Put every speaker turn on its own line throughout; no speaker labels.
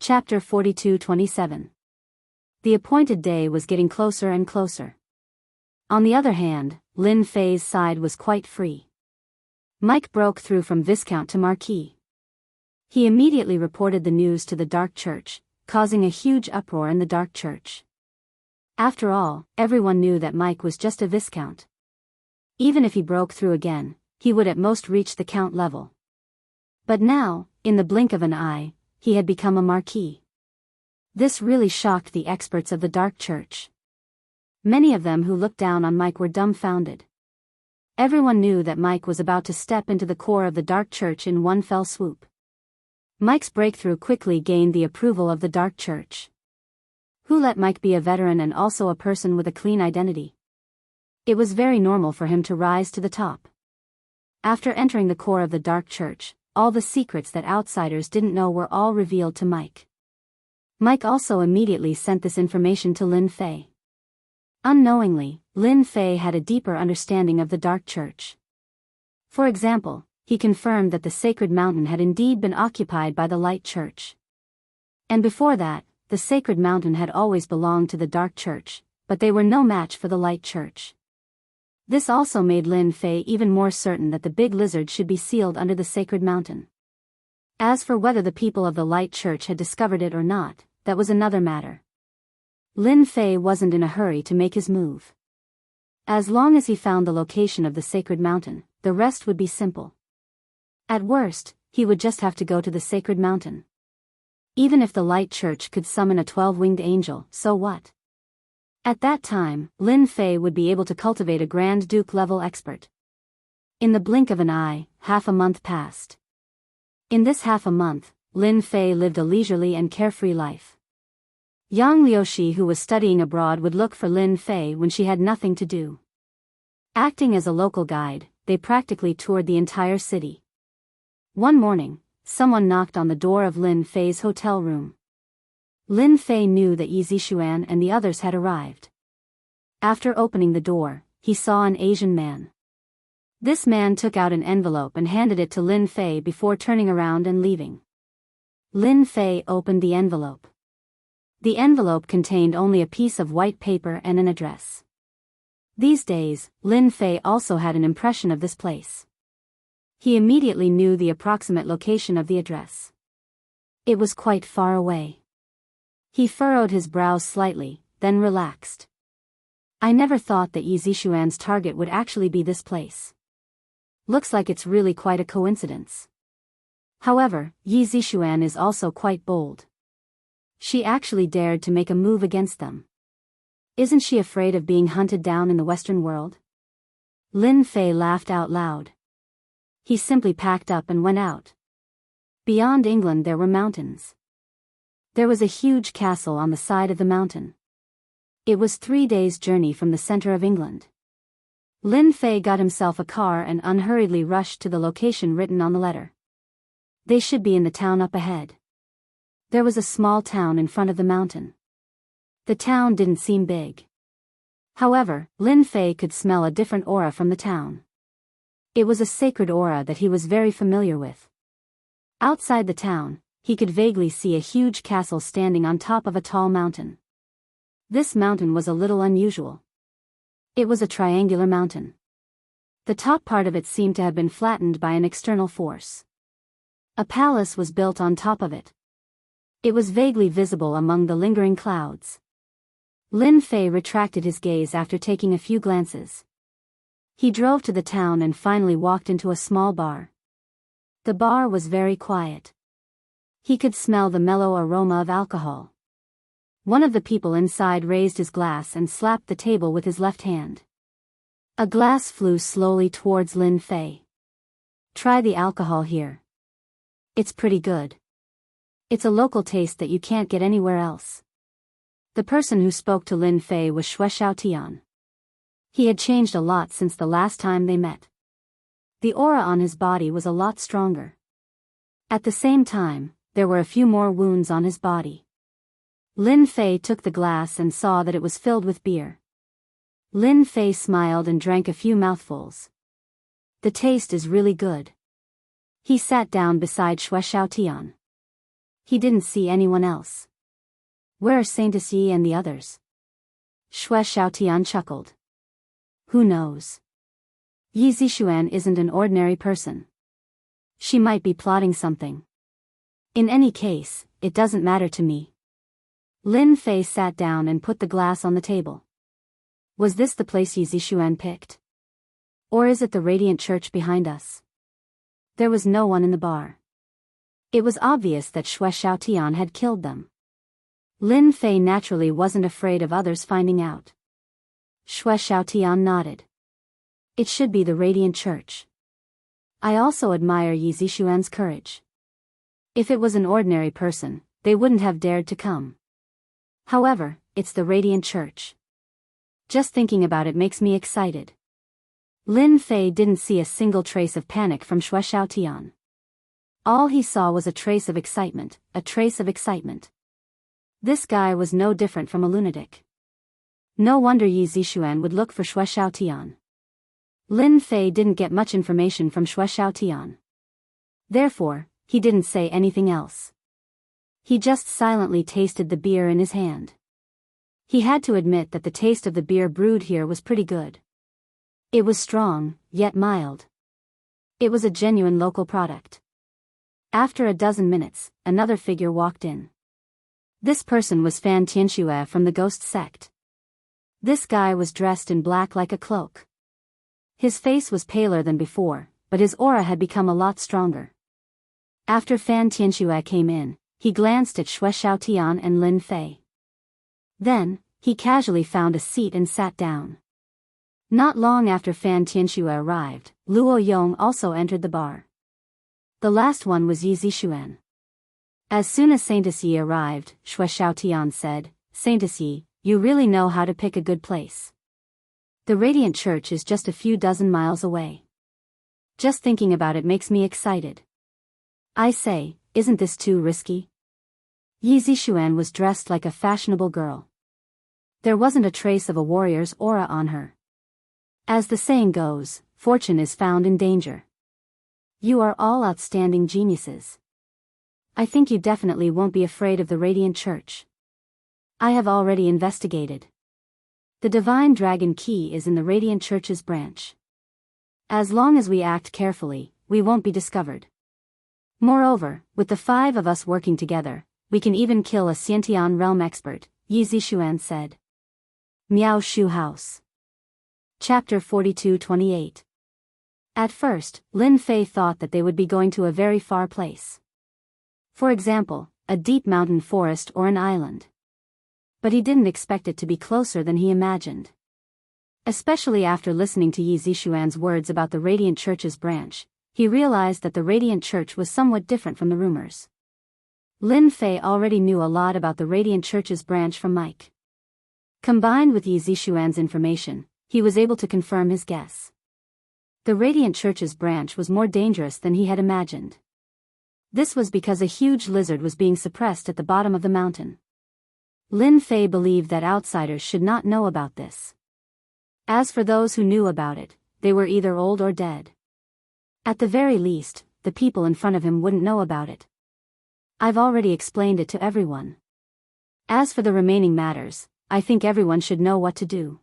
Chapter 42-27. The appointed day was getting closer and closer. On the other hand, Lin Fei's side was quite free. Mike broke through from Viscount to Marquis. He immediately reported the news to the Dark Church, causing a huge uproar in the Dark Church. After all, everyone knew that Mike was just a Viscount. Even if he broke through again, he would at most reach the Count level. But now, in the blink of an eye, he had become a Marquis. This really shocked the experts of the Dark Church. Many of them who looked down on Mike were dumbfounded. Everyone knew that Mike was about to step into the core of the Dark Church in one fell swoop. Mike's breakthrough quickly gained the approval of the Dark Church. Who let Mike be a veteran and also a person with a clean identity? It was very normal for him to rise to the top. After entering the core of the Dark Church, all the secrets that outsiders didn't know were all revealed to Mike. Mike also immediately sent this information to Lin Fei. Unknowingly, Lin Fei had a deeper understanding of the Dark Church. For example, he confirmed that the sacred mountain had indeed been occupied by the Light Church. And before that, the sacred mountain had always belonged to the Dark Church, but they were no match for the Light Church. This also made Lin Fei even more certain that the big lizard should be sealed under the sacred mountain. As for whether the people of the Light Church had discovered it or not, that was another matter. Lin Fei wasn't in a hurry to make his move. As long as he found the location of the sacred mountain, the rest would be simple. At worst, he would just have to go to the sacred mountain. Even if the Light Church could summon a 12-winged angel, so what? At that time, Lin Fei would be able to cultivate a Grand Duke-level expert. In the blink of an eye, half a month passed. In this half a month, Lin Fei lived a leisurely and carefree life. Yang Liushi, who was studying abroad, would look for Lin Fei when she had nothing to do. Acting as a local guide, they practically toured the entire city. One morning, someone knocked on the door of Lin Fei's hotel room. Lin Fei knew that Yi Zixuan and the others had arrived. After opening the door, he saw an Asian man. This man took out an envelope and handed it to Lin Fei before turning around and leaving. Lin Fei opened the envelope. The envelope contained only a piece of white paper and an address. These days, Lin Fei also had an impression of this place. He immediately knew the approximate location of the address. It was quite far away. He furrowed his brows slightly, then relaxed. I never thought that Yi Zixuan's target would actually be this place. Looks like it's really quite a coincidence. However, Yi Zixuan is also quite bold. She actually dared to make a move against them. Isn't she afraid of being hunted down in the Western world? Lin Fei laughed out loud. He simply packed up and went out. Beyond England there were mountains. There was a huge castle on the side of the mountain. It was 3 days' journey from the center of England. Lin Fei got himself a car and unhurriedly rushed to the location written on the letter. They should be in the town up ahead. There was a small town in front of the mountain. The town didn't seem big. However, Lin Fei could smell a different aura from the town. It was a sacred aura that he was very familiar with. Outside the town, he could vaguely see a huge castle standing on top of a tall mountain. This mountain was a little unusual. It was a triangular mountain. The top part of it seemed to have been flattened by an external force. A palace was built on top of it. It was vaguely visible among the lingering clouds. Lin Fei retracted his gaze after taking a few glances. He drove to the town and finally walked into a small bar. The bar was very quiet. He could smell the mellow aroma of alcohol. One of the people inside raised his glass and slapped the table with his left hand. A glass flew slowly towards Lin Fei. Try the alcohol here. It's pretty good. It's a local taste that you can't get anywhere else. The person who spoke to Lin Fei was Shui Xiaotian. He had changed a lot since the last time they met. The aura on his body was a lot stronger. At the same time, there were a few more wounds on his body. Lin Fei took the glass and saw that it was filled with beer. Lin Fei smiled and drank a few mouthfuls. The taste is really good. He sat down beside Shui Xiaotian. He didn't see anyone else. Where are Saint Yi and the others? Shui Xiaotian chuckled. Who knows? Yi Zixuan isn't an ordinary person. She might be plotting something. In any case, it doesn't matter to me. Lin Fei sat down and put the glass on the table. Was this the place Yi Zixuan picked? Or is it the radiant church behind us? There was no one in the bar. It was obvious that Shui Xiaotian had killed them. Lin Fei naturally wasn't afraid of others finding out. Shui Xiaotian nodded. It should be the radiant church. I also admire Yi Zixuan's courage. If it was an ordinary person, they wouldn't have dared to come. However, it's the radiant church. Just thinking about it makes me excited. Lin Fei didn't see a single trace of panic from Shui Xiaotian. All he saw was a trace of excitement, a trace of excitement. This guy was no different from a lunatic. No wonder Yi Zixuan would look for Shui Xiaotian. Lin Fei didn't get much information from Shui Xiaotian. Therefore, he didn't say anything else. He just silently tasted the beer in his hand. He had to admit that the taste of the beer brewed here was pretty good. It was strong, yet mild. It was a genuine local product. After a dozen minutes, another figure walked in. This person was Fan Tianxue from the ghost sect. This guy was dressed in black like a cloak. His face was paler than before, but his aura had become a lot stronger. After Fan Tianxue came in, he glanced at Shui Xiaotian and Lin Fei. Then, he casually found a seat and sat down. Not long after Fan Tianxue arrived, Luo Yong also entered the bar. The last one was Yi Zixuan. As soon as Saint Yi arrived, Shui Xiaotian said, Saint Yi, you really know how to pick a good place. The Radiant Church is just a few dozen miles away. Just thinking about it makes me excited. I say, isn't this too risky? Yi Zixuan was dressed like a fashionable girl. There wasn't a trace of a warrior's aura on her. As the saying goes, fortune is found in danger. You are all outstanding geniuses. I think you definitely won't be afraid of the Radiant Church. I have already investigated. The Divine Dragon Key is in the Radiant Church's branch. As long as we act carefully, we won't be discovered. Moreover, with the 5 of us working together, we can even kill a Xiantian realm expert, Yi Zixuan said. Miao Shu House. Chapter 42-28. At first, Lin Fei thought that they would be going to a very far place. For example, a deep mountain forest or an island. But he didn't expect it to be closer than he imagined. Especially after listening to Yi Zixuan's words about the Radiant Church's branch, he realized that the Radiant Church was somewhat different from the rumors. Lin Fei already knew a lot about the Radiant Church's branch from Mike. Combined with Yi Zixuan's information, he was able to confirm his guess. The Radiant Church's branch was more dangerous than he had imagined. This was because a huge lizard was being suppressed at the bottom of the mountain. Lin Fei believed that outsiders should not know about this. As for those who knew about it, they were either old or dead. At the very least, the people in front of him wouldn't know about it. I've already explained it to everyone. As for the remaining matters, I think everyone should know what to do.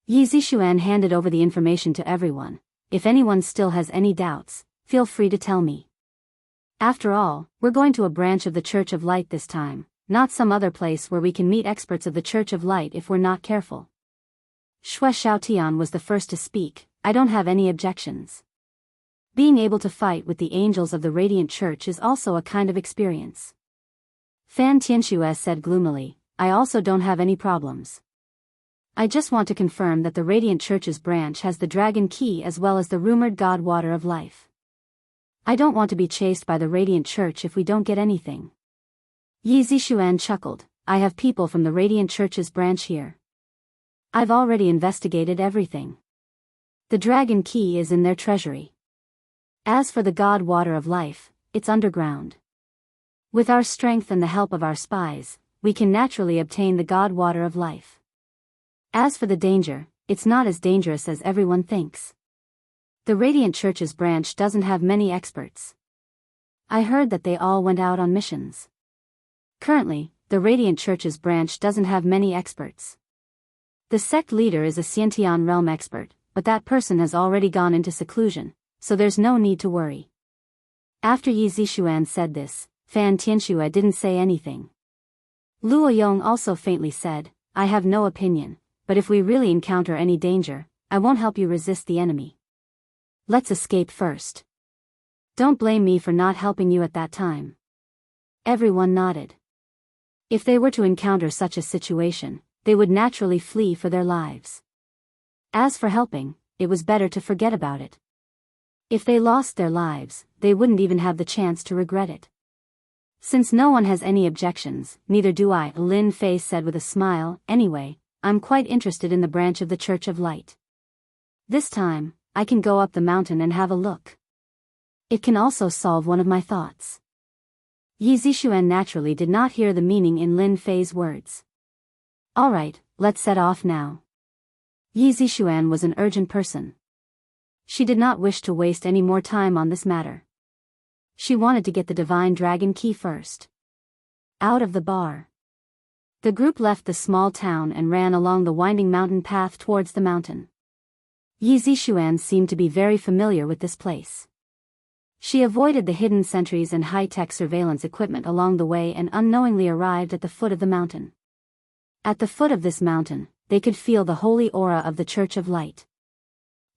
Yi Zixuan handed over the information to everyone. If anyone still has any doubts, feel free to tell me. After all, we're going to a branch of the Church of Light this time, not some other place where we can meet experts of the Church of Light if we're not careful. Shui Xiaotian was the first to speak. I don't have any objections. Being able to fight with the angels of the Radiant Church is also a kind of experience. Fan Tianxue said gloomily, I also don't have any problems. I just want to confirm that the Radiant Church's branch has the Dragon Key as well as the rumored God Water of Life. I don't want to be chased by the Radiant Church if we don't get anything. Yi Zixuan chuckled, I have people from the Radiant Church's branch here. I've already investigated everything. The Dragon Key is in their treasury. As for the God Water of Life, it's underground. With our strength and the help of our spies, we can naturally obtain the God Water of Life. As for the danger, it's not as dangerous as everyone thinks. The Radiant Church's branch doesn't have many experts. I heard that they all went out on missions. Currently, the Radiant Church's branch doesn't have many experts. The sect leader is a Xiantian realm expert, but that person has already gone into seclusion, so there's no need to worry. After Yi Zixuan said this, Fan Tianxue didn't say anything. Luo Yong also faintly said, I have no opinion, but if we really encounter any danger, I won't help you resist the enemy. Let's escape first. Don't blame me for not helping you at that time. Everyone nodded. If they were to encounter such a situation, they would naturally flee for their lives. As for helping, it was better to forget about it. If they lost their lives, they wouldn't even have the chance to regret it. Since no one has any objections, neither do I, Lin Fei said with a smile. Anyway, I'm quite interested in the branch of the Church of Light. This time, I can go up the mountain and have a look. It can also solve one of my thoughts. Yi Zixuan naturally did not hear the meaning in Lin Fei's words. Alright, let's set off now. Yi Zixuan was an urgent person. She did not wish to waste any more time on this matter. She wanted to get the Divine Dragon Key first. Out of the bar. The group left the small town and ran along the winding mountain path towards the mountain. Yi Zixuan seemed to be very familiar with this place. She avoided the hidden sentries and high-tech surveillance equipment along the way and unknowingly arrived at the foot of the mountain. At the foot of this mountain, they could feel the holy aura of the Church of Light.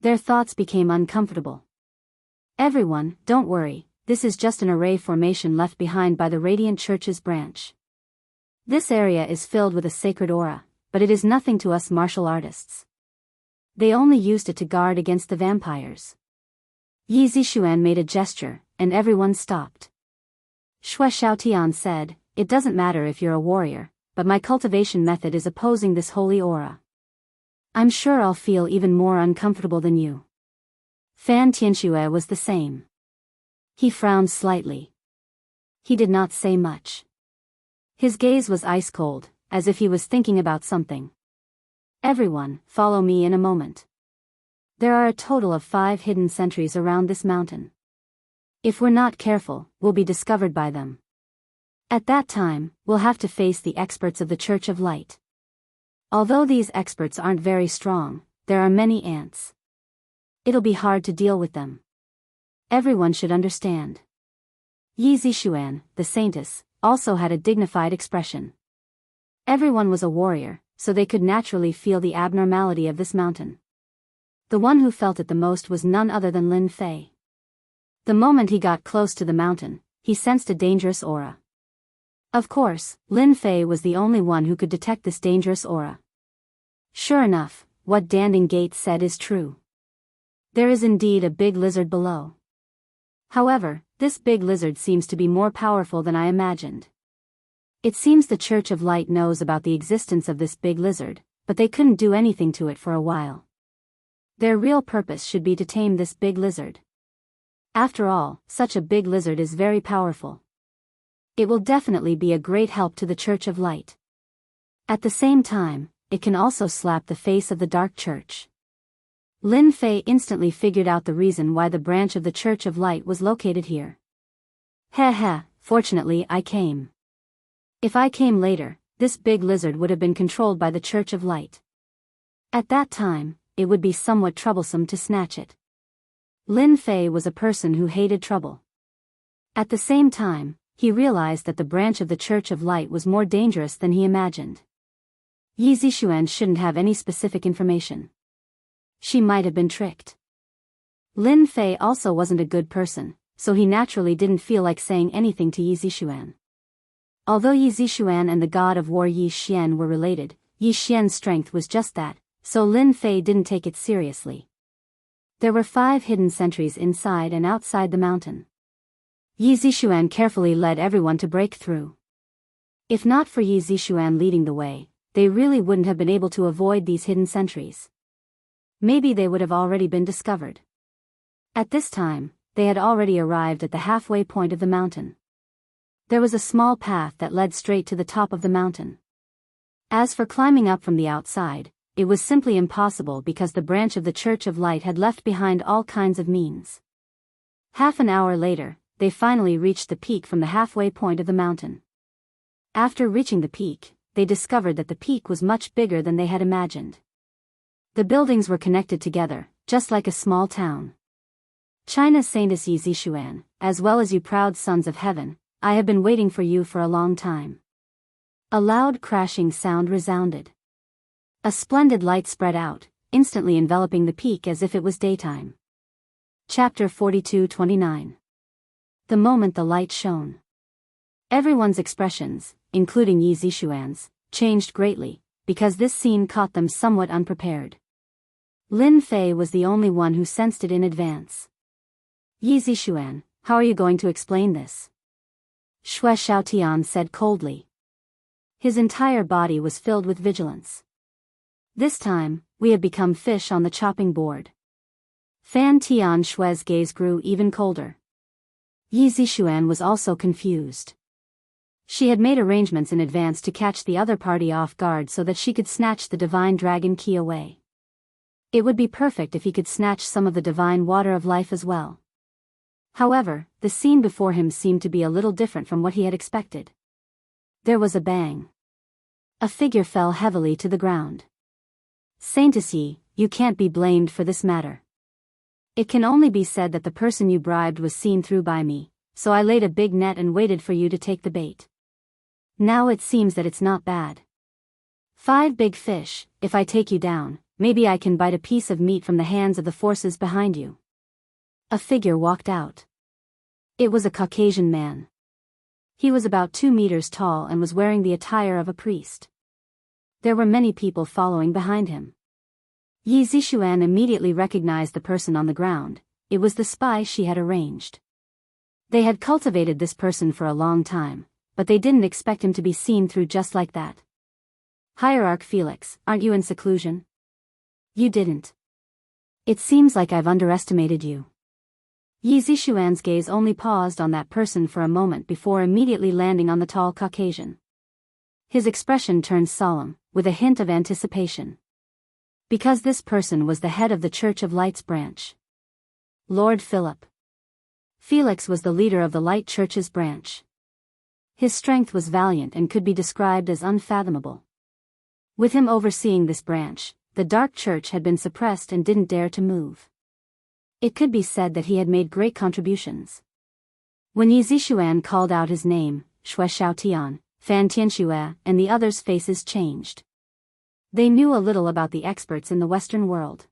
Their thoughts became uncomfortable. Everyone, don't worry, this is just an array formation left behind by the Radiant Church's branch. This area is filled with a sacred aura, but it is nothing to us martial artists. They only used it to guard against the vampires. Yi Zixuan made a gesture, and everyone stopped. Xue Xiaotian said, it doesn't matter if you're a warrior, but my cultivation method is opposing this holy aura. I'm sure I'll feel even more uncomfortable than you. Fan Tianxue was the same. He frowned slightly. He did not say much. His gaze was ice cold, as if he was thinking about something. Everyone, follow me in a moment. There are a total of 5 hidden sentries around this mountain. If we're not careful, we'll be discovered by them. At that time, we'll have to face the experts of the Church of Light. Although these experts aren't very strong, there are many ants. It'll be hard to deal with them. Everyone should understand. Yi Zixuan, the saintess, also had a dignified expression. Everyone was a warrior, so they could naturally feel the abnormality of this mountain. The one who felt it the most was none other than Lin Fei. The moment he got close to the mountain, he sensed a dangerous aura. Of course, Lin Fei was the only one who could detect this dangerous aura. Sure enough, what Danding Gate said is true. There is indeed a big lizard below. However, this big lizard seems to be more powerful than I imagined. It seems the Church of Light knows about the existence of this big lizard, but they couldn't do anything to it for a while. Their real purpose should be to tame this big lizard. After all, such a big lizard is very powerful. It will definitely be a great help to the Church of Light. At the same time, it can also slap the face of the Dark Church. Lin Fei instantly figured out the reason why the branch of the Church of Light was located here. Heh, fortunately I came. If I came later, this big lizard would have been controlled by the Church of Light. At that time, it would be somewhat troublesome to snatch it. Lin Fei was a person who hated trouble. At the same time, he realized that the branch of the Church of Light was more dangerous than he imagined. Yi Zixuan shouldn't have any specific information. She might have been tricked. Lin Fei also wasn't a good person, so he naturally didn't feel like saying anything to Yi Zixuan. Although Yi Zixuan and the god of war Yi Xian were related, Yi Xian's strength was just that, so Lin Fei didn't take it seriously. There were 5 hidden sentries inside and outside the mountain. Yi Zixuan carefully led everyone to break through. If not for Yi Zixuan leading the way, they really wouldn't have been able to avoid these hidden sentries. Maybe they would have already been discovered. At this time, they had already arrived at the halfway point of the mountain. There was a small path that led straight to the top of the mountain. As for climbing up from the outside, it was simply impossible because the branch of the Church of Light had left behind all kinds of means. Half an hour later, they finally reached the peak from the halfway point of the mountain. After reaching the peak, they discovered that the peak was much bigger than they had imagined. The buildings were connected together, just like a small town. China's Saintess Yi Zishuan, as well as you proud sons of heaven, I have been waiting for you for a long time. A loud crashing sound resounded. A splendid light spread out, instantly enveloping the peak as if it was daytime. Chapter 42-29. The moment the light shone. Everyone's expressions, including Yi Zishuan's, changed greatly, because this scene caught them somewhat unprepared. Lin Fei was the only one who sensed it in advance. Yi Zishuan, how are you going to explain this? Xue Xiaotian said coldly. His entire body was filled with vigilance. This time, we have become fish on the chopping board. Fan Tian Xue's gaze grew even colder. Yi Zishuan was also confused. She had made arrangements in advance to catch the other party off guard so that she could snatch the divine dragon key away. It would be perfect if he could snatch some of the divine water of life as well. However, the scene before him seemed to be a little different from what he had expected. There was a bang. A figure fell heavily to the ground. Saintess Yi, you can't be blamed for this matter. It can only be said that the person you bribed was seen through by me, so I laid a big net and waited for you to take the bait. Now it seems that it's not bad. 5 big fish, if I take you down, maybe I can bite a piece of meat from the hands of the forces behind you. A figure walked out. It was a Caucasian man. He was about 2 meters tall and was wearing the attire of a priest. There were many people following behind him. Yi Zishuan immediately recognized the person on the ground. It was the spy she had arranged. They had cultivated this person for a long time, but they didn't expect him to be seen through just like that. Hierarch Felix, aren't you in seclusion? You didn't. It seems like I've underestimated you. Yi Zishuan's gaze only paused on that person for a moment before immediately landing on the tall Caucasian. His expression turned solemn, with a hint of anticipation. Because this person was the head of the Church of Light's branch. Lord Philip. Felix was the leader of the Light Church's branch. His strength was valiant and could be described as unfathomable. With him overseeing this branch, the Dark Church had been suppressed and didn't dare to move. It could be said that he had made great contributions. When Yi Zishuan called out his name, Xue Xiaotian, Fan Tianxue, and the others' faces changed. They knew a little about the experts in the Western world.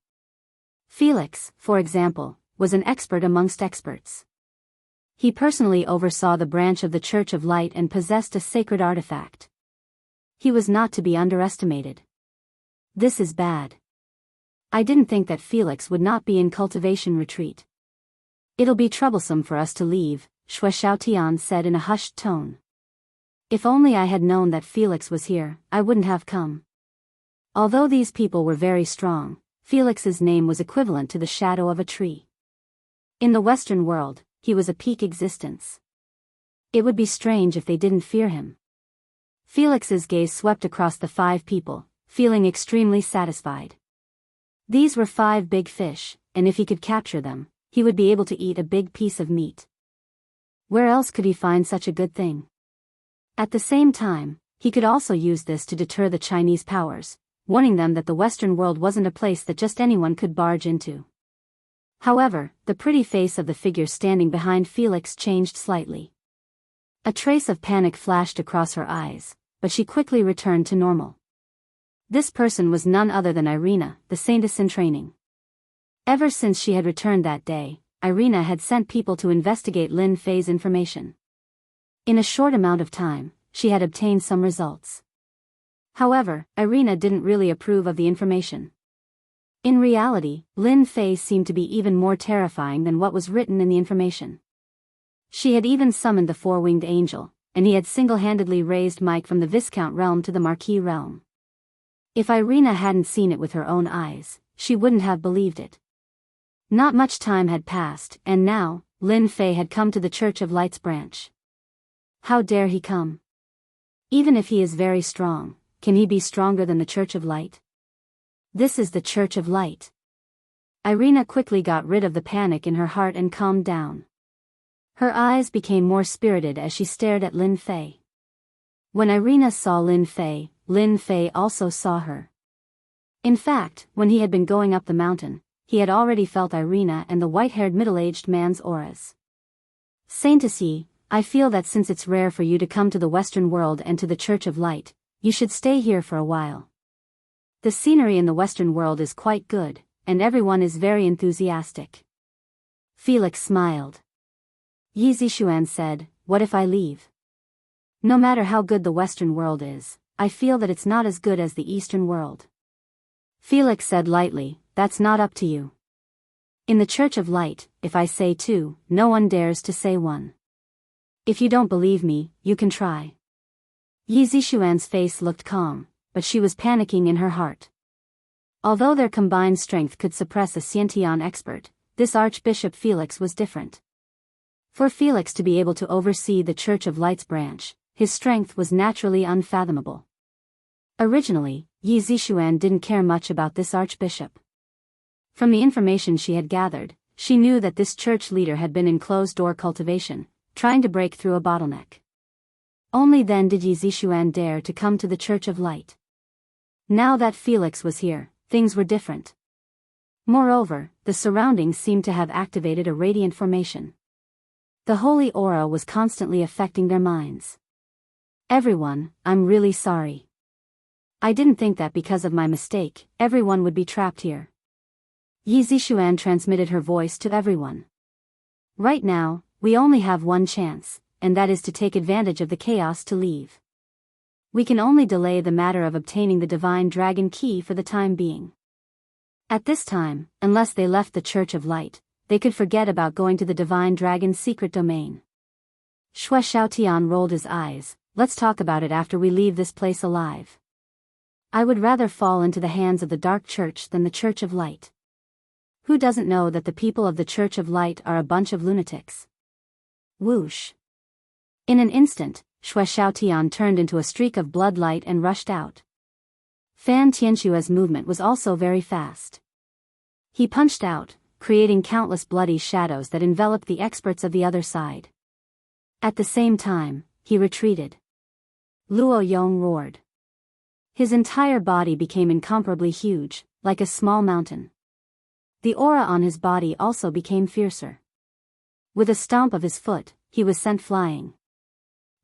Felix, for example, was an expert amongst experts. He personally oversaw the branch of the Church of Light and possessed a sacred artifact. He was not to be underestimated. This is bad. I didn't think that Felix would not be in cultivation retreat. It'll be troublesome for us to leave, Xue Xiaotian said in a hushed tone. If only I had known that Felix was here, I wouldn't have come. Although these people were very strong, Felix's name was equivalent to the shadow of a tree. In the Western world, he was a peak existence. It would be strange if they didn't fear him. Felix's gaze swept across the 5 people, feeling extremely satisfied. These were 5 big fish, and if he could capture them, he would be able to eat a big piece of meat. Where else could he find such a good thing? At the same time, he could also use this to deter the Chinese powers, warning them that the Western world wasn't a place that just anyone could barge into. However, the pretty face of the figure standing behind Felix changed slightly. A trace of panic flashed across her eyes, but she quickly returned to normal. This person was none other than Irina, the saintess in training. Ever since she had returned that day, Irina had sent people to investigate Lin Fei's information. In a short amount of time, she had obtained some results. However, Irina didn't really approve of the information. In reality, Lin Fei seemed to be even more terrifying than what was written in the information. She had even summoned the 4-winged angel, and he had single-handedly raised Mike from the Viscount realm to the Marquis realm. If Irina hadn't seen it with her own eyes, she wouldn't have believed it. Not much time had passed, and now, Lin Fei had come to the Church of Light's branch. How dare he come? Even if he is very strong, can he be stronger than the Church of Light? This is the Church of Light. Irina quickly got rid of the panic in her heart and calmed down. Her eyes became more spirited as she stared at Lin Fei. When Irina saw Lin Fei also saw her. In fact, when he had been going up the mountain, he had already felt Irina and the white-haired middle-aged man's auras. Saint Yi, I feel that since it's rare for you to come to the Western world and to the Church of Light, you should stay here for a while. The scenery in the Western world is quite good, and everyone is very enthusiastic. Felix smiled. Yi Zixuan said, what if I leave? No matter how good the Western world is, I feel that it's not as good as the Eastern world. Felix said lightly, that's not up to you. In the Church of Light, if I say 2, no one dares to say 1. If you don't believe me, you can try. Yi Zixuan's face looked calm, but she was panicking in her heart. Although their combined strength could suppress a Xiantian expert, this Archbishop Felix was different. For Felix to be able to oversee the Church of Light's branch, his strength was naturally unfathomable. Originally, Yi Zixuan didn't care much about this archbishop. From the information she had gathered, she knew that this church leader had been in closed-door cultivation, trying to break through a bottleneck. Only then did Yi Zixuan dare to come to the Church of Light. Now that Felix was here, things were different. Moreover, the surroundings seemed to have activated a radiant formation. The holy aura was constantly affecting their minds. Everyone, I'm really sorry. I didn't think that because of my mistake, everyone would be trapped here. Yi Zixuan transmitted her voice to everyone. Right now, we only have one chance, and that is to take advantage of the chaos to leave. We can only delay the matter of obtaining the divine dragon key for the time being. At this time, unless they left the Church of Light, they could forget about going to the divine dragon's secret domain. Shui Xiaotian rolled his eyes, let's talk about it after we leave this place alive. I would rather fall into the hands of the Dark Church than the Church of Light. Who doesn't know that the people of the Church of Light are a bunch of lunatics? Whoosh. In an instant, Shui Xiaotian turned into a streak of blood light and rushed out. Fan Tianshua's movement was also very fast. He punched out, creating countless bloody shadows that enveloped the experts of the other side. At the same time, he retreated. Luo Yong roared. His entire body became incomparably huge, like a small mountain. The aura on his body also became fiercer. With a stomp of his foot, he was sent flying.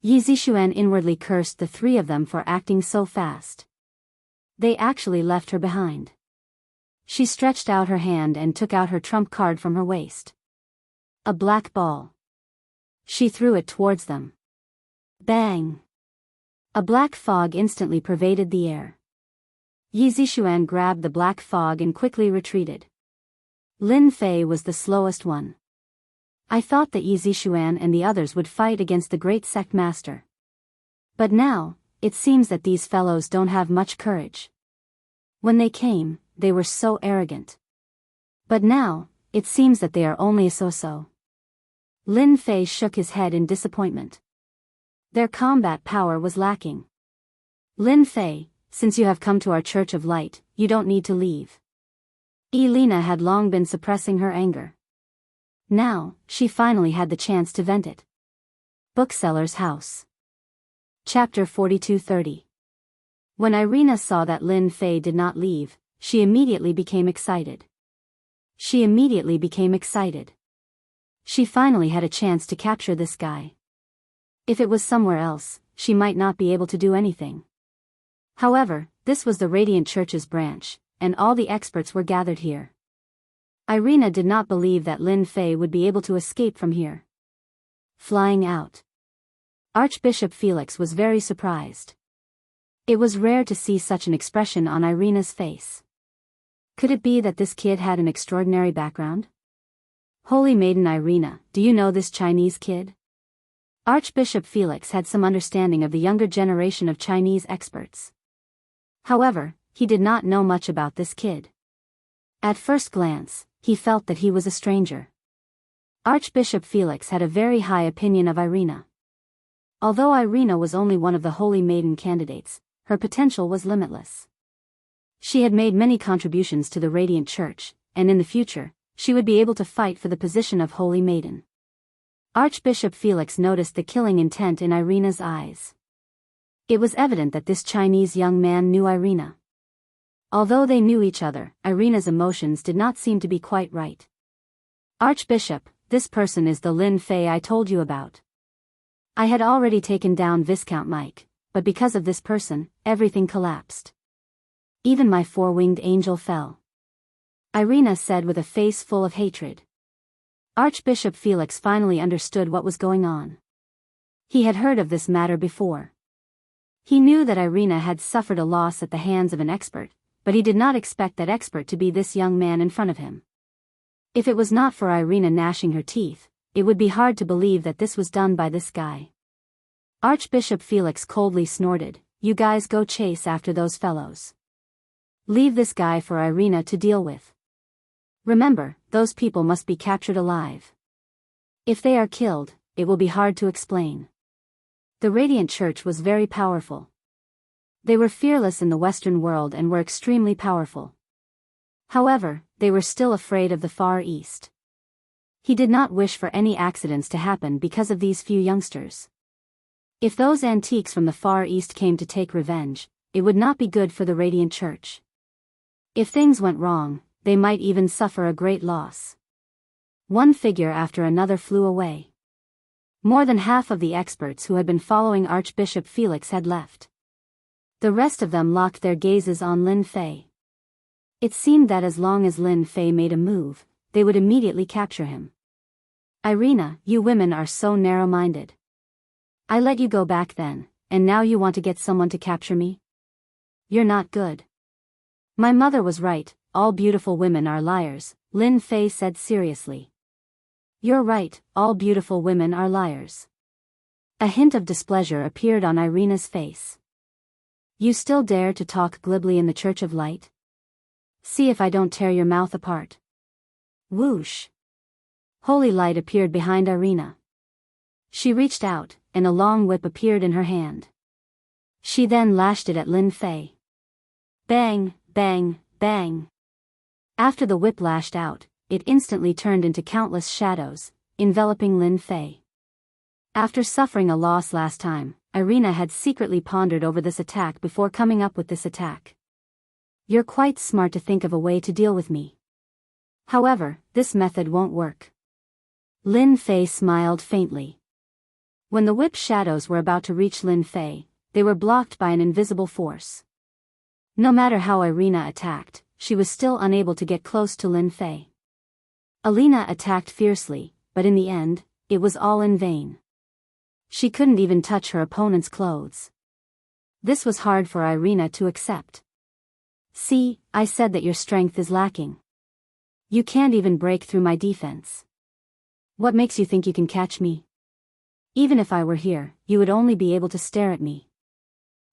Yi Zixuan inwardly cursed the three of them for acting so fast. They actually left her behind. She stretched out her hand and took out her trump card from her waist. A black ball. She threw it towards them. Bang! A black fog instantly pervaded the air. Yi Zixuan grabbed the black fog and quickly retreated. Lin Fei was the slowest one. I thought that Yi Zixuan and the others would fight against the great sect master. But now, it seems that these fellows don't have much courage. When they came, they were so arrogant. But now, it seems that they are only a so-so. Lin Fei shook his head in disappointment. Their combat power was lacking. Lin Fei, since you have come to our Church of Light, you don't need to leave. Elena had long been suppressing her anger. Now, she finally had the chance to vent it. Bookseller's House. Chapter 42:30. When Irina saw that Lin Fei did not leave, she immediately became excited. She finally had a chance to capture this guy. If it was somewhere else, she might not be able to do anything. However, this was the Radiant Church's branch, and all the experts were gathered here. Irina did not believe that Lin Fei would be able to escape from here. Flying out. Archbishop Felix was very surprised. It was rare to see such an expression on Irina's face. Could it be that this kid had an extraordinary background? Holy Maiden Irina, do you know this Chinese kid? Archbishop Felix had some understanding of the younger generation of Chinese experts. However, he did not know much about this kid. At first glance, he felt that he was a stranger. Archbishop Felix had a very high opinion of Irina. Although Irina was only one of the Holy Maiden candidates, her potential was limitless. She had made many contributions to the Radiant Church, and in the future, she would be able to fight for the position of Holy Maiden. Archbishop Felix noticed the killing intent in Irina's eyes. It was evident that this Chinese young man knew Irina. Although they knew each other, Irina's emotions did not seem to be quite right. Archbishop, this person is the Lin Fei I told you about. I had already taken down Viscount Mike, but because of this person, everything collapsed. Even my four-winged angel fell. Irina said with a face full of hatred. Archbishop Felix finally understood what was going on. He had heard of this matter before. He knew that Irina had suffered a loss at the hands of an expert, but he did not expect that expert to be this young man in front of him. If it was not for Irina gnashing her teeth, it would be hard to believe that this was done by this guy. Archbishop Felix coldly snorted, "You guys go chase after those fellows. Leave this guy for Irina to deal with. Remember, those people must be captured alive. If they are killed, it will be hard to explain." The Radiant Church was very powerful. They were fearless in the Western world and were extremely powerful. However, they were still afraid of the Far East. He did not wish for any accidents to happen because of these few youngsters. If those antiques from the Far East came to take revenge, it would not be good for the Radiant Church. If things went wrong, they might even suffer a great loss. One figure after another flew away. More than half of the experts who had been following Archbishop Felix had left. The rest of them locked their gazes on Lin Fei. It seemed that as long as Lin Fei made a move, they would immediately capture him. "Irina, you women are so narrow-minded. I let you go back then, and now you want to get someone to capture me? You're not good." "My mother was right, all beautiful women are liars," Lin Fei said seriously. "You're right, all beautiful women are liars." A hint of displeasure appeared on Irina's face. "You still dare to talk glibly in the Church of Light? See if I don't tear your mouth apart." Whoosh! Holy light appeared behind Irina. She reached out, and a long whip appeared in her hand. She then lashed it at Lin Fei. Bang, bang, bang. After the whip lashed out, it instantly turned into countless shadows, enveloping Lin Fei. After suffering a loss last time, Irina had secretly pondered over this attack before coming up with this attack. "You're quite smart to think of a way to deal with me. However, this method won't work." Lin Fei smiled faintly. When the whip shadows were about to reach Lin Fei, they were blocked by an invisible force. No matter how Irina attacked, she was still unable to get close to Lin Fei. Alina attacked fiercely, but in the end, it was all in vain. She couldn't even touch her opponent's clothes. This was hard for Irina to accept. "See, I said that your strength is lacking. You can't even break through my defense. What makes you think you can catch me? Even if I were here, you would only be able to stare at me."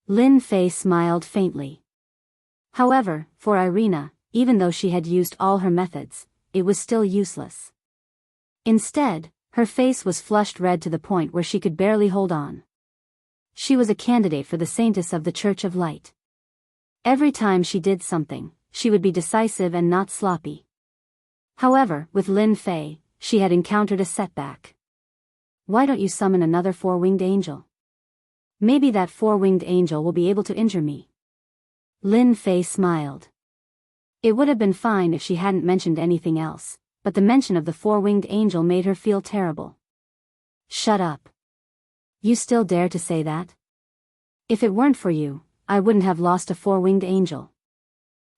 Lin Fei smiled faintly. However, for Irina, even though she had used all her methods, it was still useless. Instead, her face was flushed red to the point where she could barely hold on. She was a candidate for the Saintess of the Church of Light. Every time she did something, she would be decisive and not sloppy. However, with Lin Fei, she had encountered a setback. "Why don't you summon another four-winged angel? Maybe that four-winged angel will be able to injure me." Lin Fei smiled. It would have been fine if she hadn't mentioned anything else, but the mention of the four-winged angel made her feel terrible. "Shut up. You still dare to say that? If it weren't for you, I wouldn't have lost a four-winged angel."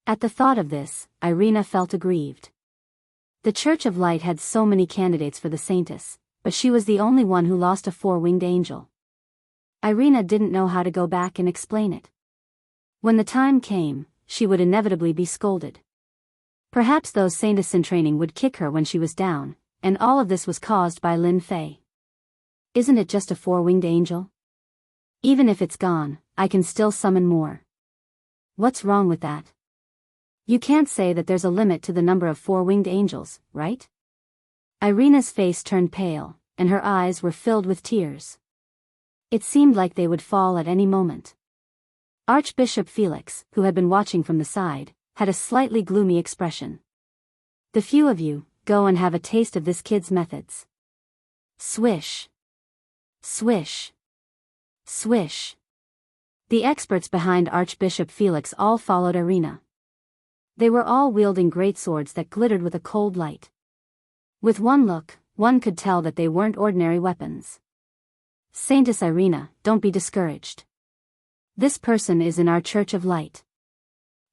At the thought of this, Irina felt aggrieved. The Church of Light had so many candidates for the Saintess, but she was the only one who lost a four-winged angel. Irina didn't know how to go back and explain it. When the time came, she would inevitably be scolded. Perhaps those Saintess in training would kick her when she was down, and all of this was caused by Lin Fei. "Isn't it just a four-winged angel? Even if it's gone, I can still summon more. What's wrong with that? You can't say that there's a limit to the number of four-winged angels, right?" Irina's face turned pale, and her eyes were filled with tears. It seemed like they would fall at any moment. Archbishop Felix, who had been watching from the side, had a slightly gloomy expression. "The few of you, go and have a taste of this kid's methods. Swish. Swish. Swish. The experts behind Archbishop Felix all followed Irina. They were all wielding great swords that glittered with a cold light. With one look, one could tell that they weren't ordinary weapons. Saintess Irina, don't be discouraged. This person is in our Church of Light.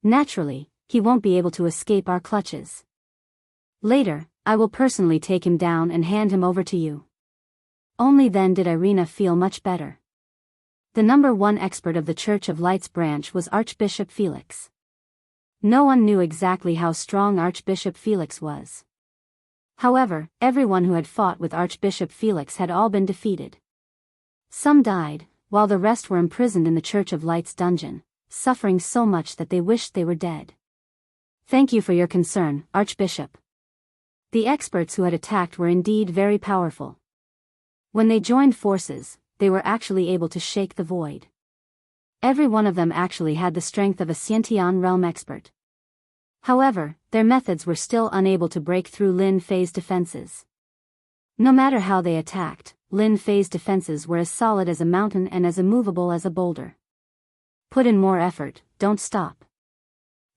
Naturally, he won't be able to escape our clutches. Later, I will personally take him down and hand him over to you. Only then did Irina feel much better. The number one expert of the Church of Light's branch was Archbishop Felix. No one knew exactly how strong Archbishop Felix was. However, everyone who had fought with Archbishop Felix had all been defeated. Some died, while the rest were imprisoned in the Church of Light's dungeon, suffering so much that they wished they were dead. Thank you for your concern, Archbishop. The experts who had attacked were indeed very powerful. When they joined forces, they were actually able to shake the void. Every one of them actually had the strength of a Xiantian realm expert. However, their methods were still unable to break through Lin Fei's defenses. No matter how they attacked, Lin Fei's defenses were as solid as a mountain and as immovable as a boulder. Put in more effort, don't stop.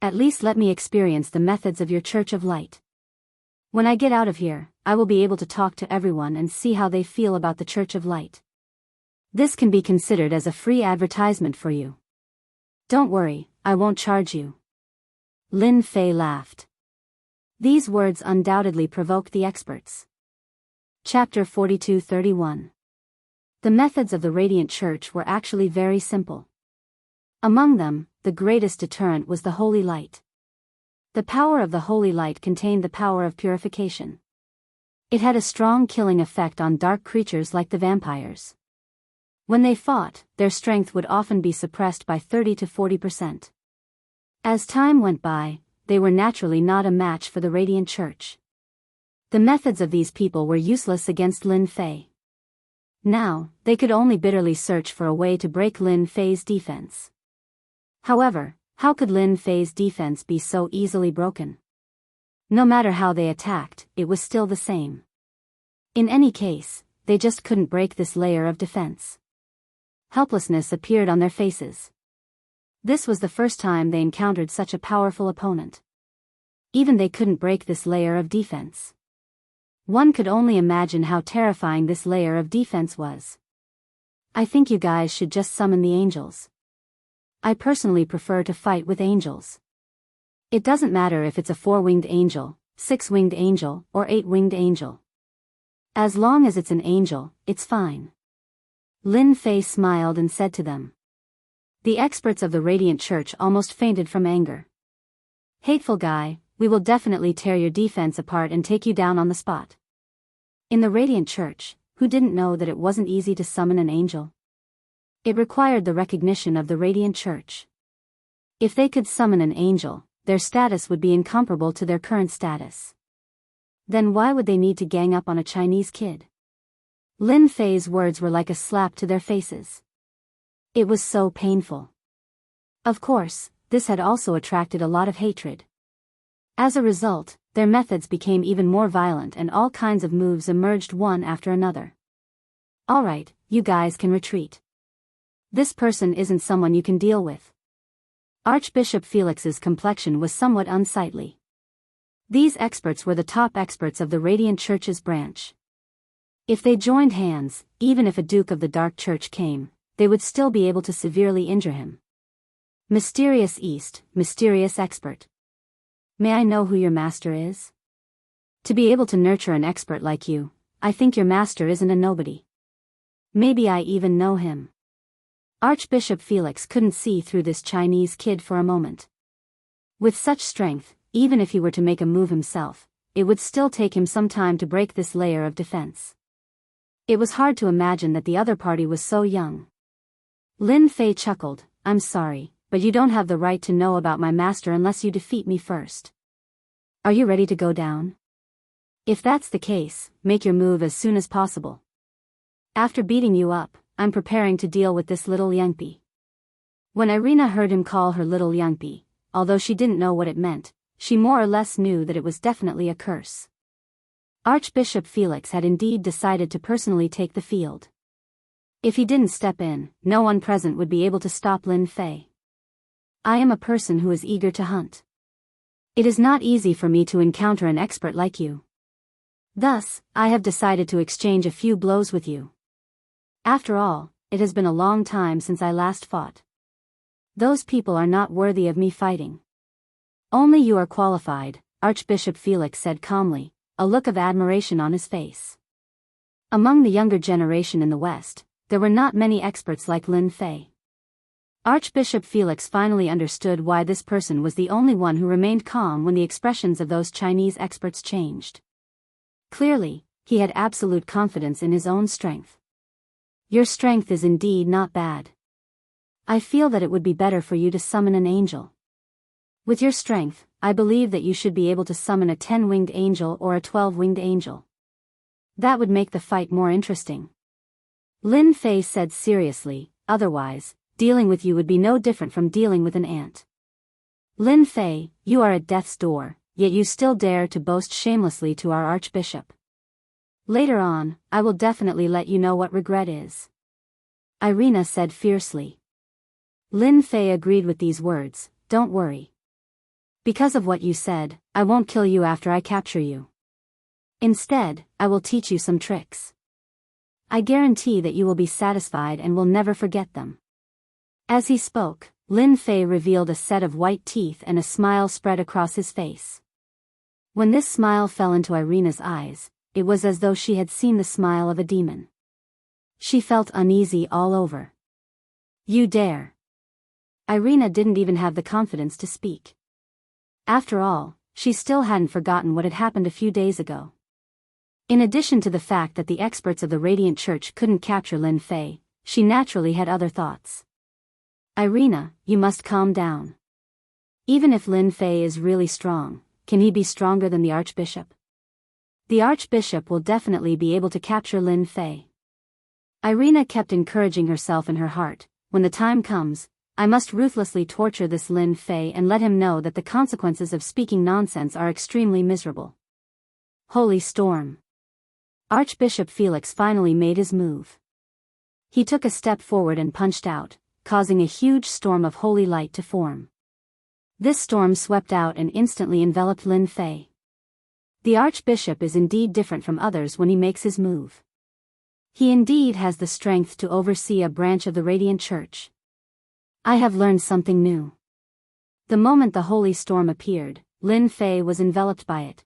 At least let me experience the methods of your Church of Light. When I get out of here, I will be able to talk to everyone and see how they feel about the Church of Light. This can be considered as a free advertisement for you. Don't worry, I won't charge you. Lin Fei laughed. These words undoubtedly provoked the experts. Chapter 42-31. The methods of the Radiant Church were actually very simple. Among them, the greatest deterrent was the Holy Light. The power of the Holy Light contained the power of purification. It had a strong killing effect on dark creatures like the vampires. When they fought, their strength would often be suppressed by 30 to 40%. As time went by, they were naturally not a match for the Radiant Church. The methods of these people were useless against Lin Fei. Now, they could only bitterly search for a way to break Lin Fei's defense. However, how could Lin Fei's defense be so easily broken? No matter how they attacked, it was still the same. In any case, they just couldn't break this layer of defense. Helplessness appeared on their faces. This was the first time they encountered such a powerful opponent. Even they couldn't break this layer of defense. One could only imagine how terrifying this layer of defense was. I think you guys should just summon the angels. I personally prefer to fight with angels. It doesn't matter if it's a 4-winged angel, 6-winged angel, or 8-winged angel. As long as it's an angel, it's fine. Lin Fei smiled and said to them. The experts of the Radiant Church almost fainted from anger. Hateful guy, we will definitely tear your defense apart and take you down on the spot. In the Radiant Church, who didn't know that it wasn't easy to summon an angel? It required the recognition of the Radiant Church. If they could summon an angel, their status would be incomparable to their current status. Then why would they need to gang up on a Chinese kid? Lin Fei's words were like a slap to their faces. It was so painful. Of course, this had also attracted a lot of hatred. As a result, their methods became even more violent and all kinds of moves emerged one after another. Alright, you guys can retreat. This person isn't someone you can deal with. Archbishop Felix's complexion was somewhat unsightly. These experts were the top experts of the Radiant Church's branch. If they joined hands, even if a Duke of the Dark Church came, they would still be able to severely injure him. Mysterious East, mysterious expert. May I know who your master is? To be able to nurture an expert like you, I think your master isn't a nobody. Maybe I even know him. Archbishop Felix couldn't see through this Chinese kid for a moment. With such strength, even if he were to make a move himself, it would still take him some time to break this layer of defense. It was hard to imagine that the other party was so young. Lin Fei chuckled, I'm sorry, but you don't have the right to know about my master unless you defeat me first. Are you ready to go down? If that's the case, make your move as soon as possible. After beating you up, I'm preparing to deal with this little Yangpi. When Irina heard him call her little Yangpi, although she didn't know what it meant, she more or less knew that it was definitely a curse. Archbishop Felix had indeed decided to personally take the field. If he didn't step in, no one present would be able to stop Lin Fei. I am a person who is eager to hunt. It is not easy for me to encounter an expert like you. Thus, I have decided to exchange a few blows with you. After all, it has been a long time since I last fought. Those people are not worthy of me fighting. Only you are qualified, Archbishop Felix said calmly, a look of admiration on his face. Among the younger generation in the West, there were not many experts like Lin Fei. Archbishop Felix finally understood why this person was the only one who remained calm when the expressions of those Chinese experts changed. Clearly, he had absolute confidence in his own strength. Your strength is indeed not bad. I feel that it would be better for you to summon an angel. With your strength, I believe that you should be able to summon a 10-winged angel or a 12-winged angel. That would make the fight more interesting. Lin Fei said seriously, otherwise, dealing with you would be no different from dealing with an ant. Lin Fei, you are at death's door, yet you still dare to boast shamelessly to our archbishop. Later on, I will definitely let you know what regret is. Irina said fiercely. Lin Fei agreed with these words, don't worry. Because of what you said, I won't kill you after I capture you. Instead, I will teach you some tricks. I guarantee that you will be satisfied and will never forget them. As he spoke, Lin Fei revealed a set of white teeth and a smile spread across his face. When this smile fell into Irina's eyes, it was as though she had seen the smile of a demon. She felt uneasy all over. You dare. Irina didn't even have the confidence to speak. After all, she still hadn't forgotten what had happened a few days ago. In addition to the fact that the experts of the Radiant Church couldn't capture Lin Fei, she naturally had other thoughts. Irina, you must calm down. Even if Lin Fei is really strong, can he be stronger than the Archbishop? The Archbishop will definitely be able to capture Lin Fei. Irina kept encouraging herself in her heart, when the time comes, I must ruthlessly torture this Lin Fei and let him know that the consequences of speaking nonsense are extremely miserable. Holy storm. Archbishop Felix finally made his move. He took a step forward and punched out, causing a huge storm of holy light to form. This storm swept out and instantly enveloped Lin Fei. The Archbishop is indeed different from others when he makes his move. He indeed has the strength to oversee a branch of the Radiant Church. I have learned something new. The moment the holy storm appeared, Lin Fei was enveloped by it.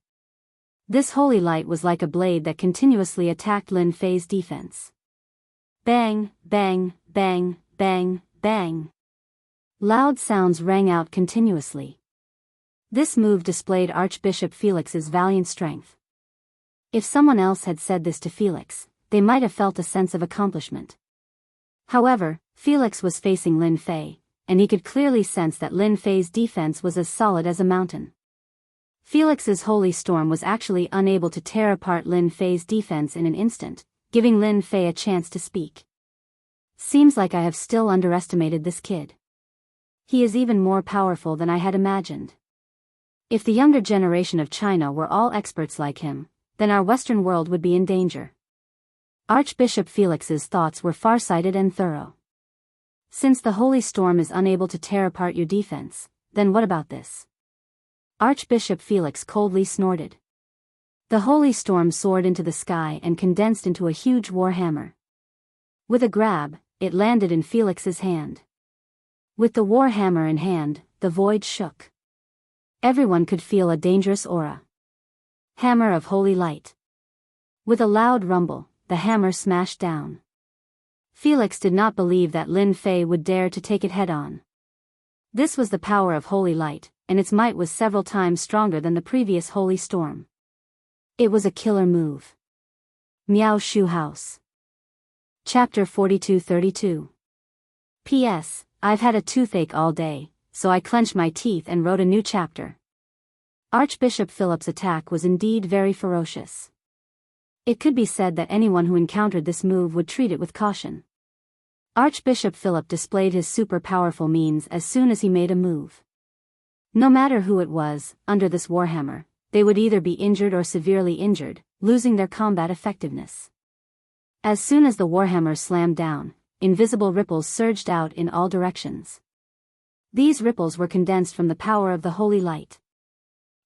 This holy light was like a blade that continuously attacked Lin Fei's defense. Bang, bang, bang, bang, bang. Loud sounds rang out continuously. This move displayed Archbishop Felix's valiant strength. If someone else had said this to Felix, they might have felt a sense of accomplishment. However, Felix was facing Lin Fei, and he could clearly sense that Lin Fei's defense was as solid as a mountain. Felix's holy storm was actually unable to tear apart Lin Fei's defense in an instant, giving Lin Fei a chance to speak. Seems like I have still underestimated this kid. He is even more powerful than I had imagined. If the younger generation of China were all experts like him, then our Western world would be in danger. Archbishop Felix's thoughts were farsighted and thorough. Since the holy storm is unable to tear apart your defense, then what about this? Archbishop Felix coldly snorted. The holy storm soared into the sky and condensed into a huge war hammer. With a grab, it landed in Felix's hand. With the war hammer in hand, the void shook. Everyone could feel a dangerous aura. Hammer of holy light. With a loud rumble, the hammer smashed down. Felix did not believe that Lin Fei would dare to take it head-on. This was the power of holy light, and its might was several times stronger than the previous holy storm. It was a killer move. Miao Shu House. Chapter 42-32. P.S. I've had a toothache all day, so I clenched my teeth and wrote a new chapter. Archbishop Philip's attack was indeed very ferocious. It could be said that anyone who encountered this move would treat it with caution. Archbishop Philip displayed his super powerful means as soon as he made a move. No matter who it was, under this warhammer, they would either be injured or severely injured, losing their combat effectiveness. As soon as the warhammer slammed down, invisible ripples surged out in all directions. These ripples were condensed from the power of the holy light.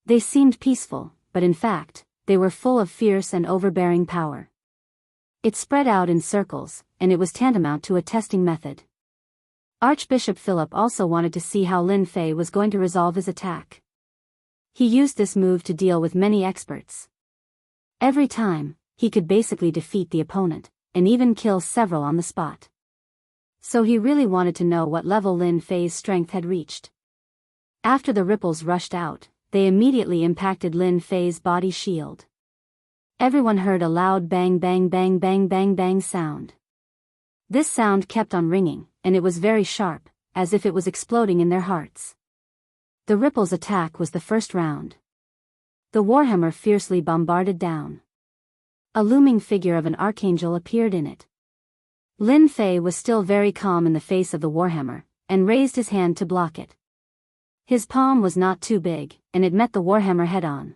They seemed peaceful, but in fact, they were full of fierce and overbearing power. It spread out in circles, and it was tantamount to a testing method. Archbishop Philip also wanted to see how Lin Fei was going to resolve his attack. He used this move to deal with many experts. Every time, he could basically defeat the opponent, and even kill several on the spot. So he really wanted to know what level Lin Fei's strength had reached. After the ripples rushed out, they immediately impacted Lin Fei's body shield. Everyone heard a loud bang bang bang bang bang bang sound. This sound kept on ringing, and it was very sharp, as if it was exploding in their hearts. The ripples' attack was the first round. The warhammer fiercely bombarded down. A looming figure of an archangel appeared in it. Lin Fei was still very calm in the face of the warhammer, and raised his hand to block it. His palm was not too big, and it met the warhammer head-on.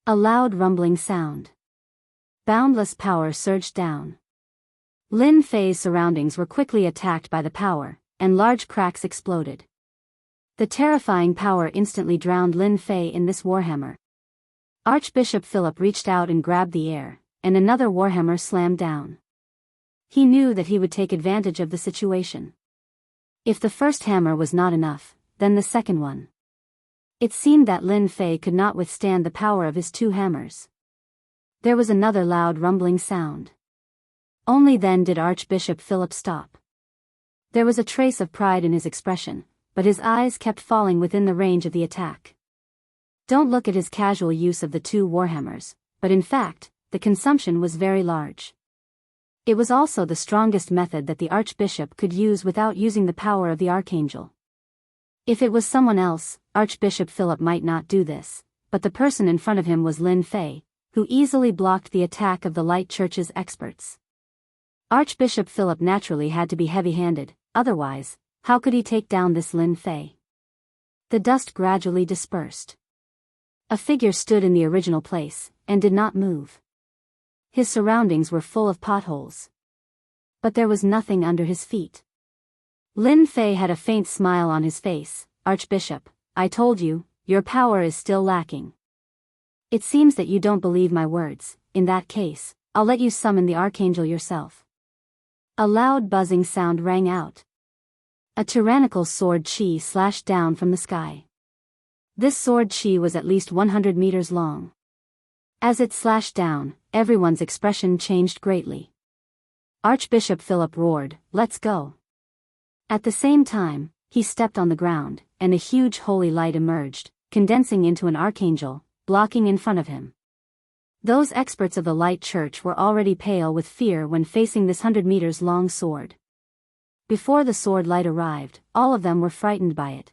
A loud rumbling sound. Boundless power surged down. Lin Fei's surroundings were quickly attacked by the power, and large cracks exploded. The terrifying power instantly drowned Lin Fei in this warhammer. Archbishop Philip reached out and grabbed the air, and another warhammer slammed down. He knew that he would take advantage of the situation. If the first hammer was not enough, then the second one. It seemed that Lin Fei could not withstand the power of his two hammers. There was another loud rumbling sound. Only then did Archbishop Philip stop. There was a trace of pride in his expression, but his eyes kept falling within the range of the attack. Don't look at his casual use of the two warhammers, but in fact, the consumption was very large. It was also the strongest method that the Archbishop could use without using the power of the Archangel. If it was someone else, Archbishop Philip might not do this, but the person in front of him was Lin Fei, who easily blocked the attack of the Light Church's experts. Archbishop Philip naturally had to be heavy-handed, otherwise, how could he take down this Lin Fei? The dust gradually dispersed. A figure stood in the original place, and did not move. His surroundings were full of potholes. But there was nothing under his feet. Lin Fei had a faint smile on his face. Archbishop, I told you, your power is still lacking. It seems that you don't believe my words. In that case, I'll let you summon the Archangel yourself. A loud buzzing sound rang out. A tyrannical sword chi slashed down from the sky. This sword chi was at least 100 meters long. As it slashed down, everyone's expression changed greatly. Archbishop Philip roared, "Let's go." At the same time, he stepped on the ground, and a huge holy light emerged, condensing into an archangel, blocking in front of him. Those experts of the Light Church were already pale with fear when facing this 100 meters long sword. Before the sword light arrived, all of them were frightened by it.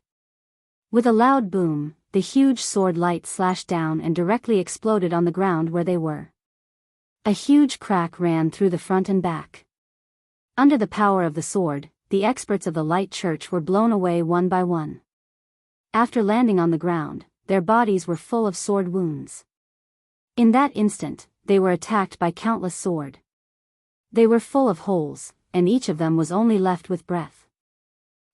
With a loud boom, the huge sword light slashed down and directly exploded on the ground where they were. A huge crack ran through the front and back. Under the power of the sword, the experts of the Light Church were blown away one by one. After landing on the ground, their bodies were full of sword wounds. In that instant, they were attacked by countless sword. They were full of holes, and each of them was only left with breath.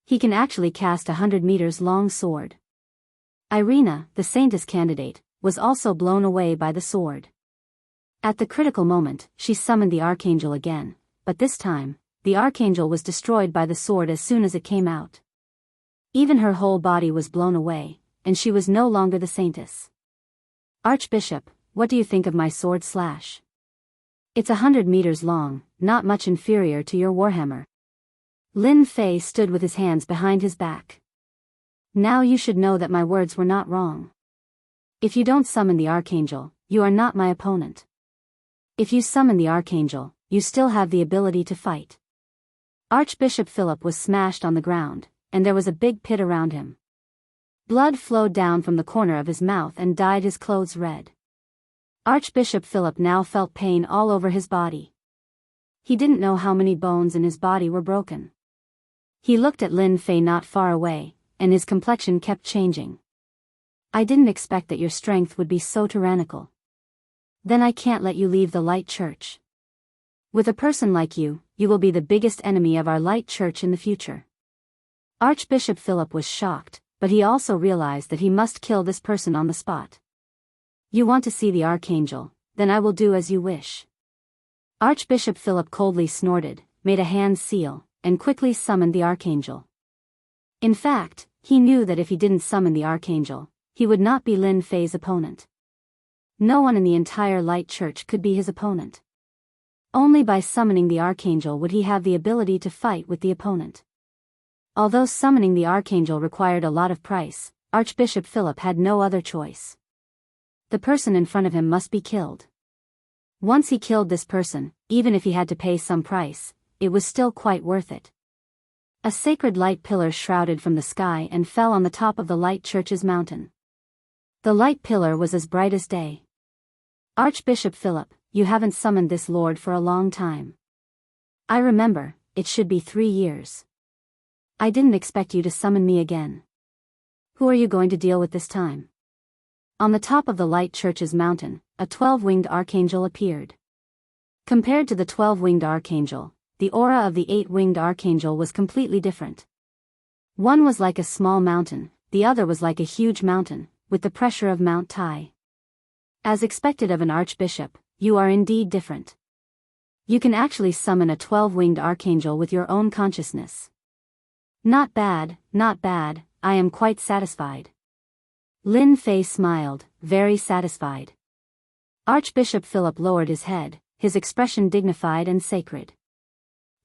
He can actually cast a 100 meters long sword. Irina, the Saintess candidate, was also blown away by the sword. At the critical moment, she summoned the Archangel again, but this time, the Archangel was destroyed by the sword as soon as it came out. Even her whole body was blown away, and she was no longer the Saintess. Archbishop, what do you think of my sword slash? It's 100 meters long, not much inferior to your warhammer. Lin Fei stood with his hands behind his back. Now you should know that my words were not wrong. If you don't summon the Archangel, you are not my opponent. If you summon the Archangel, you still have the ability to fight. Archbishop Philip was smashed on the ground, and there was a big pit around him. Blood flowed down from the corner of his mouth and dyed his clothes red. Archbishop Philip now felt pain all over his body. He didn't know how many bones in his body were broken. He looked at Lin Fei not far away, and his complexion kept changing. I didn't expect that your strength would be so tyrannical. Then I can't let you leave the Light Church. With a person like you, you will be the biggest enemy of our Light Church in the future. Archbishop Philip was shocked, but he also realized that he must kill this person on the spot. You want to see the Archangel, then I will do as you wish. Archbishop Philip coldly snorted, made a hand seal, and quickly summoned the Archangel. In fact, he knew that if he didn't summon the Archangel, he would not be Lin Fei's opponent. No one in the entire Light Church could be his opponent. Only by summoning the Archangel would he have the ability to fight with the opponent. Although summoning the Archangel required a lot of price, Archbishop Philip had no other choice. The person in front of him must be killed. Once he killed this person, even if he had to pay some price, it was still quite worth it. A sacred light pillar shrouded from the sky and fell on the top of the Light Church's mountain. The light pillar was as bright as day. Archbishop Philip, you haven't summoned this lord for a long time. I remember, it should be 3 years. I didn't expect you to summon me again. Who are you going to deal with this time? On the top of the Light Church's mountain, a 12-winged archangel appeared. Compared to the 12-winged archangel, the aura of the 8-winged archangel was completely different. One was like a small mountain, the other was like a huge mountain, with the pressure of Mount Tai. As expected of an archbishop, you are indeed different. You can actually summon a 12-winged archangel with your own consciousness. Not bad, I am quite satisfied. Lin Fei smiled, very satisfied. Archbishop Philip lowered his head, his expression dignified and sacred.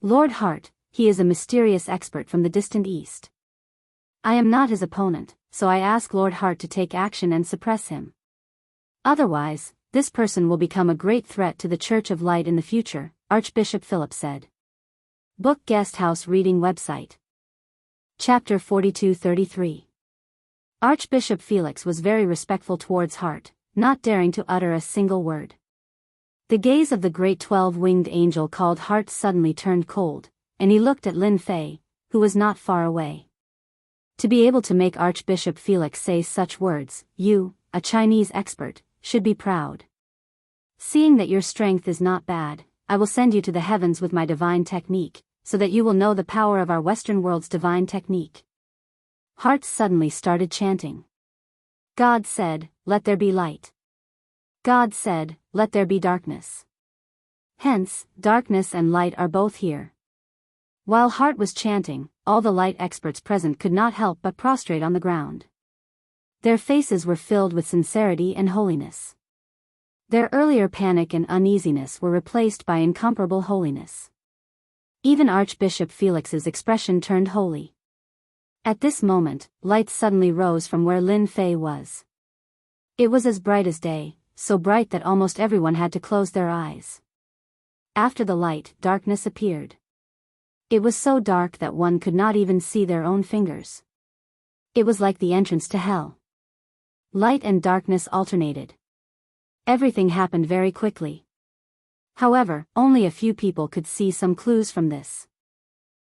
Lord Hart, he is a mysterious expert from the distant east. I am not his opponent, so I ask Lord Hart to take action and suppress him. Otherwise, this person will become a great threat to the Church of Light in the future, Archbishop Philip said. Book Guest House Reading Website. Chapter 42-33. Archbishop Felix was very respectful towards Hart, not daring to utter a single word. The gaze of the great 12-winged angel called Hart suddenly turned cold, and he looked at Lin Fei, who was not far away. To be able to make Archbishop Felix say such words, you, a Chinese expert, should be proud. Seeing that your strength is not bad, I will send you to the heavens with my divine technique, so that you will know the power of our Western world's divine technique. Hart suddenly started chanting. God said, let there be light. God said, let there be darkness. Hence, darkness and light are both here. While Hart was chanting, all the light experts present could not help but prostrate on the ground. Their faces were filled with sincerity and holiness. Their earlier panic and uneasiness were replaced by incomparable holiness. Even Archbishop Felix's expression turned holy. At this moment, light suddenly rose from where Lin Fei was. It was as bright as day, so bright that almost everyone had to close their eyes. After the light, darkness appeared. It was so dark that one could not even see their own fingers. It was like the entrance to hell. Light and darkness alternated. Everything happened very quickly. However, only a few people could see some clues from this.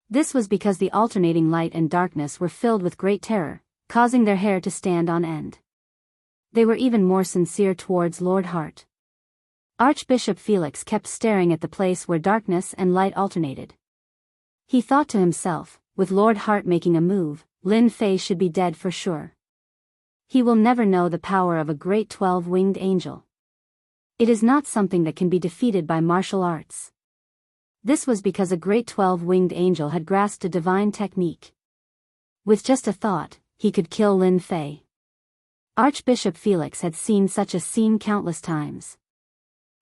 This was because the alternating light and darkness were filled with great terror, causing their hair to stand on end. They were even more sincere towards Lord Hart. Archbishop Felix kept staring at the place where darkness and light alternated. He thought to himself, with Lord Hart making a move, Lin Fei should be dead for sure. He will never know the power of a great 12-winged angel. It is not something that can be defeated by martial arts. This was because a great 12-winged angel had grasped a divine technique. With just a thought, he could kill Lin Fei. Archbishop Felix had seen such a scene countless times.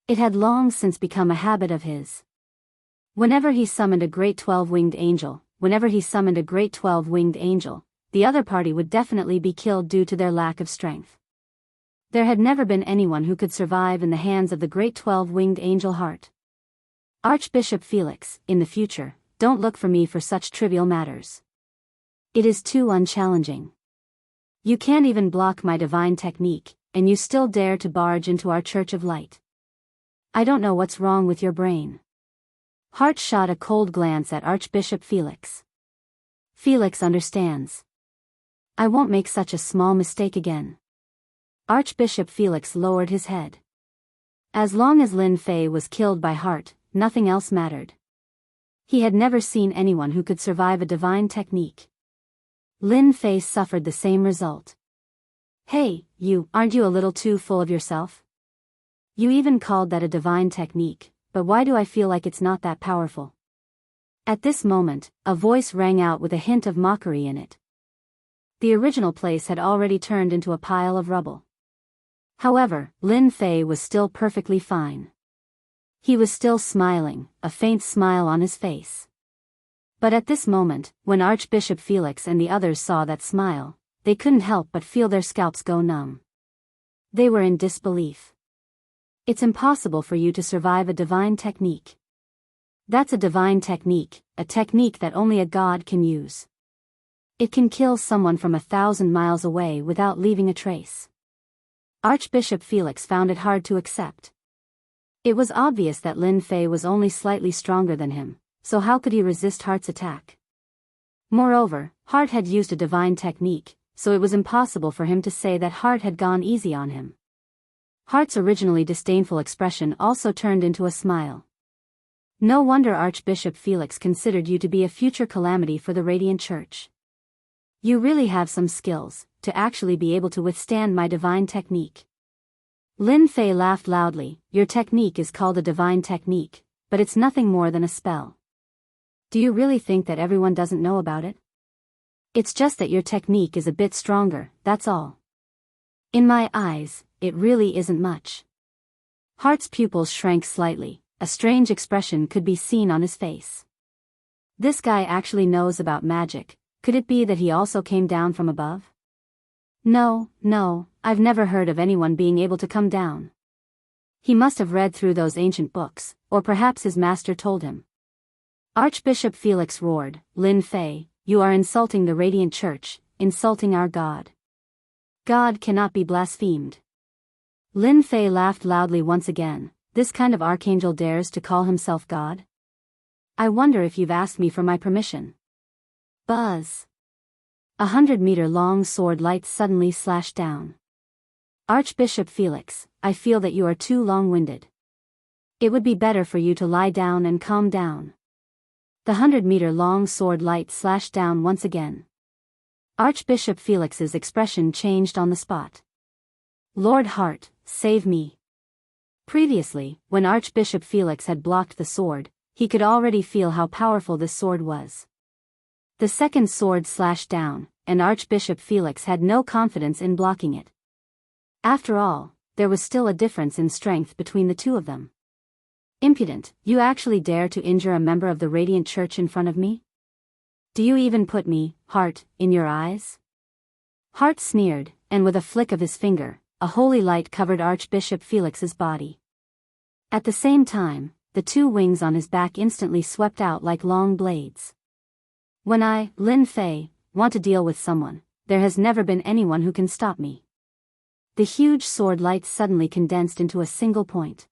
It had long since become a habit of his. Whenever he summoned a great 12-winged angel, the other party would definitely be killed due to their lack of strength. There had never been anyone who could survive in the hands of the great 12-winged angel Hart. Archbishop Felix, in the future, don't look for me for such trivial matters. It is too unchallenging. You can't even block my divine technique, and you still dare to barge into our Church of Light. I don't know what's wrong with your brain. Hart shot a cold glance at Archbishop Felix. Felix understands. I won't make such a small mistake again. Archbishop Felix lowered his head. As long as Lin Fei was killed by Heart, nothing else mattered. He had never seen anyone who could survive a divine technique. Lin Fei suffered the same result. Hey, aren't you a little too full of yourself? You even called that a divine technique, but why do I feel like it's not that powerful? At this moment, a voice rang out with a hint of mockery in it. The original place had already turned into a pile of rubble. However, Lin Fei was still perfectly fine. He was still smiling, a faint smile on his face. But at this moment, when Archbishop Felix and the others saw that smile, they couldn't help but feel their scalps go numb. They were in disbelief. It's impossible for you to survive a divine technique. That's a divine technique, a technique that only a god can use. It can kill someone from 1,000 miles away without leaving a trace. Archbishop Felix found it hard to accept. It was obvious that Lin Fei was only slightly stronger than him, so how could he resist Heart's attack? Moreover, Heart had used a divine technique, so it was impossible for him to say that Heart had gone easy on him. Heart's originally disdainful expression also turned into a smile. No wonder Archbishop Felix considered you to be a future calamity for the Radiant Church. You really have some skills, to actually be able to withstand my divine technique. Lin Fei laughed loudly. Your technique is called a divine technique, but it's nothing more than a spell. Do you really think that everyone doesn't know about it? It's just that your technique is a bit stronger, that's all. In my eyes, it really isn't much. Heart's pupils shrank slightly, a strange expression could be seen on his face. This guy actually knows about magic, could it be that he also came down from above? No, I've never heard of anyone being able to come down. He must have read through those ancient books, or perhaps his master told him. Archbishop Felix roared, Lin Fei, you are insulting the Radiant Church, insulting our God. God cannot be blasphemed. Lin Fei laughed loudly once again. This kind of archangel dares to call himself God? I wonder if you've asked me for my permission. Buzz. 100-meter-long sword light suddenly slashed down. Archbishop Felix, I feel that you are too long-winded. It would be better for you to lie down and calm down. The 100-meter-long sword light slashed down once again. Archbishop Felix's expression changed on the spot. Lord Heart, save me. Previously, when Archbishop Felix had blocked the sword, he could already feel how powerful this sword was. The second sword slashed down, and Archbishop Felix had no confidence in blocking it. After all, there was still a difference in strength between the two of them. Impudent, you actually dare to injure a member of the Radiant Church in front of me? Do you even put me, Heart, in your eyes? Heart sneered, and with a flick of his finger, a holy light covered Archbishop Felix's body. At the same time, the two wings on his back instantly swept out like long blades. When I, Lin Fei, want to deal with someone, there has never been anyone who can stop me. The huge sword light suddenly condensed into a single point.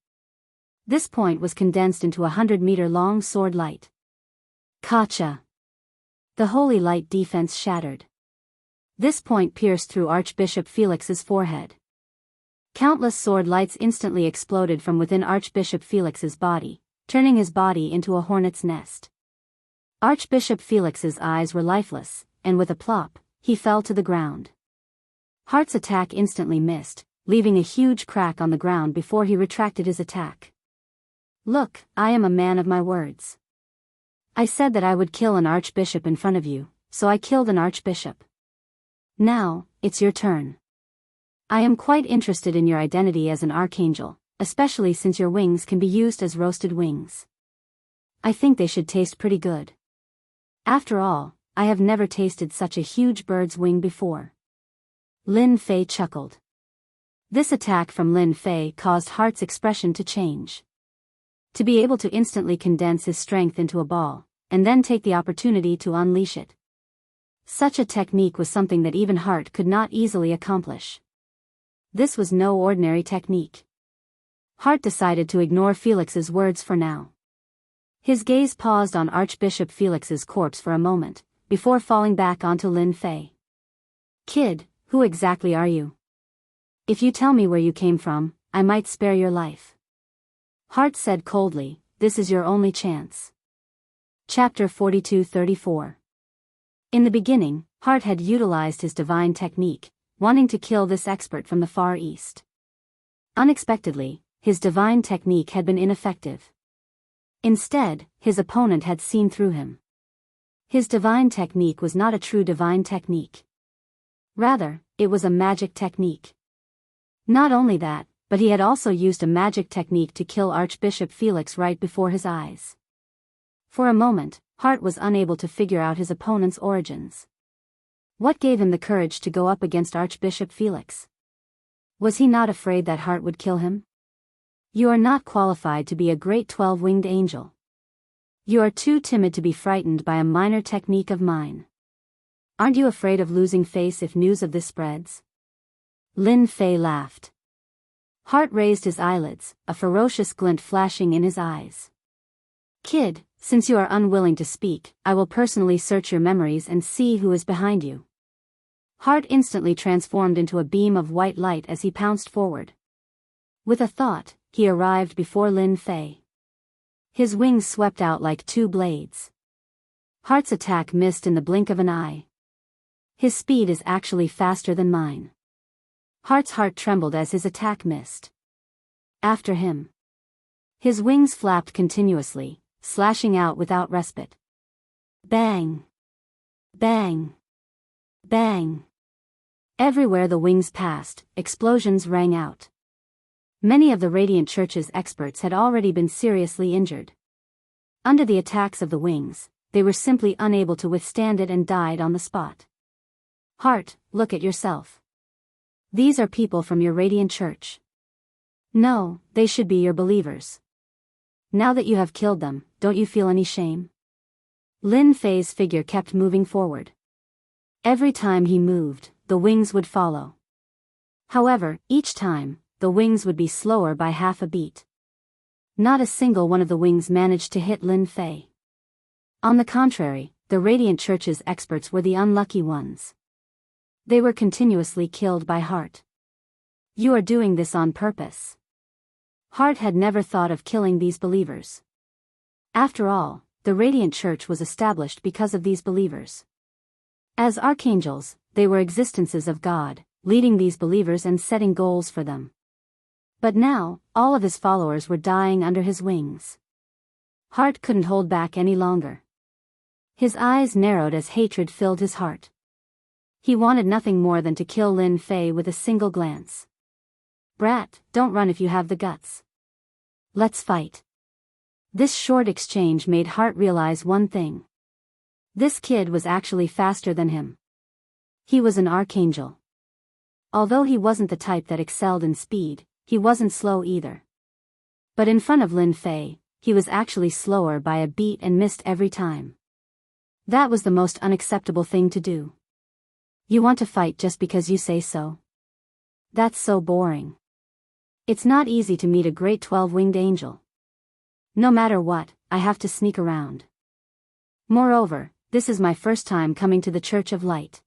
This point was condensed into a 100-meter-long sword light. Kacha! The holy light defense shattered. This point pierced through Archbishop Felix's forehead. Countless sword lights instantly exploded from within Archbishop Felix's body, turning his body into a hornet's nest. Archbishop Felix's eyes were lifeless, and with a plop, he fell to the ground. Heart's attack instantly missed, leaving a huge crack on the ground before he retracted his attack. Look, I am a man of my words. I said that I would kill an archbishop in front of you, so I killed an archbishop. Now, it's your turn. I am quite interested in your identity as an archangel, especially since your wings can be used as roasted wings. I think they should taste pretty good. After all, I have never tasted such a huge bird's wing before. Lin Fei chuckled. This attack from Lin Fei caused Heart's expression to change. To be able to instantly condense his strength into a ball, and then take the opportunity to unleash it. Such a technique was something that even Heart could not easily accomplish. This was no ordinary technique. Heart decided to ignore Felix's words for now. His gaze paused on Archbishop Felix's corpse for a moment, before falling back onto Lin Fei. Kid, who exactly are you? If you tell me where you came from, I might spare your life. Heart said coldly, this is your only chance. Chapter 42-34. In the beginning, Heart had utilized his divine technique, wanting to kill this expert from the Far East. Unexpectedly, his divine technique had been ineffective. Instead, his opponent had seen through him. His divine technique was not a true divine technique. Rather, it was a magic technique. Not only that, but he had also used a magic technique to kill Archbishop Felix right before his eyes. For a moment, Heart was unable to figure out his opponent's origins. What gave him the courage to go up against Archbishop Felix? Was he not afraid that Heart would kill him? You are not qualified to be a great 12-winged angel. You are too timid to be frightened by a minor technique of mine. Aren't you afraid of losing face if news of this spreads? Lin Fei laughed. Heart raised his eyelids, a ferocious glint flashing in his eyes. Kid, since you are unwilling to speak, I will personally search your memories and see who is behind you. Heart instantly transformed into a beam of white light as he pounced forward. With a thought, he arrived before Lin Fei. His wings swept out like two blades. Heart's attack missed in the blink of an eye. His speed is actually faster than mine. Heart's heart trembled as his attack missed. After him. His wings flapped continuously, slashing out without respite. Bang! Bang! Bang! Everywhere the wings passed, explosions rang out. Many of the Radiant Church's experts had already been seriously injured. Under the attacks of the wings, they were simply unable to withstand it and died on the spot. Heart, look at yourself. These are people from your Radiant Church. No, they should be your believers. Now that you have killed them, don't you feel any shame? Lin Fei's figure kept moving forward. Every time he moved, the wings would follow. However, each time, the wings would be slower by half a beat. Not a single one of the wings managed to hit Lin Fei. On the contrary, the Radiant Church's experts were the unlucky ones. They were continuously killed by Heart. You are doing this on purpose. Heart had never thought of killing these believers. After all, the Radiant Church was established because of these believers. As archangels, they were existences of God, leading these believers and setting goals for them. But now, all of his followers were dying under his wings. Heart couldn't hold back any longer. His eyes narrowed as hatred filled his heart. He wanted nothing more than to kill Lin Fei with a single glance. Brat, don't run if you have the guts. Let's fight. This short exchange made Heart realize one thing. This kid was actually faster than him. He was an archangel. Although he wasn't the type that excelled in speed, he wasn't slow either. But in front of Lin Fei, he was actually slower by a beat and missed every time. That was the most unacceptable thing to do. You want to fight just because you say so? That's so boring. It's not easy to meet a great 12-winged angel. No matter what, I have to sneak around. Moreover, this is my first time coming to the Church of Light.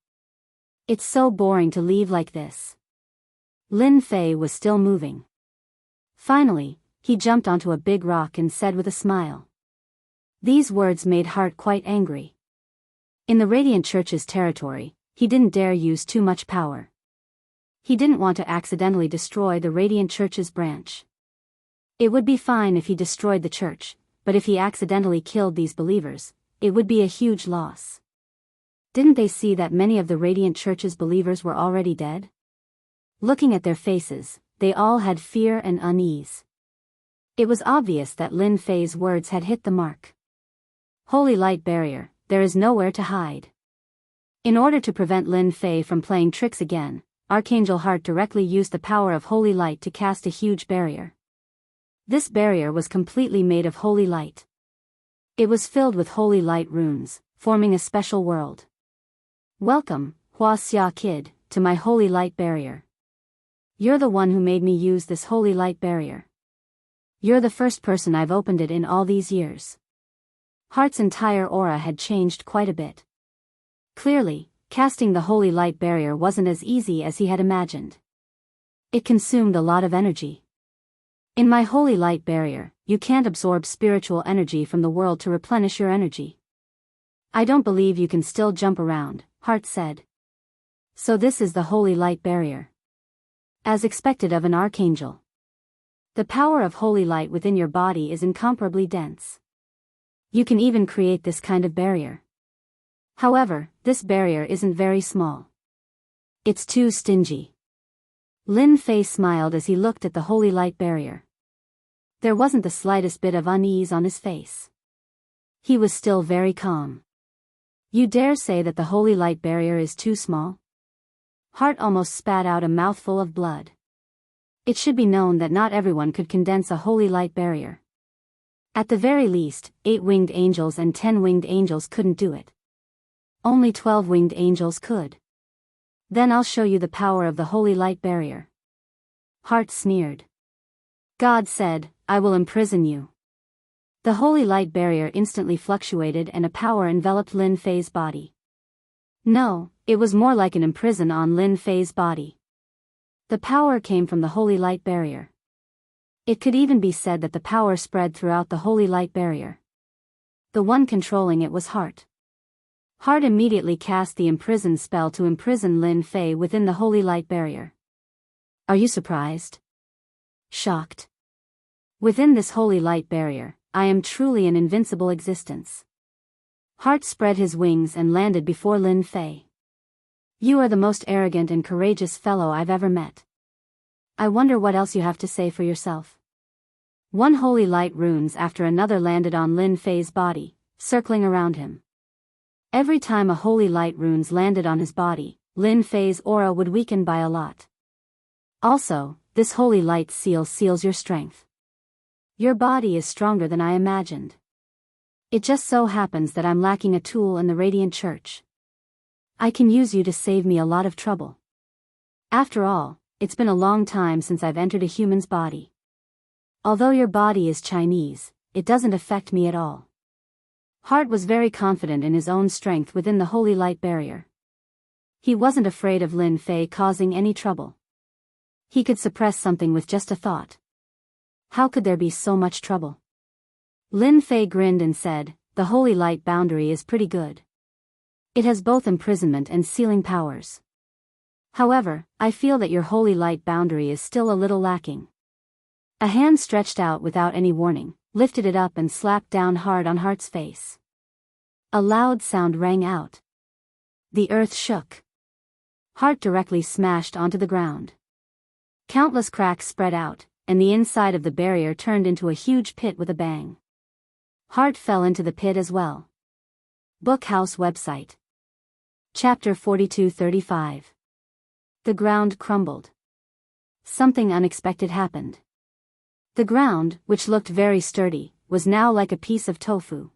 It's so boring to leave like this. Lin Fei was still moving. Finally, he jumped onto a big rock and said with a smile. These words made Heart quite angry. In the Radiant Church's territory, he didn't dare use too much power. He didn't want to accidentally destroy the Radiant Church's branch. It would be fine if he destroyed the church, but if he accidentally killed these believers, it would be a huge loss. Didn't they see that many of the Radiant Church's believers were already dead? Looking at their faces, they all had fear and unease. It was obvious that Lin Fei's words had hit the mark. Holy Light Barrier, there is nowhere to hide. In order to prevent Lin Fei from playing tricks again, Archangel Heart directly used the power of Holy Light to cast a huge barrier. This barrier was completely made of holy light. It was filled with holy light runes, forming a special world. Welcome, Wuxia Kid, to my holy light barrier. You're the one who made me use this holy light barrier. You're the first person I've opened it in all these years. Heart's entire aura had changed quite a bit. Clearly, casting the holy light barrier wasn't as easy as he had imagined. It consumed a lot of energy. In my holy light barrier, you can't absorb spiritual energy from the world to replenish your energy. I don't believe you can still jump around, Heart said. So this is the holy light barrier. As expected of an archangel. The power of holy light within your body is incomparably dense. You can even create this kind of barrier. However, this barrier isn't very small. It's too stingy. Lin Fei smiled as he looked at the holy light barrier. There wasn't the slightest bit of unease on his face. He was still very calm. You dare say that the holy light barrier is too small? Heart almost spat out a mouthful of blood. It should be known that not everyone could condense a holy light barrier. At the very least, 8 winged angels and 10 winged angels couldn't do it. Only 12 winged angels could. Then I'll show you the power of the holy light barrier. Heart sneered. God said, I will imprison you. The holy light barrier instantly fluctuated and a power enveloped Lin Fei's body. No, it was more like an imprison on Lin Fei's body. The power came from the holy light barrier. It could even be said that the power spread throughout the holy light barrier. The one controlling it was Heart. Heart immediately cast the imprison spell to imprison Lin Fei within the holy light barrier. Are you surprised? Shocked? Within this holy light barrier, I am truly an invincible existence. Heart spread his wings and landed before Lin Fei. You are the most arrogant and courageous fellow I've ever met. I wonder what else you have to say for yourself. One holy light runes after another landed on Lin Fei's body, circling around him. Every time a holy light runes landed on his body, Lin Fei's aura would weaken by a lot. Also, this holy light seal seals your strength. Your body is stronger than I imagined. It just so happens that I'm lacking a tool in the Radiant Church. I can use you to save me a lot of trouble. After all, it's been a long time since I've entered a human's body. Although your body is Chinese, it doesn't affect me at all. Heart was very confident in his own strength within the holy light barrier. He wasn't afraid of Lin Fei causing any trouble. He could suppress something with just a thought. How could there be so much trouble? Lin Fei grinned and said, the holy light boundary is pretty good. It has both imprisonment and sealing powers. However, I feel that your holy light boundary is still a little lacking. A hand stretched out without any warning, lifted it up and slapped down hard on Heart's face. A loud sound rang out. The earth shook. Heart directly smashed onto the ground. Countless cracks spread out, and the inside of the barrier turned into a huge pit with a bang. Heart fell into the pit as well. Bookhouse website. Chapter 4235. The ground crumbled. Something unexpected happened. The ground, which looked very sturdy, was now like a piece of tofu.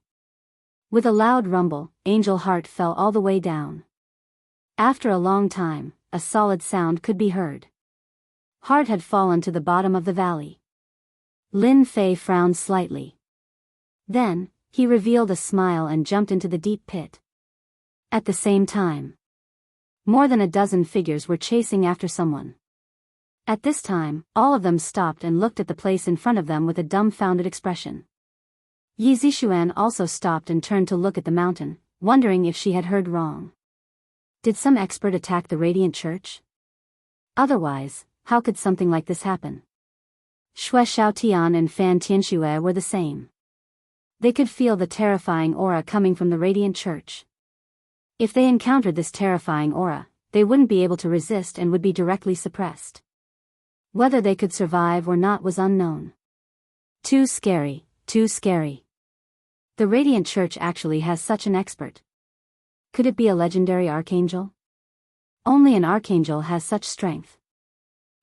With a loud rumble, Angel Heart fell all the way down. After a long time, a solid sound could be heard. Heart had fallen to the bottom of the valley. Lin Fei frowned slightly. Then, he revealed a smile and jumped into the deep pit. At the same time, more than a dozen figures were chasing after someone. At this time, all of them stopped and looked at the place in front of them with a dumbfounded expression. Yi Zixuan also stopped and turned to look at the mountain, wondering if she had heard wrong. Did some expert attack the Radiant Church? Otherwise, how could something like this happen? Xue Xiaotian and Fan Tianxue were the same. They could feel the terrifying aura coming from the Radiant Church. If they encountered this terrifying aura, they wouldn't be able to resist and would be directly suppressed. Whether they could survive or not was unknown. Too scary, too scary. The Radiant Church actually has such an expert. Could it be a legendary archangel? Only an archangel has such strength.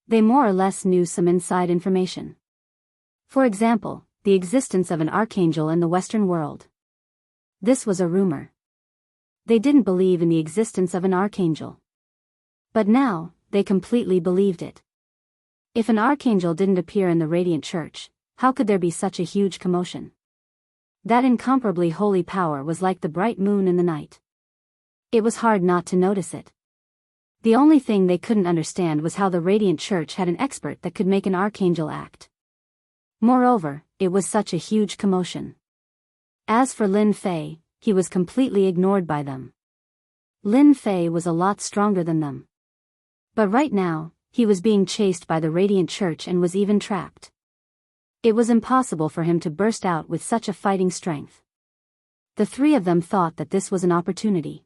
They more or less knew some inside information. For example, the existence of an archangel in the Western world. This was a rumor. They didn't believe in the existence of an archangel. But now, they completely believed it. If an archangel didn't appear in the Radiant Church, how could there be such a huge commotion? That incomparably holy power was like the bright moon in the night. It was hard not to notice it. The only thing they couldn't understand was how the Radiant Church had an expert that could make an archangel act. Moreover, it was such a huge commotion. As for Lin Fei, he was completely ignored by them. Lin Fei was a lot stronger than them. But right now, he was being chased by the Radiant Church and was even trapped. It was impossible for him to burst out with such a fighting strength. The three of them thought that this was an opportunity.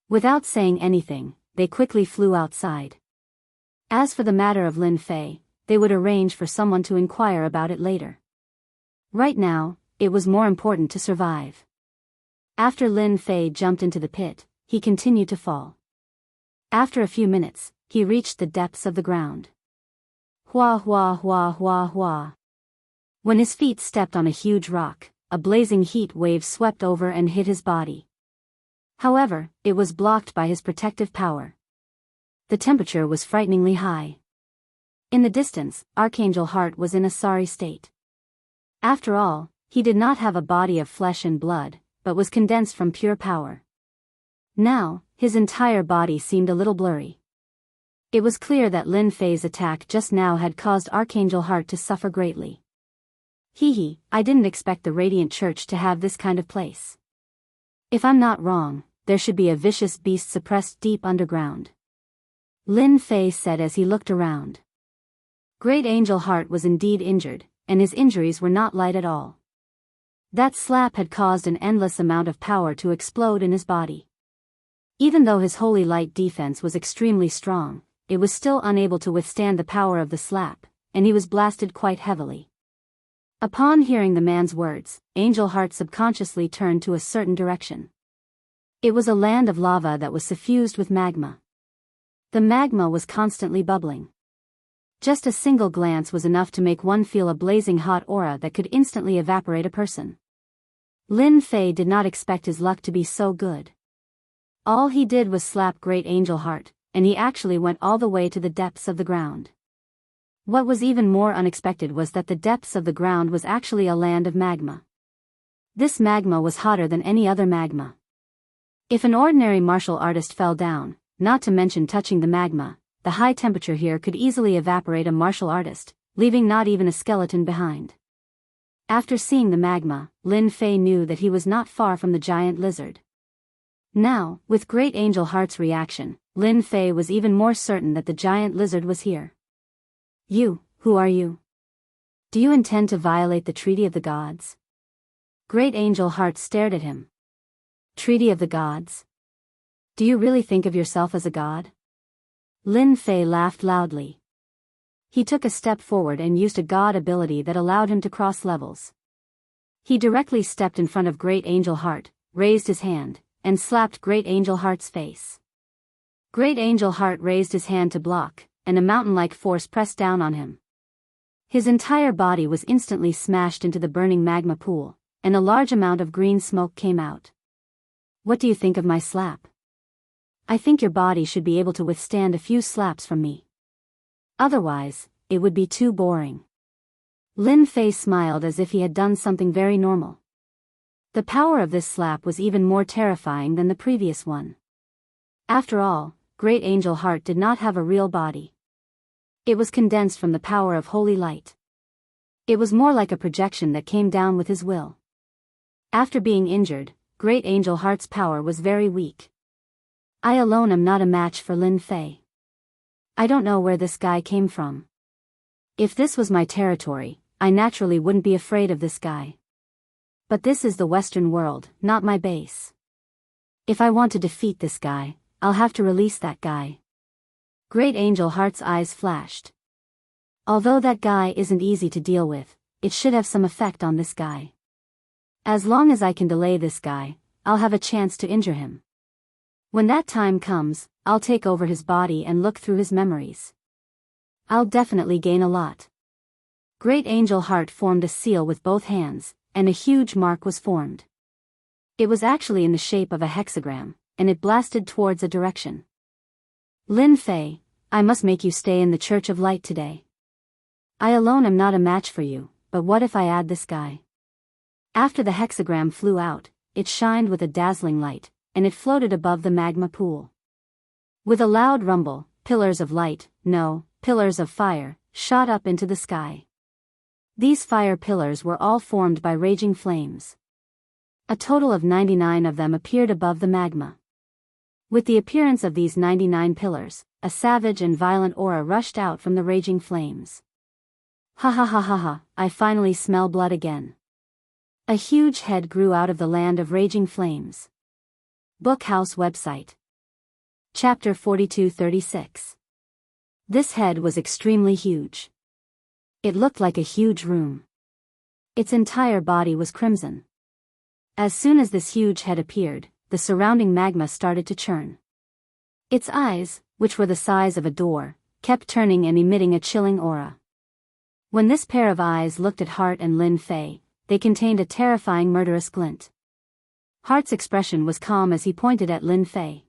Without saying anything, they quickly flew outside. As for the matter of Lin Fei, they would arrange for someone to inquire about it later. Right now, it was more important to survive. After Lin Fei jumped into the pit, he continued to fall. After a few minutes, he reached the depths of the ground. Hua hua hua hua hua. When his feet stepped on a huge rock, a blazing heat wave swept over and hit his body. However, it was blocked by his protective power. The temperature was frighteningly high. In the distance, Archangel Heart was in a sorry state. After all, he did not have a body of flesh and blood, but was condensed from pure power. Now, his entire body seemed a little blurry. It was clear that Lin Fei's attack just now had caused Archangel Heart to suffer greatly. Hee, I didn't expect the Radiant Church to have this kind of place. If I'm not wrong, there should be a vicious beast suppressed deep underground. Lin Fei said as he looked around. Great Angel Heart was indeed injured, and his injuries were not light at all. That slap had caused an endless amount of power to explode in his body. Even though his holy light defense was extremely strong, it was still unable to withstand the power of the slap, and he was blasted quite heavily. Upon hearing the man's words, Angel Heart subconsciously turned to a certain direction. It was a land of lava that was suffused with magma. The magma was constantly bubbling. Just a single glance was enough to make one feel a blazing hot aura that could instantly evaporate a person. Lin Fei did not expect his luck to be so good. All he did was slap Great Angel Heart, and he actually went all the way to the depths of the ground. What was even more unexpected was that the depths of the ground was actually a land of magma. This magma was hotter than any other magma. If an ordinary martial artist fell down, not to mention touching the magma, the high temperature here could easily evaporate a martial artist, leaving not even a skeleton behind. After seeing the magma, Lin Fei knew that he was not far from the giant lizard. Now, with Great Angel Heart's reaction, Lin Fei was even more certain that the giant lizard was here. You, who are you? Do you intend to violate the Treaty of the Gods? Great Angel Heart stared at him. Treaty of the Gods? Do you really think of yourself as a god? Lin Fei laughed loudly. He took a step forward and used a god ability that allowed him to cross levels. He directly stepped in front of Great Angel Heart, raised his hand, and slapped Great Angel Heart's face. Great Angel Heart raised his hand to block, and a mountain-like force pressed down on him. His entire body was instantly smashed into the burning magma pool, and a large amount of green smoke came out. What do you think of my slap? I think your body should be able to withstand a few slaps from me. Otherwise, it would be too boring. Lin Fei smiled as if he had done something very normal. The power of this slap was even more terrifying than the previous one. After all, Great Angel Heart did not have a real body. It was condensed from the power of holy light. It was more like a projection that came down with his will. After being injured, Great Angel Heart's power was very weak. I alone am not a match for Lin Fei. I don't know where this guy came from. If this was my territory, I naturally wouldn't be afraid of this guy. But this is the Western world, not my base. If I want to defeat this guy, I'll have to release that guy. Great Angel Heart's eyes flashed. Although that guy isn't easy to deal with, it should have some effect on this guy. As long as I can delay this guy, I'll have a chance to injure him. When that time comes, I'll take over his body and look through his memories. I'll definitely gain a lot. Great Angel Heart formed a seal with both hands, and a huge mark was formed. It was actually in the shape of a hexagram, and it blasted towards a direction. Lin Fei, I must make you stay in the Church of Light today. I alone am not a match for you, but what if I add this guy? After the hexagram flew out, it shined with a dazzling light, and it floated above the magma pool. With a loud rumble, pillars of light, no, pillars of fire, shot up into the sky. These fire pillars were all formed by raging flames. A total of 99 of them appeared above the magma. With the appearance of these 99 pillars, a savage and violent aura rushed out from the raging flames. Ha ha ha ha ha, I finally smell blood again. A huge head grew out of the land of raging flames. Bookhouse website. Chapter 4236. This head was extremely huge. It looked like a huge room. Its entire body was crimson. As soon as this huge head appeared, the surrounding magma started to churn. Its eyes, which were the size of a door, kept turning and emitting a chilling aura. When this pair of eyes looked at Hart and Lin Fei, they contained a terrifying murderous glint. Hart's expression was calm as he pointed at Lin Fei.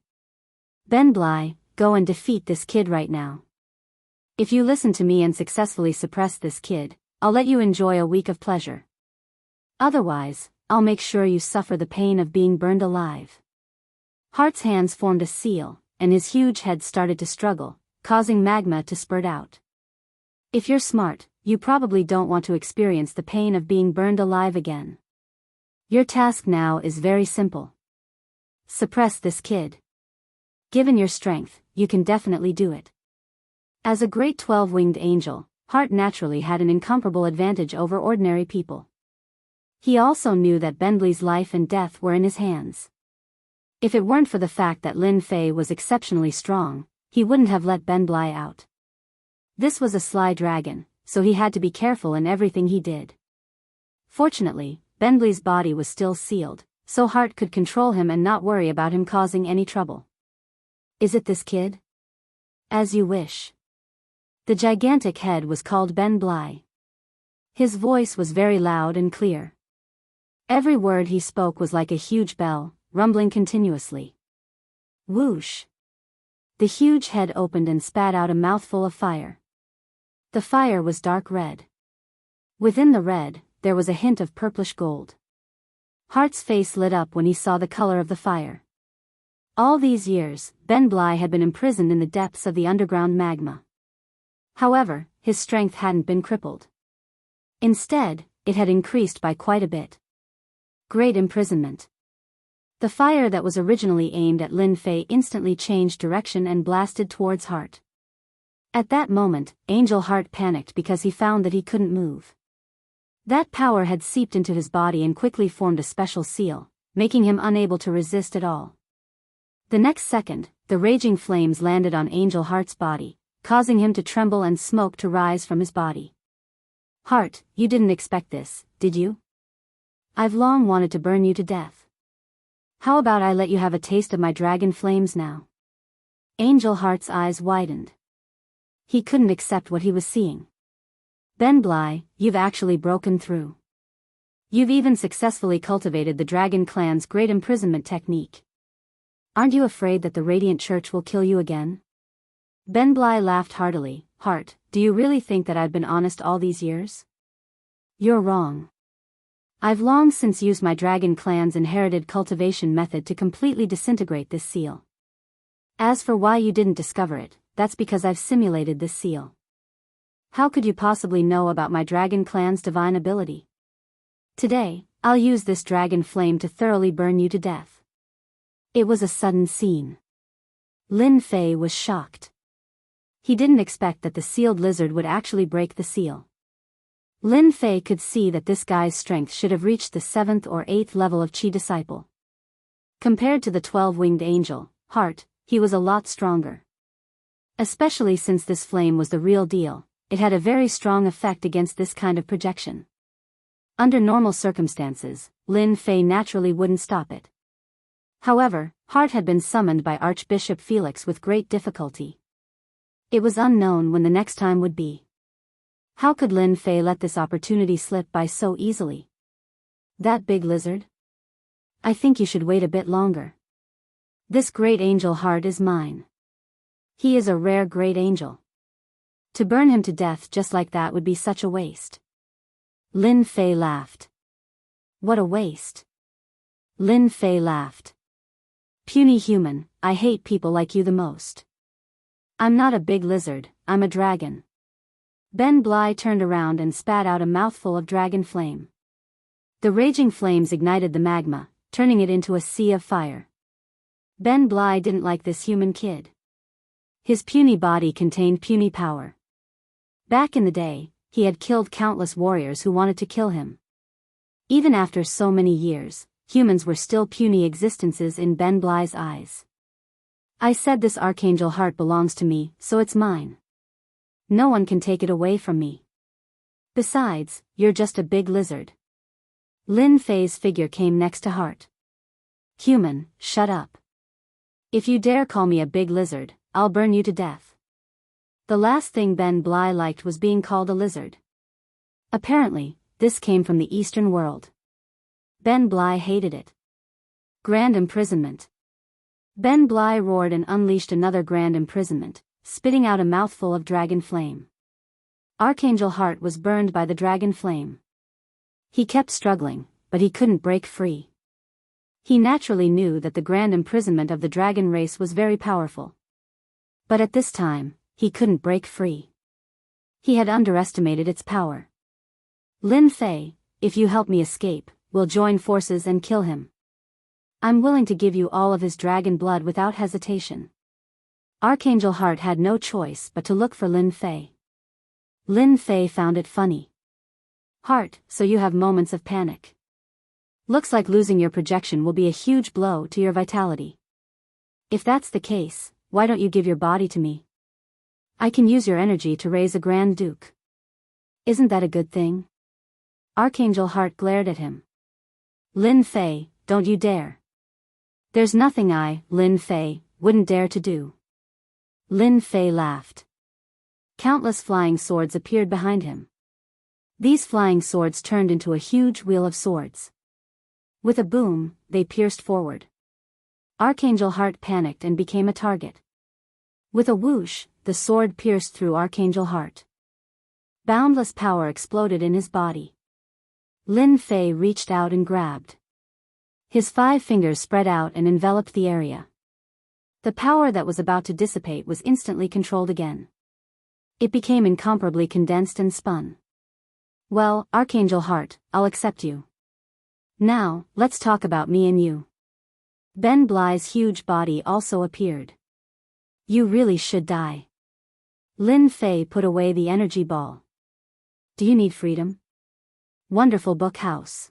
Ben Bly, go and defeat this kid right now. If you listen to me and successfully suppress this kid, I'll let you enjoy a week of pleasure. Otherwise, I'll make sure you suffer the pain of being burned alive. Hart's hands formed a seal, and his huge head started to struggle, causing magma to spurt out. If you're smart, you probably don't want to experience the pain of being burned alive again. Your task now is very simple. Suppress this kid. Given your strength, you can definitely do it. As a great 12-winged angel, Hart naturally had an incomparable advantage over ordinary people. He also knew that Ben Bly's life and death were in his hands. If it weren't for the fact that Lin Fei was exceptionally strong, he wouldn't have let Ben Bly out. This was a sly dragon, so he had to be careful in everything he did. Fortunately, Ben Bly's body was still sealed, so Hart could control him and not worry about him causing any trouble. Is it this kid? As you wish. The gigantic head was called Ben Bly. His voice was very loud and clear. Every word he spoke was like a huge bell, rumbling continuously. Whoosh! The huge head opened and spat out a mouthful of fire. The fire was dark red. Within the red, there was a hint of purplish gold. Hart's face lit up when he saw the color of the fire. All these years, Ben Bly had been imprisoned in the depths of the underground magma. However, his strength hadn't been crippled. Instead, it had increased by quite a bit. Great imprisonment. The fire that was originally aimed at Lin Fei instantly changed direction and blasted towards Hart. At that moment, Angel Hart panicked because he found that he couldn't move. That power had seeped into his body and quickly formed a special seal, making him unable to resist at all. The next second, the raging flames landed on Angel Hart's body, causing him to tremble and smoke to rise from his body. Hart, you didn't expect this, did you? I've long wanted to burn you to death. How about I let you have a taste of my dragon flames now? Angel Hart's eyes widened. He couldn't accept what he was seeing. Ben Bly, you've actually broken through. You've even successfully cultivated the Dragon Clan's great imprisonment technique. Aren't you afraid that the Radiant Church will kill you again? Ben Bly laughed heartily. Hart, do you really think that I've been honest all these years? You're wrong. I've long since used my Dragon Clan's inherited cultivation method to completely disintegrate this seal. As for why you didn't discover it, that's because I've simulated this seal. How could you possibly know about my Dragon Clan's divine ability? Today, I'll use this dragon flame to thoroughly burn you to death. It was a sudden scene. Lin Fei was shocked. He didn't expect that the sealed lizard would actually break the seal. Lin Fei could see that this guy's strength should have reached the 7th or 8th level of Qi disciple. Compared to the 12-winged angel, Hart, he was a lot stronger. Especially since this flame was the real deal, it had a very strong effect against this kind of projection. Under normal circumstances, Lin Fei naturally wouldn't stop it. However, Hart had been summoned by Archbishop Felix with great difficulty. It was unknown when the next time would be. How could Lin Fei let this opportunity slip by so easily? That big lizard? I think you should wait a bit longer. This great angel Hart is mine. He is a rare great angel. To burn him to death just like that would be such a waste. Lin Fei laughed. What a waste. Lin Fei laughed. Puny human, I hate people like you the most. I'm not a big lizard, I'm a dragon. Ben Bly turned around and spat out a mouthful of dragon flame. The raging flames ignited the magma, turning it into a sea of fire. Ben Bly didn't like this human kid. His puny body contained puny power. Back in the day, he had killed countless warriors who wanted to kill him. Even after so many years, humans were still puny existences in Ben Bly's eyes. I said this archangel heart belongs to me, so it's mine. No one can take it away from me. Besides, you're just a big lizard. Lin Fei's figure came next to Heart. Human, shut up. If you dare call me a big lizard, I'll burn you to death. The last thing Ben Bly liked was being called a lizard. Apparently, this came from the Eastern world. Ben Bly hated it. Grand imprisonment. Ben Bly roared and unleashed another grand imprisonment, spitting out a mouthful of dragon flame. Archangel Heart was burned by the dragon flame. He kept struggling, but he couldn't break free. He naturally knew that the grand imprisonment of the dragon race was very powerful. But at this time, he couldn't break free. He had underestimated its power. Lin Fei, if you help me escape, we'll join forces and kill him. I'm willing to give you all of his dragon blood without hesitation. Archangel Heart had no choice but to look for Lin Fei. Lin Fei found it funny. Heart, so you have moments of panic. Looks like losing your projection will be a huge blow to your vitality. If that's the case, why don't you give your body to me? I can use your energy to raise a Grand Duke. Isn't that a good thing? Archangel Heart glared at him. Lin Fei, don't you dare. There's nothing I, Lin Fei, wouldn't dare to do. Lin Fei laughed. Countless flying swords appeared behind him. These flying swords turned into a huge wheel of swords. With a boom, they pierced forward. Archangel Heart panicked and became a target. With a whoosh, the sword pierced through Archangel Heart. Boundless power exploded in his body. Lin Fei reached out and grabbed. His 5 fingers spread out and enveloped the area. The power that was about to dissipate was instantly controlled again. It became incomparably condensed and spun. Well, Archangel Heart, I'll accept you. Now, let's talk about me and you. Ben Bly's huge body also appeared. You really should die. Lin Fei put away the energy ball. Do you need freedom? Wonderful Book House.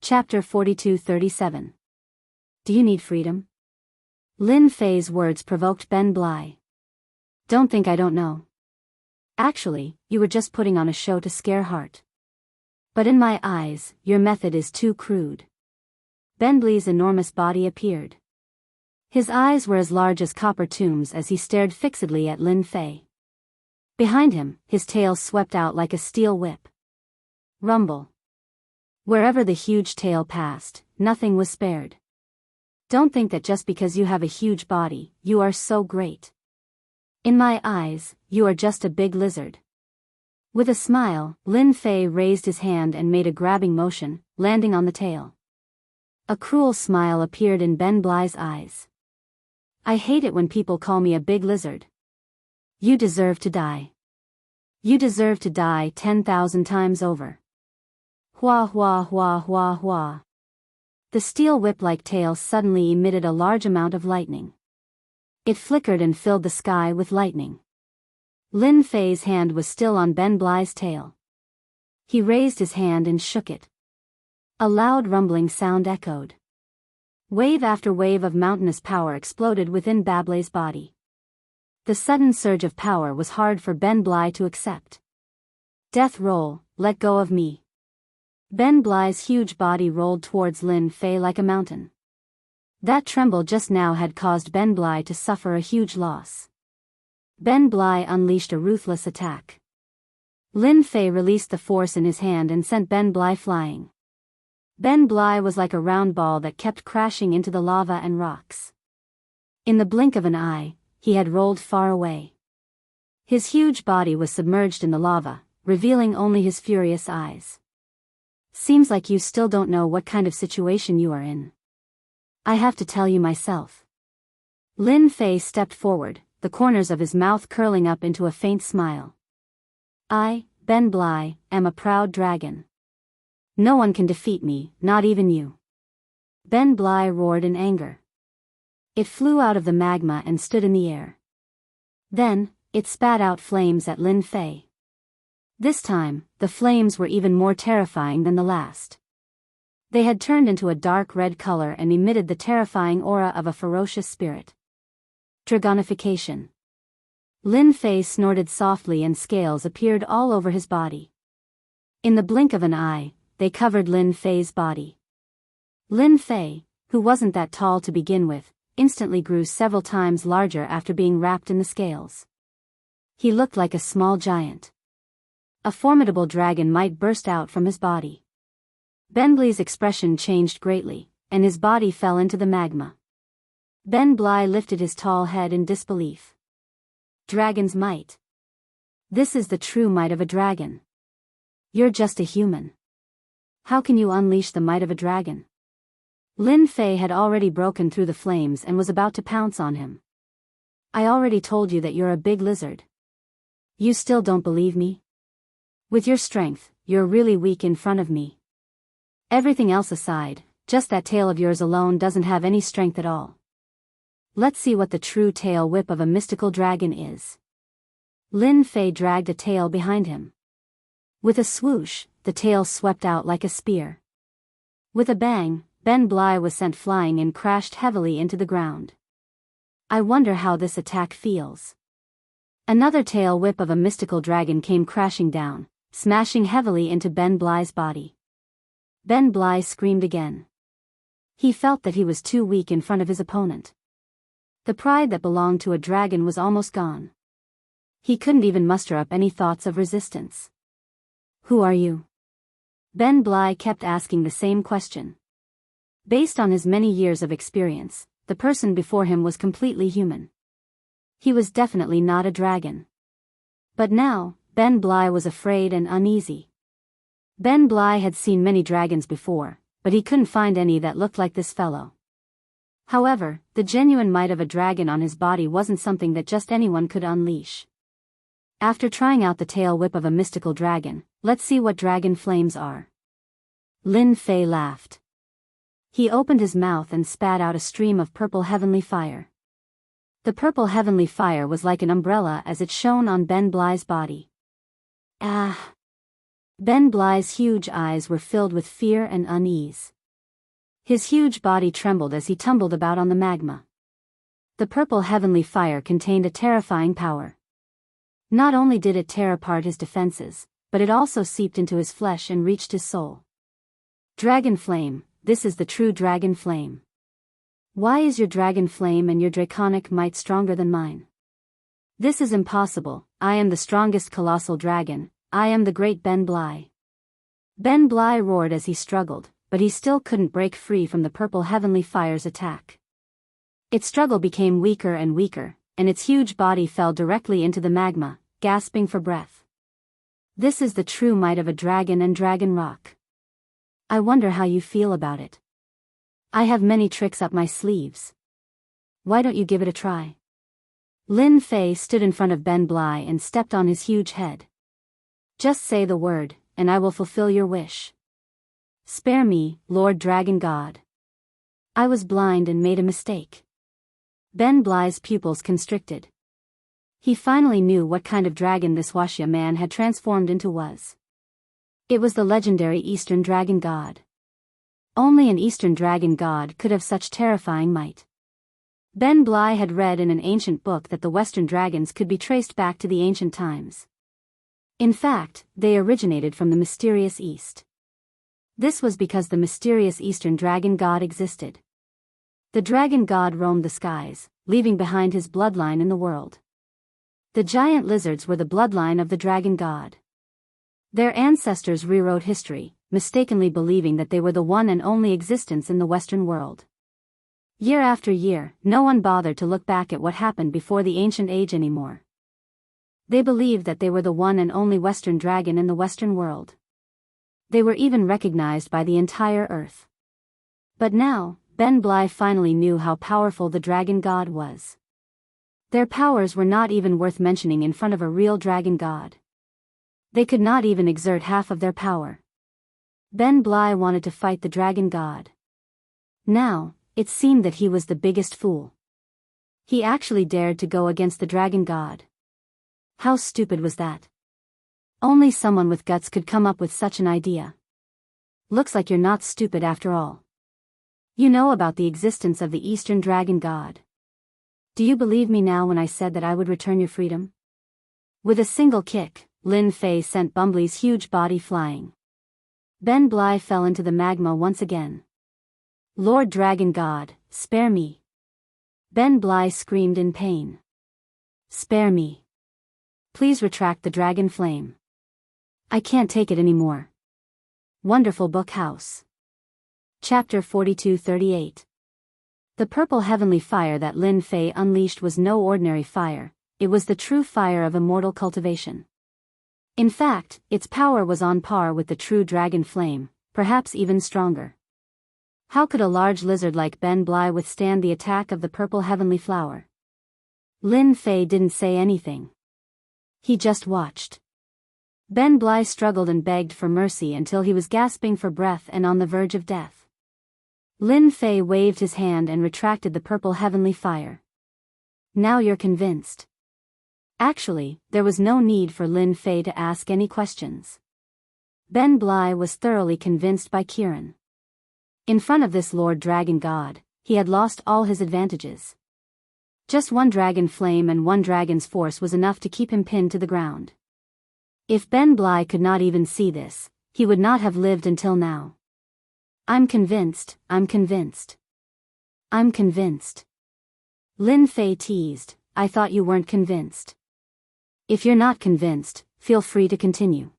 Chapter 42-37. Do you need freedom? Lin Fei's words provoked Ben Bly. Don't think I don't know. Actually, you were just putting on a show to scare Heart. But in my eyes, your method is too crude. Ben Bly's enormous body appeared. His eyes were as large as copper tombs as he stared fixedly at Lin Fei. Behind him, his tail swept out like a steel whip. Rumble. Wherever the huge tail passed, nothing was spared. Don't think that just because you have a huge body, you are so great. In my eyes, you are just a big lizard. With a smile, Lin Fei raised his hand and made a grabbing motion, landing on the tail. A cruel smile appeared in Ben Bly's eyes. I hate it when people call me a big lizard. You deserve to die. You deserve to die 10,000 times over. Hua hua hua hua hua. The steel whip-like tail suddenly emitted a large amount of lightning. It flickered and filled the sky with lightning. Lin Fei's hand was still on Ben Bly's tail. He raised his hand and shook it. A loud rumbling sound echoed. Wave after wave of mountainous power exploded within Bablay's body. The sudden surge of power was hard for Ben Bly to accept. Death roll, let go of me. Ben Bly's huge body rolled towards Lin Fei like a mountain. That tremble just now had caused Ben Bly to suffer a huge loss. Ben Bly unleashed a ruthless attack. Lin Fei released the force in his hand and sent Ben Bly flying. Ben Bly was like a round ball that kept crashing into the lava and rocks. In the blink of an eye, he had rolled far away. His huge body was submerged in the lava, revealing only his furious eyes. Seems like you still don't know what kind of situation you are in. I have to tell you myself. Lin Fei stepped forward, the corners of his mouth curling up into a faint smile. I, Ben Bly, am a proud dragon. No one can defeat me, not even you. Ben Bly roared in anger. It flew out of the magma and stood in the air. Then, it spat out flames at Lin Fei. This time, the flames were even more terrifying than the last. They had turned into a dark red color and emitted the terrifying aura of a ferocious spirit. Dragonification. Lin Fei snorted softly and scales appeared all over his body. In the blink of an eye, they covered Lin Fei's body. Lin Fei, who wasn't that tall to begin with, instantly grew several times larger after being wrapped in the scales. He looked like a small giant. A formidable dragon might burst out from his body. Ben Bly's expression changed greatly, and his body fell into the magma. Ben Bly lifted his tall head in disbelief. Dragon's might. This is the true might of a dragon. You're just a human. How can you unleash the might of a dragon? Lin Fei had already broken through the flames and was about to pounce on him. I already told you that you're a big lizard. You still don't believe me? With your strength, you're really weak in front of me. Everything else aside, just that tail of yours alone doesn't have any strength at all. Let's see what the true tail whip of a mystical dragon is. Lin Fei dragged a tail behind him. With a swoosh, the tail swept out like a spear. With a bang, Ben Bly was sent flying and crashed heavily into the ground. I wonder how this attack feels. Another tail whip of a mystical dragon came crashing down, smashing heavily into Ben Bly's body. Ben Bly screamed again. He felt that he was too weak in front of his opponent. The pride that belonged to a dragon was almost gone. He couldn't even muster up any thoughts of resistance. Who are you? Ben Bly kept asking the same question. Based on his many years of experience, the person before him was completely human. He was definitely not a dragon. But now, Ben Bly was afraid and uneasy. Ben Bly had seen many dragons before, but he couldn't find any that looked like this fellow. However, the genuine might of a dragon on his body wasn't something that just anyone could unleash. After trying out the tail whip of a mystical dragon, let's see what dragon flames are. Lin Fei laughed. He opened his mouth and spat out a stream of purple heavenly fire. The purple heavenly fire was like an umbrella as it shone on Ben Bly's body. Ah! Ben Bly's huge eyes were filled with fear and unease. His huge body trembled as he tumbled about on the magma. The purple heavenly fire contained a terrifying power. Not only did it tear apart his defenses, but it also seeped into his flesh and reached his soul. Dragon flame, this is the true dragon flame. Why is your dragon flame and your draconic might stronger than mine? This is impossible. I am the strongest colossal dragon. I am the great Ben Bly. Ben Bly roared as he struggled, but he still couldn't break free from the purple heavenly fire's attack. Its struggle became weaker and weaker, and its huge body fell directly into the magma, gasping for breath. This is the true might of a dragon and dragon rock. I wonder how you feel about it. I have many tricks up my sleeves. Why don't you give it a try? Lin Fei stood in front of Ben Bly and stepped on his huge head. Just say the word, and I will fulfill your wish. Spare me, Lord Dragon God. I was blind and made a mistake. Ben Bly's pupils constricted. He finally knew what kind of dragon this Wuxia man had transformed into was. It was the legendary Eastern Dragon God. Only an Eastern Dragon God could have such terrifying might. Ben Bly had read in an ancient book that the Western dragons could be traced back to the ancient times. In fact, they originated from the mysterious East. This was because the mysterious Eastern Dragon God existed. The Dragon God roamed the skies, leaving behind his bloodline in the world. The giant lizards were the bloodline of the Dragon God. Their ancestors rewrote history, mistakenly believing that they were the one and only existence in the Western world. Year after year, no one bothered to look back at what happened before the ancient age anymore. They believed that they were the one and only Western dragon in the Western world. They were even recognized by the entire Earth. But now, Ben Bly finally knew how powerful the Dragon God was. Their powers were not even worth mentioning in front of a real dragon god. They could not even exert half of their power. Ben Bly wanted to fight the dragon god. Now, it seemed that he was the biggest fool. He actually dared to go against the dragon god. How stupid was that? Only someone with guts could come up with such an idea. Looks like you're not stupid after all. You know about the existence of the Eastern Dragon God. Do you believe me now when I said that I would return your freedom? With a single kick, Lin Fei sent Bumbly's huge body flying. Ben Bly fell into the magma once again. Lord Dragon God, spare me. Ben Bly screamed in pain. Spare me. Please retract the dragon flame. I can't take it anymore. Wonderful Book House. Chapter 42-38. The purple heavenly fire that Lin Fei unleashed was no ordinary fire, it was the true fire of immortal cultivation. In fact, its power was on par with the true dragon flame, perhaps even stronger. How could a large lizard like Ben Bly withstand the attack of the purple heavenly flower? Lin Fei didn't say anything. He just watched. Ben Bly struggled and begged for mercy until he was gasping for breath and on the verge of death. Lin Fei waved his hand and retracted the purple heavenly fire. Now you're convinced. Actually, there was no need for Lin Fei to ask any questions. Ben Bly was thoroughly convinced by Kiran. In front of this Lord Dragon God, he had lost all his advantages. Just one dragon flame and one dragon's force was enough to keep him pinned to the ground. If Ben Bly could not even see this, he would not have lived until now. I'm convinced, I'm convinced. I'm convinced. Lin Fei teased, I thought you weren't convinced. If you're not convinced, feel free to continue.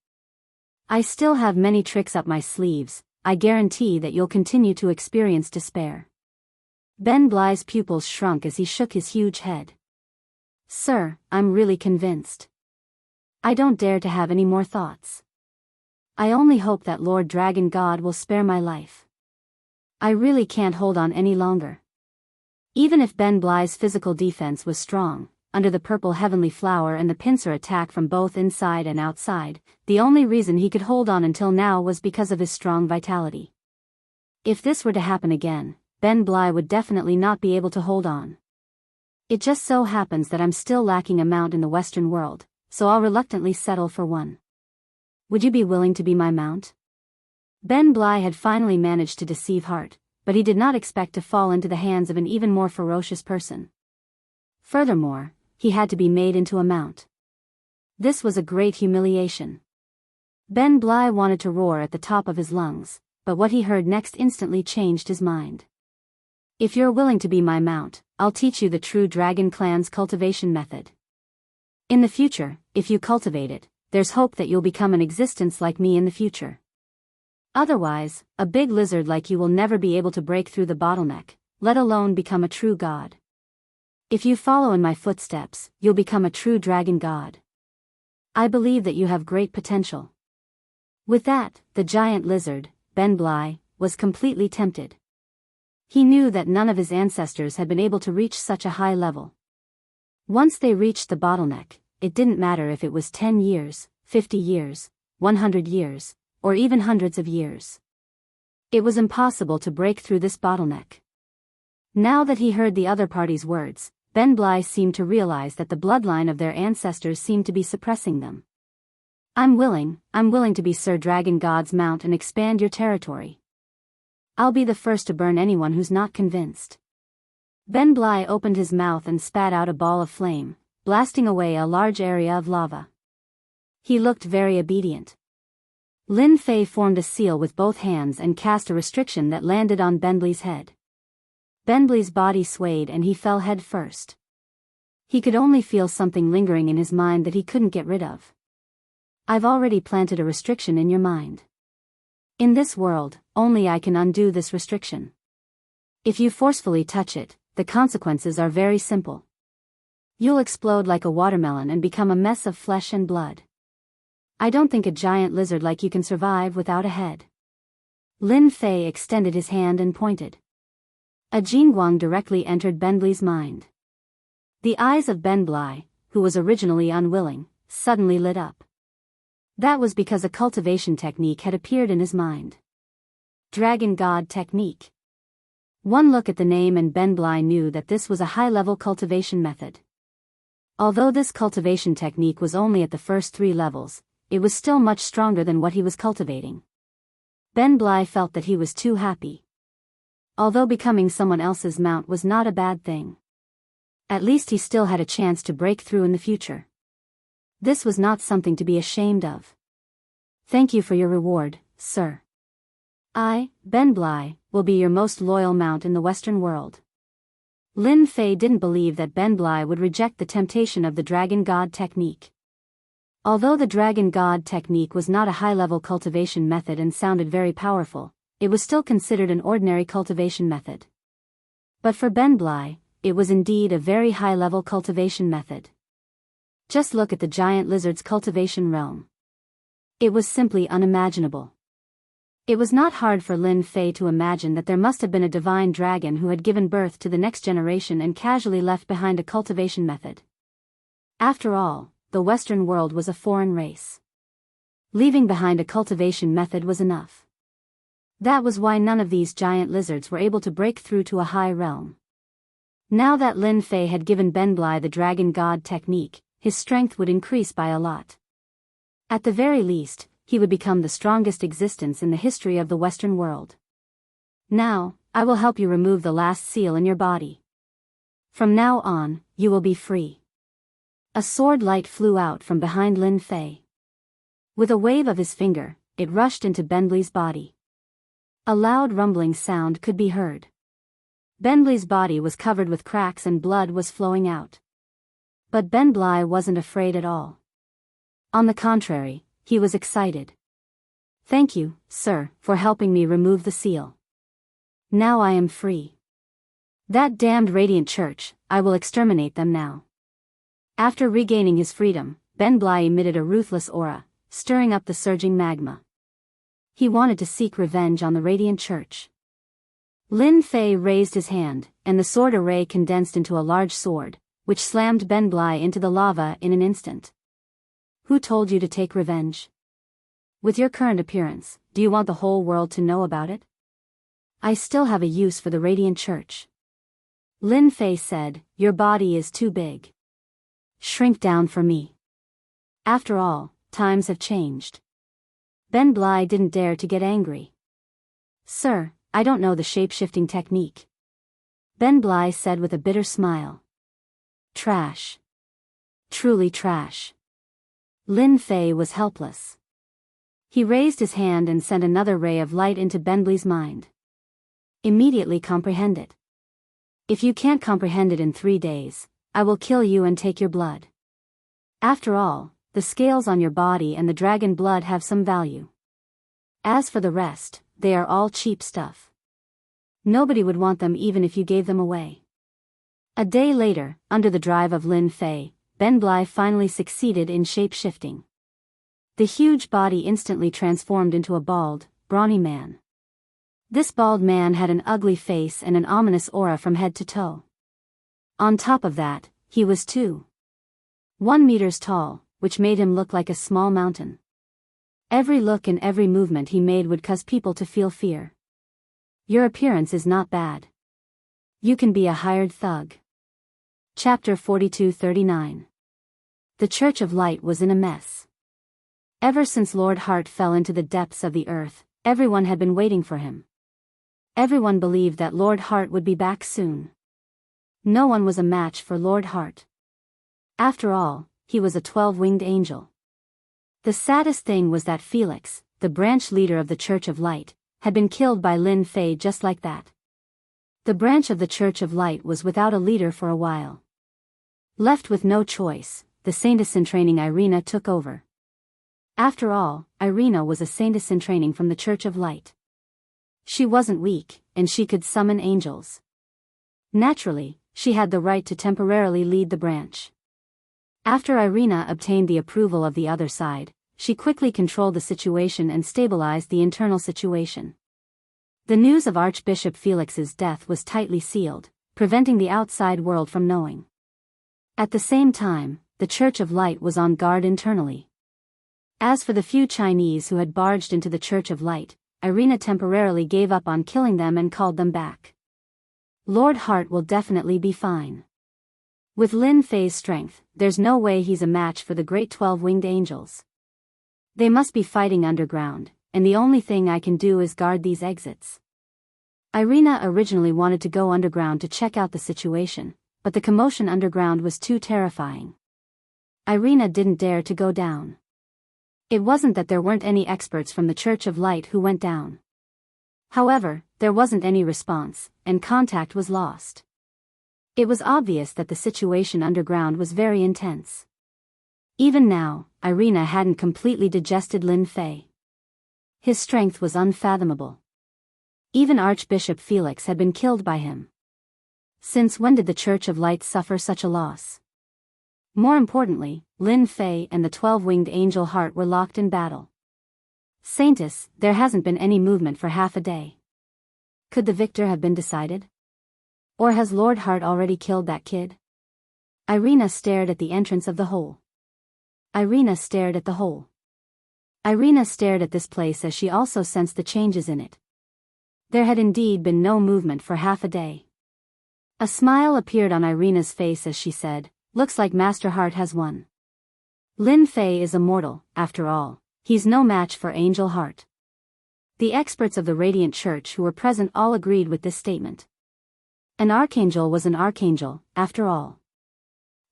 I still have many tricks up my sleeves, I guarantee that you'll continue to experience despair. Ben Bly's pupils shrunk as he shook his huge head. Sir, I'm really convinced. I don't dare to have any more thoughts. I only hope that Lord Dragon God will spare my life. I really can't hold on any longer. Even if Ben Bly's physical defense was strong, under the purple heavenly flower and the pincer attack from both inside and outside, the only reason he could hold on until now was because of his strong vitality. If this were to happen again, Ben Bly would definitely not be able to hold on. It just so happens that I'm still lacking a mount in the Western world, so I'll reluctantly settle for one. Would you be willing to be my mount? Ben Bly had finally managed to deceive Hart, but he did not expect to fall into the hands of an even more ferocious person. Furthermore, he had to be made into a mount. This was a great humiliation. Ben Bly wanted to roar at the top of his lungs, but what he heard next instantly changed his mind. If you're willing to be my mount, I'll teach you the true Dragon Clan's cultivation method. In the future, if you cultivate it, there's hope that you'll become an existence like me in the future. Otherwise, a big lizard like you will never be able to break through the bottleneck, let alone become a true god. If you follow in my footsteps, you'll become a true dragon god. I believe that you have great potential. With that, the giant lizard, Ben Bly, was completely tempted. He knew that none of his ancestors had been able to reach such a high level. Once they reached the bottleneck, it didn't matter if it was 10 years, 50 years, 100 years, or even hundreds of years. It was impossible to break through this bottleneck. Now that he heard the other party's words, Ben Bly seemed to realize that the bloodline of their ancestors seemed to be suppressing them. I'm willing to be Sir Dragon God's mount and expand your territory. I'll be the first to burn anyone who's not convinced. Ben Bly opened his mouth and spat out a ball of flame, blasting away a large area of lava. He looked very obedient. Lin Fei formed a seal with both hands and cast a restriction that landed on Ben Bly's head. Ben Bly's body swayed and he fell head first. He could only feel something lingering in his mind that he couldn't get rid of. I've already planted a restriction in your mind. In this world, only I can undo this restriction. If you forcefully touch it, the consequences are very simple. You'll explode like a watermelon and become a mess of flesh and blood. I don't think a giant lizard like you can survive without a head. Lin Fei extended his hand and pointed. A Jingguang directly entered Ben Bly's mind. The eyes of Ben Bly, who was originally unwilling, suddenly lit up. That was because a cultivation technique had appeared in his mind. Dragon God Technique. One look at the name and Ben Bly knew that this was a high-level cultivation method. Although this cultivation technique was only at the first 3 levels, it was still much stronger than what he was cultivating. Ben Bly felt that he was too happy. Although becoming someone else's mount was not a bad thing. At least he still had a chance to break through in the future. This was not something to be ashamed of. Thank you for your reward, sir. I, Ben Bly, will be your most loyal mount in the Western world. Lin Fei didn't believe that Ben Bly would reject the temptation of the Dragon God Technique. Although the Dragon God Technique was not a high-level cultivation method and sounded very powerful, it was still considered an ordinary cultivation method. But for Ben Bly, it was indeed a very high-level cultivation method. Just look at the giant lizard's cultivation realm. It was simply unimaginable. It was not hard for Lin Fei to imagine that there must have been a divine dragon who had given birth to the next generation and casually left behind a cultivation method. After all, the Western world was a foreign race. Leaving behind a cultivation method was enough. That was why none of these giant lizards were able to break through to a high realm. Now that Lin Fei had given Ben Bly the Dragon God Technique, his strength would increase by a lot. At the very least, he would become the strongest existence in the history of the Western world. Now, I will help you remove the last seal in your body. From now on, you will be free. A sword light flew out from behind Lin Fei. With a wave of his finger, it rushed into Ben Bly's body. A loud rumbling sound could be heard. Ben Bly's body was covered with cracks and blood was flowing out. But Ben Bly wasn't afraid at all. On the contrary, he was excited. Thank you, sir, for helping me remove the seal. Now I am free. That damned Radiant Church, I will exterminate them now. After regaining his freedom, Ben Bly emitted a ruthless aura, stirring up the surging magma. He wanted to seek revenge on the Radiant Church. Lin Fei raised his hand, and the sword array condensed into a large sword, which slammed Ben Bly into the lava in an instant. Who told you to take revenge? With your current appearance, do you want the whole world to know about it? I still have a use for the Radiant Church. Lin Fei said, your body is too big. Shrink down for me. After all, times have changed. Ben Bly didn't dare to get angry. Sir, I don't know the shape-shifting technique. Ben Bly said with a bitter smile. Trash. Truly trash. Lin Fei was helpless. He raised his hand and sent another ray of light into Ben Bly's mind. Immediately comprehend it. If you can't comprehend it in 3 days, I will kill you and take your blood. After all, the scales on your body and the dragon blood have some value. As for the rest, they are all cheap stuff. Nobody would want them even if you gave them away. A day later, under the drive of Lin Fei, Ben Bly finally succeeded in shape-shifting. The huge body instantly transformed into a bald, brawny man. This bald man had an ugly face and an ominous aura from head to toe. On top of that, he was 1 meters tall, which made him look like a small mountain. Every look and every movement he made would cause people to feel fear. Your appearance is not bad. You can be a hired thug. Chapter 42-39. The Church of Light was in a mess. Ever since Lord Heart fell into the depths of the earth, everyone had been waiting for him. Everyone believed that Lord Heart would be back soon. No one was a match for Lord Heart. After all, he was a 12-winged angel. The saddest thing was that Felix, the branch leader of the Church of Light, had been killed by Lin Fei just like that. The branch of the Church of Light was without a leader for a while. Left with no choice, the saintess in training Irina took over. After all, Irina was a saintess in training from the Church of Light. She wasn't weak, and she could summon angels. Naturally, she had the right to temporarily lead the branch. After Irina obtained the approval of the other side, she quickly controlled the situation and stabilized the internal situation. The news of Archbishop Felix's death was tightly sealed, preventing the outside world from knowing. At the same time, the Church of Light was on guard internally. As for the few Chinese who had barged into the Church of Light, Irina temporarily gave up on killing them and called them back. Lord Hart will definitely be fine. With Lin Fei's strength, there's no way he's a match for the great 12-winged angels. They must be fighting underground, and the only thing I can do is guard these exits. Irina originally wanted to go underground to check out the situation, but the commotion underground was too terrifying. Irina didn't dare to go down. It wasn't that there weren't any experts from the Church of Light who went down. However, there wasn't any response, and contact was lost. It was obvious that the situation underground was very intense. Even now, Irina hadn't completely digested Lin Fei. His strength was unfathomable. Even Archbishop Felix had been killed by him. Since when did the Church of Light suffer such a loss? More importantly, Lin Fei and the 12-winged angel Hart were locked in battle. Saintus, there hasn't been any movement for half a day. Could the victor have been decided? Or has Lord Hart already killed that kid? Irina stared at the entrance of the hole. Irina stared at the hole. Irina stared at this place as she also sensed the changes in it. There had indeed been no movement for half a day. A smile appeared on Irina's face as she said, "Looks like Master Hart has won. Lin Fei is a mortal, after all, he's no match for Angel Hart." The experts of the Radiant Church who were present all agreed with this statement. An archangel was an archangel, after all.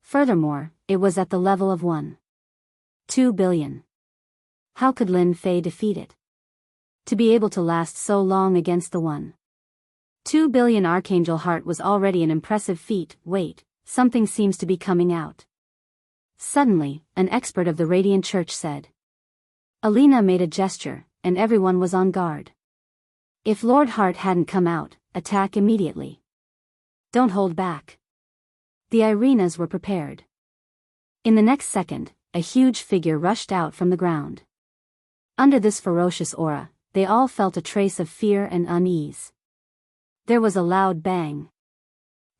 Furthermore, it was at the level of 1.2 billion. How could Lin Fei defeat it? To be able to last so long against the 1.2 billion Archangel Hart was already an impressive feat. Wait, something seems to be coming out. Suddenly, an expert of the Radiant Church said. Alina made a gesture, and everyone was on guard. If Lord Hart hadn't come out, attack immediately. Don't hold back. The Irinas were prepared. In the next second, a huge figure rushed out from the ground. Under this ferocious aura, they all felt a trace of fear and unease. There was a loud bang.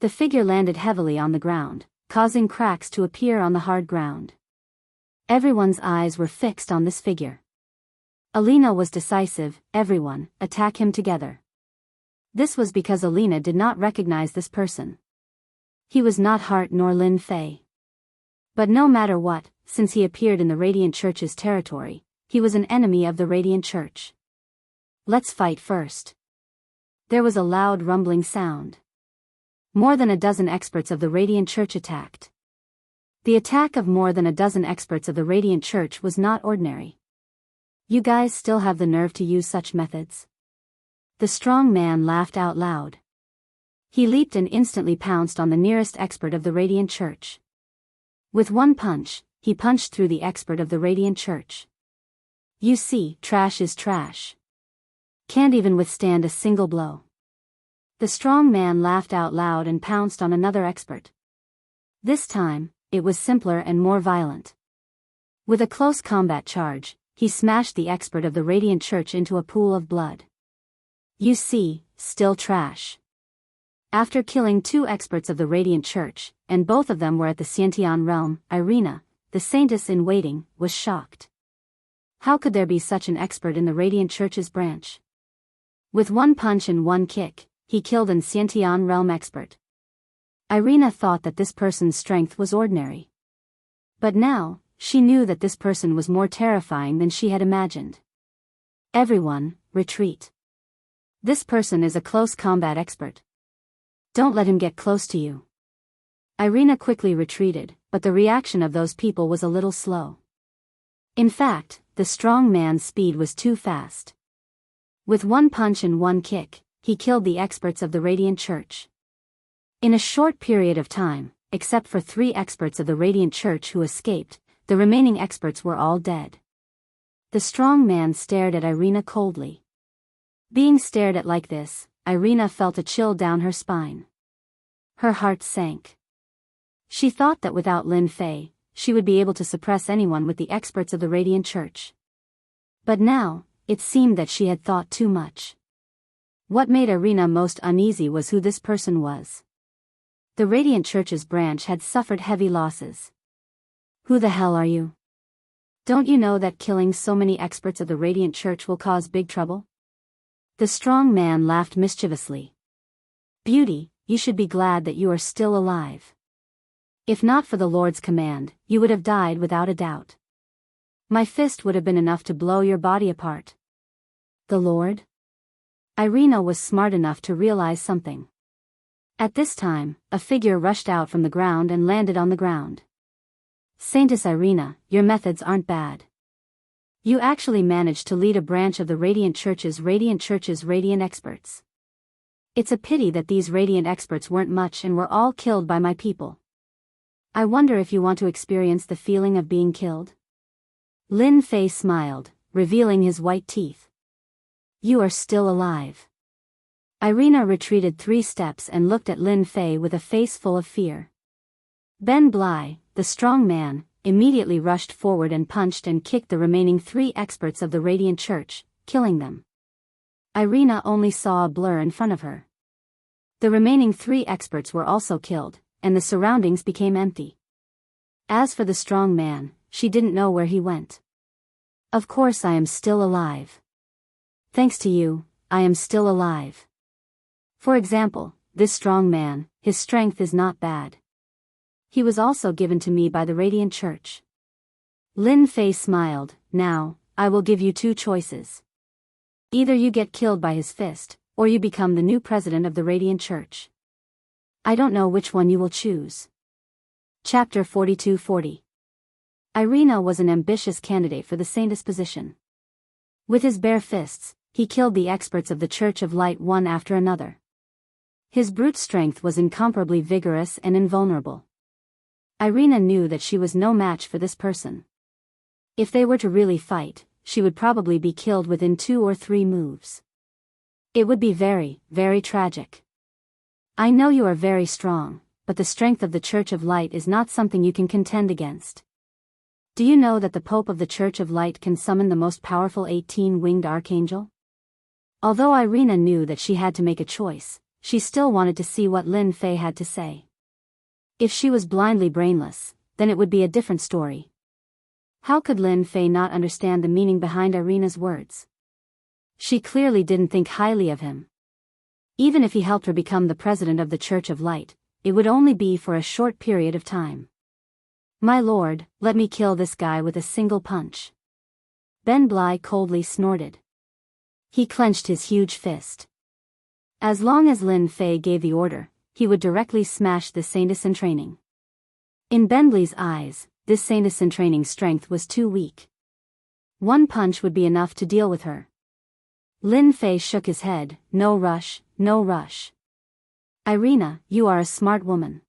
The figure landed heavily on the ground, causing cracks to appear on the hard ground. Everyone's eyes were fixed on this figure. Alina was decisive. Everyone, attack him together. This was because Alina did not recognize this person. He was not Hart nor Lin Fei. But no matter what, since he appeared in the Radiant Church's territory, he was an enemy of the Radiant Church. Let's fight first. There was a loud rumbling sound. More than a dozen experts of the Radiant Church attacked. The attack of more than a dozen experts of the Radiant Church was not ordinary. You guys still have the nerve to use such methods? The strong man laughed out loud. He leaped and instantly pounced on the nearest expert of the Radiant Church. With one punch, he punched through the expert of the Radiant Church. You see, trash is trash. Can't even withstand a single blow. The strong man laughed out loud and pounced on another expert. This time, it was simpler and more violent. With a close combat charge, he smashed the expert of the Radiant Church into a pool of blood. You see, still trash. After killing two experts of the Radiant Church, and both of them were at the Xiantian realm, Irina, the saintess in waiting, was shocked. How could there be such an expert in the Radiant Church's branch? With one punch and one kick, he killed an Xiantian realm expert. Irina thought that this person's strength was ordinary. But now, she knew that this person was more terrifying than she had imagined. Everyone, retreat. This person is a close combat expert. Don't let him get close to you. Irina quickly retreated, but the reaction of those people was a little slow. In fact, the strong man's speed was too fast. With one punch and one kick, he killed the experts of the Radiant Church. In a short period of time, except for 3 experts of the Radiant Church who escaped, the remaining experts were all dead. The strong man stared at Irina coldly. Being stared at like this, Irina felt a chill down her spine. Her heart sank. She thought that without Lin Fei, she would be able to suppress anyone with the experts of the Radiant Church. But now, it seemed that she had thought too much. What made Irina most uneasy was who this person was. The Radiant Church's branch had suffered heavy losses. Who the hell are you? Don't you know that killing so many experts of the Radiant Church will cause big trouble? The strong man laughed mischievously. Beauty, you should be glad that you are still alive. If not for the Lord's command, you would have died without a doubt. My fist would have been enough to blow your body apart. The Lord? Irina was smart enough to realize something. At this time, a figure rushed out from the ground and landed on the ground. Saintess Irina, your methods aren't bad. You actually managed to lead a branch of the Radiant Church's Radiant experts. It's a pity that these Radiant experts weren't much and were all killed by my people. I wonder if you want to experience the feeling of being killed? Lin Fei smiled, revealing his white teeth. You are still alive. Irina retreated 3 steps and looked at Lin Fei with a face full of fear. Ben Bly, the strong man, immediately rushed forward and punched and kicked the remaining 3 experts of the Radiant Church, killing them. Irina only saw a blur in front of her. The remaining 3 experts were also killed, and the surroundings became empty. As for the strong man, she didn't know where he went. Of course I am still alive. Thanks to you, I am still alive. For example, this strong man, his strength is not bad. He was also given to me by the Radiant Church. Lin Fei smiled. Now, I will give you 2 choices. Either you get killed by his fist, or you become the new president of the Radiant Church. I don't know which one you will choose. Chapter 42-40. Irina was an ambitious candidate for the saintess position. With his bare fists, he killed the experts of the Church of Light one after another. His brute strength was incomparably vigorous and invulnerable. Irina knew that she was no match for this person. If they were to really fight, she would probably be killed within 2 or 3 moves. It would be very, very tragic. I know you are very strong, but the strength of the Church of Light is not something you can contend against. Do you know that the Pope of the Church of Light can summon the most powerful 18-winged archangel? Although Irina knew that she had to make a choice, she still wanted to see what Lin Fei had to say. If she was blindly brainless, then it would be a different story. How could Lin Fei not understand the meaning behind Irina's words? She clearly didn't think highly of him. Even if he helped her become the president of the Church of Light, it would only be for a short period of time. My lord, let me kill this guy with a single punch. Ben Bly coldly snorted. He clenched his huge fist. As long as Lin Fei gave the order, he would directly smash the saintess in training. In Ben Bly's eyes, this saintess in training strength was too weak. 1 punch would be enough to deal with her. Lin Fei shook his head. No rush, no rush. Irina, you are a smart woman.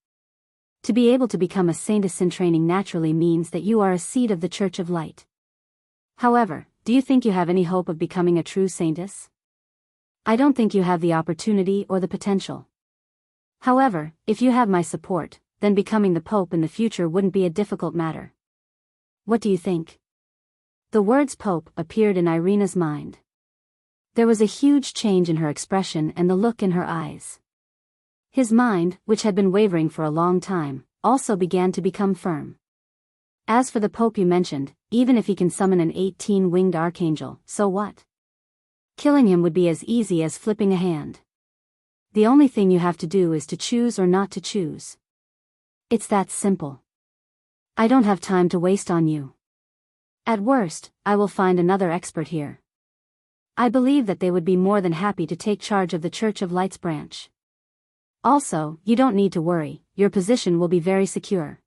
To be able to become a saintess in training naturally means that you are a seed of the Church of Light. However, do you think you have any hope of becoming a true saintess? I don't think you have the opportunity or the potential. However, if you have my support, then becoming the Pope in the future wouldn't be a difficult matter. What do you think? The words Pope appeared in Irina's mind. There was a huge change in her expression and the look in her eyes. His mind, which had been wavering for a long time, also began to become firm. As for the Pope you mentioned, even if he can summon an 18-winged archangel, so what? Killing him would be as easy as flipping a hand. The only thing you have to do is to choose or not to choose. It's that simple. I don't have time to waste on you. At worst, I will find another expert here. I believe that they would be more than happy to take charge of the Church of Light's branch. Also, you don't need to worry, your position will be very secure.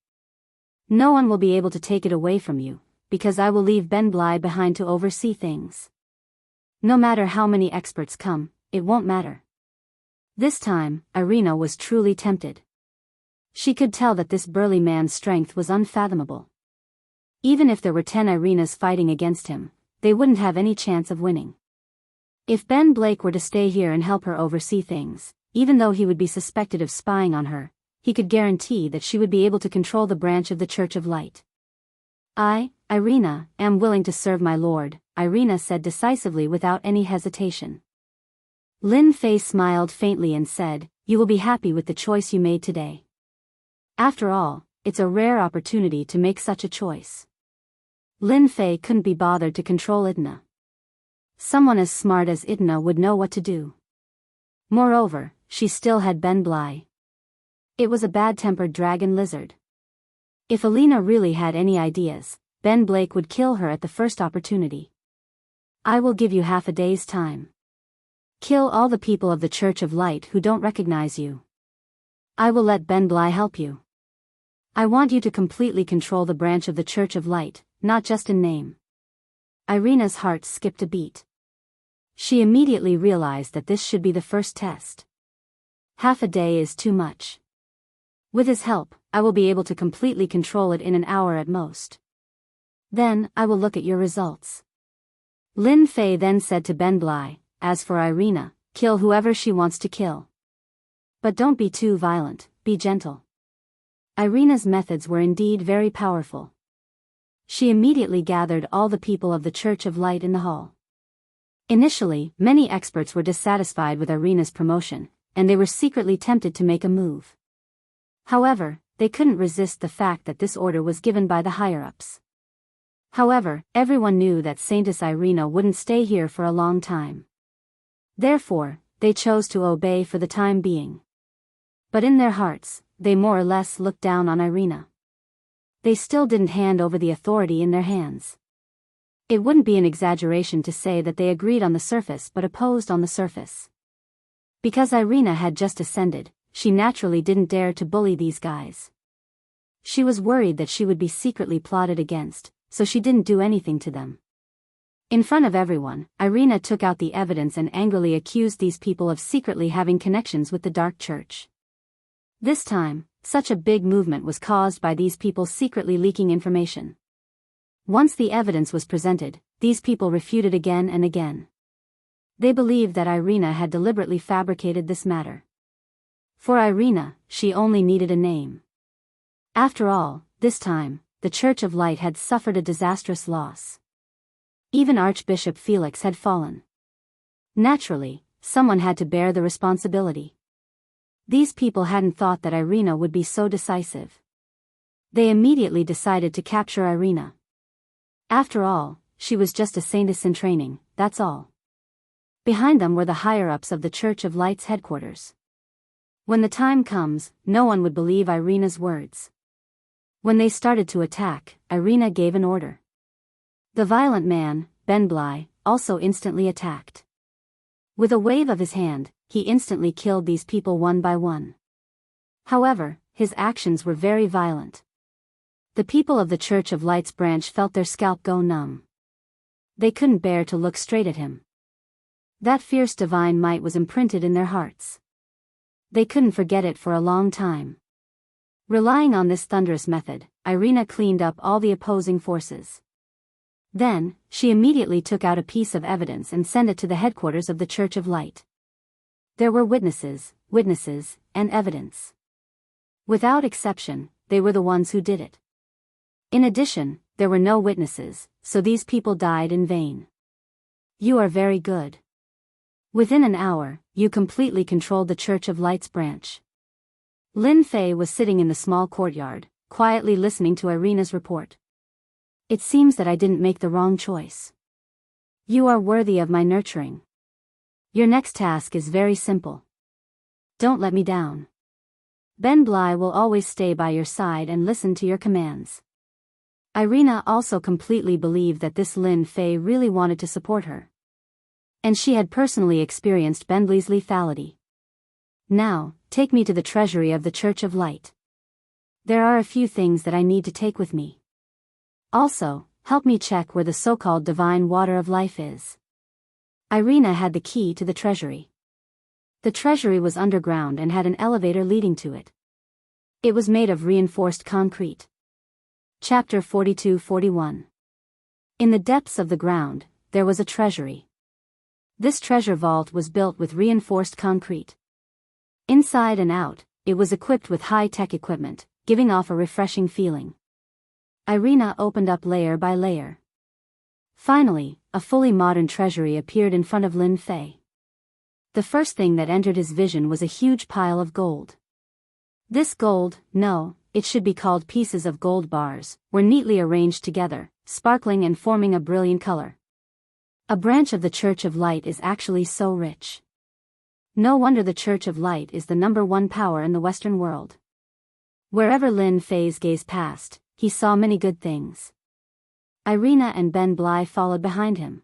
No one will be able to take it away from you, because I will leave Ben Bly behind to oversee things. No matter how many experts come, it won't matter. This time, Irina was truly tempted. She could tell that this burly man's strength was unfathomable. Even if there were 10 Irinas fighting against him, they wouldn't have any chance of winning. If Ben Blake were to stay here and help her oversee things, even though he would be suspected of spying on her, he could guarantee that she would be able to control the branch of the Church of Light. I, Irina, am willing to serve my lord, Irina said decisively without any hesitation. Lin Fei smiled faintly and said, you will be happy with the choice you made today. After all, it's a rare opportunity to make such a choice. Lin Fei couldn't be bothered to control Idna. Someone as smart as Idna would know what to do. Moreover, she still had Ben Bly. It was a bad-tempered dragon lizard. If Alina really had any ideas, Ben Blake would kill her at the first opportunity. I will give you half a day's time. Kill all the people of the Church of Light who don't recognize you. I will let Ben Bly help you. I want you to completely control the branch of the Church of Light, not just in name. Irina's heart skipped a beat. She immediately realized that this should be the first test. Half a day is too much. With his help, I will be able to completely control it in an hour at most. Then, I will look at your results. Lin Fei then said to Ben Bly, as for Irina, kill whoever she wants to kill. But don't be too violent, be gentle. Irina's methods were indeed very powerful. She immediately gathered all the people of the Church of Light in the hall. Initially, many experts were dissatisfied with Irina's promotion, and they were secretly tempted to make a move. However, they couldn't resist the fact that this order was given by the higher-ups. However, everyone knew that Saintess Irina wouldn't stay here for a long time. Therefore, they chose to obey for the time being. But in their hearts, they more or less looked down on Irina. They still didn't hand over the authority in their hands. It wouldn't be an exaggeration to say that they agreed on the surface but opposed on the surface. Because Irina had just ascended, she naturally didn't dare to bully these guys. She was worried that she would be secretly plotted against, so she didn't do anything to them. In front of everyone, Irina took out the evidence and angrily accused these people of secretly having connections with the Dark Church. This time, such a big movement was caused by these people secretly leaking information. Once the evidence was presented, these people refuted again and again. They believed that Irina had deliberately fabricated this matter. For Irina, she only needed a name. After all, this time, the Church of Light had suffered a disastrous loss. Even Archbishop Felix had fallen. Naturally, someone had to bear the responsibility. These people hadn't thought that Irina would be so decisive. They immediately decided to capture Irina. After all, she was just a saintess in training, that's all. Behind them were the higher-ups of the Church of Light's headquarters. When the time comes, no one would believe Irina's words. When they started to attack, Irina gave an order. The violent man, Ben Bly, also instantly attacked. With a wave of his hand, he instantly killed these people one by one. However, his actions were very violent. The people of the Church of Light's branch felt their scalp go numb. They couldn't bear to look straight at him. That fierce divine might was imprinted in their hearts. They couldn't forget it for a long time. Relying on this thunderous method, Irina cleaned up all the opposing forces. Then, she immediately took out a piece of evidence and sent it to the headquarters of the Church of Light. There were witnesses, and evidence. Without exception, they were the ones who did it. In addition, there were no witnesses, so these people died in vain. You are very good. Within an hour, you completely controlled the Church of Light's branch. Lin Fei was sitting in the small courtyard, quietly listening to Irina's report. It seems that I didn't make the wrong choice. You are worthy of my nurturing. Your next task is very simple. Don't let me down. Ben Bly will always stay by your side and listen to your commands. Irina also completely believed that this Lin Fei really wanted to support her. And she had personally experienced Ben Bly's lethality. Now, take me to the treasury of the Church of Light. There are a few things that I need to take with me. Also, help me check where the so-called divine water of life is. Irina had the key to the treasury. The treasury was underground and had an elevator leading to it. It was made of reinforced concrete. Chapter 42-41. In the depths of the ground, there was a treasury. This treasure vault was built with reinforced concrete. Inside and out, it was equipped with high-tech equipment, giving off a refreshing feeling. Irina opened up layer by layer. Finally, a fully modern treasury appeared in front of Lin Fei. The first thing that entered his vision was a huge pile of gold. This gold, no, it should be called pieces of gold bars, were neatly arranged together, sparkling and forming a brilliant color. A branch of the Church of Light is actually so rich. No wonder the Church of Light is the #1 power in the Western world. Wherever Lin Fei's gaze passed, he saw many good things. Irina and Ben Bly followed behind him.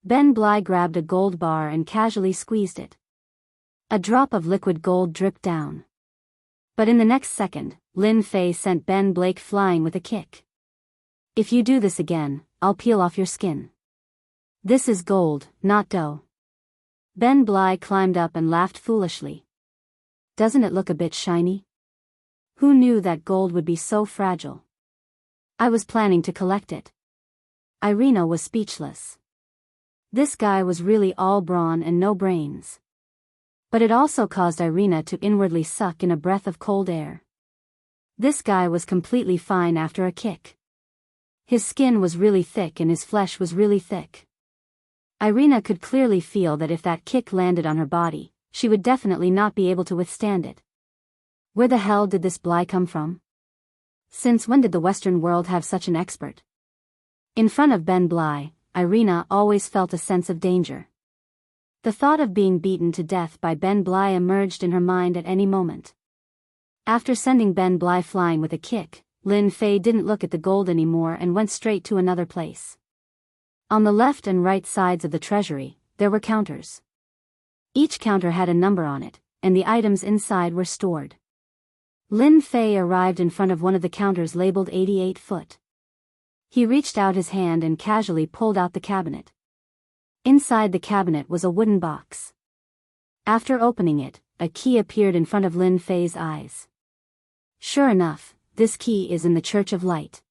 Ben Bly grabbed a gold bar and casually squeezed it. A drop of liquid gold dripped down. But in the next second, Lin Fei sent Ben Blake flying with a kick. "If you do this again, I'll peel off your skin. This is gold, not dough." Ben Bly climbed up and laughed foolishly. "Doesn't it look a bit shiny? Who knew that gold would be so fragile? I was planning to collect it." Irina was speechless. This guy was really all brawn and no brains. But it also caused Irina to inwardly suck in a breath of cold air. This guy was completely fine after a kick. His skin was really thick and his flesh was really thick. Irina could clearly feel that if that kick landed on her body, she would definitely not be able to withstand it. Where the hell did this Bly come from? Since when did the Western world have such an expert? In front of Ben Bly, Irina always felt a sense of danger. The thought of being beaten to death by Ben Bly emerged in her mind at any moment. After sending Ben Bly flying with a kick, Lin Fei didn't look at the gold anymore and went straight to another place. On the left and right sides of the treasury, there were counters. Each counter had a number on it, and the items inside were stored. Lin Fei arrived in front of one of the counters labeled 88 foot. He reached out his hand and casually pulled out the cabinet. Inside the cabinet was a wooden box. After opening it, a key appeared in front of Lin Fei's eyes. Sure enough, this key is in the Church of Light.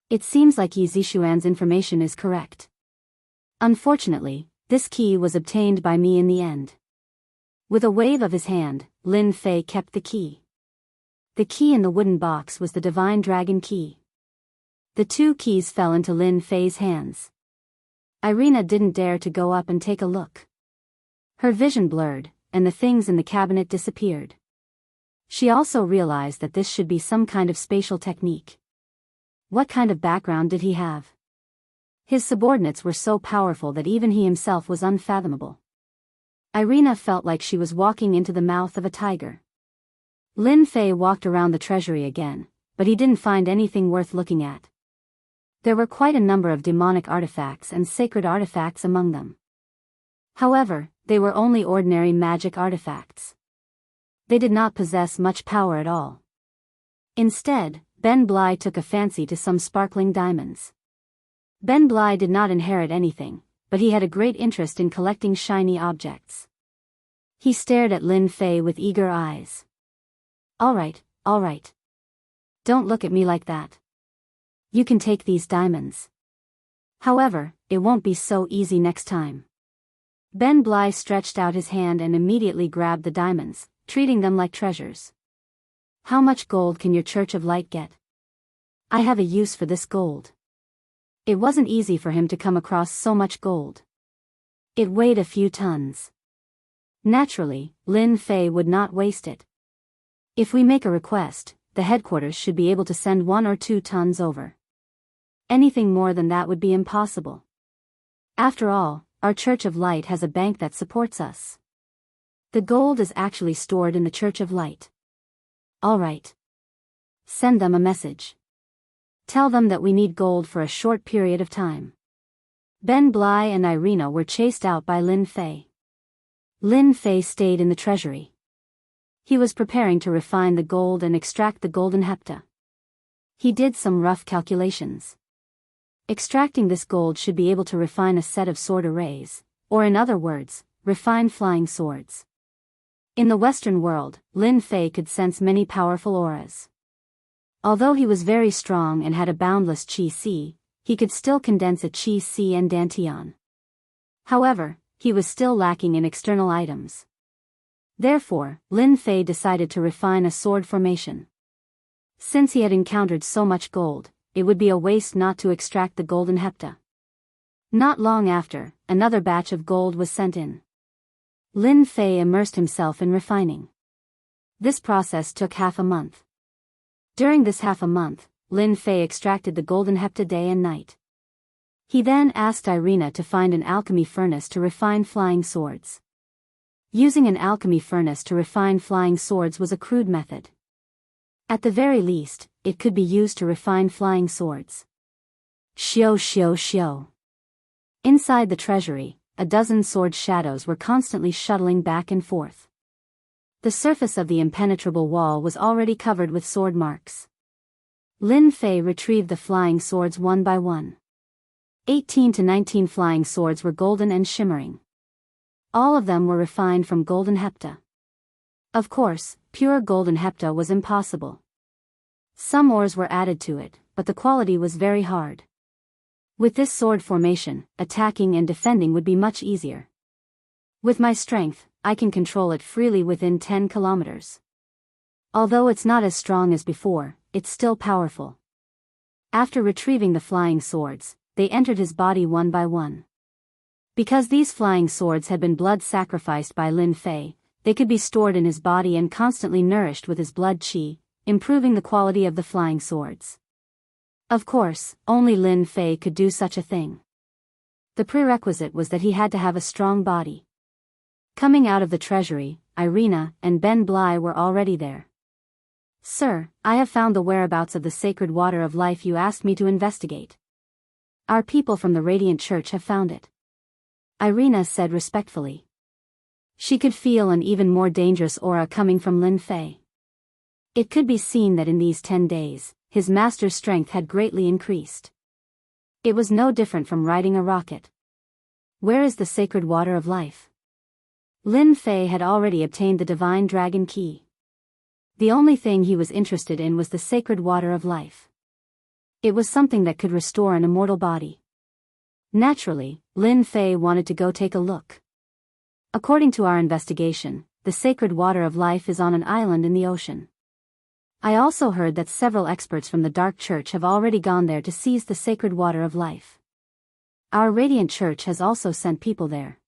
It seems like Yi Zishuan's information is correct. Unfortunately, this key was obtained by me in the end. With a wave of his hand, Lin Fei kept the key. The key in the wooden box was the Divine Dragon Key. The two keys fell into Lin Fei's hands. Irina didn't dare to go up and take a look. Her vision blurred, and the things in the cabinet disappeared. She also realized that this should be some kind of spatial technique. What kind of background did he have? His subordinates were so powerful that even he himself was unfathomable. Irina felt like she was walking into the mouth of a tiger. Lin Fei walked around the treasury again, but he didn't find anything worth looking at. There were quite a number of demonic artifacts and sacred artifacts among them. However, they were only ordinary magic artifacts. They did not possess much power at all. Instead, Ben Bly took a fancy to some sparkling diamonds. Ben Bly did not inherit anything, but he had a great interest in collecting shiny objects. He stared at Lin Fei with eager eyes. All right. Don't look at me like that. You can take these diamonds. However, it won't be so easy next time." Ben Bly stretched out his hand and immediately grabbed the diamonds, treating them like treasures. "How much gold can your Church of Light get? I have a use for this gold." It wasn't easy for him to come across so much gold. It weighed a few tons. Naturally, Lin Fei would not waste it. "If we make a request, the headquarters should be able to send 1 or 2 tons over. Anything more than that would be impossible. After all, our Church of Light has a bank that supports us. The gold is actually stored in the Church of Light." "All right. Send them a message. Tell them that we need gold for a short period of time." Ben Bly and Irina were chased out by Lin Fei. Lin Fei stayed in the treasury. He was preparing to refine the gold and extract the golden hepta. He did some rough calculations. Extracting this gold should be able to refine a set of sword arrays, or in other words, refine flying swords. In the Western world, Lin Fei could sense many powerful auras. Although he was very strong and had a boundless qi, he could still condense a qi and dantian. However, he was still lacking in external items. Therefore, Lin Fei decided to refine a sword formation. Since he had encountered so much gold, it would be a waste not to extract the golden hepta. Not long after, another batch of gold was sent in. Lin Fei immersed himself in refining. This process took half a month. During this half a month, Lin Fei extracted the golden hepta day and night. He then asked Irina to find an alchemy furnace to refine flying swords. Using an alchemy furnace to refine flying swords was a crude method. At the very least, it could be used to refine flying swords. Xiao xiao xiao. Inside the treasury, a dozen sword shadows were constantly shuttling back and forth. The surface of the impenetrable wall was already covered with sword marks. Lin Fei retrieved the flying swords one by one. 18 to 19 flying swords were golden and shimmering. All of them were refined from golden hepta. Of course, pure golden hepta was impossible. Some ores were added to it, but the quality was very hard. With this sword formation, attacking and defending would be much easier. With my strength, I can control it freely within 10 kilometers. Although it's not as strong as before, it's still powerful. After retrieving the flying swords, they entered his body one by one. Because these flying swords had been blood sacrificed by Lin Fei, they could be stored in his body and constantly nourished with his blood qi, improving the quality of the flying swords. Of course, only Lin Fei could do such a thing. The prerequisite was that he had to have a strong body. Coming out of the treasury, Irina and Ben Bly were already there. Sir, I have found the whereabouts of the sacred water of life you asked me to investigate. Our people from the Radiant Church have found it. Irina said respectfully. She could feel an even more dangerous aura coming from Lin Fei. It could be seen that in these 10 days, his master's strength had greatly increased. It was no different from riding a rocket. Where is the sacred water of life? Lin Fei had already obtained the divine dragon key. The only thing he was interested in was the sacred water of life. It was something that could restore an immortal body. Naturally, Lin Fei wanted to go take a look. According to our investigation, the sacred water of life is on an island in the ocean. I also heard that several experts from the Dark Church have already gone there to seize the sacred water of life. Our Radiant Church has also sent people there.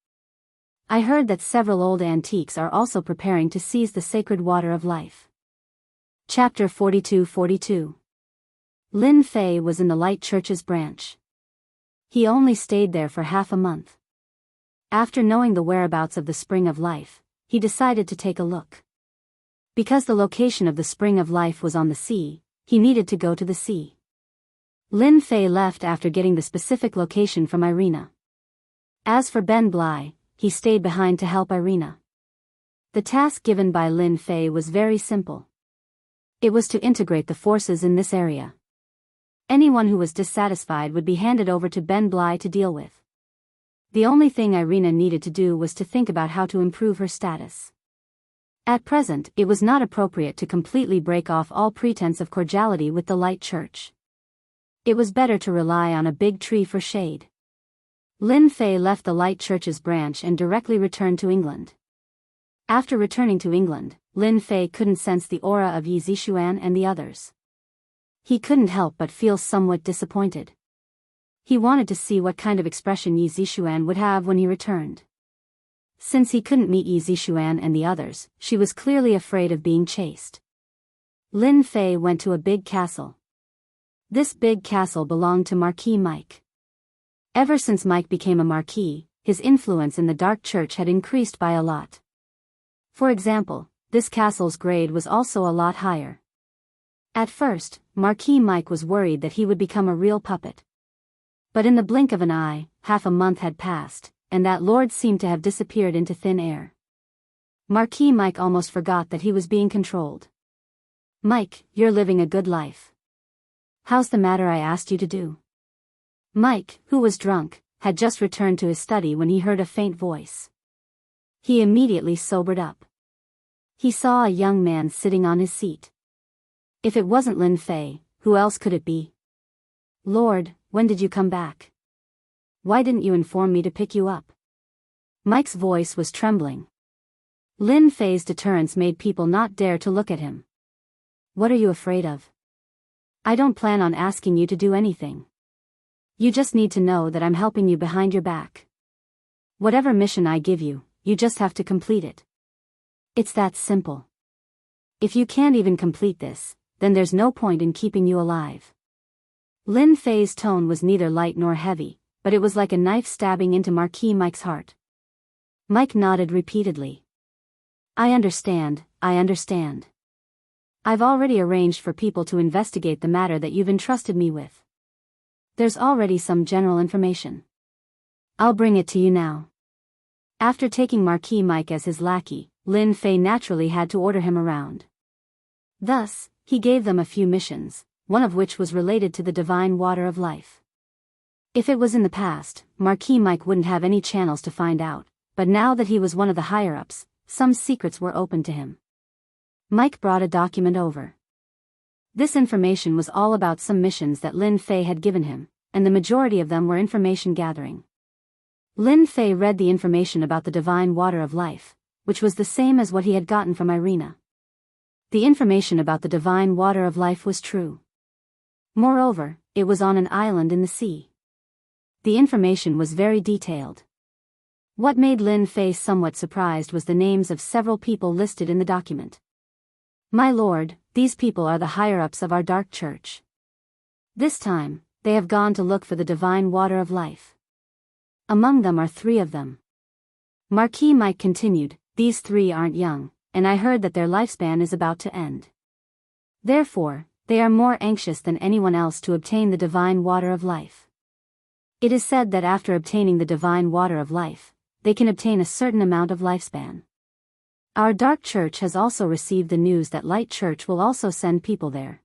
I heard that several old antiques are also preparing to seize the sacred water of life. Chapter 42-42. Lin Fei was in the Light Church's branch. He only stayed there for half a month. After knowing the whereabouts of the Spring of Life, he decided to take a look. Because the location of the Spring of Life was on the sea, he needed to go to the sea. Lin Fei left after getting the specific location from Irina. As for Ben Bly, he stayed behind to help Irina. The task given by Lin Fei was very simple. It was to integrate the forces in this area. Anyone who was dissatisfied would be handed over to Ben Bly to deal with. The only thing Irina needed to do was to think about how to improve her status. At present, it was not appropriate to completely break off all pretense of cordiality with the Light Church. It was better to rely on a big tree for shade. Lin Fei left the Light Church's branch and directly returned to England. After returning to England, Lin Fei couldn't sense the aura of Yi Zixuan and the others. He couldn't help but feel somewhat disappointed. He wanted to see what kind of expression Yi Zixuan would have when he returned. Since he couldn't meet Yi Zixuan and the others, she was clearly afraid of being chased. Lin Fei went to a big castle. This big castle belonged to Marquis Mike. Ever since Mike became a marquis, his influence in the Dark Church had increased by a lot. For example, this castle's grade was also a lot higher. At first, Marquis Mike was worried that he would become a real puppet. But in the blink of an eye, half a month had passed, and that lord seemed to have disappeared into thin air. Marquis Mike almost forgot that he was being controlled. Mike, you're living a good life. How's the matter I asked you to do? Mike, who was drunk, had just returned to his study when he heard a faint voice. He immediately sobered up. He saw a young man sitting on his seat. If it wasn't Lin Fei, who else could it be? Lord, when did you come back? Why didn't you inform me to pick you up? Mike's voice was trembling. Lin Fei's deterrence made people not dare to look at him. What are you afraid of? I don't plan on asking you to do anything. You just need to know that I'm helping you behind your back. Whatever mission I give you, you just have to complete it. It's that simple. If you can't even complete this, then there's no point in keeping you alive. Lin Fei's tone was neither light nor heavy, but it was like a knife stabbing into Marquis Mike's heart. Mike nodded repeatedly. I understand. I've already arranged for people to investigate the matter that you've entrusted me with. There's already some general information. I'll bring it to you now. After taking Marquis Mike as his lackey, Lin Fei naturally had to order him around. Thus, he gave them a few missions, one of which was related to the divine water of life. If it was in the past, Marquis Mike wouldn't have any channels to find out, but now that he was one of the higher-ups, some secrets were open to him. Mike brought a document over. This information was all about some missions that Lin Fei had given him, and the majority of them were information gathering. Lin Fei read the information about the divine water of life, which was the same as what he had gotten from Irina. The information about the divine water of life was true. Moreover, it was on an island in the sea. The information was very detailed. What made Lin Fei somewhat surprised was the names of several people listed in the document. My lord, these people are the higher-ups of our dark church. This time, they have gone to look for the divine water of life. Among them are 3 of them. Marquis Mike continued, these 3 aren't young, and I heard that their lifespan is about to end. Therefore, they are more anxious than anyone else to obtain the divine water of life. It is said that after obtaining the divine water of life, they can obtain a certain amount of lifespan. Our dark church has also received the news that light church will also send people there.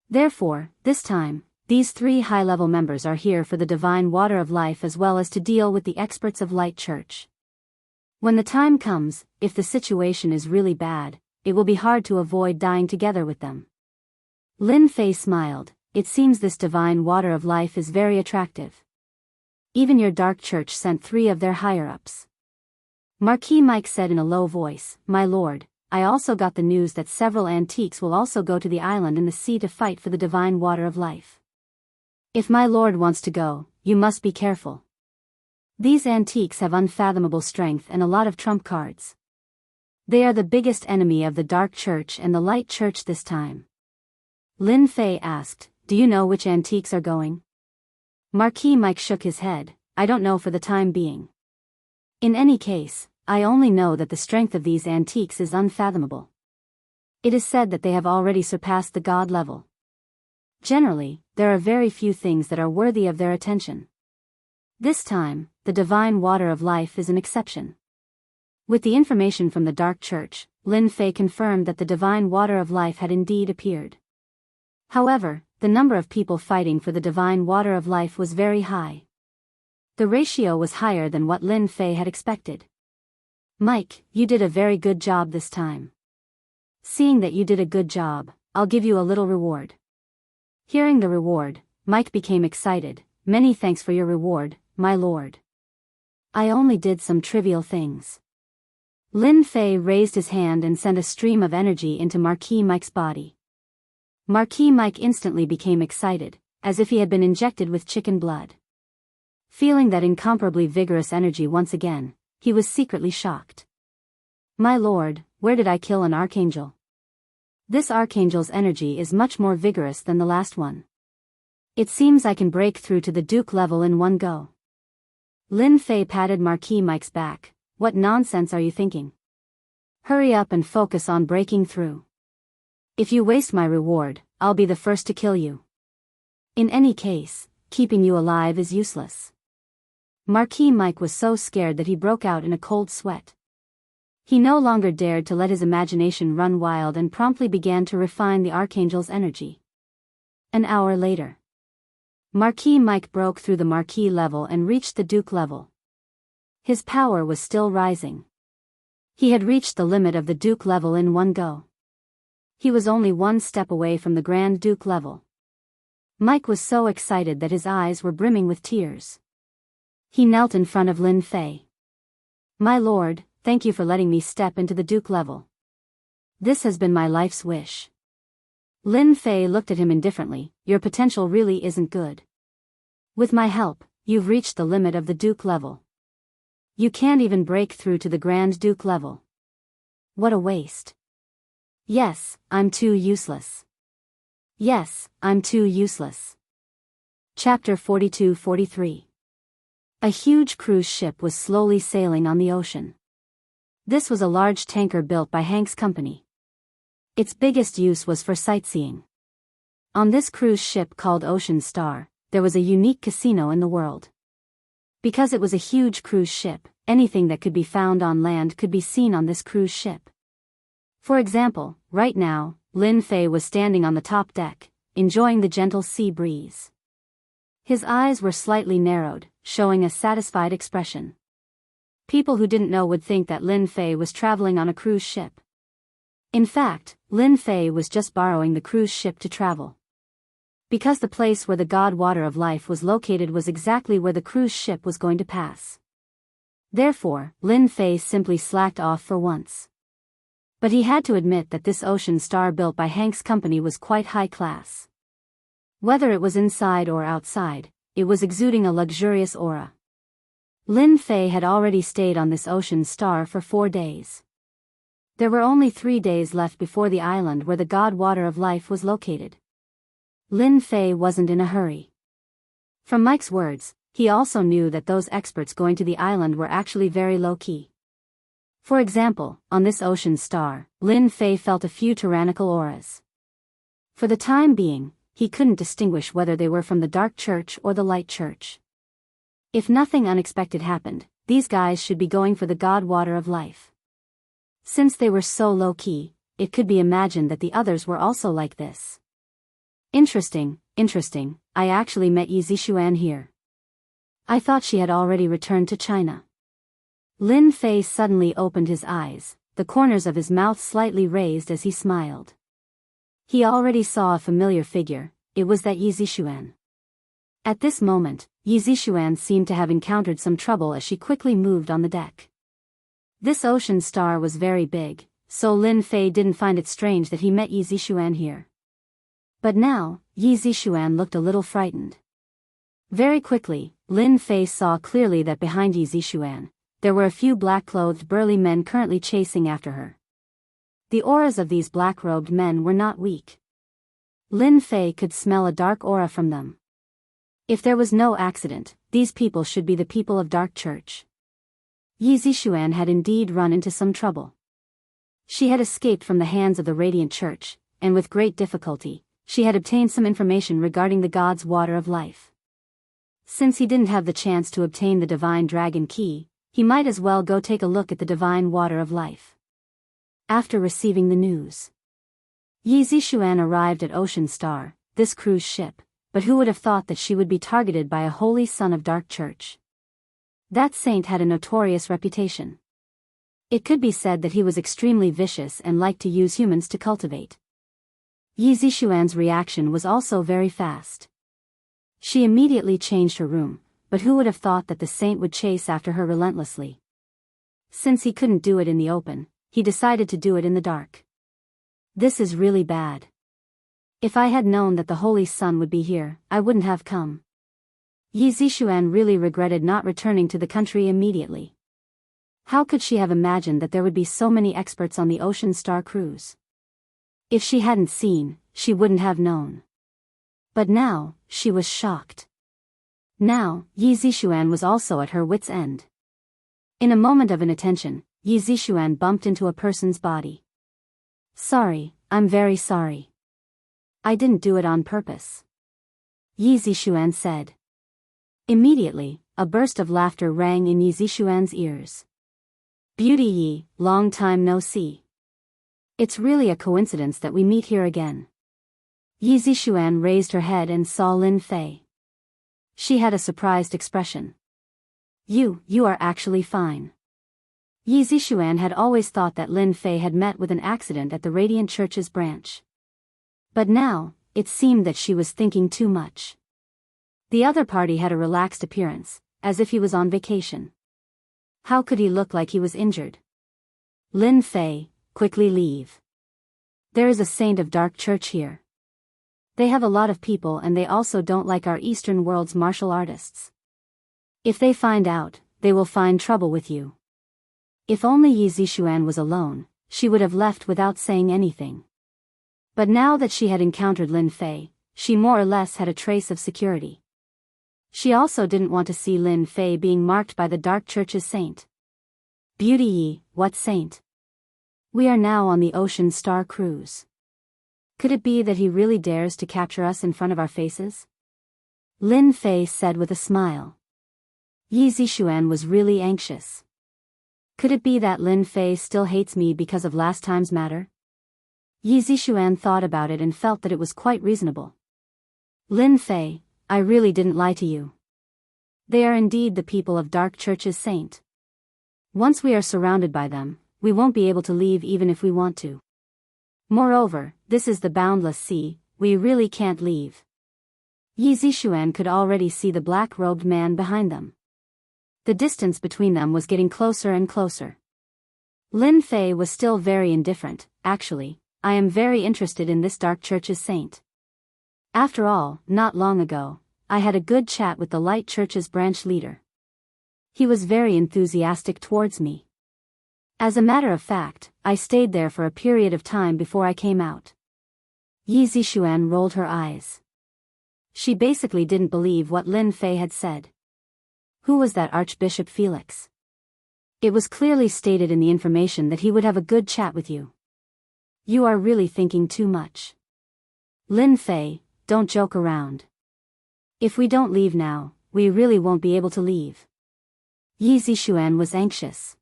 Therefore, this time, these 3 high-level members are here for the divine water of life as well as to deal with the experts of light church. When the time comes, if the situation is really bad, it will be hard to avoid dying together with them. Lin Fei smiled. It seems this divine water of life is very attractive. Even your dark church sent 3 of their higher-ups. Marquis Mike said in a low voice, My lord, I also got the news that several antiques will also go to the island in the sea to fight for the divine water of life. If my lord wants to go, you must be careful. These antiques have unfathomable strength and a lot of trump cards. They are the biggest enemy of the dark church and the light church this time. Lin Fei asked, Do you know which antiques are going? Marquis Mike shook his head, I don't know for the time being. In any case, I only know that the strength of these antiques is unfathomable. It is said that they have already surpassed the god level. Generally, there are very few things that are worthy of their attention. This time, the divine water of life is an exception. With the information from the dark church, Lin Fei confirmed that the divine water of life had indeed appeared. However, the number of people fighting for the divine water of life was very high. The ratio was higher than what Lin Fei had expected. Mike, you did a very good job this time. Seeing that you did a good job, I'll give you a little reward. Hearing the reward, Mike became excited. Many thanks for your reward, my lord. I only did some trivial things. Lin Fei raised his hand and sent a stream of energy into Marquis Mike's body. Marquis Mike instantly became excited, as if he had been injected with chicken blood. Feeling that incomparably vigorous energy once again, he was secretly shocked. My lord, where did I kill an archangel? This archangel's energy is much more vigorous than the last one. It seems I can break through to the Duke level in one go. Lin Fei patted Marquis Mike's back. What nonsense are you thinking? Hurry up and focus on breaking through. If you waste my reward, I'll be the first to kill you. In any case, keeping you alive is useless. Marquis Mike was so scared that he broke out in a cold sweat. He no longer dared to let his imagination run wild and promptly began to refine the archangel's energy. An hour later, Marquis Mike broke through the Marquis level and reached the Duke level. His power was still rising. He had reached the limit of the Duke level in one go. He was only one step away from the Grand Duke level. Mike was so excited that his eyes were brimming with tears. He knelt in front of Lin Fei. My lord, thank you for letting me step into the Duke level. This has been my life's wish. Lin Fei looked at him indifferently. Your potential really isn't good. With my help, you've reached the limit of the Duke level. You can't even break through to the Grand Duke level. What a waste. Yes, I'm too useless. Yes, I'm too useless. Chapter 42-43. A huge cruise ship was slowly sailing on the ocean. This was a large tanker built by Hank's company. Its biggest use was for sightseeing. On this cruise ship called Ocean Star, there was a unique casino in the world. Because it was a huge cruise ship, anything that could be found on land could be seen on this cruise ship. For example, right now, Lin Fei was standing on the top deck, enjoying the gentle sea breeze. His eyes were slightly narrowed, showing a satisfied expression. People who didn't know would think that Lin Fei was traveling on a cruise ship. In fact, Lin Fei was just borrowing the cruise ship to travel. Because the place where the God Water of Life was located was exactly where the cruise ship was going to pass. Therefore, Lin Fei simply slacked off for once. But he had to admit that this Ocean Star built by Hank's company was quite high class. Whether it was inside or outside, it was exuding a luxurious aura. Lin Fei had already stayed on this Ocean Star for 4 days. There were only 3 days left before the island where the God Water of Life was located. Lin Fei wasn't in a hurry. From Mike's words, he also knew that those experts going to the island were actually very low-key. For example, on this Ocean Star, Lin Fei felt a few tyrannical auras. For the time being, he couldn't distinguish whether they were from the Dark Church or the Light Church. If nothing unexpected happened, these guys should be going for the God Water of Life. Since they were so low-key, it could be imagined that the others were also like this. Interesting, I actually met Yi Zixuan here. I thought she had already returned to China. Lin Fei suddenly opened his eyes, the corners of his mouth slightly raised as he smiled. He already saw a familiar figure, it was that Yi Zixuan. At this moment, Yi Zixuan seemed to have encountered some trouble as she quickly moved on the deck. This Ocean Star was very big, so Lin Fei didn't find it strange that he met Yi Zixuan here. But now, Yi Zixuan looked a little frightened. Very quickly, Lin Fei saw clearly that behind Yi Zixuan, there were a few black-clothed burly men currently chasing after her. The auras of these black-robed men were not weak. Lin Fei could smell a dark aura from them. If there was no accident, these people should be the people of Dark Church. Yi Zixuan had indeed run into some trouble. She had escaped from the hands of the Radiant Church, and with great difficulty, she had obtained some information regarding the God's Water of Life. Since he didn't have the chance to obtain the Divine Dragon Key, he might as well go take a look at the Divine Water of Life. After receiving the news, Yi Zixuan arrived at Ocean Star, this cruise ship, but who would have thought that she would be targeted by a holy son of Dark Church? That saint had a notorious reputation. It could be said that he was extremely vicious and liked to use humans to cultivate. Yi Zixuan's reaction was also very fast. She immediately changed her room, but who would have thought that the saint would chase after her relentlessly? Since he couldn't do it in the open, he decided to do it in the dark. This is really bad. If I had known that the Holy Sun would be here, I wouldn't have come. Yi Zixuan really regretted not returning to the country immediately. How could she have imagined that there would be so many experts on the Ocean Star cruise? If she hadn't seen, she wouldn't have known. But now, she was shocked. Now, Yi Zixuan was also at her wit's end. In a moment of inattention, Yi Zixuan bumped into a person's body. Sorry, I'm very sorry. I didn't do it on purpose. Yi Zixuan said. Immediately, a burst of laughter rang in Yi Zixuan's ears. Beauty Yi, long time no see. It's really a coincidence that we meet here again. Yi Zixuan raised her head and saw Lin Fei. She had a surprised expression. You are actually fine. Yi Zixuan had always thought that Lin Fei had met with an accident at the Radiant Church's branch. But now, it seemed that she was thinking too much. The other party had a relaxed appearance, as if he was on vacation. How could he look like he was injured? Lin Fei, quickly leave. There is a saint of Dark Church here. They have a lot of people and they also don't like our Eastern world's martial artists. If they find out, they will find trouble with you. If only Yi Zixuan was alone, she would have left without saying anything. But now that she had encountered Lin Fei, she more or less had a trace of security. She also didn't want to see Lin Fei being marked by the Dark Church's saint. Beauty Yi, what saint? We are now on the Ocean Star cruise. Could it be that he really dares to capture us in front of our faces? Lin Fei said with a smile. Yi Zixuan was really anxious. Could it be that Lin Fei still hates me because of last time's matter? Yi Zixuan thought about it and felt that it was quite reasonable. Lin Fei, I really didn't lie to you. They are indeed the people of Dark Church's saint. Once we are surrounded by them, we won't be able to leave even if we want to. Moreover, this is the boundless sea, we really can't leave. Yi Zixuan could already see the black-robed man behind them. The distance between them was getting closer and closer. Lin Fei was still very indifferent. Actually, I am very interested in this Dark Church's saint. After all, not long ago, I had a good chat with the Light Church's branch leader. He was very enthusiastic towards me. As a matter of fact, I stayed there for a period of time before I came out. Yi Zixuan rolled her eyes. She basically didn't believe what Lin Fei had said. Who was that Archbishop Felix? It was clearly stated in the information that he would have a good chat with you. You are really thinking too much. Lin Fei, don't joke around. If we don't leave now, we really won't be able to leave. Yi Zixuan was anxious.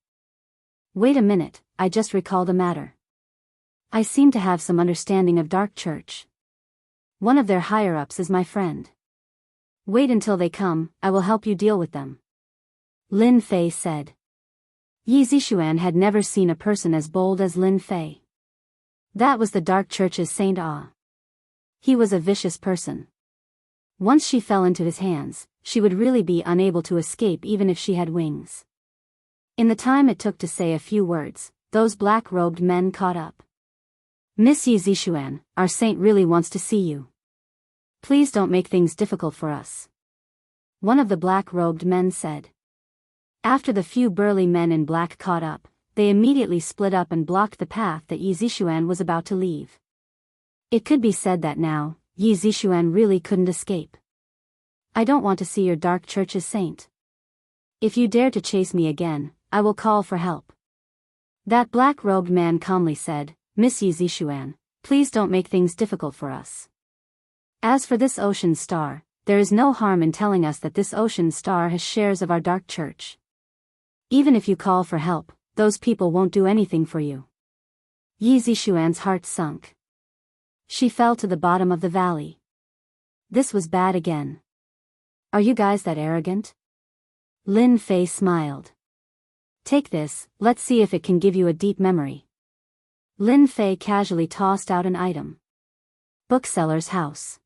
Wait a minute, I just recalled a matter. I seem to have some understanding of Dark Church. One of their higher-ups is my friend. Wait until they come, I will help you deal with them. Lin Fei said. Yi Zixuan had never seen a person as bold as Lin Fei. That was the Dark Church's Saint Ah. He was a vicious person. Once she fell into his hands, she would really be unable to escape even if she had wings. In the time it took to say a few words, those black-robed men caught up. Miss Yi Zixuan, our saint really wants to see you. Please don't make things difficult for us. One of the black-robed men said. After the few burly men in black caught up, they immediately split up and blocked the path that Yi Zixuan was about to leave. It could be said that now, Yi Zixuan really couldn't escape. I don't want to see your Dark Church's saint. If you dare to chase me again, I will call for help. That black-robed man calmly said, Miss Yi Zixuan, please don't make things difficult for us. As for this ocean star, there is no harm in telling us that this ocean star has shares of our Dark Church. Even if you call for help, those people won't do anything for you. Yi Zixuan's heart sunk. She fell to the bottom of the valley. This was bad again. Are you guys that arrogant? Lin Fei smiled. Take this, let's see if it can give you a deep memory. Lin Fei casually tossed out an item. Bookseller's house.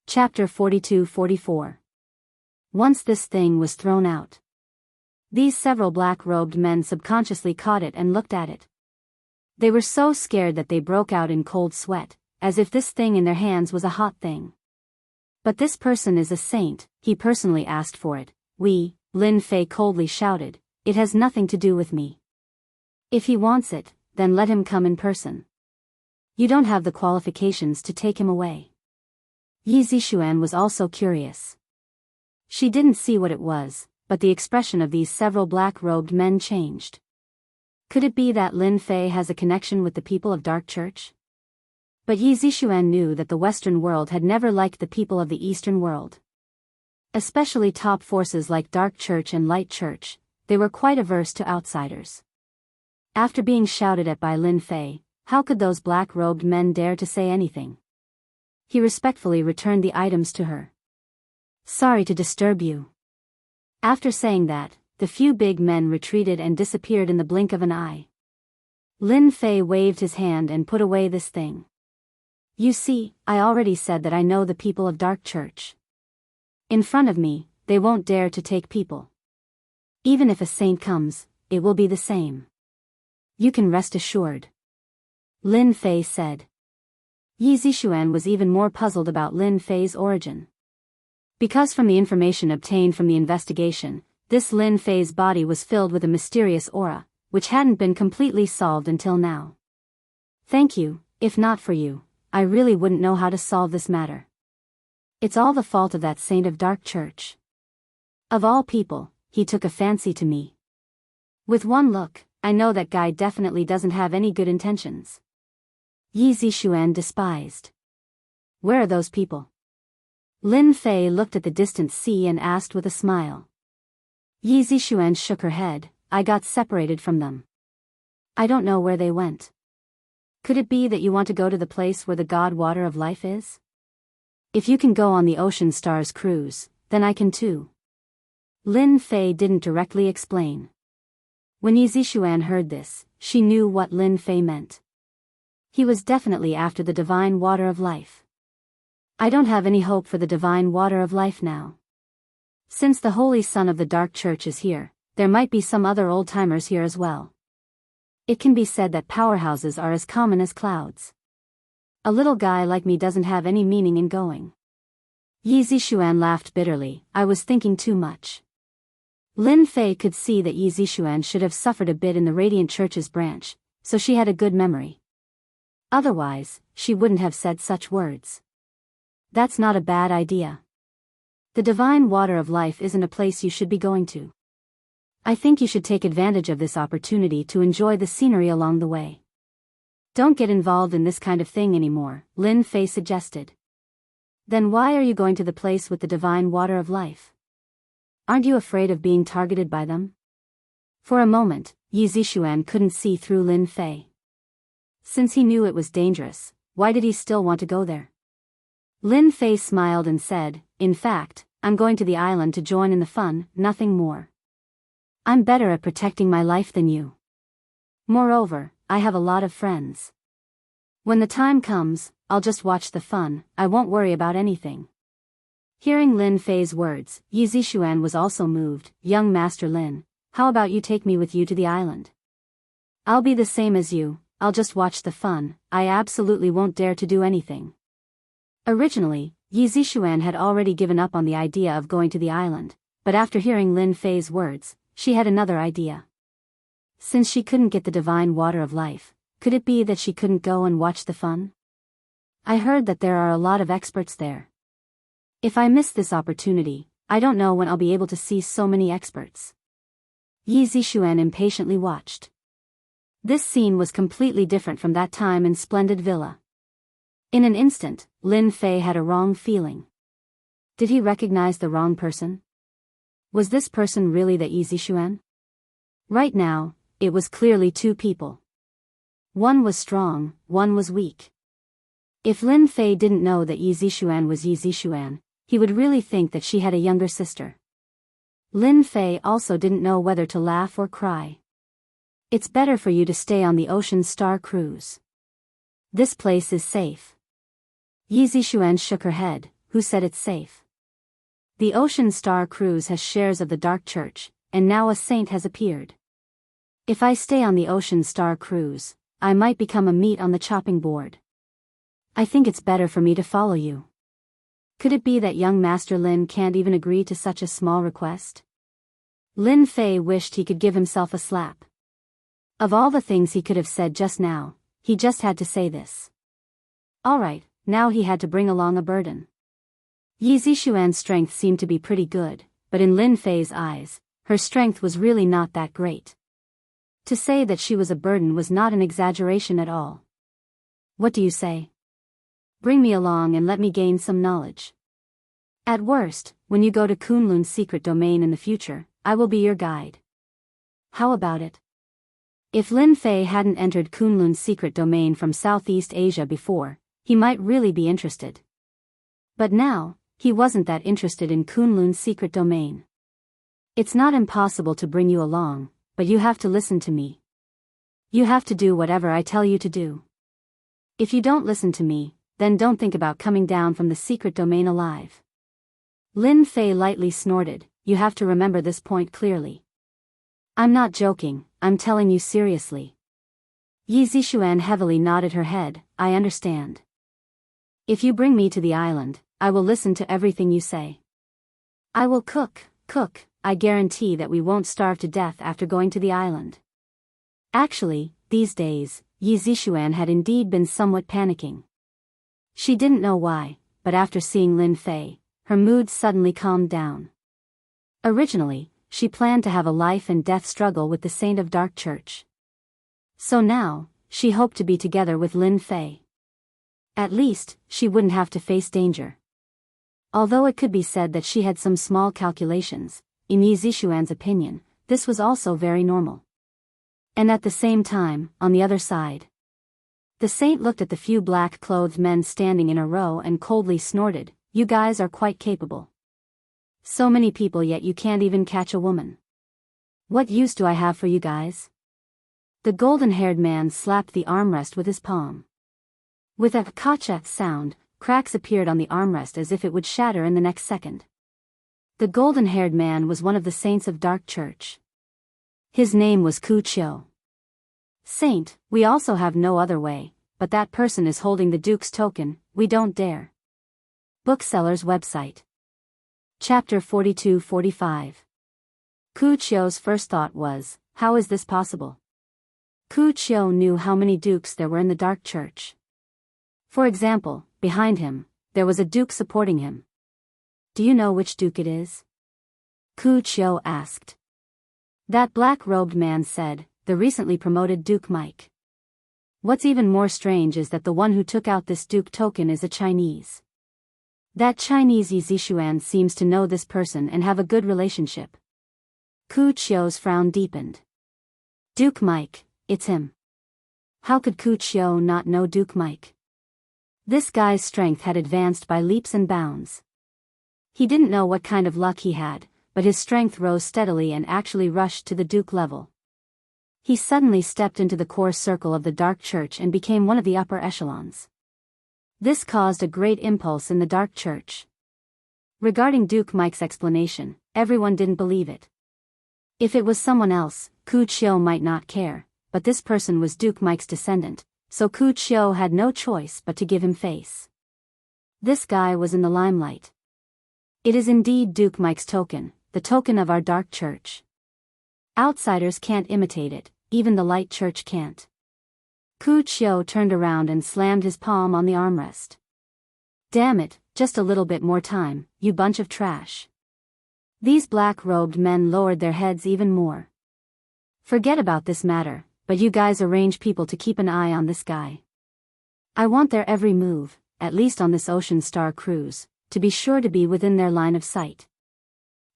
Chapter 42-44. Once this thing was thrown out. These several black-robed men subconsciously caught it and looked at it. They were so scared that they broke out in cold sweat, as if this thing in their hands was a hot thing. But this person is a saint, he personally asked for it. Lin Fei coldly shouted, it has nothing to do with me. If he wants it, then let him come in person. You don't have the qualifications to take him away. Yi Zixuan was also curious. She didn't see what it was, but the expression of these several black-robed men changed. Could it be that Lin Fei has a connection with the people of Dark Church? But Yi Zixuan knew that the Western world had never liked the people of the Eastern world. Especially top forces like Dark Church and Light Church, they were quite averse to outsiders. After being shouted at by Lin Fei, how could those black-robed men dare to say anything? He respectfully returned the items to her. Sorry to disturb you. After saying that, the few big men retreated and disappeared in the blink of an eye. Lin Fei waved his hand and put away this thing. You see, I already said that I know the people of Dark Church. In front of me, they won't dare to take people. Even if a saint comes, it will be the same. You can rest assured. Lin Fei said. Yi Zixuan was even more puzzled about Lin Fei's origin. Because from the information obtained from the investigation, this Lin Fei's body was filled with a mysterious aura, which hadn't been completely solved until now. Thank you, if not for you, I really wouldn't know how to solve this matter. It's all the fault of that saint of dark church. Of all people, he took a fancy to me. With one look, I know that guy definitely doesn't have any good intentions. Yi Zixuan despised. Where are those people? Lin Fei looked at the distant sea and asked with a smile. Yi Zixuan shook her head. I got separated from them. I don't know where they went. Could it be that you want to go to the place where the god water of life is? If you can go on the Ocean Stars cruise, then I can too. Lin Fei didn't directly explain. When Yi Zixuan heard this, she knew what Lin Fei meant. He was definitely after the divine water of life. I don't have any hope for the divine water of life now. Since the Holy Son of the Dark Church is here, there might be some other old-timers here as well. It can be said that powerhouses are as common as clouds. A little guy like me doesn't have any meaning in going. Yi Zixuan laughed bitterly. I was thinking too much. Lin Fei could see that Yi Zixuan should have suffered a bit in the Radiant Church's branch, so she had a good memory. Otherwise, she wouldn't have said such words. That's not a bad idea. The divine water of life isn't a place you should be going to. I think you should take advantage of this opportunity to enjoy the scenery along the way. Don't get involved in this kind of thing anymore, Lin Fei suggested. Then why are you going to the place with the divine water of life? Aren't you afraid of being targeted by them? For a moment, Yi Zixuan couldn't see through Lin Fei. Since he knew it was dangerous, why did he still want to go there? Lin Fei smiled and said, in fact, I'm going to the island to join in the fun, nothing more. I'm better at protecting my life than you. Moreover, I have a lot of friends. When the time comes, I'll just watch the fun, I won't worry about anything. Hearing Lin Fei's words, Yi Zixuan was also moved. Young Master Lin, how about you take me with you to the island? I'll be the same as you, I'll just watch the fun, I absolutely won't dare to do anything. Originally, Yi Zixuan had already given up on the idea of going to the island, but after hearing Lin Fei's words, she had another idea. Since she couldn't get the divine water of life, could it be that she couldn't go and watch the fun? I heard that there are a lot of experts there. If I miss this opportunity, I don't know when I'll be able to see so many experts. Yi Zixuan impatiently watched. This scene was completely different from that time in Splendid Villa. In an instant, Lin Fei had a wrong feeling. Did he recognize the wrong person? Was this person really the Yi Zixuan? Right now, it was clearly two people. One was strong, one was weak. If Lin Fei didn't know that Yi Zixuan was Yi Zixuan, he would really think that she had a younger sister. Lin Fei also didn't know whether to laugh or cry. It's better for you to stay on the Ocean Star cruise. This place is safe. Yi Zixuan shook her head. Who said it's safe? The Ocean Star cruise has shares of the Dark Church, and now a saint has appeared. If I stay on the Ocean Star cruise, I might become a meat on the chopping board. I think it's better for me to follow you. Could it be that young Master Lin can't even agree to such a small request? Lin Fei wished he could give himself a slap. Of all the things he could have said just now, he just had to say this. Alright, now he had to bring along a burden. Yi Zixuan's strength seemed to be pretty good, but in Lin Fei's eyes, her strength was really not that great. To say that she was a burden was not an exaggeration at all. What do you say? Bring me along and let me gain some knowledge. At worst, when you go to Kunlun's secret domain in the future, I will be your guide. How about it? If Lin Fei hadn't entered Kunlun's secret domain from Southeast Asia before, he might really be interested. But now, he wasn't that interested in Kunlun's secret domain. It's not impossible to bring you along, but you have to listen to me. You have to do whatever I tell you to do. If you don't listen to me, then don't think about coming down from the secret domain alive. Lin Fei lightly snorted. You have to remember this point clearly. I'm not joking, I'm telling you seriously. Yi Zixuan heavily nodded her head. I understand. If you bring me to the island, I will listen to everything you say. I will cook, I guarantee that we won't starve to death after going to the island. Actually, these days, Yi Zixuan had indeed been somewhat panicking. She didn't know why, but after seeing Lin Fei, her mood suddenly calmed down. Originally, she planned to have a life and death struggle with the Saint of Dark Church. So now, she hoped to be together with Lin Fei. At least, she wouldn't have to face danger. Although it could be said that she had some small calculations, in Yi Zixuan's opinion, this was also very normal. And at the same time, on the other side, the saint looked at the few black-clothed men standing in a row and coldly snorted, "You guys are quite capable. So many people yet you can't even catch a woman. What use do I have for you guys?" The golden-haired man slapped the armrest with his palm. With a ka-cha sound, cracks appeared on the armrest as if it would shatter in the next second. The golden-haired man was one of the saints of Dark Church. His name was Ku Chiu. "Saint, we also have no other way, but that person is holding the Duke's token, we don't dare." Bookseller's website. Chapter 42-45. Ku Chiu's first thought was, how is this possible? Ku Chiu knew how many dukes there were in the Dark Church. For example, behind him, there was a duke supporting him. "Do you know which duke it is?" Ku Chiu asked. That black-robed man said, "The recently promoted Duke Mike." What's even more strange is that the one who took out this duke token is a Chinese. That Chinese Yi Zixuan seems to know this person and have a good relationship. Ku Chiu's frown deepened. Duke Mike, it's him. How could Ku Chiu not know Duke Mike? This guy's strength had advanced by leaps and bounds. He didn't know what kind of luck he had, but his strength rose steadily and actually rushed to the Duke level. He suddenly stepped into the core circle of the Dark Church and became one of the upper echelons. This caused a great impulse in the Dark Church. Regarding Duke Mike's explanation, everyone didn't believe it. If it was someone else, Ku Chiu might not care, but this person was Duke Mike's descendant, so Ku Chiu had no choice but to give him face. This guy was in the limelight. It is indeed Duke Mike's token, the token of our Dark Church. Outsiders can't imitate it, even the Light Church can't. Ku Chiu turned around and slammed his palm on the armrest. "Damn it, just a little bit more time, you bunch of trash." These black-robed men lowered their heads even more. "Forget about this matter, but you guys arrange people to keep an eye on this guy. I want their every move, at least on this Ocean Star cruise, to be sure to be within their line of sight."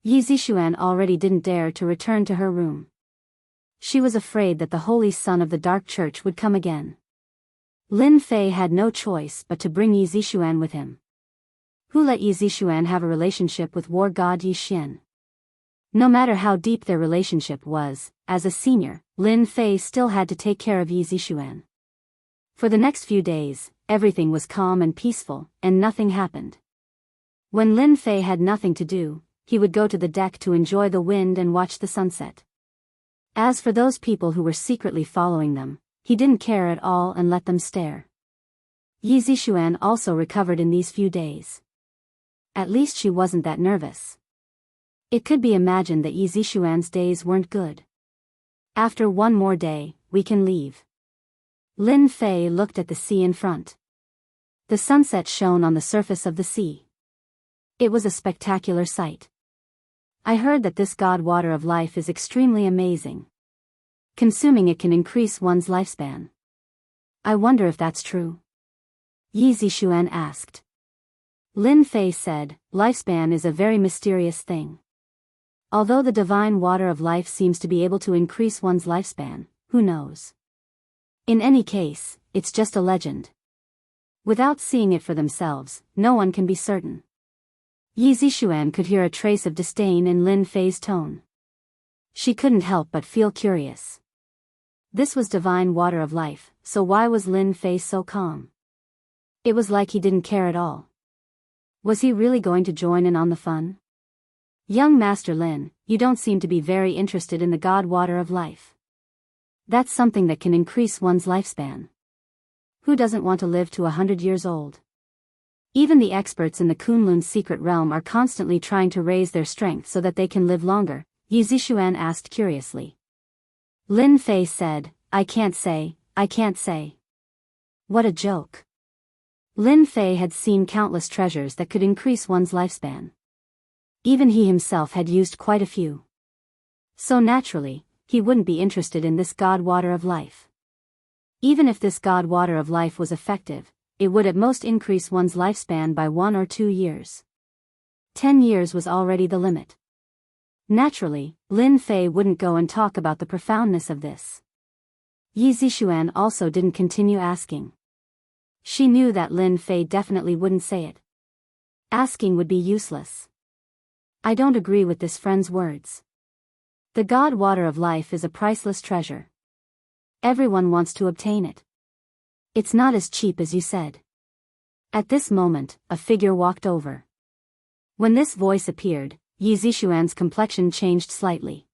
Yi Zixuan already didn't dare to return to her room. She was afraid that the Holy Son of the Dark Church would come again. Lin Fei had no choice but to bring Yi Zixuan with him. Who let Yi Zixuan have a relationship with war god Yi Xian? No matter how deep their relationship was, as a senior, Lin Fei still had to take care of Yi Zixuan. For the next few days, everything was calm and peaceful, and nothing happened. When Lin Fei had nothing to do, he would go to the deck to enjoy the wind and watch the sunset. As for those people who were secretly following them, he didn't care at all and let them stare. Yi Zixuan also recovered in these few days. At least she wasn't that nervous. It could be imagined that Yi Zixuan's days weren't good. After one more day, we can leave. Lin Fei looked at the sea in front. The sunset shone on the surface of the sea. It was a spectacular sight. I heard that this god water of life is extremely amazing. Consuming it can increase one's lifespan. I wonder if that's true. Yi Zixuan asked. Lin Fei said, lifespan is a very mysterious thing. Although the divine water of life seems to be able to increase one's lifespan, who knows? In any case, it's just a legend. Without seeing it for themselves, no one can be certain. Yi Zixuan could hear a trace of disdain in Lin Fei's tone. She couldn't help but feel curious. This was divine water of life, so why was Lin Fei so calm? It was like he didn't care at all. Was he really going to join in on the fun? Young Master Lin, you don't seem to be very interested in the god water of life. That's something that can increase one's lifespan. Who doesn't want to live to 100 years old? Even the experts in the Kunlun's secret realm are constantly trying to raise their strength so that they can live longer, Yi Zixuan asked curiously. Lin Fei said, I can't say. What a joke. Lin Fei had seen countless treasures that could increase one's lifespan. Even he himself had used quite a few. So naturally, he wouldn't be interested in this god water of life. Even if this god water of life was effective, it would at most increase one's lifespan by 1 or 2 years. 10 years was already the limit. Naturally, Lin Fei wouldn't go and talk about the profoundness of this. Yi Zixuan also didn't continue asking. She knew that Lin Fei definitely wouldn't say it. Asking would be useless. I don't agree with this friend's words. The god water of life is a priceless treasure. Everyone wants to obtain it. It's not as cheap as you said. At this moment, a figure walked over. When this voice appeared, Yi Zixuan's complexion changed slightly.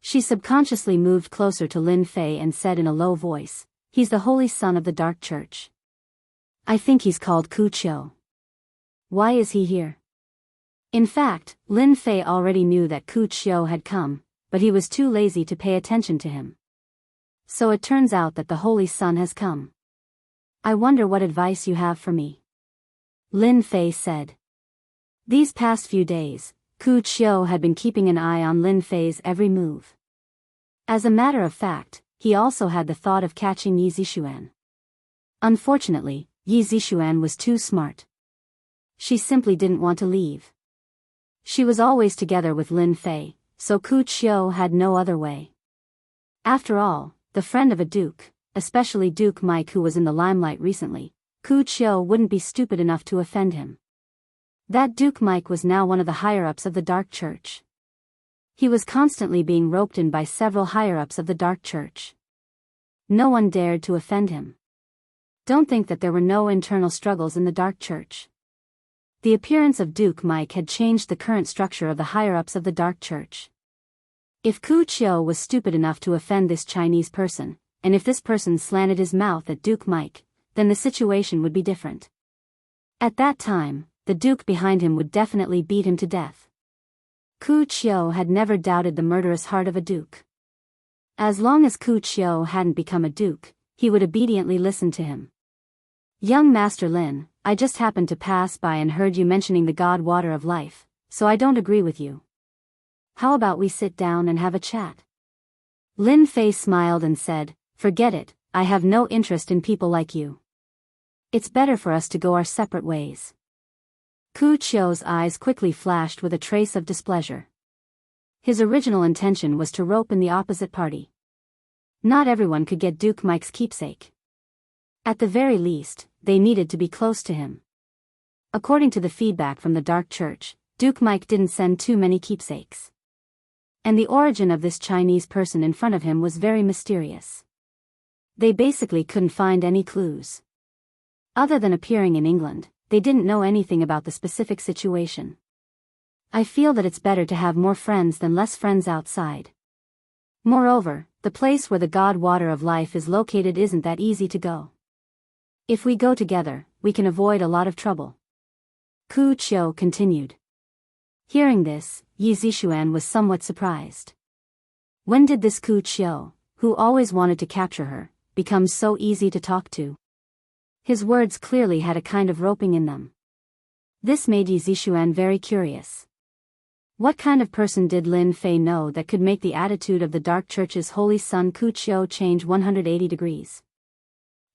She subconsciously moved closer to Lin Fei and said in a low voice, "He's the holy son of the Dark Church. I think he's called Ku Qiu. Why is he here?" In fact, Lin Fei already knew that Ku Qiu had come, but he was too lazy to pay attention to him. So it turns out that the holy son has come. "I wonder what advice you have for me," Lin Fei said. These past few days, Ku Qiu had been keeping an eye on Lin Fei's every move. As a matter of fact, he also had the thought of catching Yi Zixuan. Unfortunately, Yi Zixuan was too smart. She simply didn't want to leave. She was always together with Lin Fei, so Ku Qiu had no other way. After all, the friend of a duke, especially Duke Mike who was in the limelight recently, Ku Qiu wouldn't be stupid enough to offend him. That Duke Mike was now one of the higher-ups of the Dark Church. He was constantly being roped in by several higher-ups of the Dark Church. No one dared to offend him. Don't think that there were no internal struggles in the Dark Church. The appearance of Duke Mike had changed the current structure of the higher-ups of the Dark Church. If Ku Qiu was stupid enough to offend this Chinese person, and if this person slanted his mouth at Duke Mike, then the situation would be different. At that time, the Duke behind him would definitely beat him to death. Ku Qiu had never doubted the murderous heart of a duke. As long as Ku Qiu hadn't become a duke, he would obediently listen to him. "Young Master Lin, I just happened to pass by and heard you mentioning the god water of life, so I don't agree with you. How about we sit down and have a chat?" Lin Fei smiled and said, "Forget it, I have no interest in people like you. It's better for us to go our separate ways." Ku Qiu's eyes quickly flashed with a trace of displeasure. His original intention was to rope in the opposite party. Not everyone could get Duke Mike's keepsake. At the very least, they needed to be close to him. According to the feedback from the Dark Church, Duke Mike didn't send too many keepsakes. And the origin of this Chinese person in front of him was very mysterious. They basically couldn't find any clues. Other than appearing in England, they didn't know anything about the specific situation. I feel that it's better to have more friends than less friends outside. Moreover, the place where the god water of life is located isn't that easy to go. If we go together, we can avoid a lot of trouble. Ku Qiu continued. Hearing this, Yi Zixuan was somewhat surprised. When did this Ku Qiu, who always wanted to capture her, become so easy to talk to? His words clearly had a kind of roping in them. This made Yi Zixuan very curious. What kind of person did Lin Fei know that could make the attitude of the Dark Church's holy son Ku Qiu change 180 degrees?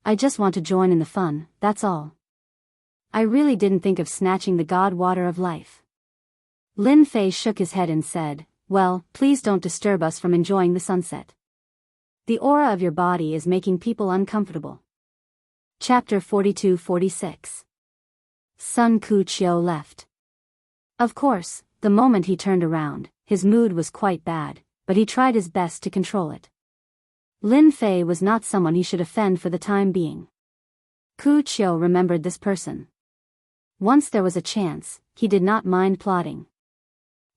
"I just want to join in the fun, that's all. I really didn't think of snatching the god water of life." Lin Fei shook his head and said, "Well, please don't disturb us from enjoying the sunset. The aura of your body is making people uncomfortable." Chapter 42-46. Sun Ku Qiu left. Of course, the moment he turned around, his mood was quite bad, but he tried his best to control it. Lin Fei was not someone he should offend for the time being. Ku Qiu remembered this person. Once there was a chance, he did not mind plotting.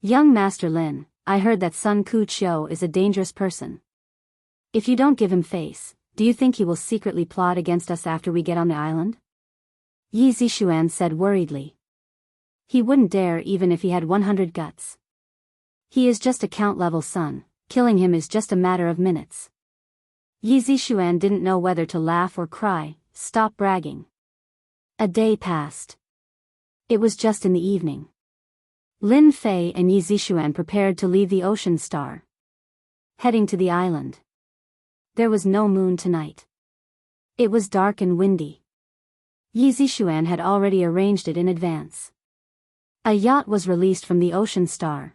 "Young Master Lin, I heard that Sun Ku Qiu is a dangerous person. If you don't give him face, do you think he will secretly plot against us after we get on the island?" Yi Zixuan said worriedly. "He wouldn't dare even if he had 100 guts. He is just a count-level son, killing him is just a matter of minutes." Yi Zixuan didn't know whether to laugh or cry. "Stop bragging. A day passed. It was just in the evening. Lin Fei and Yi Zixuan prepared to leave the Ocean Star, heading to the island. There was no moon tonight. It was dark and windy. Yi Zixuan had already arranged it in advance. A yacht was released from the Ocean Star.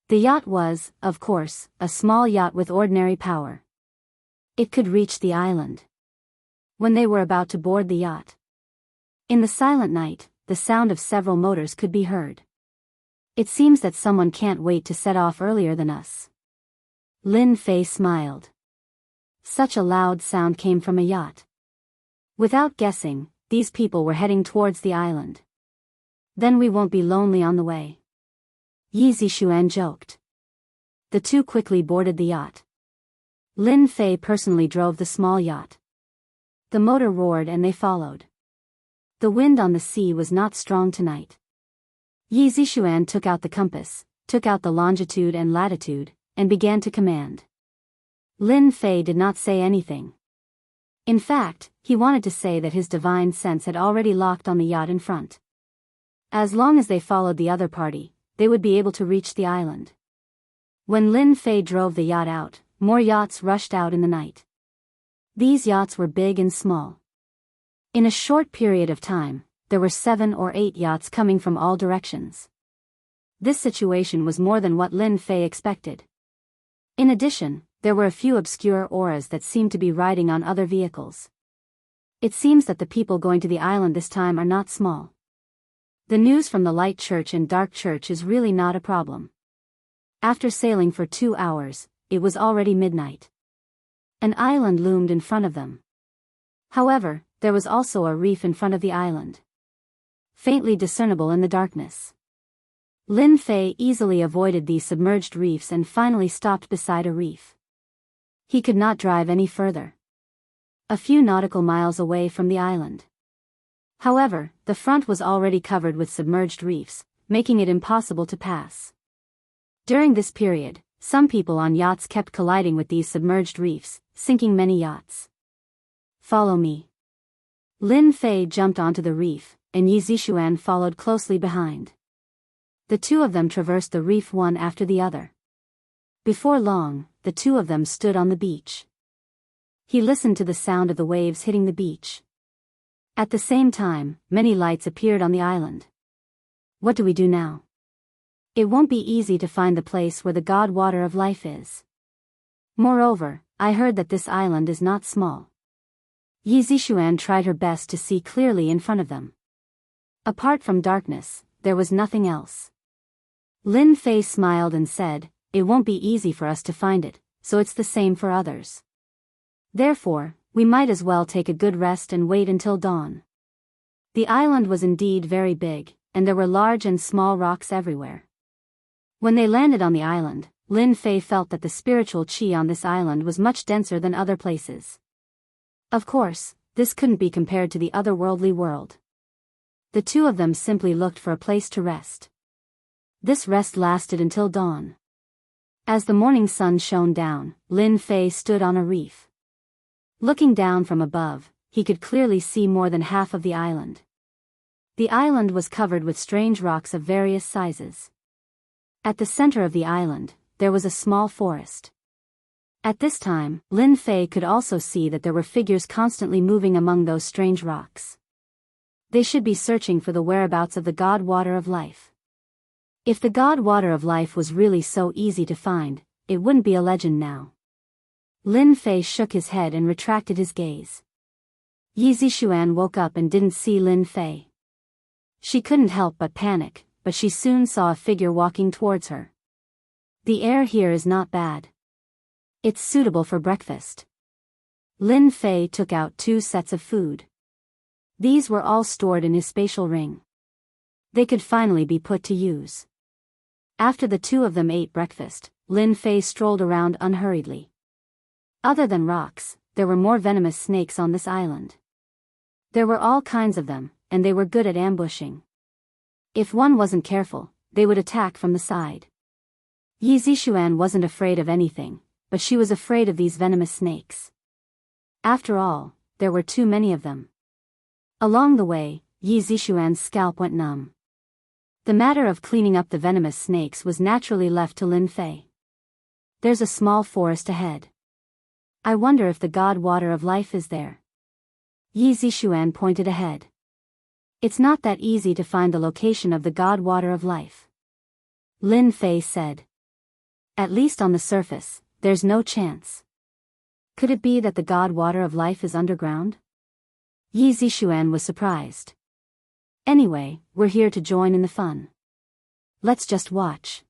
The yacht was, of course, a small yacht with ordinary power. It could reach the island. When they were about to board the yacht, in the silent night, the sound of several motors could be heard. It seems that someone can't wait to set off earlier than us. Lin Fei smiled. Such a loud sound came from a yacht. Without guessing, these people were heading towards the island. Then we won't be lonely on the way. Yi Zixuan joked. The two quickly boarded the yacht. Lin Fei personally drove the small yacht. The motor roared and they followed. The wind on the sea was not strong tonight. Yi Zixuan took out the compass, took out the longitude and latitude, and began to command. Lin Fei did not say anything. In fact, he wanted to say that his divine sense had already locked on the yacht in front. As long as they followed the other party, they would be able to reach the island. When Lin Fei drove the yacht out, more yachts rushed out in the night. These yachts were big and small. In a short period of time, there were 7 or 8 yachts coming from all directions. This situation was more than what Lin Fei expected. In addition, there were a few obscure auras that seemed to be riding on other vehicles. It seems that the people going to the island this time are not small. The news from the light church and dark church is really not a problem. After sailing for 2 hours, it was already midnight. An island loomed in front of them. However, there was also a reef in front of the island, faintly discernible in the darkness. Lin Fei easily avoided these submerged reefs and finally stopped beside a reef. He could not drive any further. A few nautical miles away from the island. However, the front was already covered with submerged reefs, making it impossible to pass. During this period, some people on yachts kept colliding with these submerged reefs, sinking many yachts. Follow me. Lin Fei jumped onto the reef, and Yi Zixuan followed closely behind. The two of them traversed the reef one after the other. Before long, the two of them stood on the beach. He listened to the sound of the waves hitting the beach. At the same time, many lights appeared on the island. What do we do now? It won't be easy to find the place where the God Water of Life is. Moreover, I heard that this island is not small. Yi Zixuan tried her best to see clearly in front of them. Apart from darkness, there was nothing else. Lin Fei smiled and said, "It won't be easy for us to find it, so it's the same for others. Therefore, we might as well take a good rest and wait until dawn." The island was indeed very big, and there were large and small rocks everywhere. When they landed on the island, Lin Fei felt that the spiritual qi on this island was much denser than other places. Of course, this couldn't be compared to the otherworldly world. The two of them simply looked for a place to rest. This rest lasted until dawn. As the morning sun shone down, Lin Fei stood on a reef. Looking down from above, he could clearly see more than half of the island. The island was covered with strange rocks of various sizes. At the center of the island, there was a small forest. At this time, Lin Fei could also see that there were figures constantly moving among those strange rocks. They should be searching for the whereabouts of the God Water of Life. If the God Water of Life was really so easy to find, it wouldn't be a legend now. Lin Fei shook his head and retracted his gaze. Yi Zixuan woke up and didn't see Lin Fei. She couldn't help but panic, but she soon saw a figure walking towards her. The air here is not bad. It's suitable for breakfast. Lin Fei took out 2 sets of food. These were all stored in his spatial ring. They could finally be put to use. After the two of them ate breakfast, Lin Fei strolled around unhurriedly. Other than rocks, there were more venomous snakes on this island. There were all kinds of them, and they were good at ambushing. If one wasn't careful, they would attack from the side. Yi Zixuan wasn't afraid of anything, but she was afraid of these venomous snakes. After all, there were too many of them. Along the way, Yi Zixuan's scalp went numb. The matter of cleaning up the venomous snakes was naturally left to Lin Fei. There's a small forest ahead. I wonder if the god water of life is there. Yi Zixuan pointed ahead. It's not that easy to find the location of the god water of life. Lin Fei said. At least on the surface, there's no chance. Could it be that the god water of life is underground? Yi Zixuan was surprised. Anyway, we're here to join in the fun. Let's just watch.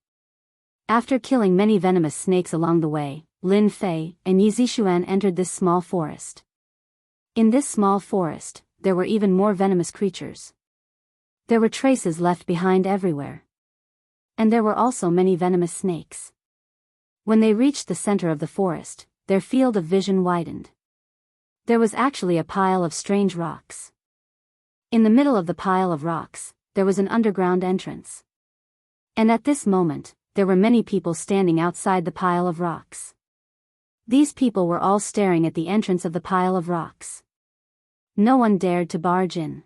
After killing many venomous snakes along the way, Lin Fei and Yi Zixuan entered this small forest. In this small forest, there were even more venomous creatures. There were traces left behind everywhere. And there were also many venomous snakes. When they reached the center of the forest, their field of vision widened. There was actually a pile of strange rocks. In the middle of the pile of rocks, there was an underground entrance. And at this moment, there were many people standing outside the pile of rocks. These people were all staring at the entrance of the pile of rocks. No one dared to barge in.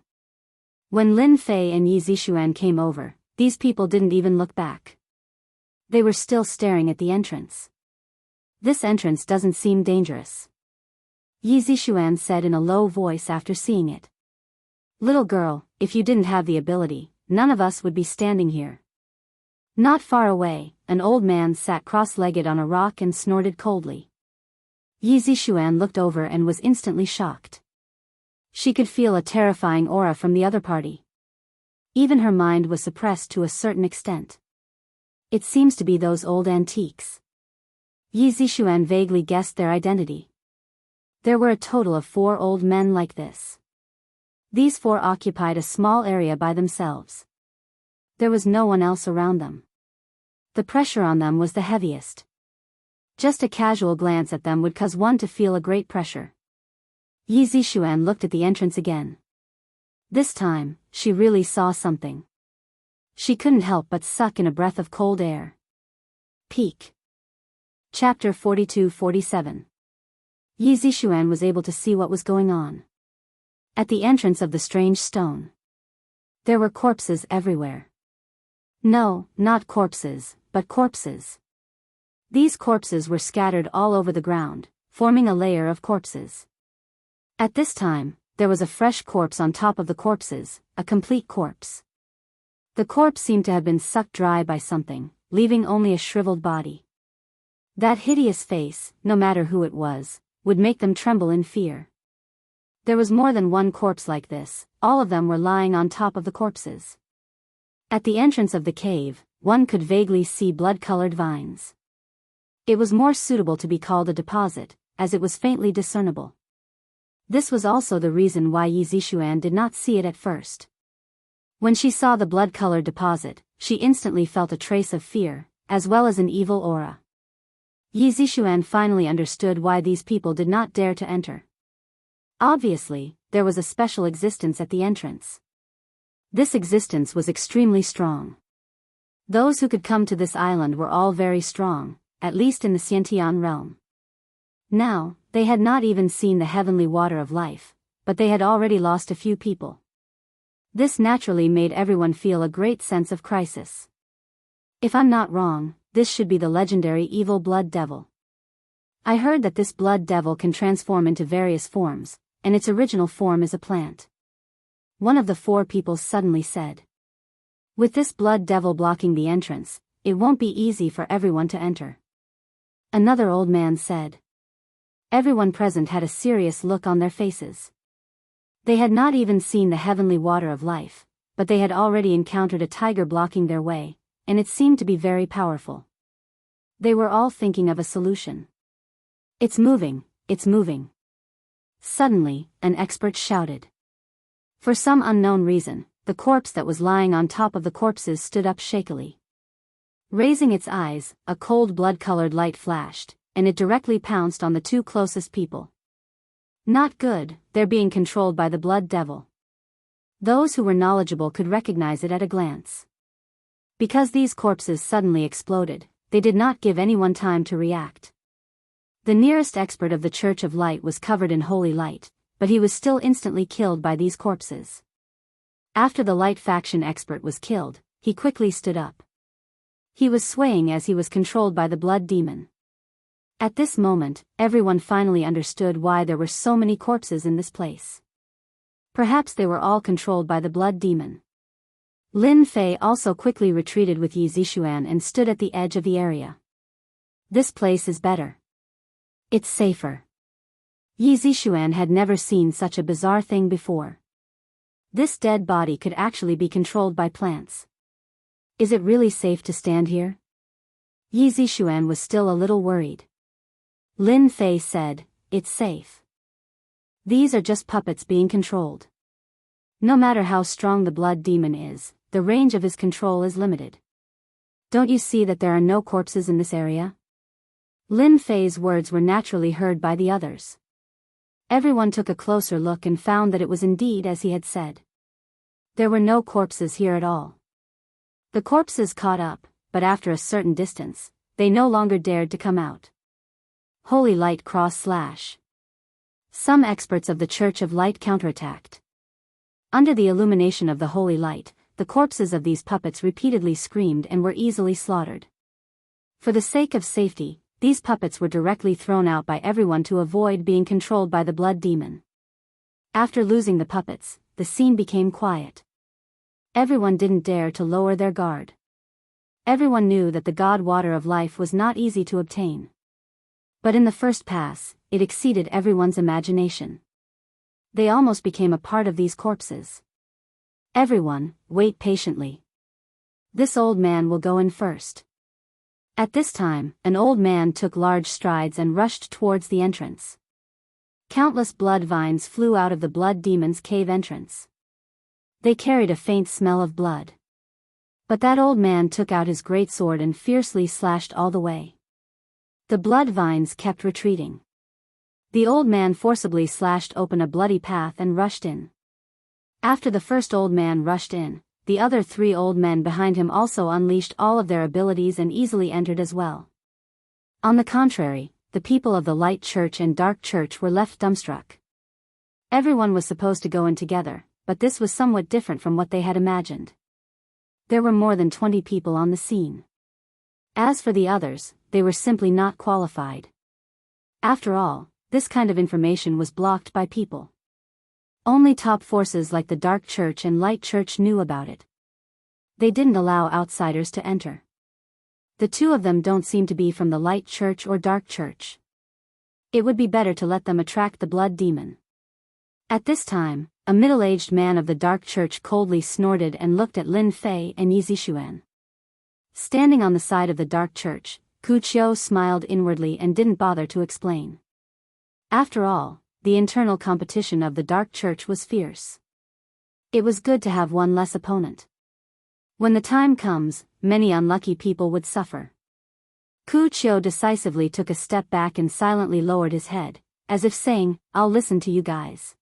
When Lin Fei and Yi Zixuan came over, these people didn't even look back. They were still staring at the entrance. This entrance doesn't seem dangerous. Yi Zixuan said in a low voice after seeing it. Little girl, if you didn't have the ability, none of us would be standing here. Not far away, an old man sat cross-legged on a rock and snorted coldly. Yi Zixuan looked over and was instantly shocked. She could feel a terrifying aura from the other party. Even her mind was suppressed to a certain extent. It seems to be those old antiques. Yi Zixuan vaguely guessed their identity. There were a total of 4 old men like this. These 4 occupied a small area by themselves. There was no one else around them. The pressure on them was the heaviest. Just a casual glance at them would cause one to feel a great pressure. Yi Zixuan looked at the entrance again. This time, she really saw something. She couldn't help but suck in a breath of cold air. Peek. Chapter 42-47. Yi Zixuan was able to see what was going on. At the entrance of the strange stone, there were corpses everywhere. No, not corpses, but corpses. These corpses were scattered all over the ground, forming a layer of corpses. At this time, there was a fresh corpse on top of the corpses, a complete corpse. The corpse seemed to have been sucked dry by something, leaving only a shriveled body. That hideous face, no matter who it was, would make them tremble in fear. There was more than one corpse like this, all of them were lying on top of the corpses. At the entrance of the cave, one could vaguely see blood-colored vines. It was more suitable to be called a deposit, as it was faintly discernible. This was also the reason why Yi Zixuan did not see it at first. When she saw the blood-colored deposit, she instantly felt a trace of fear, as well as an evil aura. Yi Zixuan finally understood why these people did not dare to enter. Obviously, there was a special existence at the entrance. This existence was extremely strong. Those who could come to this island were all very strong, at least in the Xiantian realm. Now, they had not even seen the heavenly water of life, but they had already lost a few people. This naturally made everyone feel a great sense of crisis. If I'm not wrong, this should be the legendary evil blood devil. I heard that this blood devil can transform into various forms, and its original form is a plant. One of the 4 people suddenly said. With this blood devil blocking the entrance, it won't be easy for everyone to enter. Another old man said. Everyone present had a serious look on their faces. They had not even seen the heavenly water of life, but they had already encountered a tiger blocking their way, and it seemed to be very powerful. They were all thinking of a solution. It's moving, it's moving. Suddenly, an expert shouted. For some unknown reason, the corpse that was lying on top of the corpses stood up shakily. Raising its eyes, a cold blood-colored light flashed, and it directly pounced on the 2 closest people. Not good, they're being controlled by the blood devil. Those who were knowledgeable could recognize it at a glance. Because these corpses suddenly exploded, they did not give anyone time to react. The nearest expert of the Church of Light was covered in holy light, but he was still instantly killed by these corpses. After the light faction expert was killed, he quickly stood up. He was swaying as he was controlled by the blood demon. At this moment, everyone finally understood why there were so many corpses in this place. Perhaps they were all controlled by the blood demon. Lin Fei also quickly retreated with Yi Zixuan and stood at the edge of the area. This place is better. It's safer. Yi Zixuan had never seen such a bizarre thing before. This dead body could actually be controlled by plants. Is it really safe to stand here? Yi Zixuan was still a little worried. Lin Fei said, "It's safe. These are just puppets being controlled. No matter how strong the blood demon is, the range of his control is limited. Don't you see that there are no corpses in this area?" Lin Fei's words were naturally heard by the others. Everyone took a closer look and found that it was indeed as he had said. There were no corpses here at all. The corpses caught up, but after a certain distance, they no longer dared to come out. Holy Light // Some experts of the Church of Light counterattacked. Under the illumination of the Holy Light, the corpses of these puppets repeatedly screamed and were easily slaughtered. For the sake of safety, these puppets were directly thrown out by everyone to avoid being controlled by the blood demon. After losing the puppets, the scene became quiet. Everyone didn't dare to lower their guard. Everyone knew that the God Water of Life was not easy to obtain. But in the first pass, it exceeded everyone's imagination. They almost became a part of these corpses. Everyone, wait patiently. This old man will go in first. At this time, an old man took large strides and rushed towards the entrance. Countless blood vines flew out of the blood demon's cave entrance. They carried a faint smell of blood. But that old man took out his great sword and fiercely slashed all the way. The blood vines kept retreating. The old man forcibly slashed open a bloody path and rushed in. After the first old man rushed in, the other 3 old men behind him also unleashed all of their abilities and easily entered as well. On the contrary, the people of the Light Church and Dark Church were left dumbstruck. Everyone was supposed to go in together, but this was somewhat different from what they had imagined. There were more than 20 people on the scene. As for the others, they were simply not qualified. After all, this kind of information was blocked by people. Only top forces like the Dark Church and Light Church knew about it. They didn't allow outsiders to enter. The 2 of them don't seem to be from the Light Church or Dark Church. It would be better to let them attract the blood demon. At this time, a middle-aged man of the Dark Church coldly snorted and looked at Lin Fei and Yi Zixuan. Standing on the side of the Dark Church, Ku Qiu smiled inwardly and didn't bother to explain. After all, the internal competition of the Dark Church was fierce. It was good to have one less opponent. When the time comes, many unlucky people would suffer. Ku Qiu decisively took a step back and silently lowered his head, as if saying, "I'll listen to you guys.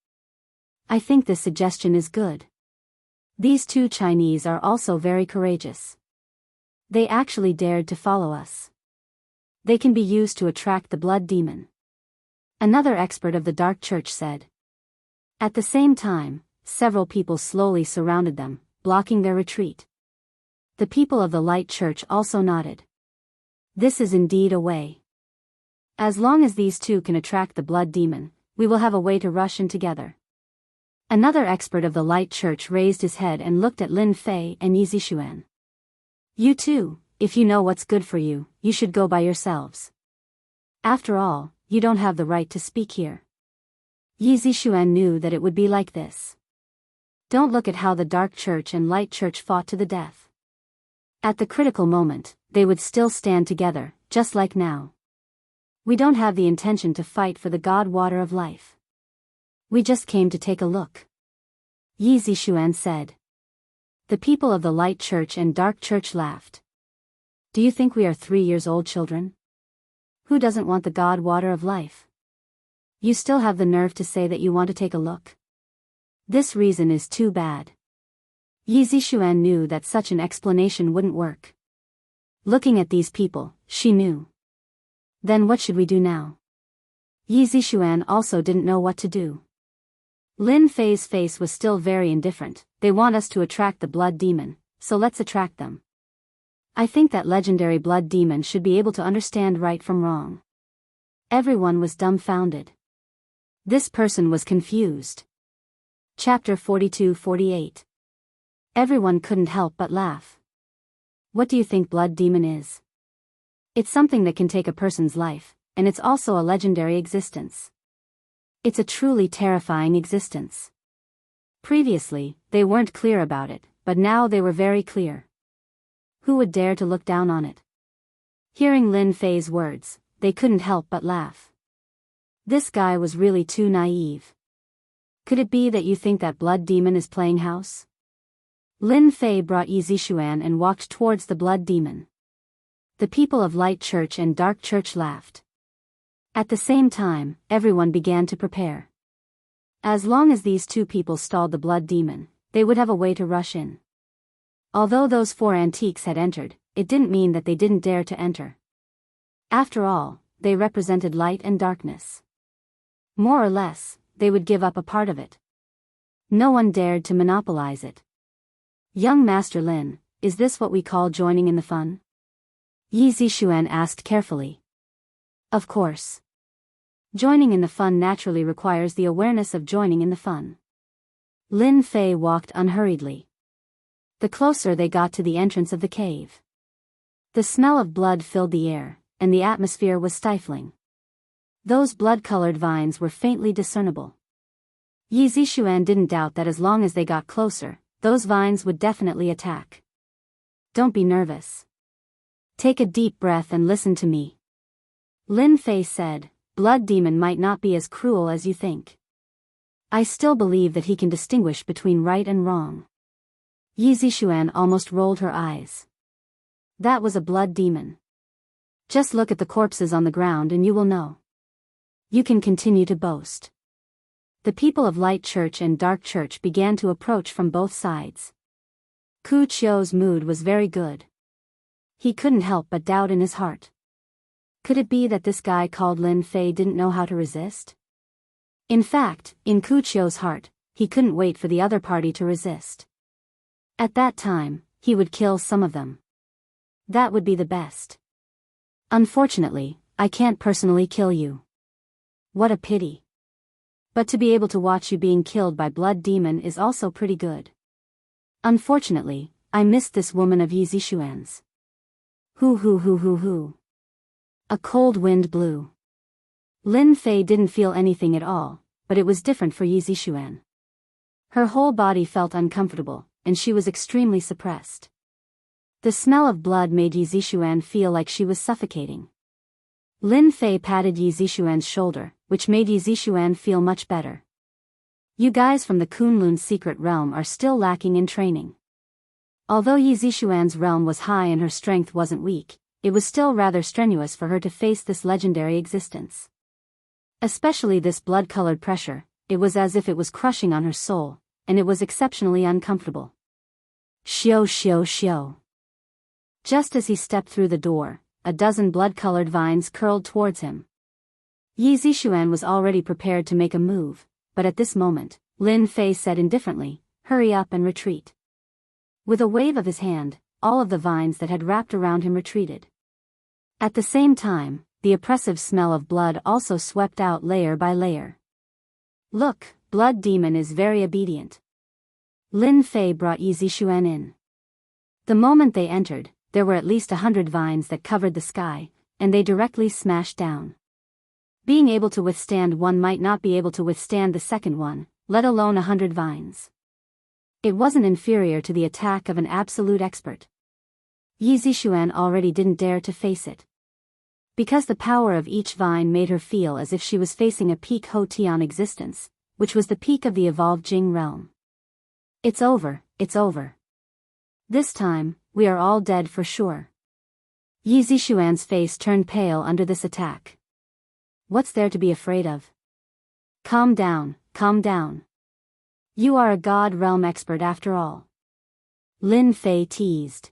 I think this suggestion is good. These 2 Chinese are also very courageous. They actually dared to follow us. They can be used to attract the blood demon." Another expert of the Dark Church said. At the same time, several people slowly surrounded them, blocking their retreat. The people of the Light Church also nodded. This is indeed a way. As long as these 2 can attract the blood demon, we will have a way to rush in together. Another expert of the Light Church raised his head and looked at Lin Fei and Yi Zixuan. "You 2, if you know what's good for you, you should go by yourselves. After all, you don't have the right to speak here." Yi Zixuan knew that it would be like this. Don't look at how the Dark Church and Light Church fought to the death. At the critical moment, they would still stand together, just like now. We don't have the intention to fight for the God Water of Life. We just came to take a look. Yi Zixuan said. The people of the Light Church and Dark Church laughed. Do you think we are 3-year-old children? Who doesn't want the God Water of Life? You still have the nerve to say that you want to take a look? This reason is too bad. Yi Zixuan knew that such an explanation wouldn't work. Looking at these people, she knew. Then what should we do now? Yi Zixuan also didn't know what to do. Lin Fei's face was still very indifferent. They want us to attract the blood demon, so let's attract them. I think that legendary blood demon should be able to understand right from wrong. Everyone was dumbfounded. This person was confused. Chapter 42-48. Everyone couldn't help but laugh. What do you think blood demon is? It's something that can take a person's life, and it's also a legendary existence. It's a truly terrifying existence. Previously, they weren't clear about it, but now they were very clear. Who would dare to look down on it? Hearing Lin Fei's words, they couldn't help but laugh. This guy was really too naive. Could it be that you think that blood demon is playing house? Lin Fei brought Yi Zixuan and walked towards the blood demon. The people of Light Church and Dark Church laughed. At the same time, everyone began to prepare. As long as these two people stalled the blood demon, they would have a way to rush in. Although those four antiques had entered, it didn't mean that they didn't dare to enter. After all, they represented light and darkness. More or less, they would give up a part of it. No one dared to monopolize it. Young Master Lin, is this what we call joining in the fun? Yi Zixuan asked carefully. Of course. Joining in the fun naturally requires the awareness of joining in the fun. Lin Fei walked unhurriedly. The closer they got to the entrance of the cave, the smell of blood filled the air, and the atmosphere was stifling. Those blood-colored vines were faintly discernible. Yi Zixuan didn't doubt that as long as they got closer, those vines would definitely attack. Don't be nervous. Take a deep breath and listen to me. Lin Fei said, blood demon might not be as cruel as you think. I still believe that he can distinguish between right and wrong. Yi Zixuan almost rolled her eyes. That was a blood demon. Just look at the corpses on the ground and you will know. You can continue to boast. The people of Light Church and Dark Church began to approach from both sides. Ku Qiu's mood was very good. He couldn't help but doubt in his heart. Could it be that this guy called Lin Fei didn't know how to resist? In fact, in Ku Qiu's heart, he couldn't wait for the other party to resist. At that time, he would kill some of them. That would be the best. Unfortunately, I can't personally kill you. What a pity. But to be able to watch you being killed by blood demon is also pretty good. Unfortunately, I missed this woman of Yi Zixuan's. Hoo. A cold wind blew. Lin Fei didn't feel anything at all, but it was different for Yi Zixuan. Her whole body felt uncomfortable, and she was extremely suppressed. The smell of blood made Yi Zixuan feel like she was suffocating. Lin Fei patted Yi Zixuan's shoulder, which made Yi Zixuan feel much better. You guys from the Kunlun secret realm are still lacking in training. Although Yi Zixuan's realm was high and her strength wasn't weak, it was still rather strenuous for her to face this legendary existence. Especially this blood-colored pressure, it was as if it was crushing on her soul, and it was exceptionally uncomfortable. Xiao. Just as he stepped through the door, a dozen blood-colored vines curled towards him. Yi Zixuan was already prepared to make a move, but at this moment, Lin Fei said indifferently, hurry up and retreat. With a wave of his hand, all of the vines that had wrapped around him retreated. At the same time, the oppressive smell of blood also swept out layer by layer. Look, blood demon is very obedient. Lin Fei brought Yi Zixuan in. The moment they entered, there were at least 100 vines that covered the sky, and they directly smashed down. Being able to withstand one might not be able to withstand the second one, let alone 100 vines. It wasn't inferior to the attack of an absolute expert. Yi Zixuan already didn't dare to face it. Because the power of each vine made her feel as if she was facing a peak Ho Tian existence, which was the peak of the evolved Jing realm. It's over. This time, we are all dead for sure. Yi Zixuan's face turned pale under this attack. What's there to be afraid of? Calm down. You are a God realm expert after all. Lin Fei teased.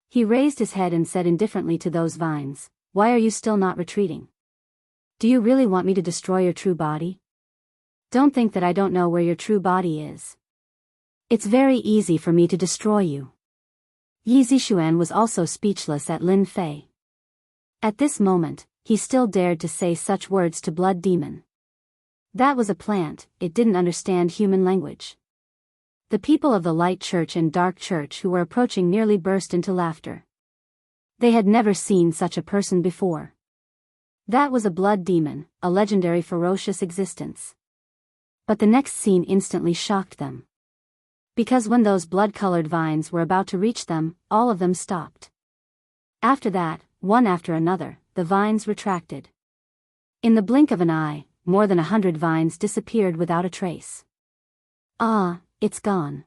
He raised his head and said indifferently to those vines, why are you still not retreating? Do you really want me to destroy your true body? Don't think that I don't know where your true body is. It's very easy for me to destroy you. Yi Zixuan was also speechless at Lin Fei. At this moment, he still dared to say such words to Blood Demon. That was a plant, it didn't understand human language. The people of the Light Church and Dark Church who were approaching nearly burst into laughter. They had never seen such a person before. That was a blood demon, a legendary ferocious existence. But the next scene instantly shocked them. Because when those blood-colored vines were about to reach them, all of them stopped. After that, one after another, the vines retracted. In the blink of an eye, more than 100 vines disappeared without a trace. Ah, it's gone.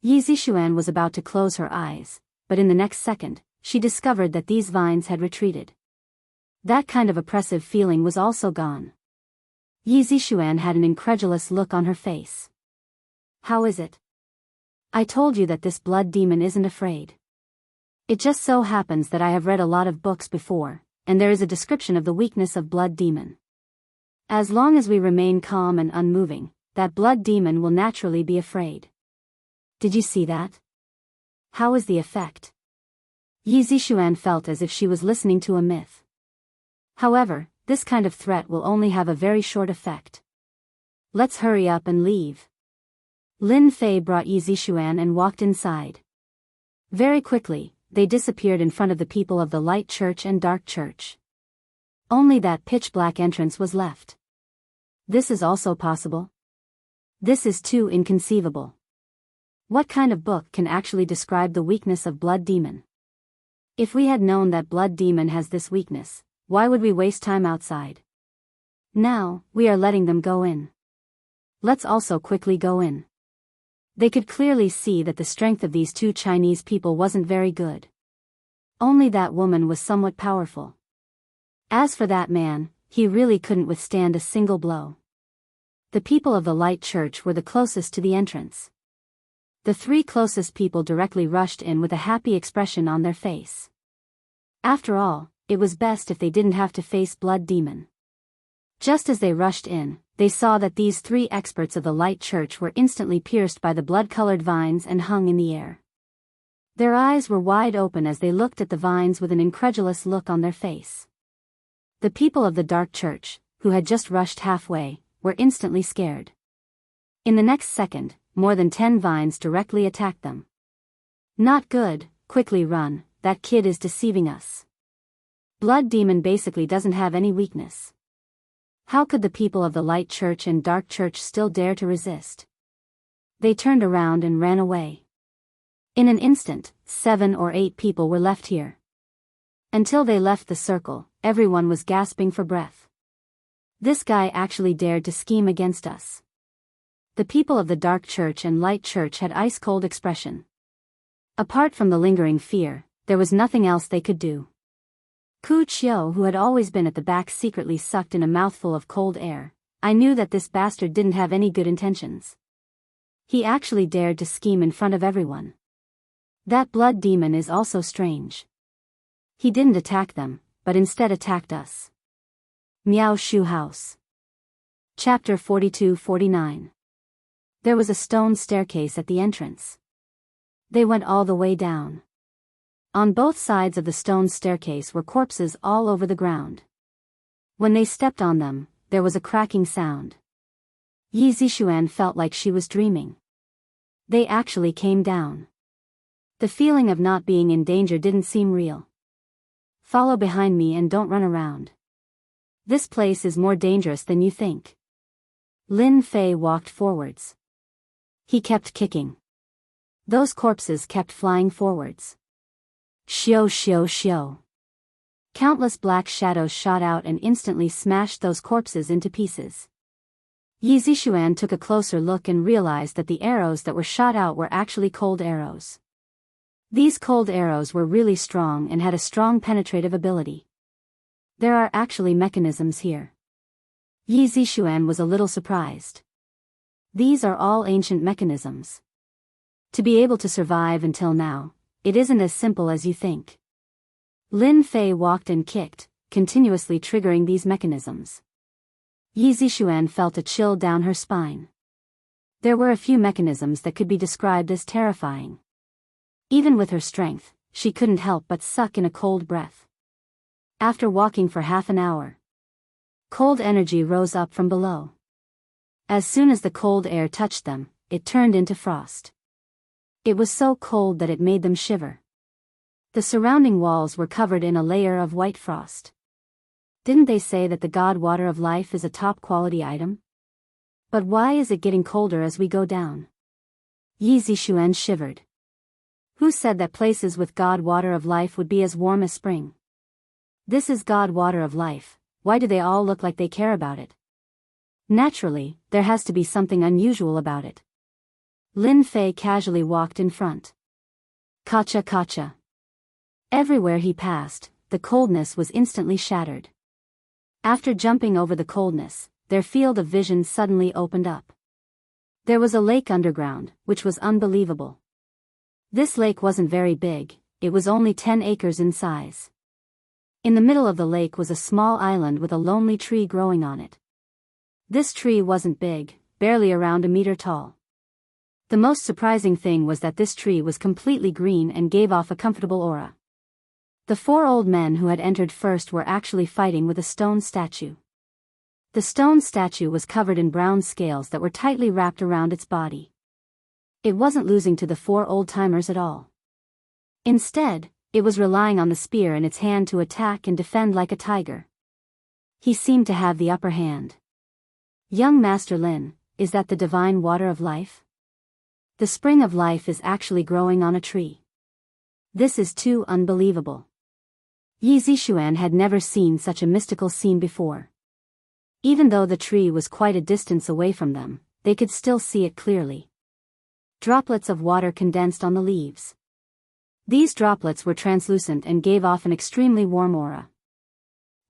Yi Zixuan was about to close her eyes, but in the next second, she discovered that these vines had retreated. That kind of oppressive feeling was also gone. Yi Zixuan had an incredulous look on her face. How is it? I told you that this blood demon isn't afraid. It just so happens that I have read a lot of books before, and there is a description of the weakness of blood demon. As long as we remain calm and unmoving, that blood demon will naturally be afraid. Did you see that? How is the effect? Yi Zixuan felt as if she was listening to a myth. However, this kind of threat will only have a very short effect. Let's hurry up and leave. Lin Fei brought Yi Zixuan and walked inside. Very quickly, they disappeared in front of the people of the Light Church and Dark Church. Only that pitch-black entrance was left. This is also possible. This is too inconceivable. What kind of book can actually describe the weakness of blood demon? If we had known that blood demon has this weakness, why would we waste time outside? Now, we are letting them go in. Let's also quickly go in. They could clearly see that the strength of these two Chinese people wasn't very good. Only that woman was somewhat powerful. As for that man, he really couldn't withstand a single blow. The people of the Light Church were the closest to the entrance. The three closest people directly rushed in with a happy expression on their face. After all, it was best if they didn't have to face blood demon. Just as they rushed in, they saw that these three experts of the Light Church were instantly pierced by the blood-colored vines and hung in the air. Their eyes were wide open as they looked at the vines with an incredulous look on their face. The people of the Dark Church, who had just rushed halfway, were instantly scared. In the next second, more than 10 vines directly attacked them. Not good, quickly run, that kid is deceiving us. Blood demon basically doesn't have any weakness. How could the people of the Light Church and Dark Church still dare to resist? They turned around and ran away. In an instant, 7 or 8 people were left here. Until they left the circle, everyone was gasping for breath. This guy actually dared to scheme against us. The people of the Dark Church and Light Church had ice-cold expression. Apart from the lingering fear, there was nothing else they could do. Ku Qiu, who had always been at the back, secretly sucked in a mouthful of cold air. I knew that this bastard didn't have any good intentions. He actually dared to scheme in front of everyone. That blood demon is also strange. He didn't attack them, but instead attacked us. Miao Shu House. Chapter 42-49. There was a stone staircase at the entrance. They went all the way down. On both sides of the stone staircase were corpses all over the ground. When they stepped on them, there was a cracking sound. Yi Zixuan felt like she was dreaming. They actually came down. The feeling of not being in danger didn't seem real. Follow behind me and don't run around. This place is more dangerous than you think. Lin Fei walked forwards. He kept kicking. Those corpses kept flying forwards. Xiao xiao xiao. Countless black shadows shot out and instantly smashed those corpses into pieces. Yi Zixuan took a closer look and realized that the arrows that were shot out were actually cold arrows. These cold arrows were really strong and had a strong penetrative ability. There are actually mechanisms here. Yi Zixuan was a little surprised. These are all ancient mechanisms. To be able to survive until now, it isn't as simple as you think. Lin Fei walked and kicked, continuously triggering these mechanisms. Yi Zixuan felt a chill down her spine. There were a few mechanisms that could be described as terrifying. Even with her strength, she couldn't help but suck in a cold breath. After walking for half an hour, cold energy rose up from below. As soon as the cold air touched them, it turned into frost. It was so cold that it made them shiver. The surrounding walls were covered in a layer of white frost. Didn't they say that the god water of life is a top-quality item? But why is it getting colder as we go down? Yi Zixuan shivered. Who said that places with god water of life would be as warm as spring? This is god water of life, why do they all look like they care about it? Naturally, there has to be something unusual about it. Lin Fei casually walked in front. Kacha kacha. Everywhere he passed, the coldness was instantly shattered. After jumping over the coldness, their field of vision suddenly opened up. There was a lake underground, which was unbelievable. This lake wasn't very big, it was only 10 acres in size. In the middle of the lake was a small island with a lonely tree growing on it. This tree wasn't big, barely around a meter tall. The most surprising thing was that this tree was completely green and gave off a comfortable aura. The 4 old men who had entered first were actually fighting with a stone statue. The stone statue was covered in brown scales that were tightly wrapped around its body. It wasn't losing to the 4 old-timers at all. Instead, it was relying on the spear in its hand to attack and defend like a tiger. He seemed to have the upper hand. Young Master Lin, is that the divine water of life? The spring of life is actually growing on a tree. This is too unbelievable. Yi Zixuan had never seen such a mystical scene before. Even though the tree was quite a distance away from them, they could still see it clearly. Droplets of water condensed on the leaves. These droplets were translucent and gave off an extremely warm aura.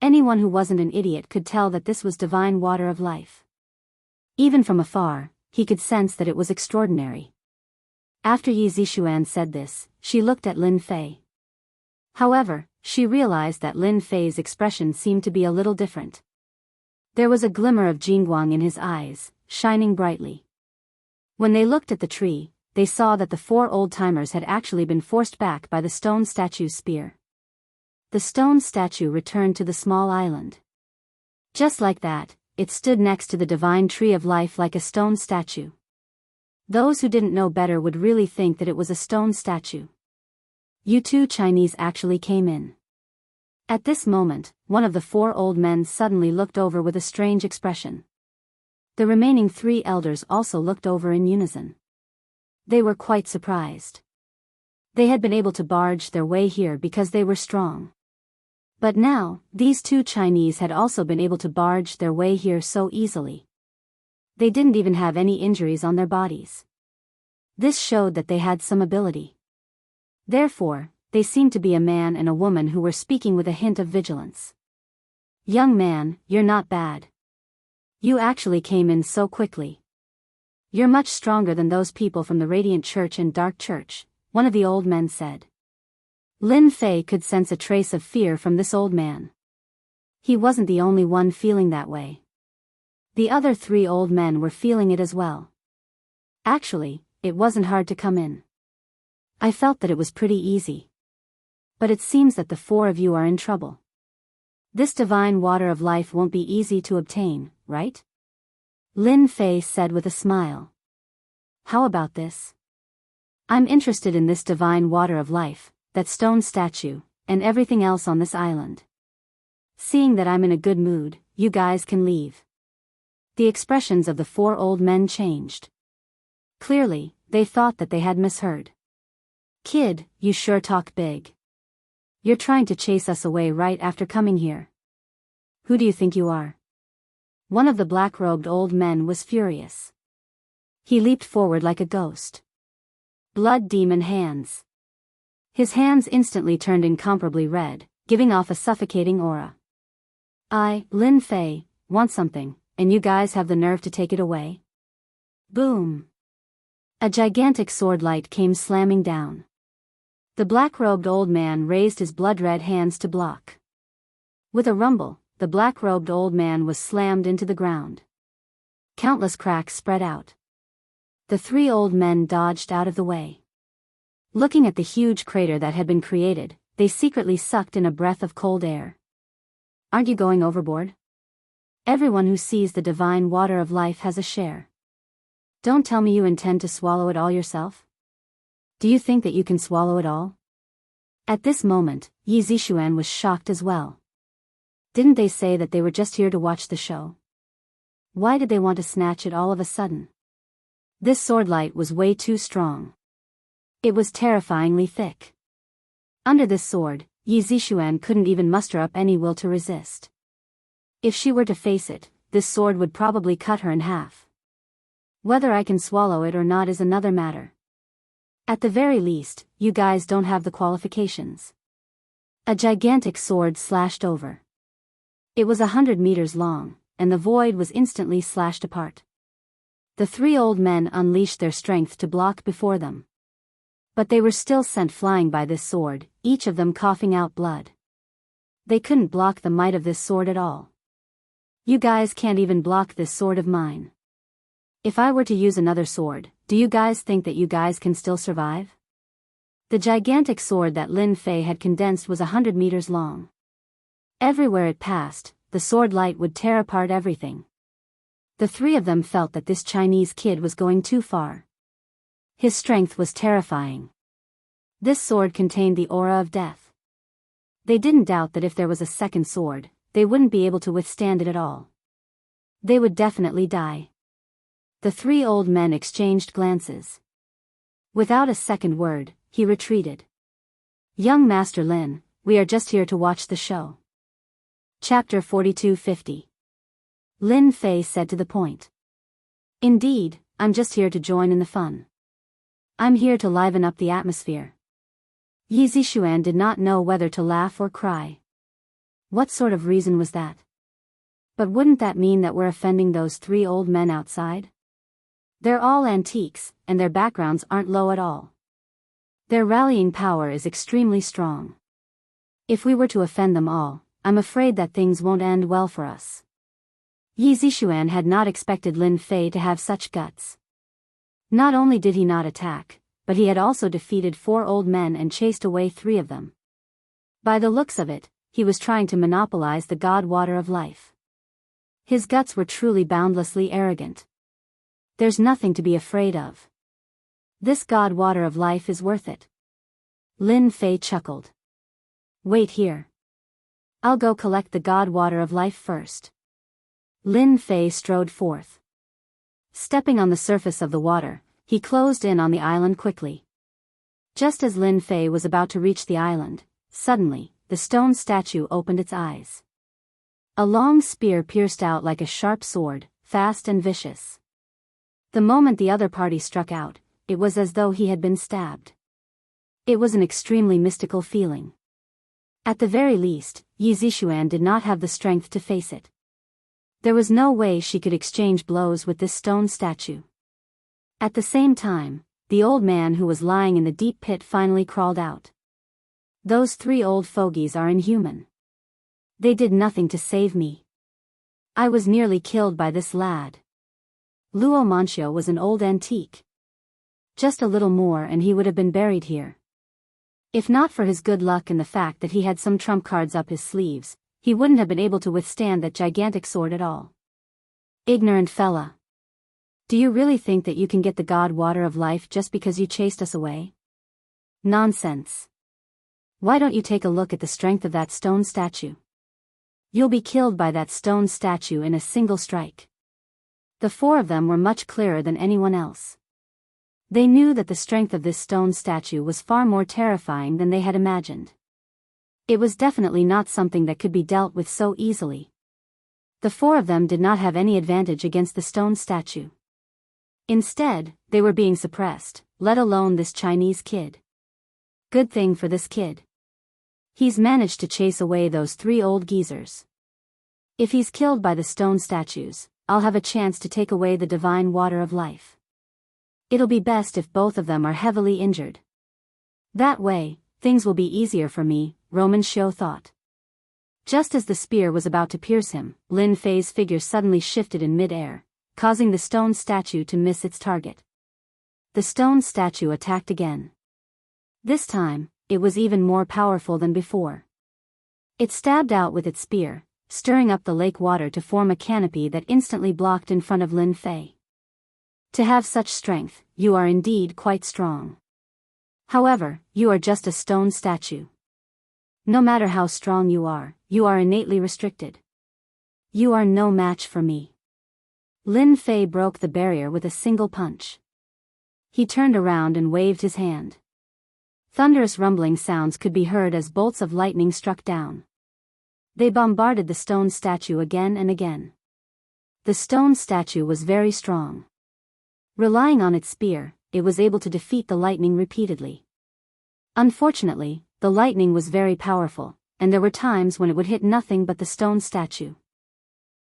Anyone who wasn't an idiot could tell that this was divine water of life. Even from afar, he could sense that it was extraordinary. After Yi Zixuan said this, she looked at Lin Fei. However, she realized that Lin Fei's expression seemed to be a little different. There was a glimmer of Jingguang in his eyes, shining brightly. When they looked at the tree, they saw that the 4 old-timers had actually been forced back by the stone statue's spear. The stone statue returned to the small island. Just like that, it stood next to the divine tree of life like a stone statue. Those who didn't know better would really think that it was a stone statue. You 2 Chinese actually came in. At this moment, one of the 4 old men suddenly looked over with a strange expression. The remaining 3 elders also looked over in unison. They were quite surprised. They had been able to barge their way here because they were strong. But now, these 2 Chinese had also been able to barge their way here so easily. They didn't even have any injuries on their bodies. This showed that they had some ability. Therefore, they seemed to be a man and a woman who were speaking with a hint of vigilance. Young man, you're not bad. You actually came in so quickly. You're much stronger than those people from the Radiant Church and Dark Church, one of the old men said. Lin Fei could sense a trace of fear from this old man. He wasn't the only one feeling that way. The other 3 old men were feeling it as well. Actually, it wasn't hard to come in. I felt that it was pretty easy. But it seems that the 4 of you are in trouble. This divine water of life won't be easy to obtain, right? Lin Fei said with a smile. How about this? I'm interested in this divine water of life, that stone statue, and everything else on this island. Seeing that I'm in a good mood, you guys can leave. The expressions of the 4 old men changed. Clearly, they thought that they had misheard. Kid, you sure talk big. You're trying to chase us away right after coming here. Who do you think you are? One of the black-robed old men was furious. He leaped forward like a ghost. Blood demon hands. His hands instantly turned incomparably red, giving off a suffocating aura. I, Lin Fei, want something, and you guys have the nerve to take it away? Boom. A gigantic sword light came slamming down. The black-robed old man raised his blood-red hands to block. With a rumble, the black-robed old man was slammed into the ground. Countless cracks spread out. The three old men dodged out of the way. Looking at the huge crater that had been created, they secretly sucked in a breath of cold air. Aren't you going overboard? Everyone who sees the divine water of life has a share. Don't tell me you intend to swallow it all yourself? Do you think that you can swallow it all? At this moment, Yi Zixuan was shocked as well. Didn't they say that they were just here to watch the show? Why did they want to snatch it all of a sudden? This sword light was way too strong. It was terrifyingly thick. Under this sword, Yi Zixuan couldn't even muster up any will to resist. If she were to face it, this sword would probably cut her in half. Whether I can swallow it or not is another matter. At the very least, you guys don't have the qualifications. A gigantic sword slashed over. It was 100 meters long, and the void was instantly slashed apart. The three old men unleashed their strength to block before them. But they were still sent flying by this sword, each of them coughing out blood. They couldn't block the might of this sword at all. You guys can't even block this sword of mine. If I were to use another sword, do you guys think that you guys can still survive? The gigantic sword that Lin Fei had condensed was 100 meters long. Everywhere it passed, the sword light would tear apart everything. The three of them felt that this Chinese kid was going too far. His strength was terrifying. This sword contained the aura of death. They didn't doubt that if there was a second sword, they wouldn't be able to withstand it at all. They would definitely die. The three old men exchanged glances. Without a second word, he retreated. Young Master Lin, we are just here to watch the show. Chapter 4250. Lin Fei said to the point. Indeed, I'm just here to join in the fun. I'm here to liven up the atmosphere. Yi Zixuan did not know whether to laugh or cry. What sort of reason was that? But wouldn't that mean that we're offending those three old men outside? They're all antiques, and their backgrounds aren't low at all. Their rallying power is extremely strong. If we were to offend them all, I'm afraid that things won't end well for us. Yi Zixuan had not expected Lin Fei to have such guts. Not only did he not attack, but he had also defeated 4 old men and chased away 3 of them. By the looks of it, he was trying to monopolize the god water of life. His guts were truly boundlessly arrogant. There's nothing to be afraid of. This god water of life is worth it. Lin Fei chuckled. Wait here. I'll go collect the god water of life first. Lin Fei strode forth. Stepping on the surface of the water, he closed in on the island quickly. Just as Lin Fei was about to reach the island, suddenly, the stone statue opened its eyes. A long spear pierced out like a sharp sword, fast and vicious. The moment the other party struck out, it was as though he had been stabbed. It was an extremely mystical feeling. At the very least, Yi Zixuan did not have the strength to face it. There was no way she could exchange blows with this stone statue. At the same time, the old man who was lying in the deep pit finally crawled out. Those 3 old fogies are inhuman. They did nothing to save me. I was nearly killed by this lad. Luo Manxio was an old antique. Just a little more and he would have been buried here. If not for his good luck and the fact that he had some trump cards up his sleeves, he wouldn't have been able to withstand that gigantic sword at all. Ignorant fella. Do you really think that you can get the god water of life just because you chased us away? Nonsense. Why don't you take a look at the strength of that stone statue? You'll be killed by that stone statue in a single strike. The 4 of them were much clearer than anyone else. They knew that the strength of this stone statue was far more terrifying than they had imagined. It was definitely not something that could be dealt with so easily. The 4 of them did not have any advantage against the stone statue. Instead, they were being suppressed, let alone this Chinese kid. Good thing for this kid. He's managed to chase away those 3 old geezers. If he's killed by the stone statues, I'll have a chance to take away the divine water of life. It'll be best if both of them are heavily injured. That way, things will be easier for me, Roman Xiu thought. Just as the spear was about to pierce him, Lin Fei's figure suddenly shifted in mid-air, causing the stone statue to miss its target. The stone statue attacked again. This time, it was even more powerful than before. It stabbed out with its spear, stirring up the lake water to form a canopy that instantly blocked in front of Lin Fei. To have such strength, you are indeed quite strong. However, you are just a stone statue. No matter how strong you are innately restricted. You are no match for me. Lin Fei broke the barrier with a single punch. He turned around and waved his hand. Thunderous rumbling sounds could be heard as bolts of lightning struck down. They bombarded the stone statue again and again. The stone statue was very strong. Relying on its spear, it was able to defeat the lightning repeatedly. Unfortunately, the lightning was very powerful, and there were times when it would hit nothing but the stone statue.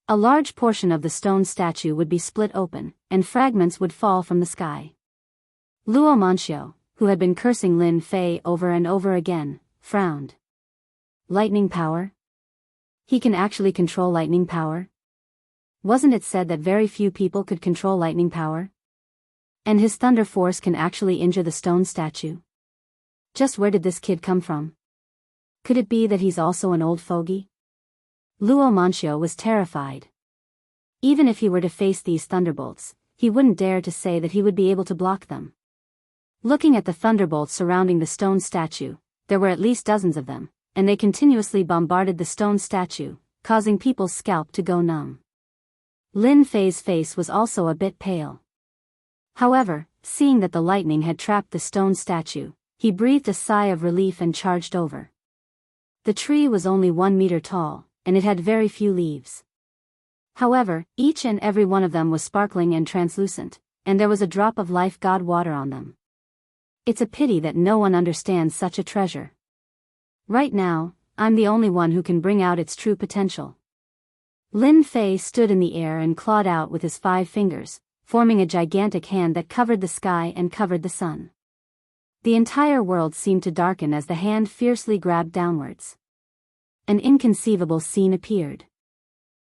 A large portion of the stone statue would be split open, and fragments would fall from the sky. Luo Manxiu, who had been cursing Lin Fei over and over again, frowned. Lightning power? He can actually control lightning power? Wasn't it said that very few people could control lightning power? And his thunder force can actually injure the stone statue? Just where did this kid come from? Could it be that he's also an old fogey? Luo Manxiu was terrified. Even if he were to face these thunderbolts, he wouldn't dare to say that he would be able to block them. Looking at the thunderbolts surrounding the stone statue, there were at least dozens of them, and they continuously bombarded the stone statue, causing people's scalp to go numb. Lin Fei's face was also a bit pale. However, seeing that the lightning had trapped the stone statue, he breathed a sigh of relief and charged over. The tree was only 1 meter tall, and it had very few leaves. However, each and every one of them was sparkling and translucent, and there was a drop of life god water on them. It's a pity that no one understands such a treasure. Right now, I'm the only one who can bring out its true potential. Lin Fei stood in the air and clawed out with his 5 fingers, forming a gigantic hand that covered the sky and covered the sun. The entire world seemed to darken as the hand fiercely grabbed downwards. An inconceivable scene appeared.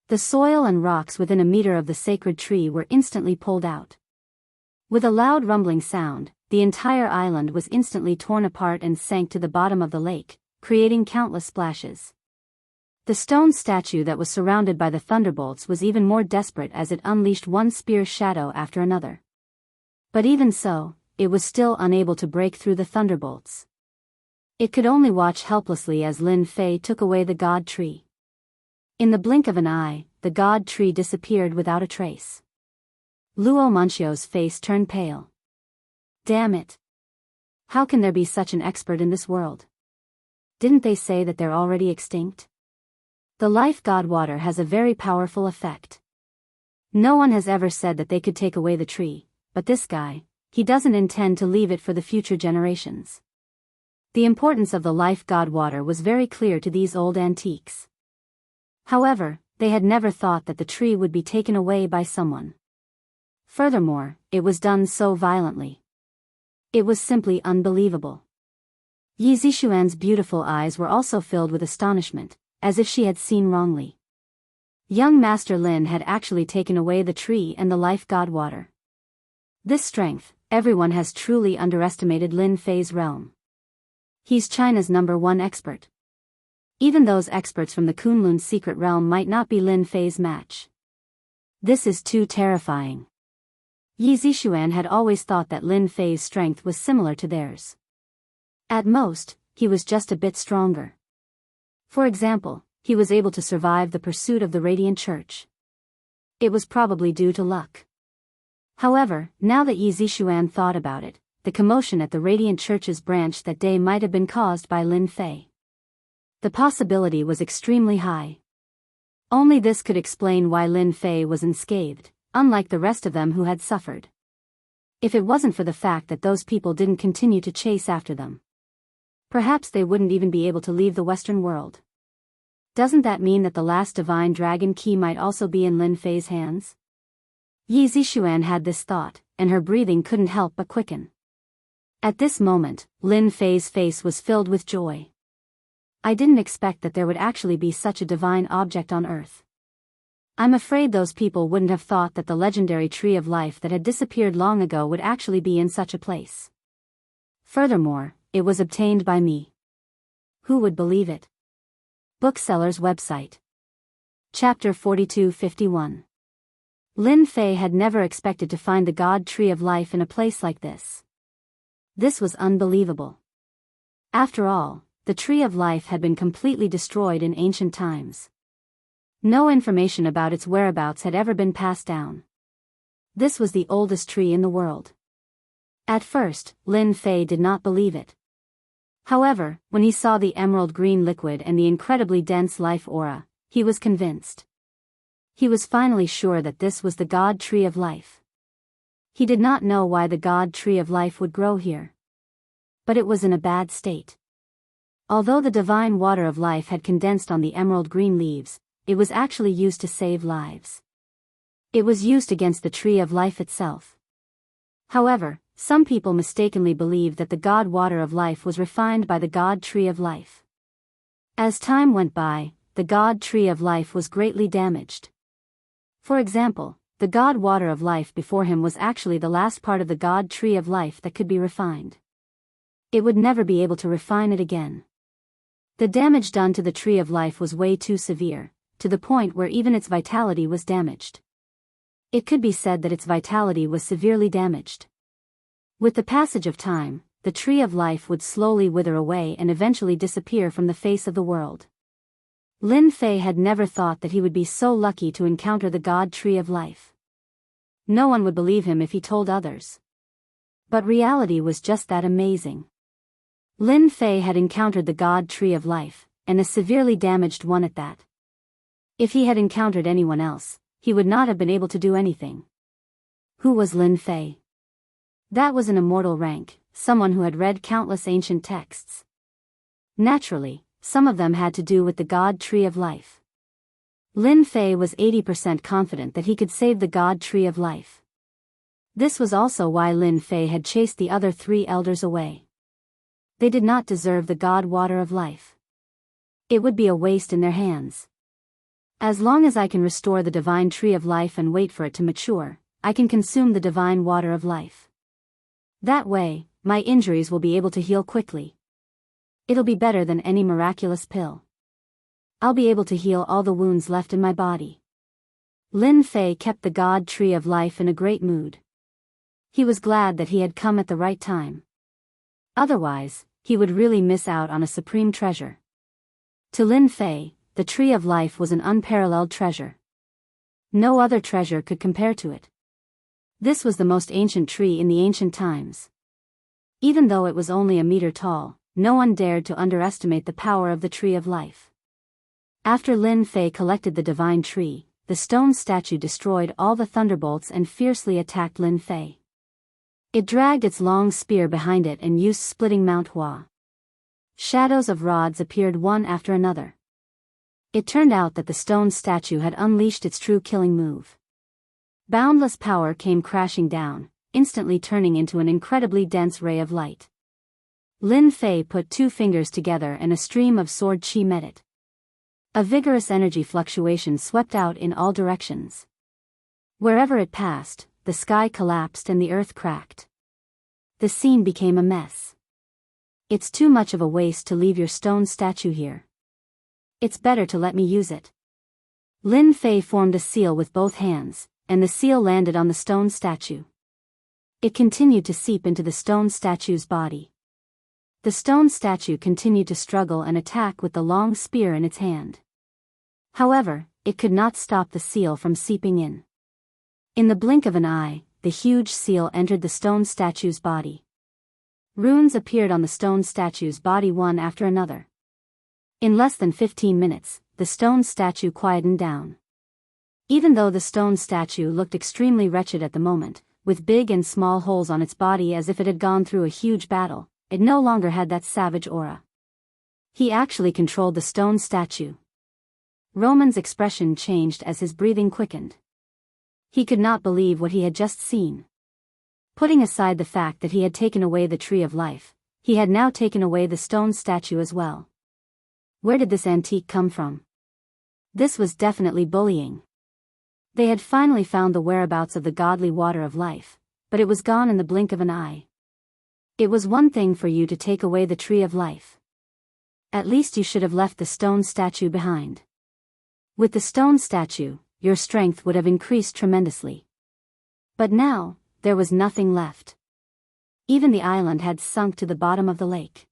The soil and rocks within a meter of the sacred tree were instantly pulled out. With a loud rumbling sound, the entire island was instantly torn apart and sank to the bottom of the lake, creating countless splashes. The stone statue that was surrounded by the thunderbolts was even more desperate as it unleashed one spear shadow after another. But even so, it was still unable to break through the thunderbolts. It could only watch helplessly as Lin Fei took away the god tree. In the blink of an eye, the god tree disappeared without a trace. Luo Manxiu's face turned pale. Damn it! How can there be such an expert in this world? Didn't they say that they're already extinct? The life god water has a very powerful effect. No one has ever said that they could take away the tree, but this guy, he doesn't intend to leave it for the future generations. The importance of the life god water was very clear to these old antiques. However, they had never thought that the tree would be taken away by someone. Furthermore, it was done so violently. It was simply unbelievable. Yi Zixuan's beautiful eyes were also filled with astonishment, as if she had seen wrongly. Young Master Lin had actually taken away the tree and the life god water. This strength, everyone has truly underestimated Lin Fei's realm. He's China's #1 expert. Even those experts from the Kunlun secret realm might not be Lin Fei's match. This is too terrifying. Yi Zixuan had always thought that Lin Fei's strength was similar to theirs. At most, he was just a bit stronger. For example, he was able to survive the pursuit of the Radiant Church. It was probably due to luck. However, now that Yi Zixuan thought about it, the commotion at the Radiant Church's branch that day might have been caused by Lin Fei. The possibility was extremely high. Only this could explain why Lin Fei was unscathed, unlike the rest of them who had suffered. If it wasn't for the fact that those people didn't continue to chase after them, perhaps they wouldn't even be able to leave the Western world. Doesn't that mean that the last divine dragon key might also be in Lin Fei's hands? Yi Zixuan had this thought, and her breathing couldn't help but quicken. At this moment, Lin Fei's face was filled with joy. I didn't expect that there would actually be such a divine object on Earth. I'm afraid those people wouldn't have thought that the legendary tree of life that had disappeared long ago would actually be in such a place. Furthermore, it was obtained by me. Who would believe it? Bookseller's website. Chapter 4251. Lin Fei had never expected to find the God Tree of Life in a place like this. This was unbelievable. After all, the Tree of Life had been completely destroyed in ancient times. No information about its whereabouts had ever been passed down. This was the oldest tree in the world. At first, Lin Fei did not believe it. However, when he saw the emerald green liquid and the incredibly dense life aura, he was convinced. He was finally sure that this was the God Tree of Life. He did not know why the God Tree of Life would grow here. But it was in a bad state. Although the divine water of life had condensed on the emerald green leaves, it was actually used to save lives. It was used against the Tree of Life itself. However, some people mistakenly believed that the God Water of Life was refined by the God Tree of Life. As time went by, the God Tree of Life was greatly damaged. For example, the God Water of Life before him was actually the last part of the God Tree of Life that could be refined. It would never be able to refine it again. The damage done to the Tree of Life was way too severe, to the point where even its vitality was damaged. It could be said that its vitality was severely damaged. With the passage of time, the Tree of Life would slowly wither away and eventually disappear from the face of the world. Lin Fei had never thought that he would be so lucky to encounter the God Tree of Life. No one would believe him if he told others. But reality was just that amazing. Lin Fei had encountered the God Tree of Life, and a severely damaged one at that. If he had encountered anyone else, he would not have been able to do anything. Who was Lin Fei? That was an immortal rank, someone who had read countless ancient texts. Naturally, some of them had to do with the God Tree of Life. Lin Fei was 80% confident that he could save the God Tree of Life. This was also why Lin Fei had chased the other 3 elders away. They did not deserve the God Water of Life. It would be a waste in their hands. As long as I can restore the divine Tree of Life and wait for it to mature, I can consume the divine Water of Life. That way, my injuries will be able to heal quickly. It'll be better than any miraculous pill. I'll be able to heal all the wounds left in my body. Lin Fei kept the God Tree of Life in a great mood. He was glad that he had come at the right time. Otherwise, he would really miss out on a supreme treasure. To Lin Fei, the Tree of Life was an unparalleled treasure. No other treasure could compare to it. This was the most ancient tree in the ancient times. Even though it was only a meter tall, no one dared to underestimate the power of the Tree of Life. After Lin Fei collected the divine tree, the stone statue destroyed all the thunderbolts and fiercely attacked Lin Fei. It dragged its long spear behind it and used splitting Mount Hua. Shadows of rods appeared one after another. It turned out that the stone statue had unleashed its true killing move. Boundless power came crashing down, instantly turning into an incredibly dense ray of light. Lin Fei put 2 fingers together and a stream of sword chi met it. A vigorous energy fluctuation swept out in all directions. Wherever it passed, the sky collapsed and the earth cracked. The scene became a mess. It's too much of a waste to leave your stone statue here. It's better to let me use it. Lin Fei formed a seal with both hands, and the seal landed on the stone statue. It continued to seep into the stone statue's body. The stone statue continued to struggle and attack with the long spear in its hand. However, it could not stop the seal from seeping in. In the blink of an eye, the huge seal entered the stone statue's body. Runes appeared on the stone statue's body one after another. In less than 15 minutes, the stone statue quietened down. Even though the stone statue looked extremely wretched at the moment, with big and small holes on its body as if it had gone through a huge battle, it no longer had that savage aura. He actually controlled the stone statue. Roman's expression changed as his breathing quickened. He could not believe what he had just seen. Putting aside the fact that he had taken away the Tree of Life, he had now taken away the stone statue as well. Where did this antique come from? This was definitely bullying. They had finally found the whereabouts of the godly water of life, but it was gone in the blink of an eye. It was one thing for you to take away the tree of life. At least you should have left the stone statue behind. With the stone statue, your strength would have increased tremendously. But now, there was nothing left. Even the island had sunk to the bottom of the lake.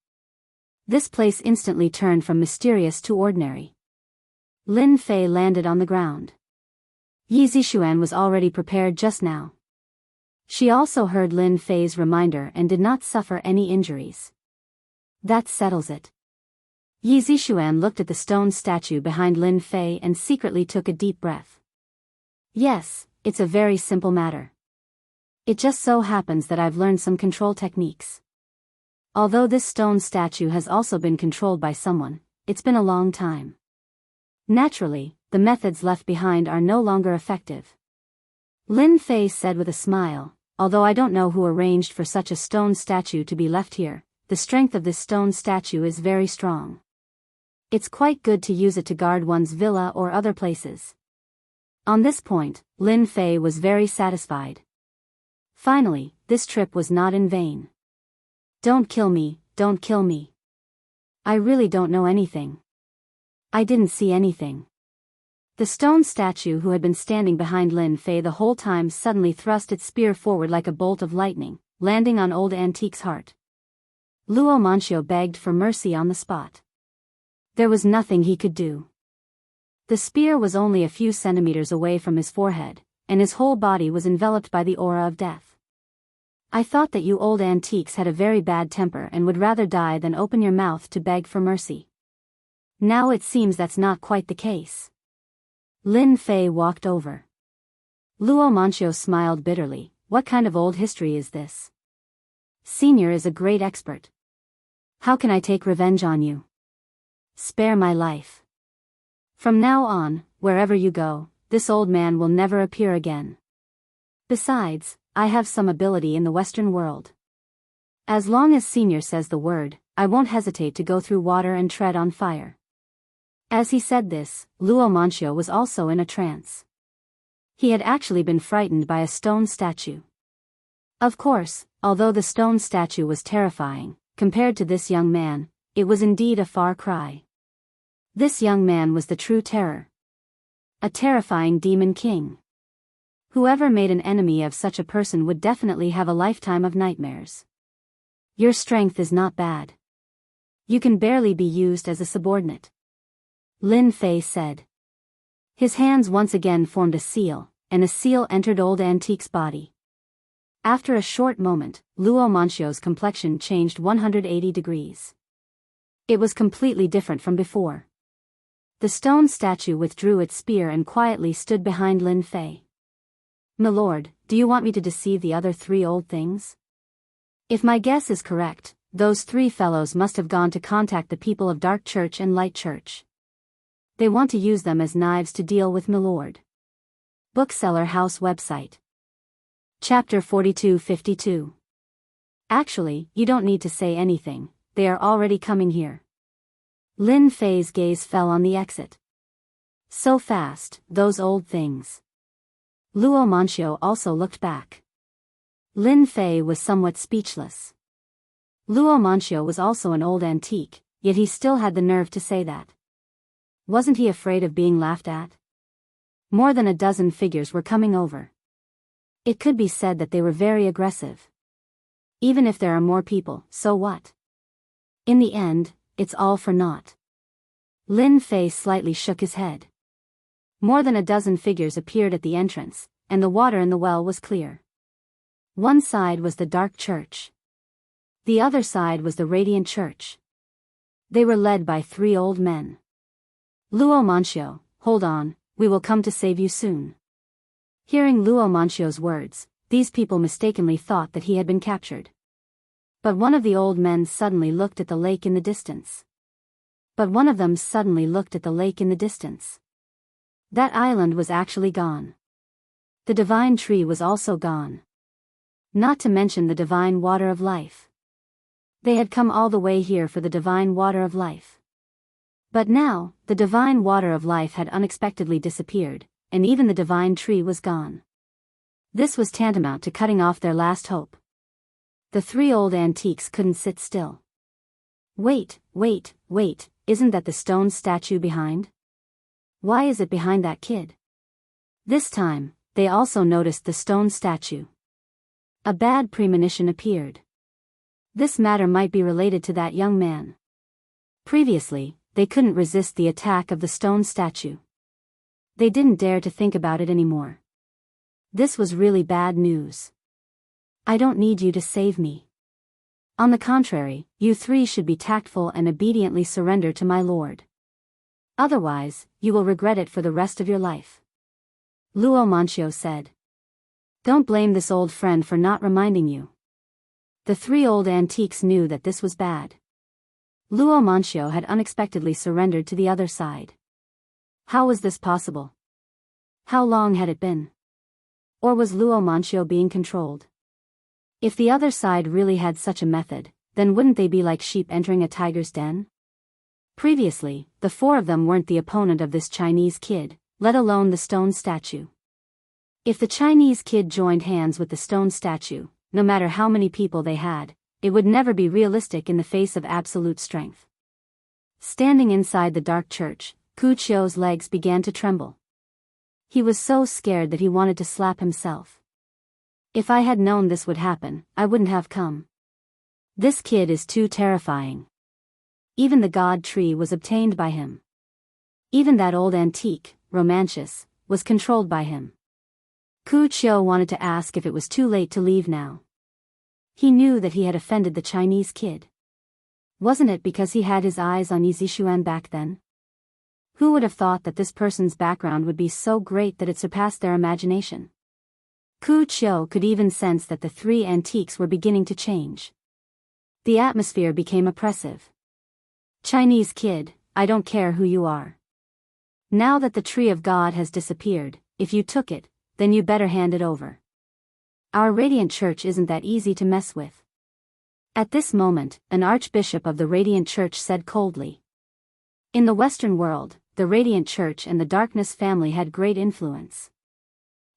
This place instantly turned from mysterious to ordinary. Lin Fei landed on the ground. Yi Zixuan was already prepared just now. She also heard Lin Fei's reminder and did not suffer any injuries. That settles it. Yi Zixuan looked at the stone statue behind Lin Fei and secretly took a deep breath. Yes, it's a very simple matter. It just so happens that I've learned some control techniques. Although this stone statue has also been controlled by someone, it's been a long time. Naturally, the methods left behind are no longer effective. Lin Fei said with a smile, although I don't know who arranged for such a stone statue to be left here, the strength of this stone statue is very strong. It's quite good to use it to guard one's villa or other places. On this point, Lin Fei was very satisfied. Finally, this trip was not in vain. Don't kill me, don't kill me. I really don't know anything. I didn't see anything. The stone statue who had been standing behind Lin Fei the whole time suddenly thrust its spear forward like a bolt of lightning, landing on old Antique's heart. Luo Manxiu begged for mercy on the spot. There was nothing he could do. The spear was only a few centimeters away from his forehead, and his whole body was enveloped by the aura of death. I thought that you old antiques had a very bad temper and would rather die than open your mouth to beg for mercy. Now it seems that's not quite the case. Lin Fei walked over. Luo Manxiu smiled bitterly. What kind of old history is this? Senior is a great expert. How can I take revenge on you? Spare my life. From now on, wherever you go, this old man will never appear again. Besides, I have some ability in the Western world. As long as Senior says the word, I won't hesitate to go through water and tread on fire. As he said this, Luo Manxiu was also in a trance. He had actually been frightened by a stone statue. Of course, although the stone statue was terrifying, compared to this young man, it was indeed a far cry. This young man was the true terror. A terrifying demon king. Whoever made an enemy of such a person would definitely have a lifetime of nightmares. Your strength is not bad. You can barely be used as a subordinate. Lin Fei said. His hands once again formed a seal, and a seal entered old Antique's body. After a short moment, Luo Manxiu's complexion changed 180 degrees. It was completely different from before. The stone statue withdrew its spear and quietly stood behind Lin Fei. "Milord, do you want me to deceive the other three old things? If my guess is correct, those three fellows must have gone to contact the people of Dark Church and Light Church. They want to use them as knives to deal with Milord." Bookseller House website. Chapter 4252. Actually, you don't need to say anything, they are already coming here. Lin Fei's gaze fell on the exit. So fast, those old things. Luo Manxiu also looked back. Lin Fei was somewhat speechless. Luo Manxiu was also an old antique, yet he still had the nerve to say that. Wasn't he afraid of being laughed at? More than a dozen figures were coming over. It could be said that they were very aggressive. Even if there are more people, so what? In the end, it's all for naught. Lin Fei slightly shook his head. More than a dozen figures appeared at the entrance, and the water in the well was clear. One side was the Dark Church. The other side was the Radiant Church. They were led by three old men. "Luo Manxiu, hold on, we will come to save you soon." Hearing Luo Manxiu's words, these people mistakenly thought that he had been captured. But one of the old men suddenly looked at the lake in the distance. That island was actually gone. The divine tree was also gone. Not to mention the divine water of life. They had come all the way here for the divine water of life. But now, the divine water of life had unexpectedly disappeared, and even the divine tree was gone. This was tantamount to cutting off their last hope. The three old antiques couldn't sit still. Wait, isn't that the stone statue behind? Why is it behind that kid? This time, they also noticed the stone statue. A bad premonition appeared. This matter might be related to that young man. Previously, they couldn't resist the attack of the stone statue. They didn't dare to think about it anymore. This was really bad news. I don't need you to save me. On the contrary, you three should be tactful and obediently surrender to my lord. Otherwise, you will regret it for the rest of your life. Luo Manchio said. Don't blame this old friend for not reminding you. The three old antiques knew that this was bad. Luo Manchio had unexpectedly surrendered to the other side. How was this possible? How long had it been? Or was Luo Manchio being controlled? If the other side really had such a method, then wouldn't they be like sheep entering a tiger's den? Previously, the four of them weren't the opponent of this Chinese kid, let alone the stone statue. If the Chinese kid joined hands with the stone statue, no matter how many people they had, it would never be realistic in the face of absolute strength. Standing inside the dark church, Ku Chio's legs began to tremble. He was so scared that he wanted to slap himself. If I had known this would happen, I wouldn't have come. This kid is too terrifying. Even the god tree was obtained by him. Even that old antique, Romantius, was controlled by him. Ku Chio wanted to ask if it was too late to leave now. He knew that he had offended the Chinese kid. Wasn't it because he had his eyes on Yizishuan back then? Who would have thought that this person's background would be so great that it surpassed their imagination? Ku Chio could even sense that the three antiques were beginning to change. The atmosphere became oppressive. Chinese kid, I don't care who you are. Now that the tree of God has disappeared, if you took it, then you better hand it over. Our Radiant Church isn't that easy to mess with. At this moment, an archbishop of the Radiant Church said coldly. In the Western world, the Radiant Church and the Darkness family had great influence.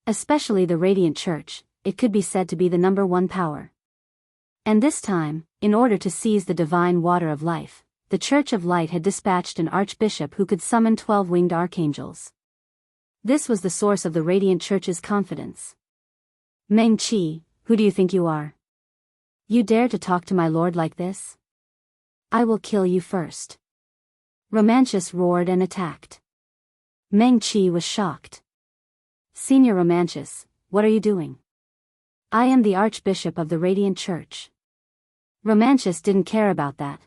Especially the Radiant Church, it could be said to be the #1 power. And this time, in order to seize the divine water of life, the Church of Light had dispatched an archbishop who could summon 12 winged archangels. This was the source of the Radiant Church's confidence. Meng Qi, who do you think you are? You dare to talk to my lord like this? I will kill you first. Romantius roared and attacked. Meng Qi was shocked. Senior Romantius, what are you doing? I am the Archbishop of the Radiant Church. Romantius didn't care about that.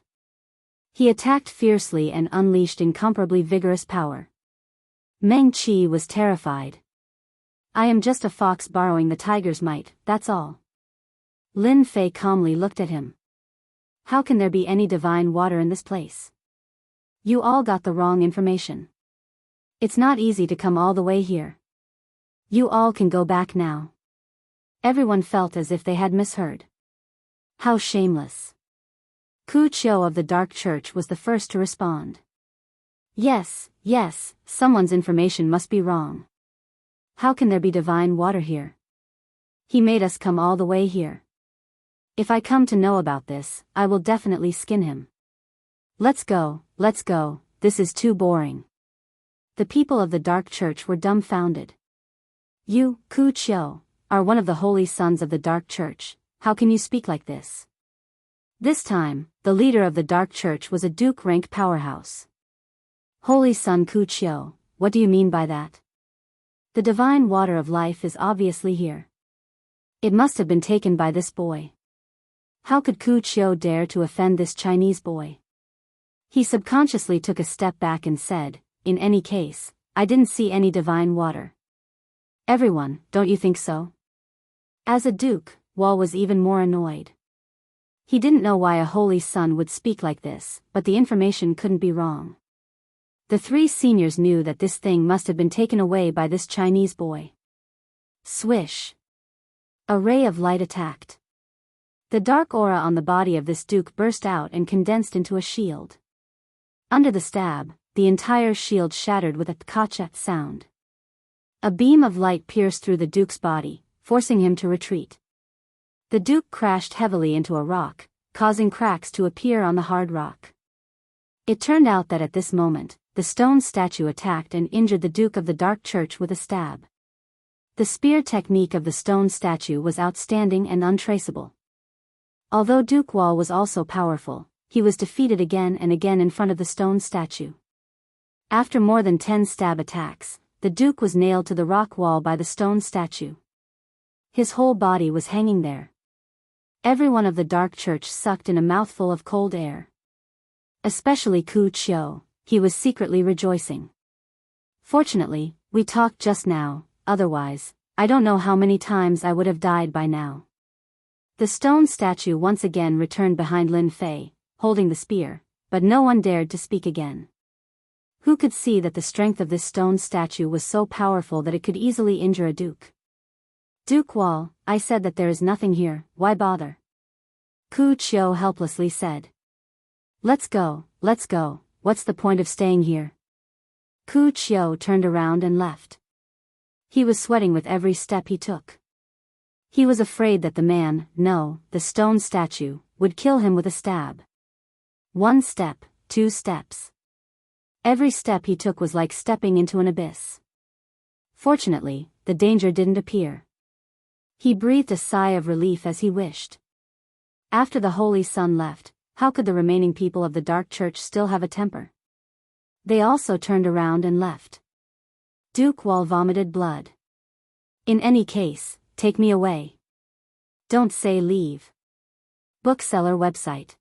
He attacked fiercely and unleashed incomparably vigorous power. Meng Qi was terrified. I am just a fox borrowing the tiger's might, that's all. Lin Fei calmly looked at him. How can there be any divine water in this place? You all got the wrong information. It's not easy to come all the way here. You all can go back now. Everyone felt as if they had misheard. How shameless. Ku Chio of the Dark Church was the first to respond. Yes, someone's information must be wrong. How can there be divine water here? He made us come all the way here. If I come to know about this, I will definitely skin him. Let's go, this is too boring. The people of the Dark Church were dumbfounded. You, Ku Chio, are one of the holy sons of the Dark Church, how can you speak like this? This time, the leader of the Dark Church was a Duke-rank powerhouse. Holy son Ku Chio, what do you mean by that? The divine water of life is obviously here. It must have been taken by this boy. How could Ku Chio dare to offend this Chinese boy? He subconsciously took a step back and said, in any case, I didn't see any divine water. Everyone, don't you think so? As a duke, Wall was even more annoyed. He didn't know why a holy son would speak like this, but the information couldn't be wrong. The three seniors knew that this thing must have been taken away by this Chinese boy. Swish! A ray of light attacked. The dark aura on the body of this duke burst out and condensed into a shield. Under the stab, the entire shield shattered with a tkachat sound. A beam of light pierced through the Duke's body, forcing him to retreat. The Duke crashed heavily into a rock, causing cracks to appear on the hard rock. It turned out that at this moment, the stone statue attacked and injured the Duke of the Dark Church with a stab. The spear technique of the stone statue was outstanding and untraceable. Although Duke Wall was also powerful, he was defeated again and again in front of the stone statue. After more than 10 stab attacks, the Duke was nailed to the rock wall by the stone statue. His whole body was hanging there. Everyone of the Dark Church sucked in a mouthful of cold air. Especially Ku Qiu, he was secretly rejoicing. Fortunately, we talked just now, otherwise, I don't know how many times I would have died by now. The stone statue once again returned behind Lin Fei, holding the spear, but no one dared to speak again. Who could see that the strength of this stone statue was so powerful that it could easily injure a duke? Duke Wall, I said that there is nothing here, why bother? Ku Qiu helplessly said. Let's go, what's the point of staying here? Ku Qiu turned around and left. He was sweating with every step he took. He was afraid that the stone statue, would kill him with a stab. 1 step, 2 steps. Every step he took was like stepping into an abyss. Fortunately, the danger didn't appear. He breathed a sigh of relief as he wished. After the Holy Sun left, how could the remaining people of the Dark Church still have a temper? They also turned around and left. Duke Wall vomited blood. In any case, take me away. Don't say leave. Bookseller website.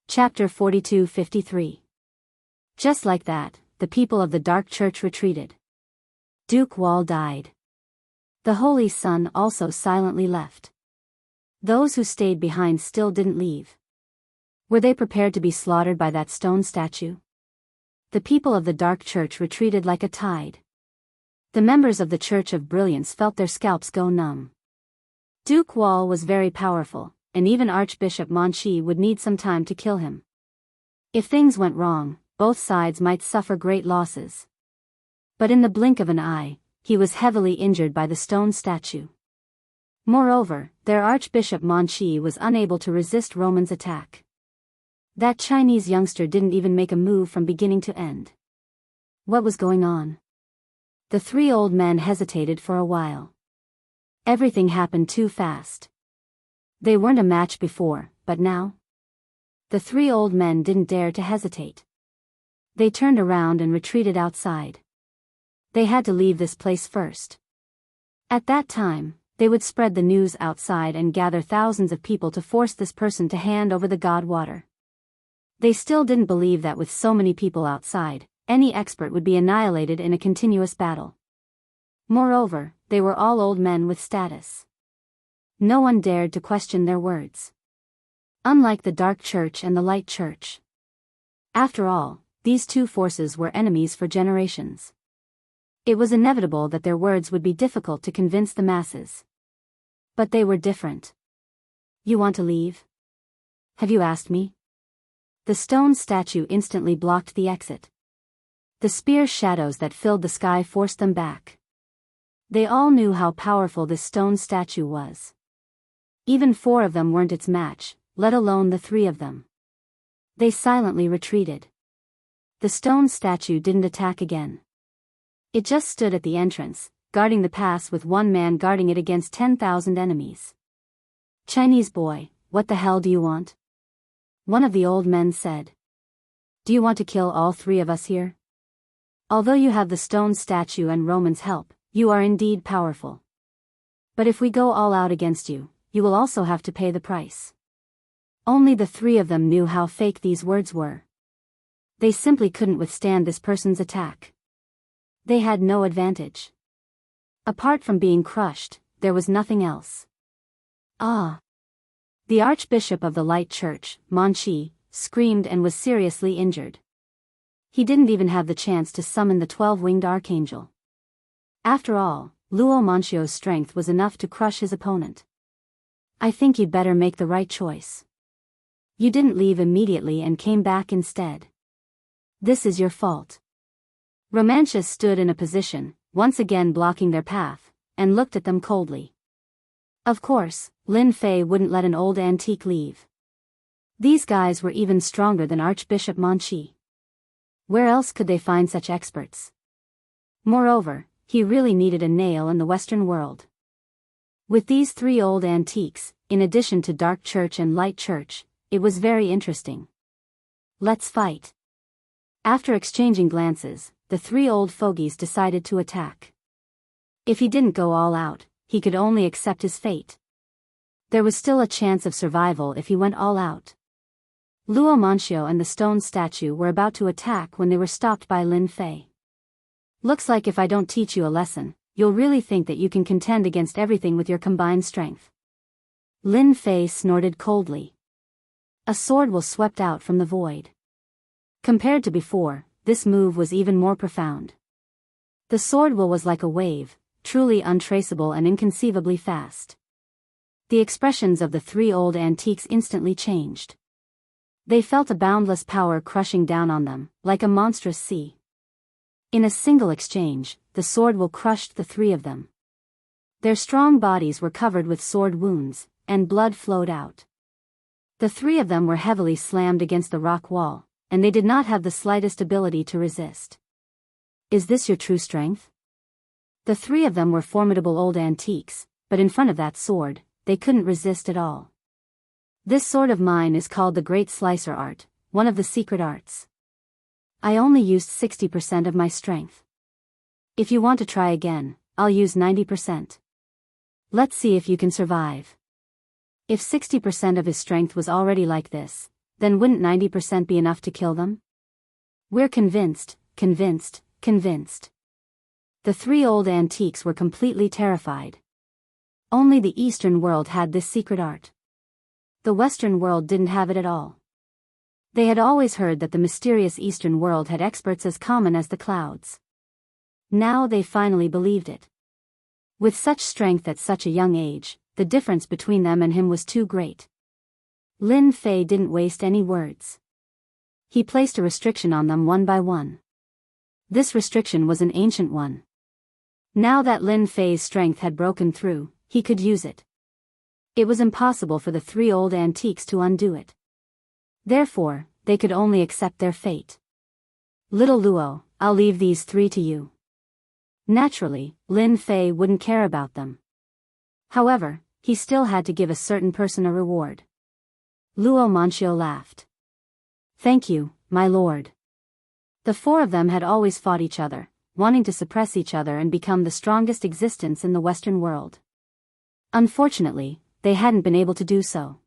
Chapter 4253. Just like that, the people of the Dark Church retreated. Duke Wall died. The Holy Sun also silently left. Those who stayed behind still didn't leave. Were they prepared to be slaughtered by that stone statue? The people of the Dark Church retreated like a tide. The members of the Church of Brilliance felt their scalps go numb. Duke Wall was very powerful, and even Archbishop Monchi would need some time to kill him. If things went wrong, both sides might suffer great losses. But in the blink of an eye, he was heavily injured by the stone statue. Moreover, their Archbishop Monchi was unable to resist Roman's attack. That Chinese youngster didn't even make a move from beginning to end. What was going on? The 3 old men hesitated for a while. Everything happened too fast. They weren't a match before, but now? The 3 old men didn't dare to hesitate. They turned around and retreated outside. They had to leave this place first. At that time, they would spread the news outside and gather thousands of people to force this person to hand over the god water. They still didn't believe that with so many people outside, any expert would be annihilated in a continuous battle. Moreover, they were all old men with status. No one dared to question their words. Unlike the Dark Church and the Light Church. After all, these 2 forces were enemies for generations. It was inevitable that their words would be difficult to convince the masses. But they were different. You want to leave? Have you asked me? The stone statue instantly blocked the exit. The spear shadows that filled the sky forced them back. They all knew how powerful this stone statue was. Even 4 of them weren't its match, let alone the 3 of them. They silently retreated. The stone statue didn't attack again. It just stood at the entrance, guarding the pass with 1 man guarding it against 10,000 enemies. Chinese boy, what the hell do you want? One of the old men said. Do you want to kill all 3 of us here? Although you have the stone statue and Roman's help, you are indeed powerful. But if we go all out against you, you will also have to pay the price. Only the 3 of them knew how fake these words were. They simply couldn't withstand this person's attack. They had no advantage. Apart from being crushed, there was nothing else. Ah! The Archbishop of the Light Church, Monchi, screamed and was seriously injured. He didn't even have the chance to summon the 12-winged archangel. After all, Luo Manchio's strength was enough to crush his opponent. I think you'd better make the right choice. You didn't leave immediately and came back instead. This is your fault. Romantius stood in a position, once again blocking their path, and looked at them coldly. Of course, Lin Fei wouldn't let an old antique leave. These guys were even stronger than Archbishop Monchi. Where else could they find such experts? Moreover, he really needed a nail in the Western world. With these 3 old antiques, in addition to Dark Church and Light Church, it was very interesting. Let's fight. After exchanging glances, the 3 old fogies decided to attack. If he didn't go all out, he could only accept his fate. There was still a chance of survival if he went all out. Luo Manshio and the stone statue were about to attack when they were stopped by Lin Fei. Looks like if I don't teach you a lesson, you'll really think that you can contend against everything with your combined strength. Lin Fei snorted coldly. A sword will swept out from the void. Compared to before, this move was even more profound. The sword will was like a wave, truly untraceable and inconceivably fast. The expressions of the 3 old antiques instantly changed. They felt a boundless power crushing down on them, like a monstrous sea. In a single exchange, the sword will crushed the 3 of them. Their strong bodies were covered with sword wounds, and blood flowed out. The 3 of them were heavily slammed against the rock wall, and they did not have the slightest ability to resist. Is this your true strength? The 3 of them were formidable old antiques, but in front of that sword, they couldn't resist at all. This sword of mine is called the Great Slicer Art, one of the secret arts. I only used 60% of my strength. If you want to try again, I'll use 90%. Let's see if you can survive. If 60% of his strength was already like this, then wouldn't 90% be enough to kill them? We're convinced. The 3 old antiques were completely terrified. Only the Eastern world had this secret art. The Western world didn't have it at all. They had always heard that the mysterious Eastern world had experts as common as the clouds. Now they finally believed it. With such strength at such a young age, the difference between them and him was too great. Lin Fei didn't waste any words. He placed a restriction on them one by one. This restriction was an ancient one. Now that Lin Fei's strength had broken through, he could use it. It was impossible for the 3 old antiques to undo it. Therefore, they could only accept their fate. Little Luo, I'll leave these 3 to you. Naturally, Lin Fei wouldn't care about them. However, he still had to give a certain person a reward. Luo Manshio laughed. Thank you, my lord. The 4 of them had always fought each other, wanting to suppress each other and become the strongest existence in the Western world. Unfortunately, they hadn't been able to do so.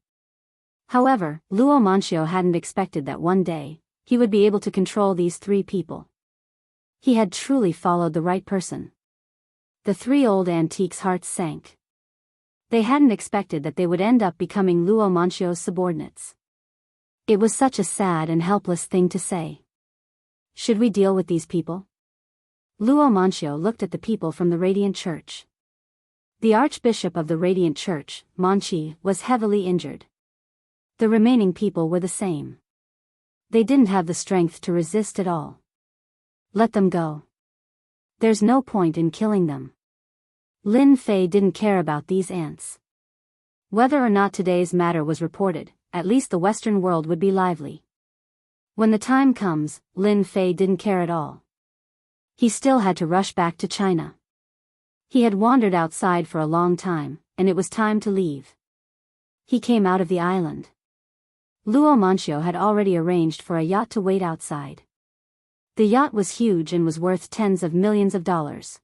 However, Luo Manshio hadn't expected that one day, he would be able to control these 3 people. He had truly followed the right person. The 3 old antiques' hearts sank. They hadn't expected that they would end up becoming Luo Manshio's subordinates. It was such a sad and helpless thing to say. Should we deal with these people? Luo Manshio looked at the people from the Radiant Church. The Archbishop of the Radiant Church, Manchi, was heavily injured. The remaining people were the same. They didn't have the strength to resist at all. Let them go. There's no point in killing them. Lin Fei didn't care about these ants. Whether or not today's matter was reported, at least the Western world would be lively. When the time comes, Lin Fei didn't care at all. He still had to rush back to China. He had wandered outside for a long time, and it was time to leave. He came out of the island. Luo Manshio had already arranged for a yacht to wait outside. The yacht was huge and was worth tens of millions of dollars.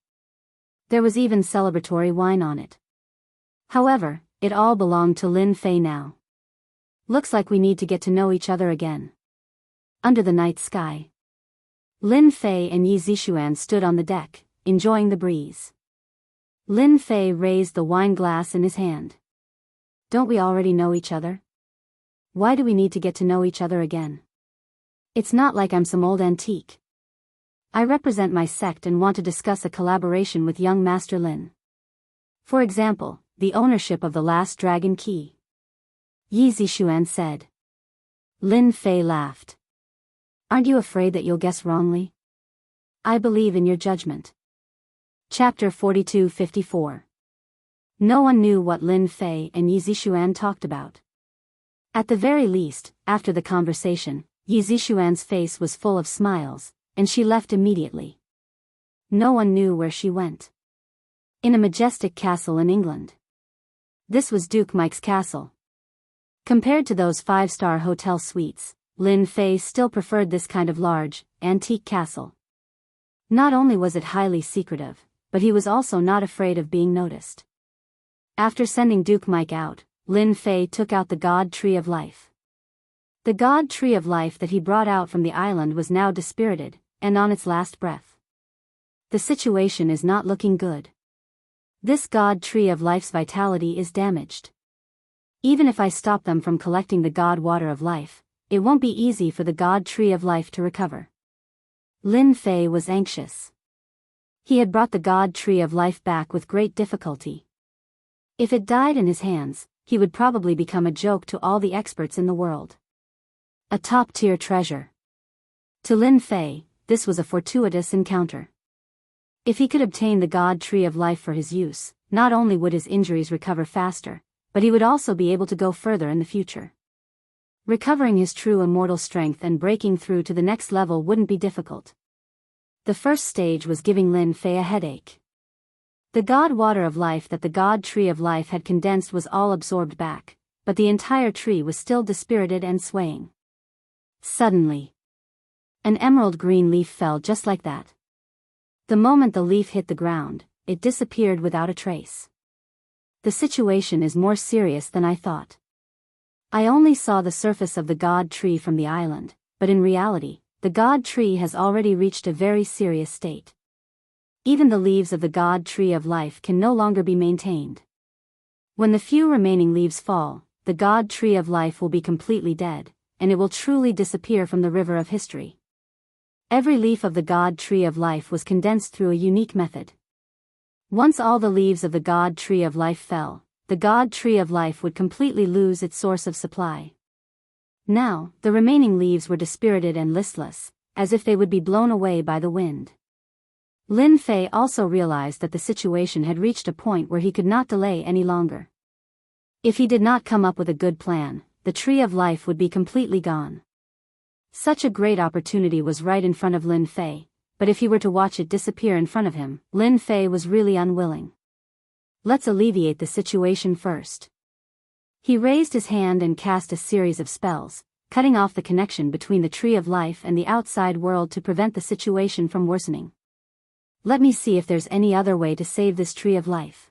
There was even celebratory wine on it. However, it all belonged to Lin Fei now. Looks like we need to get to know each other again. Under the night sky, Lin Fei and Yi Zixuan stood on the deck, enjoying the breeze. Lin Fei raised the wine glass in his hand. Don't we already know each other? Why do we need to get to know each other again? It's not like I'm some old antique. I represent my sect and want to discuss a collaboration with young Master Lin. For example, the ownership of the last dragon key. Yi Zixuan said. Lin Fei laughed. Aren't you afraid that you'll guess wrongly? I believe in your judgment. Chapter 42-54. No one knew what Lin Fei and Yi Zixuan talked about. At the very least, after the conversation, Yi Zixuan's face was full of smiles, and she left immediately. No one knew where she went. In a majestic castle in England. This was Duke Mike's castle. Compared to those 5-star hotel suites, Lin Fei still preferred this kind of large, antique castle. Not only was it highly secretive, but he was also not afraid of being noticed. After sending Duke Mike out, Lin Fei took out the God Tree of Life. The God Tree of Life that he brought out from the island was now dispirited, and on its last breath. The situation is not looking good. This God Tree of Life's vitality is damaged. Even if I stop them from collecting the God Water of Life, it won't be easy for the God Tree of Life to recover. Lin Fei was anxious. He had brought the God Tree of Life back with great difficulty. If it died in his hands, he would probably become a joke to all the experts in the world. A top-tier treasure. To Lin Fei, this was a fortuitous encounter. If he could obtain the God Tree of Life for his use, not only would his injuries recover faster, but he would also be able to go further in the future. Recovering his true immortal strength and breaking through to the next level wouldn't be difficult. The first stage was giving Lin Fei a headache. The God Water of Life that the God Tree of Life had condensed was all absorbed back, but the entire tree was still dispirited and swaying. Suddenly, an emerald green leaf fell just like that. The moment the leaf hit the ground, it disappeared without a trace. The situation is more serious than I thought. I only saw the surface of the God Tree from the island, but in reality, the God Tree has already reached a very serious state. Even the leaves of the God Tree of Life can no longer be maintained. When the few remaining leaves fall, the God Tree of Life will be completely dead, and it will truly disappear from the river of history. Every leaf of the God Tree of Life was condensed through a unique method. Once all the leaves of the God Tree of Life fell, the God Tree of Life would completely lose its source of supply. Now, the remaining leaves were dispirited and listless, as if they would be blown away by the wind. Lin Fei also realized that the situation had reached a point where he could not delay any longer. If he did not come up with a good plan, the Tree of Life would be completely gone. Such a great opportunity was right in front of Lin Fei, but if he were to watch it disappear in front of him, Lin Fei was really unwilling. Let's alleviate the situation first. He raised his hand and cast a series of spells, cutting off the connection between the Tree of Life and the outside world to prevent the situation from worsening. Let me see if there's any other way to save this Tree of Life.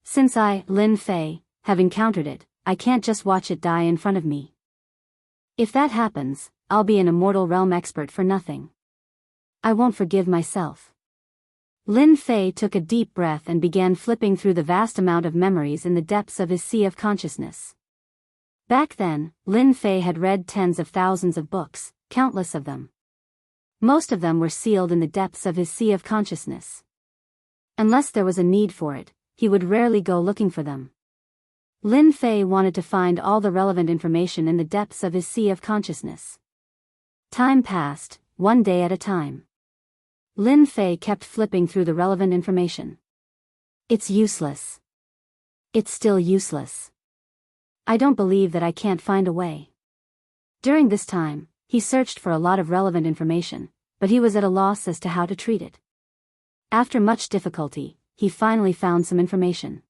Since I, Lin Fei, have encountered it, I can't just watch it die in front of me. If that happens, I'll be an immortal realm expert for nothing. I won't forgive myself. Lin Fei took a deep breath and began flipping through the vast amount of memories in the depths of his sea of consciousness. Back then, Lin Fei had read tens of thousands of books, countless of them. Most of them were sealed in the depths of his sea of consciousness. Unless there was a need for it, he would rarely go looking for them. Lin Fei wanted to find all the relevant information in the depths of his sea of consciousness. Time passed, one day at a time. Lin Fei kept flipping through the relevant information. It's useless. It's still useless. I don't believe that I can't find a way. During this time, he searched for a lot of relevant information, but he was at a loss as to how to treat it. After much difficulty, he finally found some information.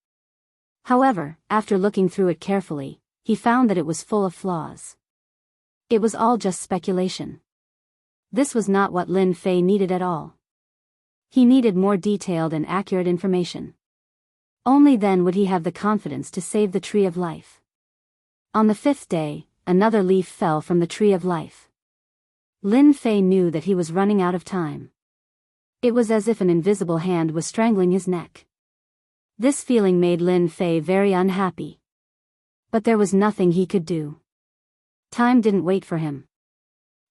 However, after looking through it carefully, he found that it was full of flaws. It was all just speculation. This was not what Lin Fei needed at all. He needed more detailed and accurate information. Only then would he have the confidence to save the Tree of Life. On the 5th day, another leaf fell from the Tree of Life. Lin Fei knew that he was running out of time. It was as if an invisible hand was strangling his neck. This feeling made Lin Fei very unhappy. But there was nothing he could do. Time didn't wait for him.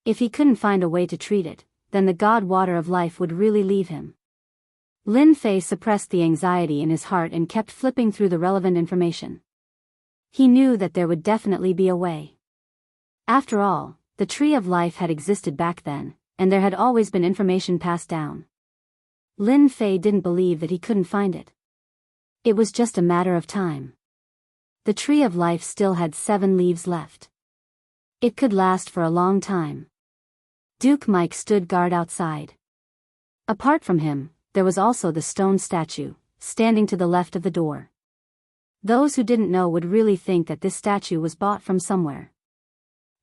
If he couldn't find a way to treat it, then the God Water of Life would really leave him. Lin Fei suppressed the anxiety in his heart and kept flipping through the relevant information. He knew that there would definitely be a way. After all, the Tree of Life had existed back then, and there had always been information passed down. Lin Fei didn't believe that he couldn't find it. It was just a matter of time. The Tree of Life still had 7 leaves left. It could last for a long time. Duke Mike stood guard outside. Apart from him, there was also the stone statue, standing to the left of the door. Those who didn't know would really think that this statue was bought from somewhere.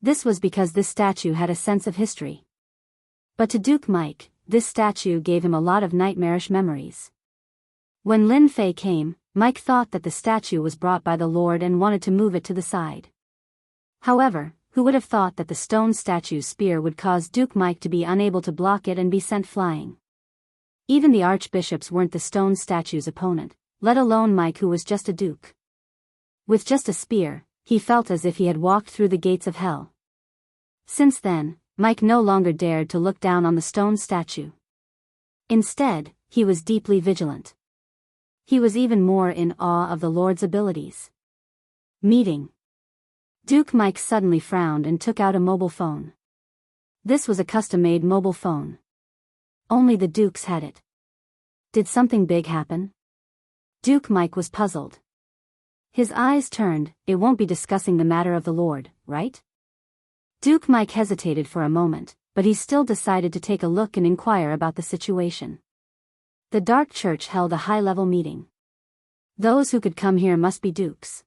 This was because this statue had a sense of history. But to Duke Mike, this statue gave him a lot of nightmarish memories. When Lin Fei came, Mike thought that the statue was brought by the Lord and wanted to move it to the side. However, who would have thought that the stone statue's spear would cause Duke Mike to be unable to block it and be sent flying? Even the archbishops weren't the stone statue's opponent, let alone Mike, who was just a duke. With just a spear, he felt as if he had walked through the gates of hell. Since then, Mike no longer dared to look down on the stone statue. Instead, he was deeply vigilant. He was even more in awe of the Lord's abilities. Meeting. Duke Mike suddenly frowned and took out a mobile phone. This was a custom-made mobile phone. Only the Dukes had it. Did something big happen? Duke Mike was puzzled. His eyes turned. It won't be discussing the matter of the Lord, right? Duke Mike hesitated for a moment, but he still decided to take a look and inquire about the situation. The Dark Church held a high-level meeting. Those who could come here must be dukes.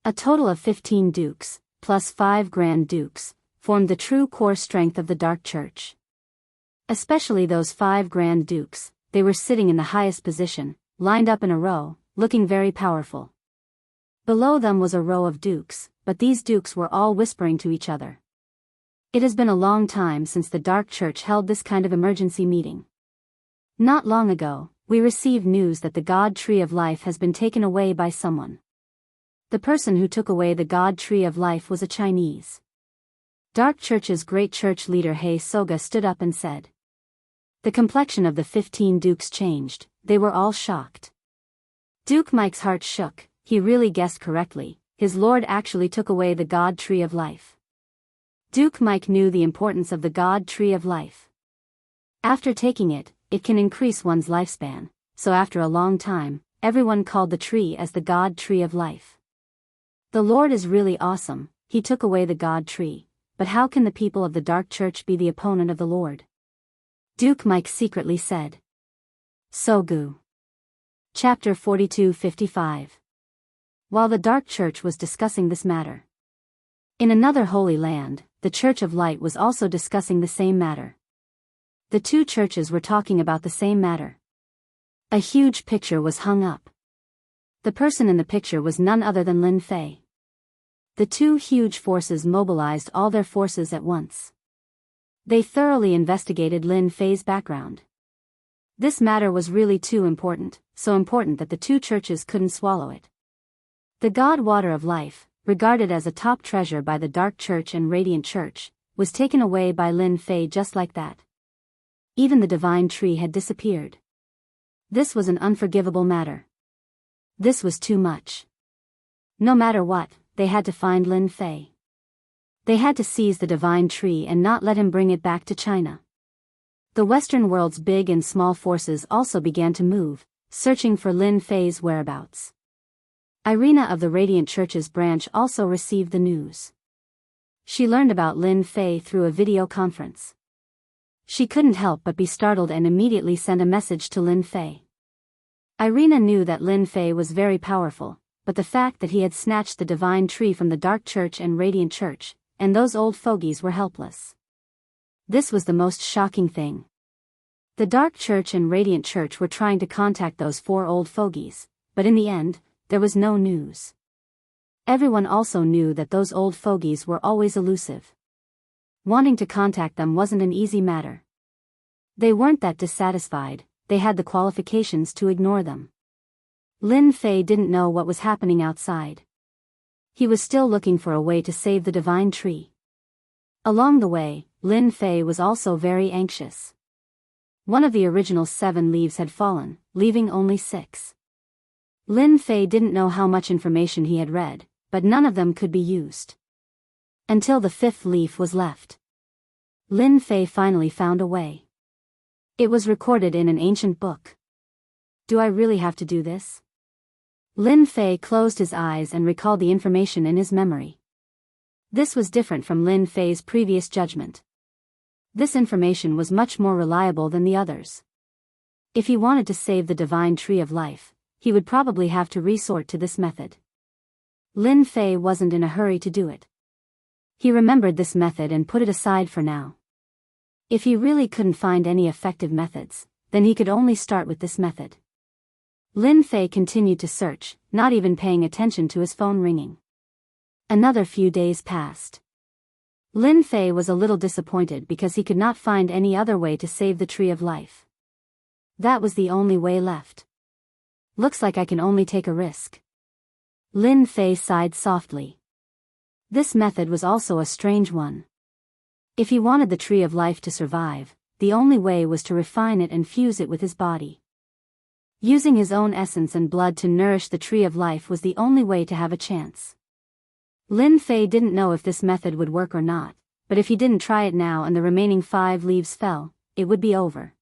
A total of 15 dukes, plus 5 Grand Dukes, formed the true core strength of the Dark Church. Especially those 5 Grand Dukes, they were sitting in the highest position, lined up in a row, looking very powerful. Below them was a row of dukes, but these dukes were all whispering to each other. It has been a long time since the Dark Church held this kind of emergency meeting. Not long ago, we received news that the God Tree of Life has been taken away by someone. The person who took away the God Tree of Life was a Chinese. Dark Church's great church leader Hei Soga stood up and said. The complexion of the 15 dukes changed. They were all shocked. Duke Mike's heart shook. He really guessed correctly. His lord actually took away the God Tree of Life. Duke Mike knew the importance of the God Tree of Life. After taking it, it can increase one's lifespan, so after a long time, everyone called the tree as the God Tree of Life. The Lord is really awesome. He took away the God Tree, but how can the people of the Dark Church be the opponent of the Lord? Duke Mike secretly said. Sogu. Chapter 42-55. While the Dark Church was discussing this matter. In another holy land, the Church of Light was also discussing the same matter. The two churches were talking about the same matter. A huge picture was hung up. The person in the picture was none other than Lin Fei. The two huge forces mobilized all their forces at once. They thoroughly investigated Lin Fei's background. This matter was really too important, so important that the two churches couldn't swallow it. The God Water of Life, regarded as a top treasure by the Dark Church and Radiant Church, was taken away by Lin Fei just like that. Even the divine tree had disappeared. This was an unforgivable matter. This was too much. No matter what, they had to find Lin Fei. They had to seize the divine tree and not let him bring it back to China. The Western world's big and small forces also began to move, searching for Lin Fei's whereabouts. Irina of the Radiant Church's branch also received the news. She learned about Lin Fei through a video conference. She couldn't help but be startled and immediately sent a message to Lin Fei. Irina knew that Lin Fei was very powerful, but the fact that he had snatched the divine tree from the Dark Church and Radiant Church, and those old fogies were helpless. This was the most shocking thing. The Dark Church and Radiant Church were trying to contact those 4 old fogies, but in the end, there was no news. Everyone also knew that those old fogies were always elusive. Wanting to contact them wasn't an easy matter. They weren't that dissatisfied, they had the qualifications to ignore them. Lin Fei didn't know what was happening outside. He was still looking for a way to save the divine tree. Along the way, Lin Fei was also very anxious. One of the original 7 leaves had fallen, leaving only 6. Lin Fei didn't know how much information he had read, but none of them could be used. until the 5th leaf was left. Lin Fei finally found a way. It was recorded in an ancient book. Do I really have to do this? Lin Fei closed his eyes and recalled the information in his memory. This was different from Lin Fei's previous judgment. This information was much more reliable than the others. If he wanted to save the divine tree of life, he would probably have to resort to this method. Lin Fei wasn't in a hurry to do it. He remembered this method and put it aside for now. If he really couldn't find any effective methods, then he could only start with this method. Lin Fei continued to search, not even paying attention to his phone ringing. Another few days passed. Lin Fei was a little disappointed because he could not find any other way to save the tree of life. That was the only way left. Looks like I can only take a risk. Lin Fei sighed softly. This method was also a strange one. If he wanted the tree of life to survive, the only way was to refine it and fuse it with his body. Using his own essence and blood to nourish the tree of life was the only way to have a chance. Lin Fei didn't know if this method would work or not, but if he didn't try it now and the remaining 5 leaves fell, it would be over.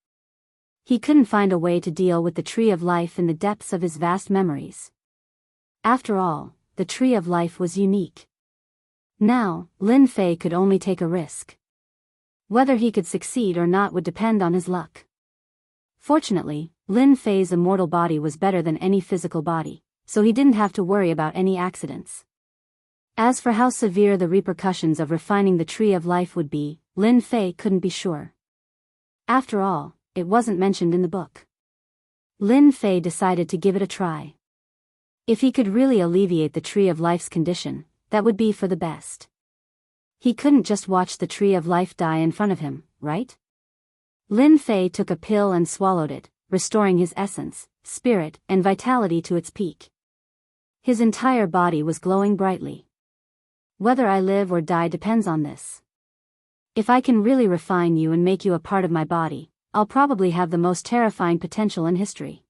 He couldn't find a way to deal with the tree of life in the depths of his vast memories. After all, the tree of life was unique. Now, Lin Fei could only take a risk. Whether he could succeed or not would depend on his luck. Fortunately, Lin Fei's immortal body was better than any physical body, so he didn't have to worry about any accidents. As for how severe the repercussions of refining the tree of life would be, Lin Fei couldn't be sure. After all, it wasn't mentioned in the book. Lin Fei decided to give it a try. If he could really alleviate the tree of life's condition, that would be for the best. He couldn't just watch the tree of life die in front of him, right? Lin Fei took a pill and swallowed it, restoring his essence, spirit, and vitality to its peak. His entire body was glowing brightly. Whether I live or die depends on this. If I can really refine you and make you a part of my body, I'll probably have the most terrifying potential in history.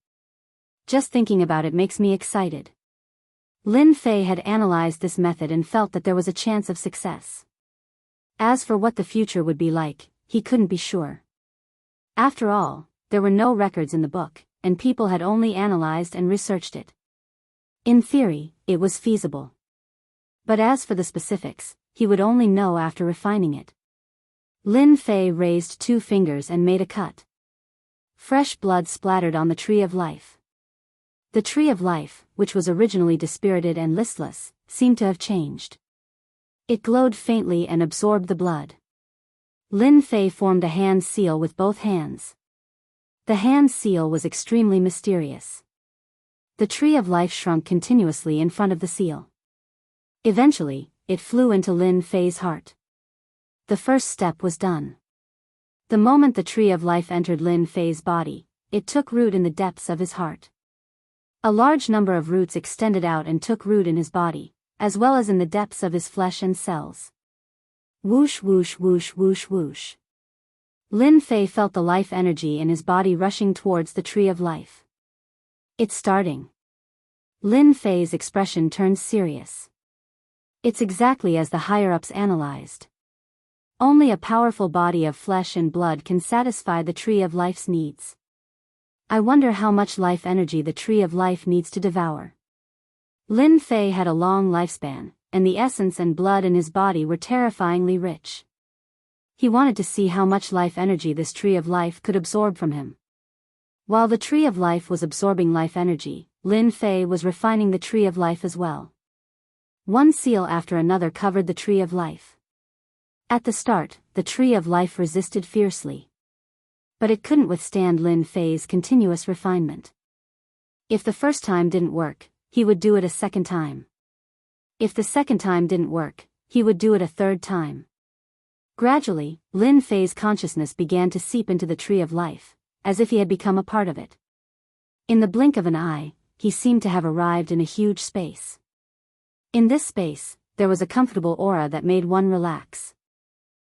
Just thinking about it makes me excited. Lin Fei had analyzed this method and felt that there was a chance of success. As for what the future would be like, he couldn't be sure. After all, there were no records in the book, and people had only analyzed and researched it. In theory, it was feasible. But as for the specifics, he would only know after refining it. Lin Fei raised 2 fingers and made a cut. Fresh blood splattered on the tree of life. The tree of life, which was originally dispirited and listless, seemed to have changed. It glowed faintly and absorbed the blood. Lin Fei formed a hand seal with both hands. The hand seal was extremely mysterious. The tree of life shrunk continuously in front of the seal. Eventually, it flew into Lin Fei's heart. The first step was done. The moment the tree of life entered Lin Fei's body, it took root in the depths of his heart. A large number of roots extended out and took root in his body, as well as in the depths of his flesh and cells. Whoosh whoosh whoosh whoosh whoosh. Lin Fei felt the life energy in his body rushing towards the tree of life. It's starting. Lin Fei's expression turned serious. It's exactly as the higher-ups analyzed. Only a powerful body of flesh and blood can satisfy the tree of life's needs. I wonder how much life energy the tree of life needs to devour. Lin Fei had a long lifespan, and the essence and blood in his body were terrifyingly rich. He wanted to see how much life energy this tree of life could absorb from him. While the tree of life was absorbing life energy, Lin Fei was refining the tree of life as well. One seal after another covered the tree of life. At the start, the tree of life resisted fiercely. But it couldn't withstand Lin Fei's continuous refinement. If the first time didn't work, he would do it a second time. If the second time didn't work, he would do it a third time. Gradually, Lin Fei's consciousness began to seep into the tree of life, as if he had become a part of it. In the blink of an eye, he seemed to have arrived in a huge space. In this space, there was a comfortable aura that made one relax.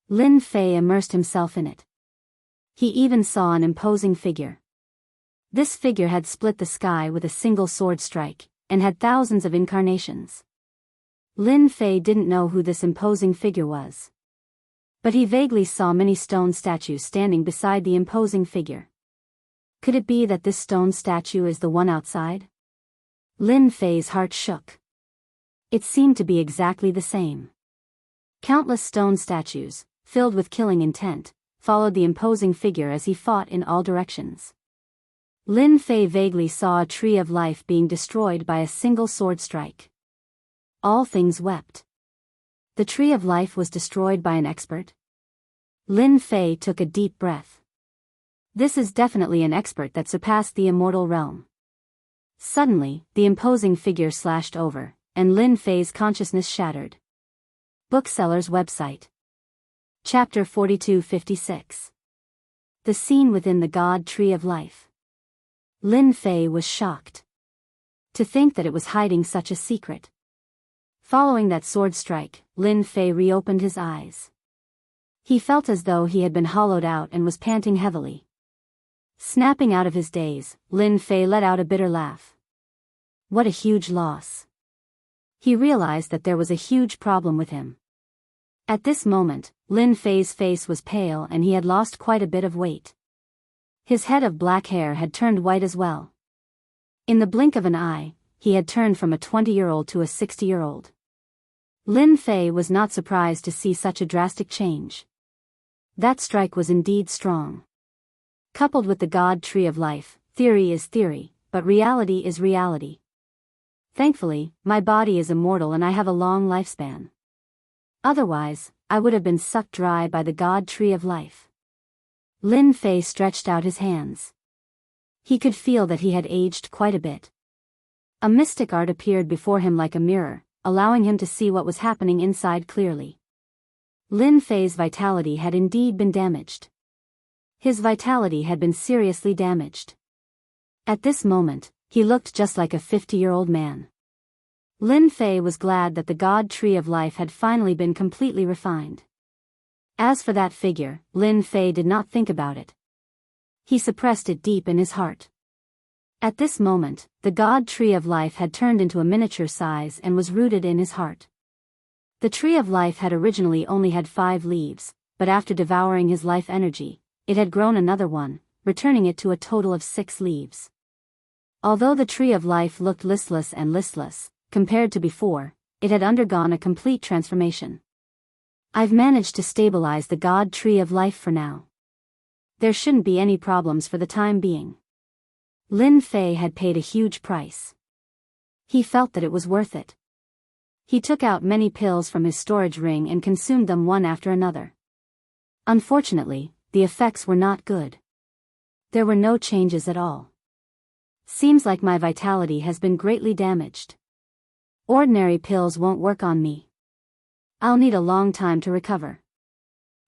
Lin Fei immersed himself in it. He even saw an imposing figure. This figure had split the sky with a single sword strike, and had thousands of incarnations. Lin Fei didn't know who this imposing figure was. But he vaguely saw many stone statues standing beside the imposing figure. Could it be that this stone statue is the one outside? Lin Fei's heart shook. It seemed to be exactly the same. Countless stone statues, filled with killing intent, followed the imposing figure as he fought in all directions. Lin Fei vaguely saw a tree of life being destroyed by a single sword strike. All things wept. The tree of life was destroyed by an expert? Lin Fei took a deep breath. This is definitely an expert that surpassed the immortal realm. Suddenly, the imposing figure slashed over, and Lin Fei's consciousness shattered. Bookseller's website. Chapter 4256. The scene within the God Tree of Life. Lin Fei was shocked. To think that it was hiding such a secret. Following that sword strike, Lin Fei reopened his eyes. He felt as though he had been hollowed out and was panting heavily. Snapping out of his daze, Lin Fei let out a bitter laugh. What a huge loss. He realized that there was a huge problem with him. At this moment, Lin Fei's face was pale and he had lost quite a bit of weight. His head of black hair had turned white as well. In the blink of an eye, he had turned from a 20-year-old to a 60-year-old. Lin Fei was not surprised to see such a drastic change. That strike was indeed strong. Coupled with the God Tree of Life, theory is theory, but reality is reality. Thankfully, my body is immortal and I have a long lifespan. Otherwise, I would have been sucked dry by the God Tree of Life. Lin Fei stretched out his hands. He could feel that he had aged quite a bit. A mystic art appeared before him like a mirror, allowing him to see what was happening inside clearly. Lin Fei's vitality had indeed been damaged. His vitality had been seriously damaged. At this moment, he looked just like a 50-year-old man. Lin Fei was glad that the God Tree of Life had finally been completely refined. As for that figure, Lin Fei did not think about it. He suppressed it deep in his heart. At this moment, the God Tree of Life had turned into a miniature size and was rooted in his heart. The Tree of Life had originally only had 5 leaves, but after devouring his life energy, it had grown another one, returning it to a total of 6 leaves. Although the Tree of Life looked listless, compared to before, it had undergone a complete transformation. I've managed to stabilize the God Tree of Life for now. There shouldn't be any problems for the time being. Lin Fei had paid a huge price. He felt that it was worth it. He took out many pills from his storage ring and consumed them one after another. Unfortunately, the effects were not good. There were no changes at all. Seems like my vitality has been greatly damaged. Ordinary pills won't work on me. I'll need a long time to recover.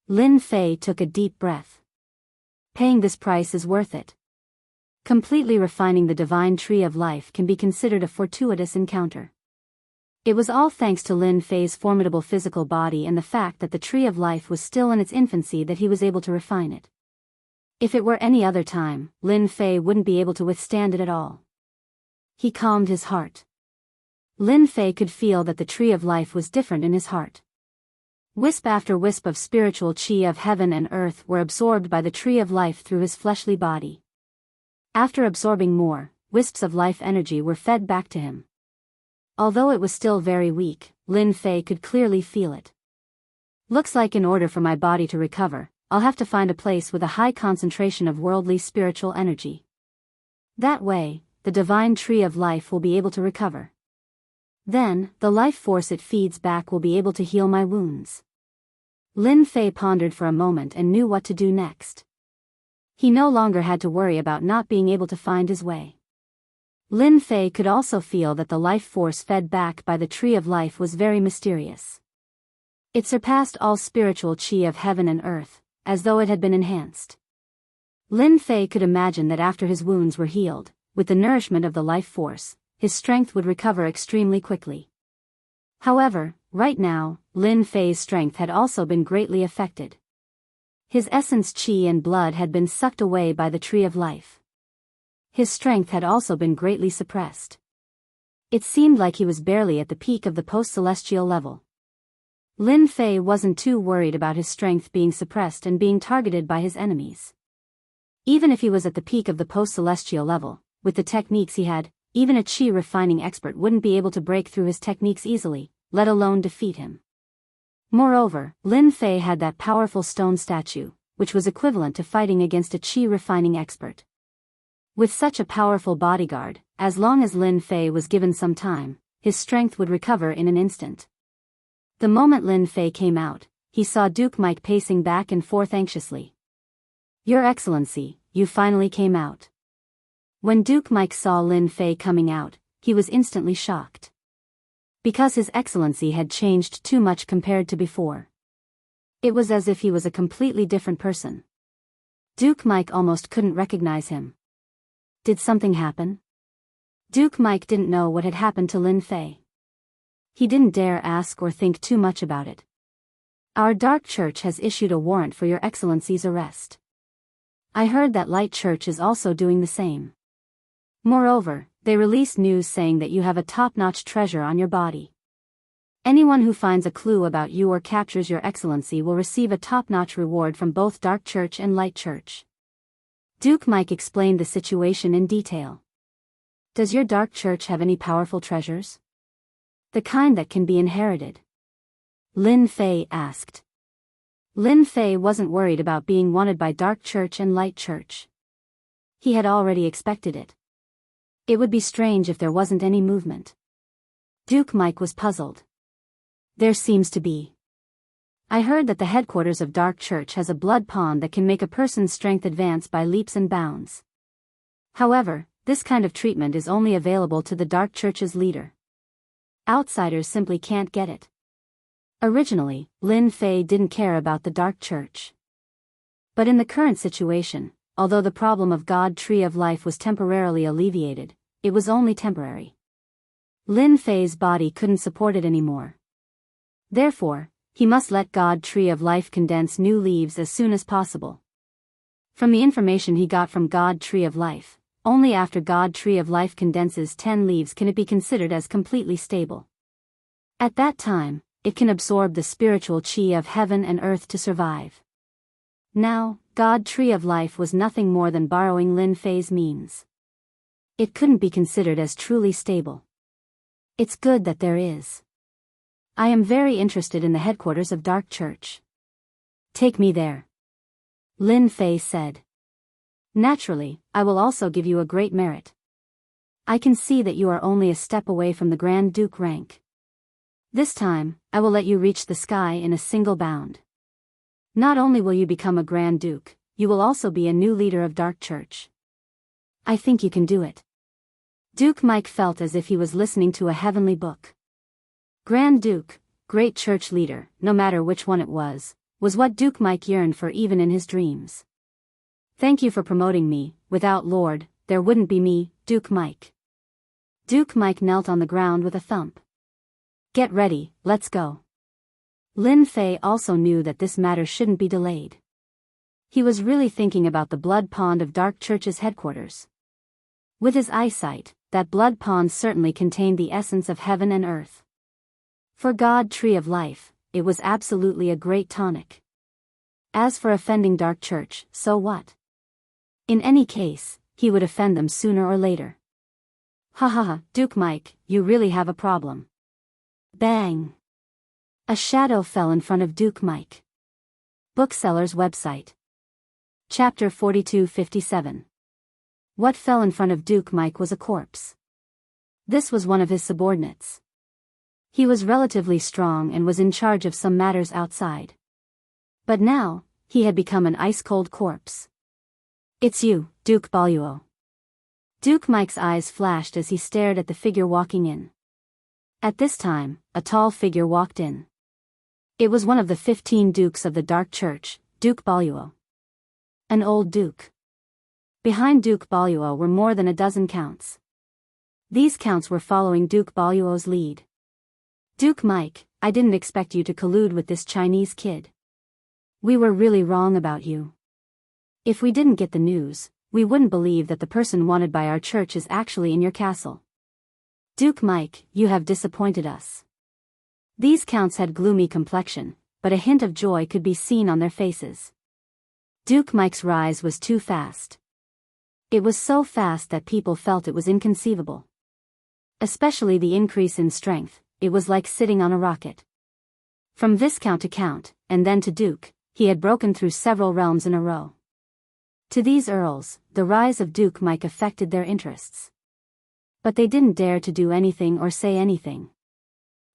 Lin Fei took a deep breath. Paying this price is worth it. Completely refining the divine Tree of Life can be considered a fortuitous encounter. It was all thanks to Lin Fei's formidable physical body and the fact that the Tree of Life was still in its infancy that he was able to refine it. If it were any other time, Lin Fei wouldn't be able to withstand it at all. He calmed his heart. Lin Fei could feel that the Tree of Life was different in his heart. Wisp after wisp of spiritual chi of heaven and earth were absorbed by the Tree of Life through his fleshly body. After absorbing more, wisps of life energy were fed back to him. Although it was still very weak, Lin Fei could clearly feel it. Looks like in order for my body to recover, I'll have to find a place with a high concentration of worldly spiritual energy. That way, the divine Tree of Life will be able to recover. Then, the life force it feeds back will be able to heal my wounds. Lin Fei pondered for a moment and knew what to do next. He no longer had to worry about not being able to find his way. Lin Fei could also feel that the life force fed back by the Tree of Life was very mysterious. It surpassed all spiritual chi of heaven and earth, as though it had been enhanced. Lin Fei could imagine that after his wounds were healed, with the nourishment of the life force, his strength would recover extremely quickly. However, right now, Lin Fei's strength had also been greatly affected. His essence chi and blood had been sucked away by the Tree of Life. His strength had also been greatly suppressed. It seemed like he was barely at the peak of the post-celestial level. Lin Fei wasn't too worried about his strength being suppressed and being targeted by his enemies. Even if he was at the peak of the post-celestial level, with the techniques he had, even a qi refining expert wouldn't be able to break through his techniques easily, let alone defeat him. Moreover, Lin Fei had that powerful stone statue, which was equivalent to fighting against a qi refining expert. With such a powerful bodyguard, as long as Lin Fei was given some time, his strength would recover in an instant. The moment Lin Fei came out, he saw Duke Mike pacing back and forth anxiously. "Your Excellency, you finally came out." When Duke Mike saw Lin Fei coming out, he was instantly shocked. Because His Excellency had changed too much compared to before. It was as if he was a completely different person. Duke Mike almost couldn't recognize him. Did something happen? Duke Mike didn't know what had happened to Lin Fei. He didn't dare ask or think too much about it. "Our Dark Church has issued a warrant for Your Excellency's arrest. I heard that Light Church is also doing the same. Moreover, they released news saying that you have a top-notch treasure on your body. Anyone who finds a clue about you or captures Your Excellency will receive a top-notch reward from both Dark Church and Light Church." Duke Mike explained the situation in detail. "Does your Dark Church have any powerful treasures? The kind that can be inherited?" Lin Fei asked. Lin Fei wasn't worried about being wanted by Dark Church and Light Church. He had already expected it. It would be strange if there wasn't any movement. Duke Mike was puzzled. "There seems to be. I heard that the headquarters of Dark Church has a blood pond that can make a person's strength advance by leaps and bounds. However, this kind of treatment is only available to the Dark Church's leader. Outsiders simply can't get it." Originally, Lin Fei didn't care about the Dark Church. But in the current situation, although the problem of God Tree of Life was temporarily alleviated, it was only temporary. Lin Fei's body couldn't support it anymore. Therefore, he must let God Tree of Life condense new leaves as soon as possible. From the information he got from God Tree of Life, only after God Tree of Life condenses 10 leaves can it be considered as completely stable. At that time, it can absorb the spiritual qi of heaven and earth to survive. Now, God Tree of Life was nothing more than borrowing Lin Fei's means. It couldn't be considered as truly stable. It's good that there is. I am very interested in the headquarters of Dark Church. Take me there. Lin Fei said. Naturally, I will also give you a great merit. I can see that you are only a step away from the Grand Duke rank. This time, I will let you reach the sky in a single bound. Not only will you become a Grand Duke, you will also be a new leader of Dark Church. I think you can do it. Duke Mike felt as if he was listening to a heavenly book. Grand Duke, great church leader, no matter which one it was what Duke Mike yearned for even in his dreams. Thank you for promoting me. Without Lord, there wouldn't be me, Duke Mike. Duke Mike knelt on the ground with a thump. Get ready, let's go. Lin Fei also knew that this matter shouldn't be delayed. He was really thinking about the blood pond of Dark Church's headquarters. With his eyesight, that blood pond certainly contained the essence of heaven and earth. For God Tree of Life, it was absolutely a great tonic. As for offending Dark Church, so what? In any case, he would offend them sooner or later. Ha ha ha, Duke Mike, you really have a problem. Bang! A shadow fell in front of Duke Mike. Bookseller's website. Chapter 4257. What fell in front of Duke Mike was a corpse. This was one of his subordinates. He was relatively strong and was in charge of some matters outside. But now, he had become an ice-cold corpse. It's you, Duke Biyao. Duke Mike's eyes flashed as he stared at the figure walking in. At this time, a tall figure walked in. It was one of the 15 dukes of the Dark Church, Duke Biyao. An old duke. Behind Duke Biyao were more than a dozen counts. These counts were following Duke Biao's lead. Duke Mike, I didn't expect you to collude with this Chinese kid. We were really wrong about you. If we didn't get the news, we wouldn't believe that the person wanted by our church is actually in your castle. Duke Mike, you have disappointed us. These counts had gloomy complexion, but a hint of joy could be seen on their faces. Duke Mike's rise was too fast. It was so fast that people felt it was inconceivable. Especially the increase in strength, it was like sitting on a rocket. From Viscount to Count, and then to Duke, he had broken through several realms in a row. To these earls, the rise of Duke Mike affected their interests. But they didn't dare to do anything or say anything.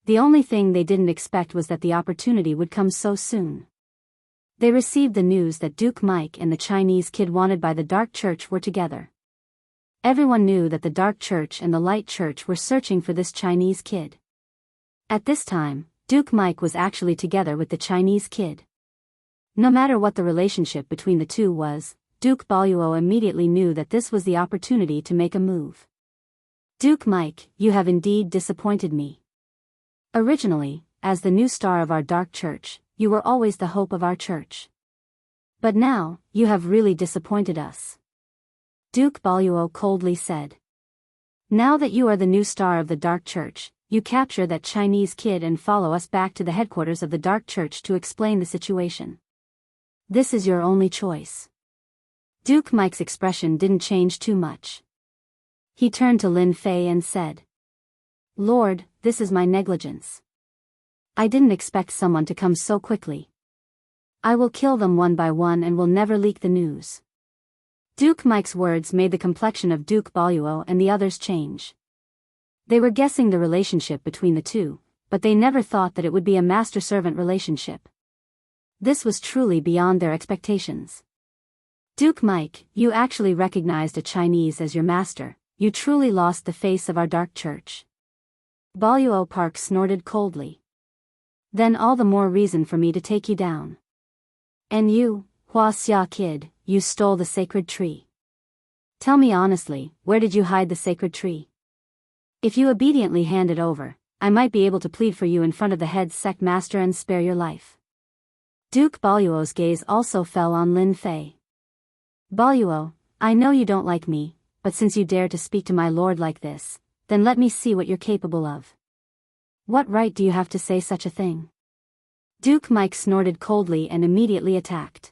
The only thing they didn't expect was that the opportunity would come so soon. They received the news that Duke Mike and the Chinese kid wanted by the Dark Church were together. Everyone knew that the Dark Church and the Light Church were searching for this Chinese kid. At this time, Duke Mike was actually together with the Chinese kid. No matter what the relationship between the two was, Duke Biyao immediately knew that this was the opportunity to make a move. Duke Mike, you have indeed disappointed me. Originally, as the new star of our Dark Church, you were always the hope of our church. But now, you have really disappointed us. Duke Biyao coldly said. Now that you are the new star of the Dark Church, you capture that Chinese kid and follow us back to the headquarters of the Dark Church to explain the situation. This is your only choice. Duke Mike's expression didn't change too much. He turned to Lin Fei and said, Lord, this is my negligence. I didn't expect someone to come so quickly. I will kill them one by one and will never leak the news. Duke Mike's words made the complexion of Duke Biyao and the others change. They were guessing the relationship between the two, but they never thought that it would be a master-servant relationship. This was truly beyond their expectations. Duke Mike, you actually recognized a Chinese as your master. You truly lost the face of our Dark Church. Biyao Park snorted coldly. Then all the more reason for me to take you down. And you, Wuxia kid, you stole the sacred tree. Tell me honestly, where did you hide the sacred tree? If you obediently hand it over, I might be able to plead for you in front of the head sect master and spare your life. Duke Biyao's gaze also fell on Lin Fei. Biyao, I know you don't like me, but since you dare to speak to my lord like this, then let me see what you're capable of. What right do you have to say such a thing? Duke Mike snorted coldly and immediately attacked.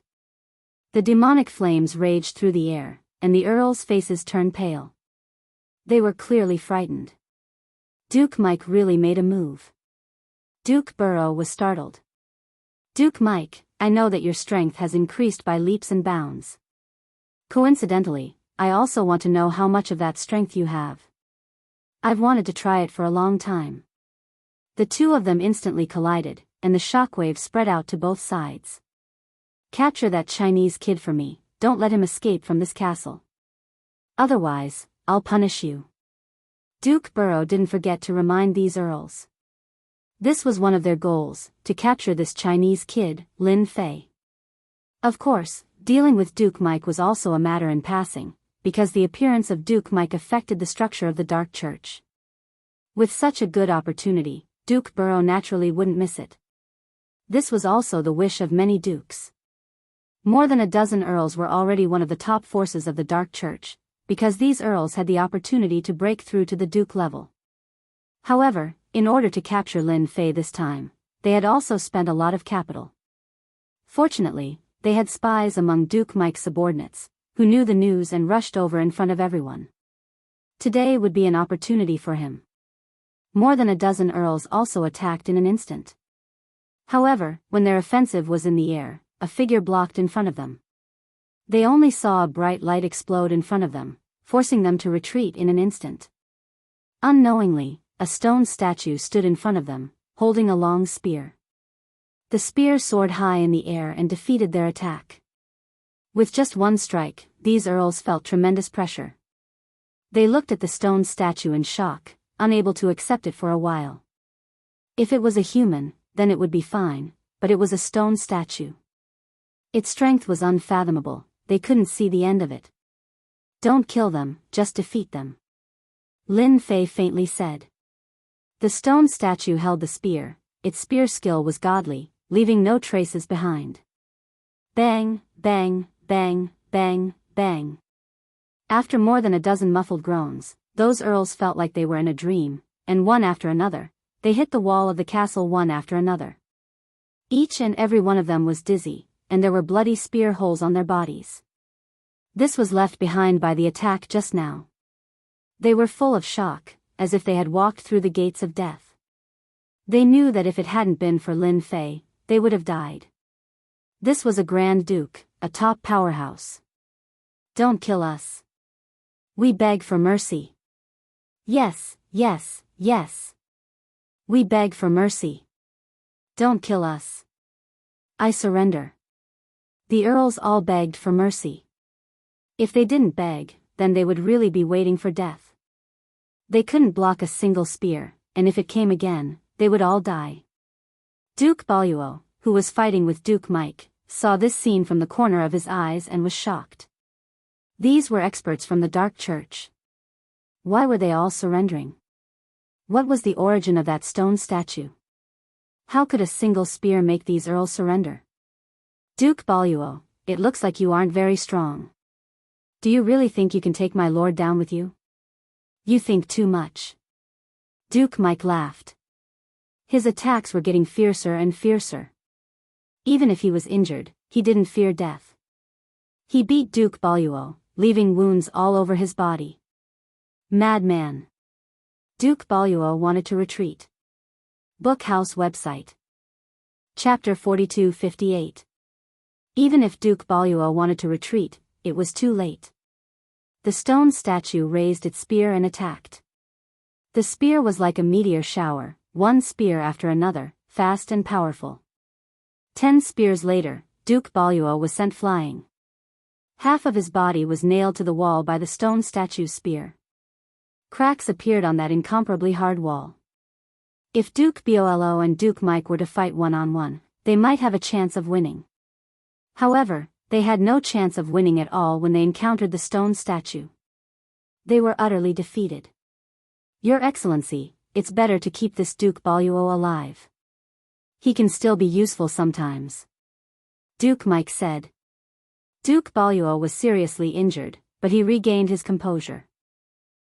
The demonic flames raged through the air, and the earls' faces turned pale. They were clearly frightened. Duke Mike really made a move. Duke Burrow was startled. Duke Mike, I know that your strength has increased by leaps and bounds. Coincidentally, I also want to know how much of that strength you have. I've wanted to try it for a long time. The two of them instantly collided, and the shockwave spread out to both sides. Capture that Chinese kid for me, don't let him escape from this castle. Otherwise, I'll punish you. Duke Burrow didn't forget to remind these earls. This was one of their goals, to capture this Chinese kid, Lin Fei. Of course, dealing with Duke Mike was also a matter in passing, because the appearance of Duke Mike affected the structure of the Dark Church. With such a good opportunity, Duke Burrow naturally wouldn't miss it. This was also the wish of many dukes. More than a dozen earls were already one of the top forces of the Dark Church, because these earls had the opportunity to break through to the duke level. However, in order to capture Lin Fei this time, they had also spent a lot of capital. Fortunately, they had spies among Duke Mike's subordinates, who knew the news and rushed over in front of everyone. Today would be an opportunity for him. More than a dozen earls also attacked in an instant. However, when their offensive was in the air, a figure blocked in front of them. They only saw a bright light explode in front of them, forcing them to retreat in an instant. Unknowingly, a stone statue stood in front of them, holding a long spear. The spear soared high in the air and defeated their attack. With just one strike, these earls felt tremendous pressure. They looked at the stone statue in shock, unable to accept it for a while. If it was a human, then it would be fine, but it was a stone statue. Its strength was unfathomable, they couldn't see the end of it. Don't kill them, just defeat them. Lin Fei faintly said. The stone statue held the spear, its spear skill was godly, leaving no traces behind. Bang, bang, bang, bang, bang. After more than a dozen muffled groans, those earls felt like they were in a dream, and one after another, they hit the wall of the castle one after another. Each and every one of them was dizzy, and there were bloody spear holes on their bodies. This was left behind by the attack just now. They were full of shock, as if they had walked through the gates of death. They knew that if it hadn't been for Lin Fei, they would have died. This was a Grand Duke, a top powerhouse. Don't kill us. We beg for mercy. Yes, yes, yes. We beg for mercy. Don't kill us. I surrender. The earls all begged for mercy. If they didn't beg, then they would really be waiting for death. They couldn't block a single spear, and if it came again, they would all die. Duke Biyao, who was fighting with Duke Mike, saw this scene from the corner of his eyes and was shocked. These were experts from the Dark Church. Why were they all surrendering? What was the origin of that stone statue? How could a single spear make these earls surrender? Duke Biyao, it looks like you aren't very strong. Do you really think you can take my lord down with you? You think too much. Duke Mike laughed. His attacks were getting fiercer and fiercer. Even if he was injured, he didn't fear death. He beat Duke Biyao, leaving wounds all over his body. Madman. Duke Biyao wanted to retreat. Bookhouse website. Chapter 4258. Even if Duke Biyao wanted to retreat, it was too late. The stone statue raised its spear and attacked. The spear was like a meteor shower, one spear after another, fast and powerful. 10 spears later, Duke Biyao was sent flying. Half of his body was nailed to the wall by the stone statue's spear. Cracks appeared on that incomparably hard wall. If Duke Biyao and Duke Mike were to fight one-on-one, they might have a chance of winning. However, they had no chance of winning at all when they encountered the stone statue. They were utterly defeated. Your Excellency, it's better to keep this Duke Biyao alive. He can still be useful sometimes. Duke Mike said. Duke Biyao was seriously injured, but he regained his composure.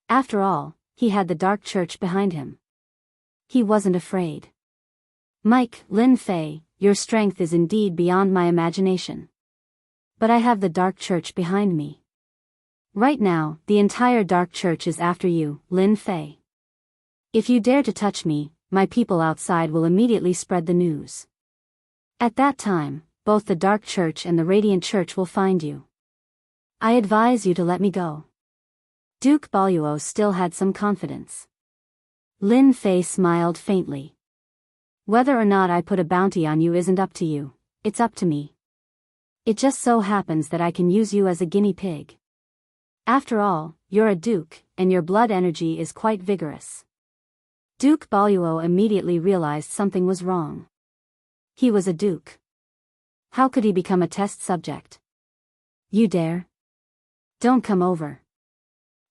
After all, he had the Dark Church behind him. He wasn't afraid. Mike, Lin Fei, your strength is indeed beyond my imagination. But I have the Dark Church behind me. Right now, the entire Dark Church is after you, Lin Fei. If you dare to touch me, my people outside will immediately spread the news. At that time, both the Dark Church and the Radiant Church will find you. I advise you to let me go. Duke Biyao still had some confidence. Lin Fei smiled faintly. Whether or not I put a bounty on you isn't up to you, it's up to me. It just so happens that I can use you as a guinea pig. After all, you're a duke, and your blood energy is quite vigorous. Duke Biyao immediately realized something was wrong. He was a duke. How could he become a test subject? You dare? Don't come over.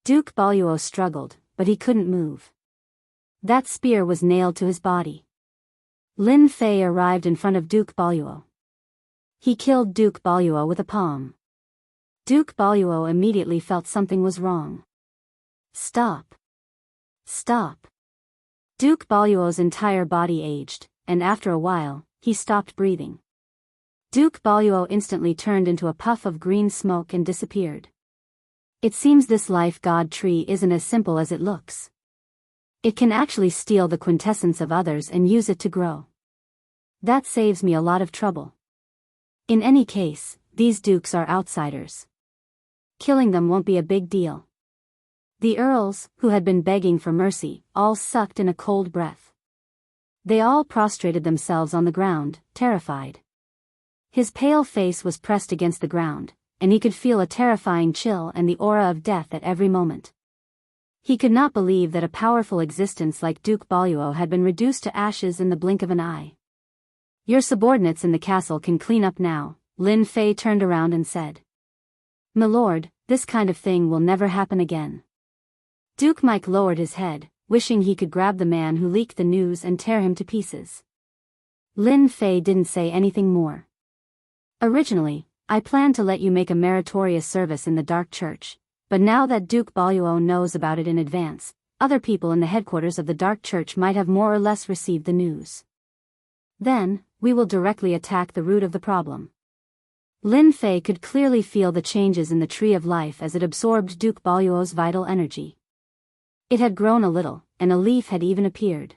Duke Biyao struggled, but he couldn't move. That spear was nailed to his body. Lin Fei arrived in front of Duke Biyao. He killed Duke Biyao with a palm. Duke Biyao immediately felt something was wrong. Stop. Stop. Duke Balyao's entire body aged, and after a while, he stopped breathing. Duke Biyao instantly turned into a puff of green smoke and disappeared. It seems this life god tree isn't as simple as it looks. It can actually steal the quintessence of others and use it to grow. That saves me a lot of trouble. In any case, these dukes are outsiders. Killing them won't be a big deal. The earls, who had been begging for mercy, all sucked in a cold breath. They all prostrated themselves on the ground, terrified. His pale face was pressed against the ground, and he could feel a terrifying chill and the aura of death at every moment. He could not believe that a powerful existence like Duke Biyao had been reduced to ashes in the blink of an eye. Your subordinates in the castle can clean up now, Lin Fei turned around and said. My lord, this kind of thing will never happen again. Duke Mike lowered his head, wishing he could grab the man who leaked the news and tear him to pieces. Lin Fei didn't say anything more. Originally, I planned to let you make a meritorious service in the Dark Church, But now that Duke Biyao knows about it in advance, other people in the headquarters of the Dark Church might have more or less received the news. Then, we will directly attack the root of the problem. Lin Fei could clearly feel the changes in the Tree of Life as it absorbed Duke Biyao's vital energy. It had grown a little, and a leaf had even appeared.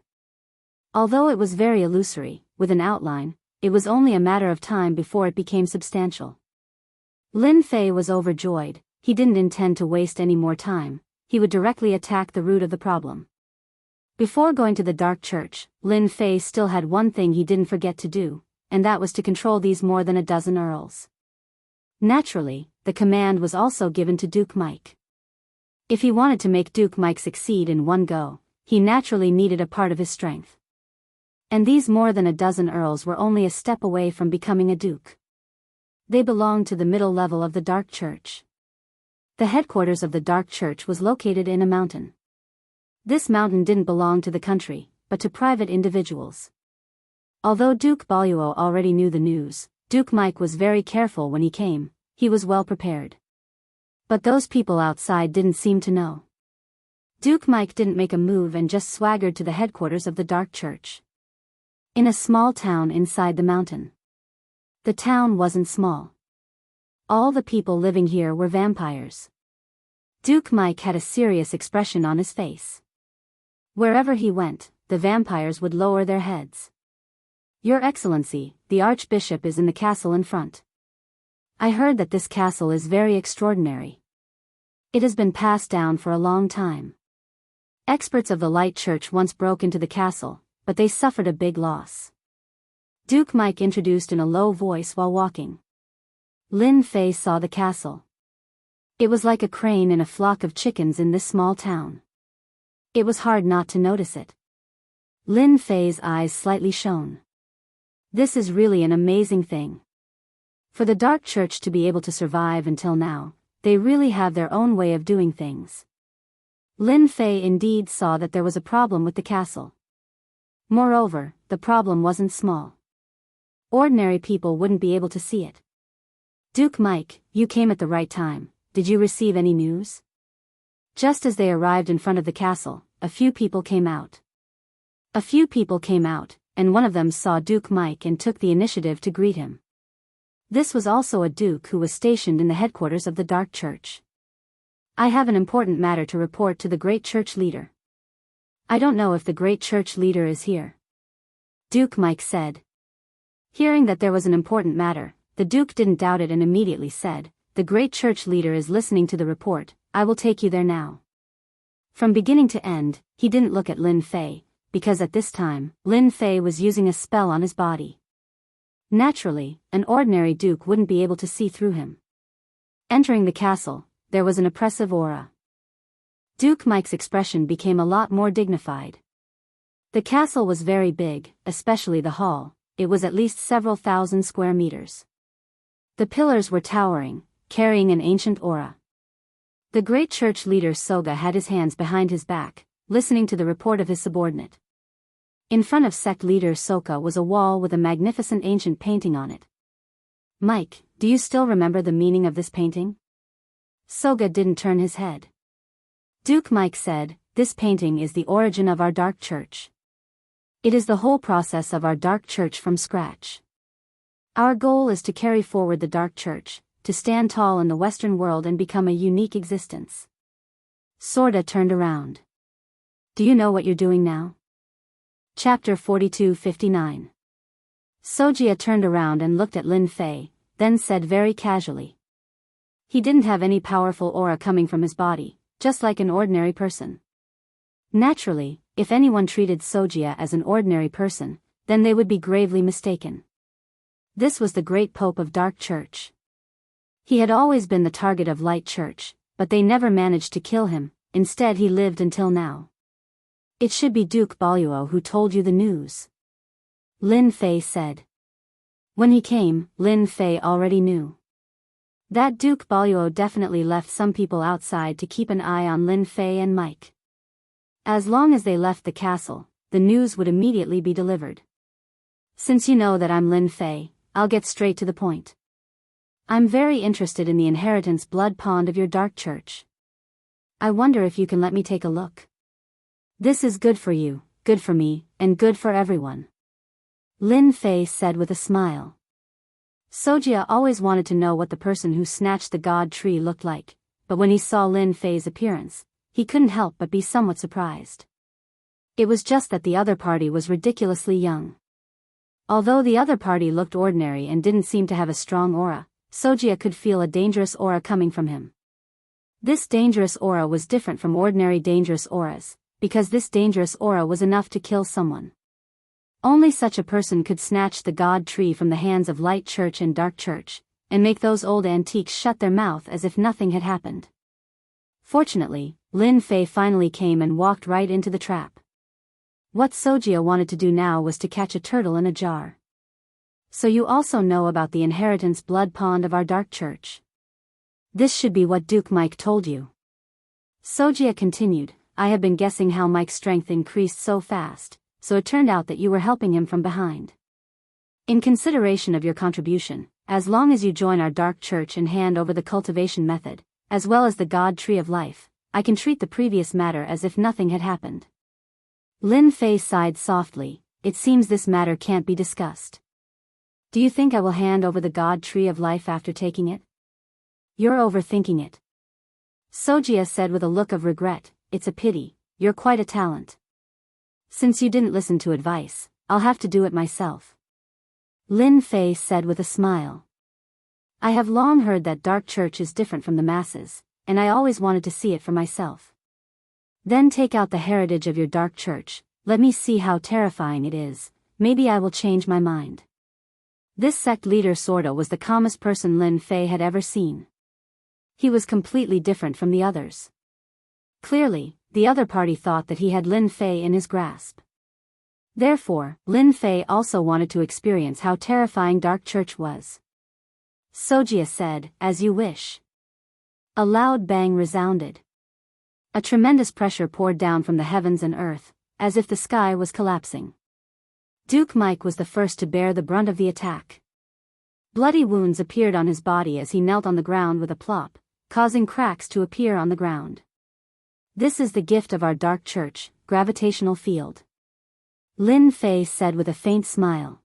Although it was very illusory, with an outline, it was only a matter of time before it became substantial. Lin Fei was overjoyed. He didn't intend to waste any more time. He would directly attack the root of the problem. Before going to the Dark Church, Lin Fei still had one thing he didn't forget to do, and that was to control these more than a dozen earls. Naturally, the command was also given to Duke Mike. If he wanted to make Duke Mike succeed in one go, he naturally needed a part of his strength. And these more than a dozen earls were only a step away from becoming a duke. They belonged to the middle level of the Dark Church. The headquarters of the Dark Church was located in a mountain. This mountain didn't belong to the country, but to private individuals. Although Duke Biyao already knew the news, Duke Mike was very careful when he came. He was well prepared. But those people outside didn't seem to know. Duke Mike didn't make a move and just swaggered to the headquarters of the Dark Church. In a small town inside the mountain. The town wasn't small. All the people living here were vampires. Duke Mike had a serious expression on his face. Wherever he went, the vampires would lower their heads. "Your Excellency, the Archbishop is in the castle in front. I heard that this castle is very extraordinary. It has been passed down for a long time. Experts of the Light Church once broke into the castle, but they suffered a big loss." Duke Mike introduced in a low voice while walking. Lin Fei saw the castle. It was like a crane in a flock of chickens in this small town. It was hard not to notice it. Lin Fei's eyes slightly shone. This is really an amazing thing. For the Dark Church to be able to survive until now, they really have their own way of doing things. Lin Fei indeed saw that there was a problem with the castle. Moreover, the problem wasn't small. Ordinary people wouldn't be able to see it. "Duke Mike, you came at the right time. Did you receive any news?" Just as they arrived in front of the castle, a few people came out. And one of them saw Duke Mike and took the initiative to greet him. This was also a duke who was stationed in the headquarters of the Dark Church. "I have an important matter to report to the great church leader." "I don't know if the great church leader is here," Duke Mike said. Hearing that there was an important matter, the duke didn't doubt it and immediately said, "The great church leader is listening to the report. I will take you there now." From beginning to end, he didn't look at Lin Fei, because at this time, Lin Fei was using a spell on his body. Naturally, an ordinary duke wouldn't be able to see through him. Entering the castle, there was an oppressive aura. Duke Mike's expression became a lot more dignified. The castle was very big, especially the hall. It was at least several thousand square meters. The pillars were towering, carrying an ancient aura. The great church leader Soga had his hands behind his back, listening to the report of his subordinate. In front of sect leader Soka was a wall with a magnificent ancient painting on it. "Mike, do you still remember the meaning of this painting?" Soga didn't turn his head. Duke Mike said, "This painting is the origin of our Dark Church. It is the whole process of our Dark Church from scratch. Our goal is to carry forward the Dark Church, to stand tall in the Western world and become a unique existence." Sorda turned around. "Do you know what you're doing now?" Chapter 42-59. Sojia turned around and looked at Lin Fei, then said very casually. He didn't have any powerful aura coming from his body, just like an ordinary person. Naturally, if anyone treated Sojia as an ordinary person, then they would be gravely mistaken. This was the great Pope of Dark Church. He had always been the target of Light Church, but they never managed to kill him. Instead he lived until now. "It should be Duke Biyao who told you the news," Lin Fei said. When he came, Lin Fei already knew. That Duke Biyao definitely left some people outside to keep an eye on Lin Fei and Mike. As long as they left the castle, the news would immediately be delivered. "Since you know that I'm Lin Fei, I'll get straight to the point. I'm very interested in the inheritance blood pond of your Dark Church. I wonder if you can let me take a look. This is good for you, good for me, and good for everyone. Lin Fei said with a smile. Sojia always wanted to know what the person who snatched the god tree looked like, but when he saw Lin Fei's appearance, he couldn't help but be somewhat surprised. It was just that the other party was ridiculously young. Although the other party looked ordinary and didn't seem to have a strong aura, Sojia could feel a dangerous aura coming from him. This dangerous aura was different from ordinary dangerous auras, because this dangerous aura was enough to kill someone. Only such a person could snatch the god tree from the hands of Light Church and Dark Church, and make those old antiques shut their mouth as if nothing had happened. Fortunately, Lin Fei finally came and walked right into the trap. What Sojia wanted to do now was to catch a turtle in a jar. So you also know about the inheritance blood pond of our Dark Church. This should be what Duke Mike told you. Sojia continued, I have been guessing how Mike's strength increased so fast, so it turned out that you were helping him from behind. In consideration of your contribution, as long as you join our Dark Church and hand over the cultivation method, as well as the God Tree of Life, I can treat the previous matter as if nothing had happened. Lin Fei sighed softly, it seems this matter can't be discussed. Do you think I will hand over the God Tree of Life after taking it? You're overthinking it. Sojia said with a look of regret, it's a pity, you're quite a talent. Since you didn't listen to advice, I'll have to do it myself. Lin Fei said with a smile. I have long heard that Dark Church is different from the masses, and I always wanted to see it for myself. Then take out the heritage of your Dark Church, let me see how terrifying it is, maybe I will change my mind. This sect leader sorta was the calmest person Lin Fei had ever seen. He was completely different from the others. Clearly, the other party thought that he had Lin Fei in his grasp. Therefore, Lin Fei also wanted to experience how terrifying Dark Church was. Sojia said, as you wish. A loud bang resounded. A tremendous pressure poured down from the heavens and earth, as if the sky was collapsing. Duke Mike was the first to bear the brunt of the attack. Bloody wounds appeared on his body as he knelt on the ground with a plop, causing cracks to appear on the ground. This is the gift of our Dark Church, gravitational field. Lin Fei said with a faint smile.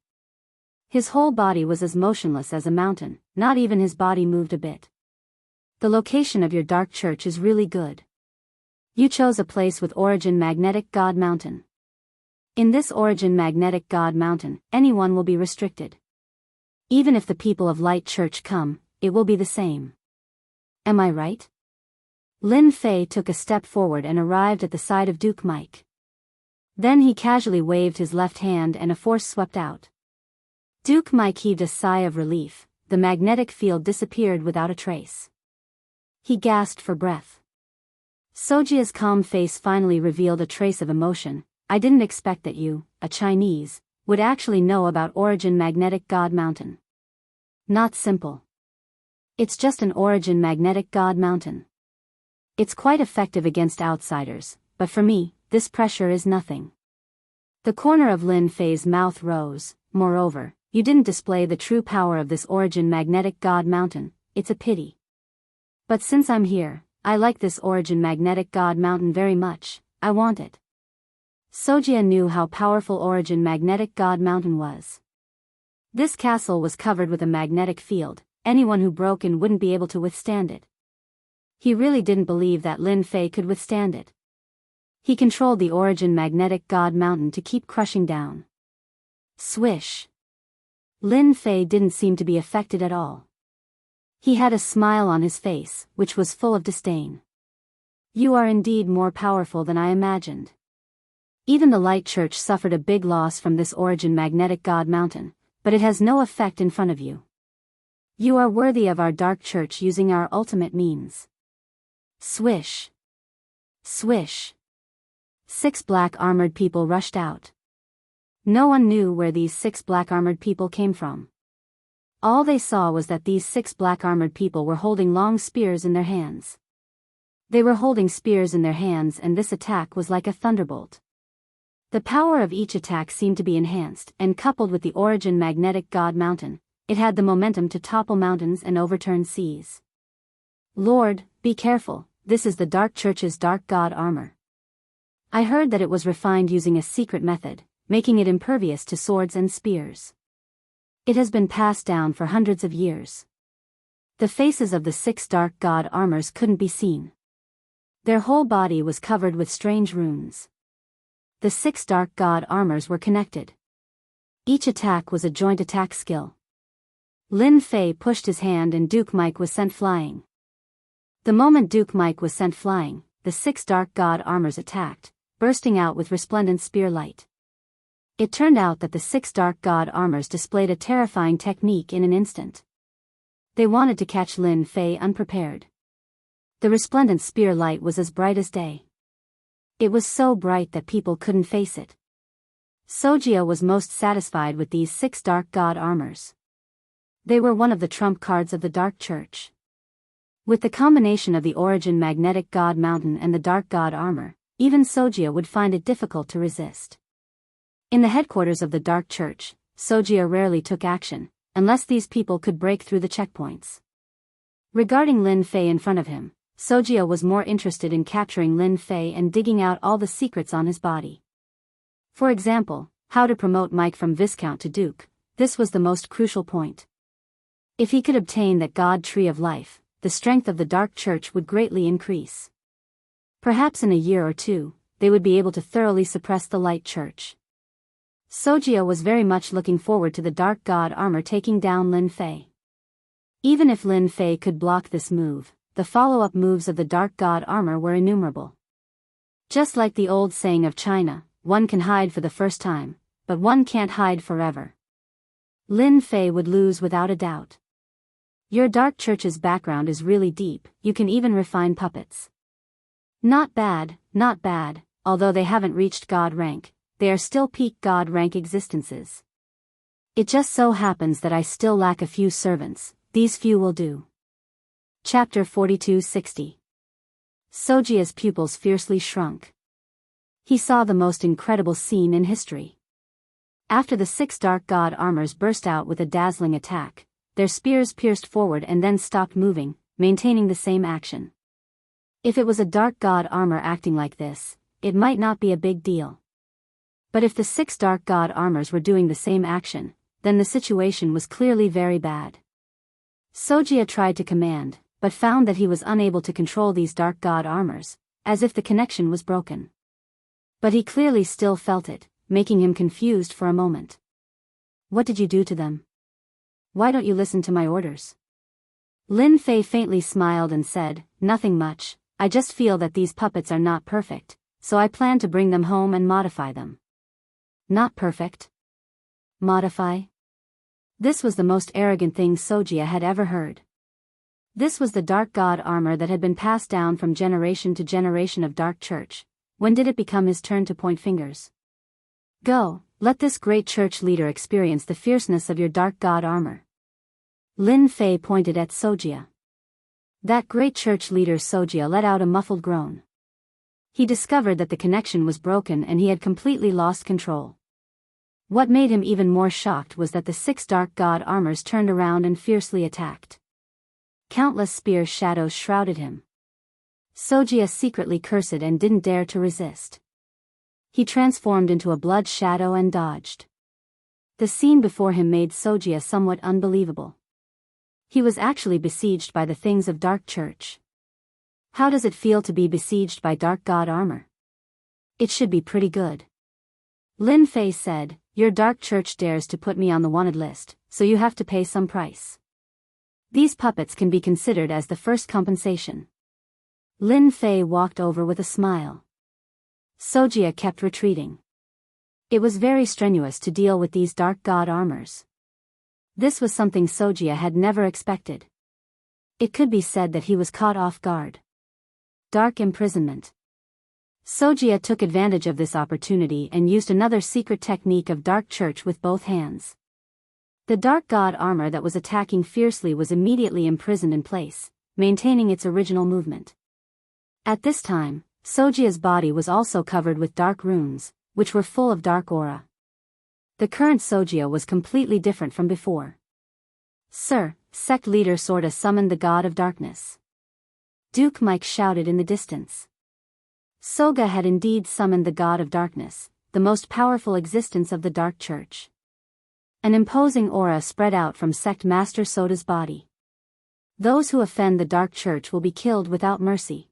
His whole body was as motionless as a mountain, not even his body moved a bit. The location of your Dark Church is really good. You chose a place with origin magnetic God Mountain. In this origin magnetic God Mountain, anyone will be restricted. Even if the people of Light Church come, it will be the same. Am I right? Lin Fei took a step forward and arrived at the side of Duke Mike. Then he casually waved his left hand and a force swept out. Duke Mike heaved a sigh of relief, the magnetic field disappeared without a trace. He gasped for breath. Sojia's calm face finally revealed a trace of emotion. I didn't expect that you, a Chinese, would actually know about Origin Magnetic God Mountain. Not simple. It's just an Origin Magnetic God Mountain. It's quite effective against outsiders, but for me, this pressure is nothing. The corner of Lin Fei's mouth rose. Moreover, you didn't display the true power of this Origin Magnetic God Mountain, it's a pity. But since I'm here, I like this Origin Magnetic God Mountain very much, I want it. Sojia knew how powerful Origin Magnetic God Mountain was. This castle was covered with a magnetic field, anyone who broke in wouldn't be able to withstand it. He really didn't believe that Lin Fei could withstand it. He controlled the Origin Magnetic God Mountain to keep crushing down. Swish. Lin Fei didn't seem to be affected at all. He had a smile on his face, which was full of disdain. You are indeed more powerful than I imagined. Even the Light Church suffered a big loss from this Origin Magnetic God Mountain, but it has no effect in front of you. You are worthy of our Dark Church using our ultimate means. Swish. Swish. 6 black armored people rushed out. No one knew where these 6 black armored people came from. All they saw was that these 6 black armored people were holding long spears in their hands. They were holding spears in their hands, and this attack was like a thunderbolt. The power of each attack seemed to be enhanced, and coupled with the Origin Magnetic God Mountain, it had the momentum to topple mountains and overturn seas. Lord, be careful, this is the Dark Church's Dark God armor. I heard that it was refined using a secret method, making it impervious to swords and spears. It has been passed down for hundreds of years. The faces of the 6 Dark God armors couldn't be seen. Their whole body was covered with strange runes. The 6 Dark God armors were connected. Each attack was a joint attack skill. Lin Fei pushed his hand and Duke Mike was sent flying. The moment Duke Mike was sent flying, the 6 Dark God armors attacked, bursting out with resplendent spear light. It turned out that the 6 Dark God armors displayed a terrifying technique in an instant. They wanted to catch Lin Fei unprepared. The resplendent spear light was as bright as day. It was so bright that people couldn't face it. Sojia was most satisfied with these 6 Dark God armors. They were one of the trump cards of the Dark Church. With the combination of the Origin Magnetic God Mountain and the Dark God armor, even Sojia would find it difficult to resist. In the headquarters of the Dark Church, Sojia rarely took action, unless these people could break through the checkpoints. Regarding Lin Fei in front of him, Sojia was more interested in capturing Lin Fei and digging out all the secrets on his body. For example, how to promote Mike from Viscount to Duke. This was the most crucial point. If he could obtain that God Tree of Life, the strength of the Dark Church would greatly increase. Perhaps in a year or two, they would be able to thoroughly suppress the Light Church. Sojia was very much looking forward to the Dark God armor taking down Lin Fei. Even if Lin Fei could block this move, the follow-up moves of the Dark God armor were innumerable. Just like the old saying of China, one can hide for the first time, but one can't hide forever. Lin Fei would lose without a doubt. Your Dark Church's background is really deep, you can even refine puppets. Not bad, although they haven't reached God rank, they are still peak God rank existences. It just so happens that I still lack a few servants, these few will do. Chapter 4260. Sojia's pupils fiercely shrunk. He saw the most incredible scene in history. After the 6 Dark God armors burst out with a dazzling attack, their spears pierced forward and then stopped moving, maintaining the same action. If it was a Dark God armor acting like this, it might not be a big deal. But if the 6 Dark God armors were doing the same action, then the situation was clearly very bad. Sojia tried to command, but found that he was unable to control these Dark God armors, as if the connection was broken. But he clearly still felt it, making him confused for a moment. What did you do to them? Why don't you listen to my orders? Lin Fei faintly smiled and said, nothing much, I just feel that these puppets are not perfect, so I plan to bring them home and modify them. Not perfect? Modify? This was the most arrogant thing Sojia had ever heard. This was the Dark God armor that had been passed down from generation to generation of Dark Church. When did it become his turn to point fingers? Go, let this great church leader experience the fierceness of your Dark God armor. Lin Fei pointed at Sojia. That great church leader Sojia let out a muffled groan. He discovered that the connection was broken and he had completely lost control. What made him even more shocked was that the 6 Dark God armors turned around and fiercely attacked. Countless spear shadows shrouded him. Sojia secretly cursed and didn't dare to resist. He transformed into a blood shadow and dodged. The scene before him made Sojia somewhat unbelievable. He was actually besieged by the things of Dark Church. How does it feel to be besieged by Dark God armor? It should be pretty good. Lin Fei said, your Dark Church dares to put me on the wanted list, so you have to pay some price. These puppets can be considered as the first compensation. Lin Fei walked over with a smile. Sojia kept retreating. It was very strenuous to deal with these Dark God armors. This was something Sojia had never expected. It could be said that he was caught off guard. Dark imprisonment. Sojia took advantage of this opportunity and used another secret technique of Dark Church with both hands. The Dark God armor that was attacking fiercely was immediately imprisoned in place, maintaining its original movement. At this time, Sojia's body was also covered with dark runes, which were full of dark aura. The current Sojia was completely different from before. Sir, sect leader sorta summoned the God of Darkness. Duke Mike shouted in the distance. Soga had indeed summoned the god of darkness, the most powerful existence of the Dark Church. An imposing aura spread out from Sect Master Soda's body. Those who offend the Dark Church will be killed without mercy.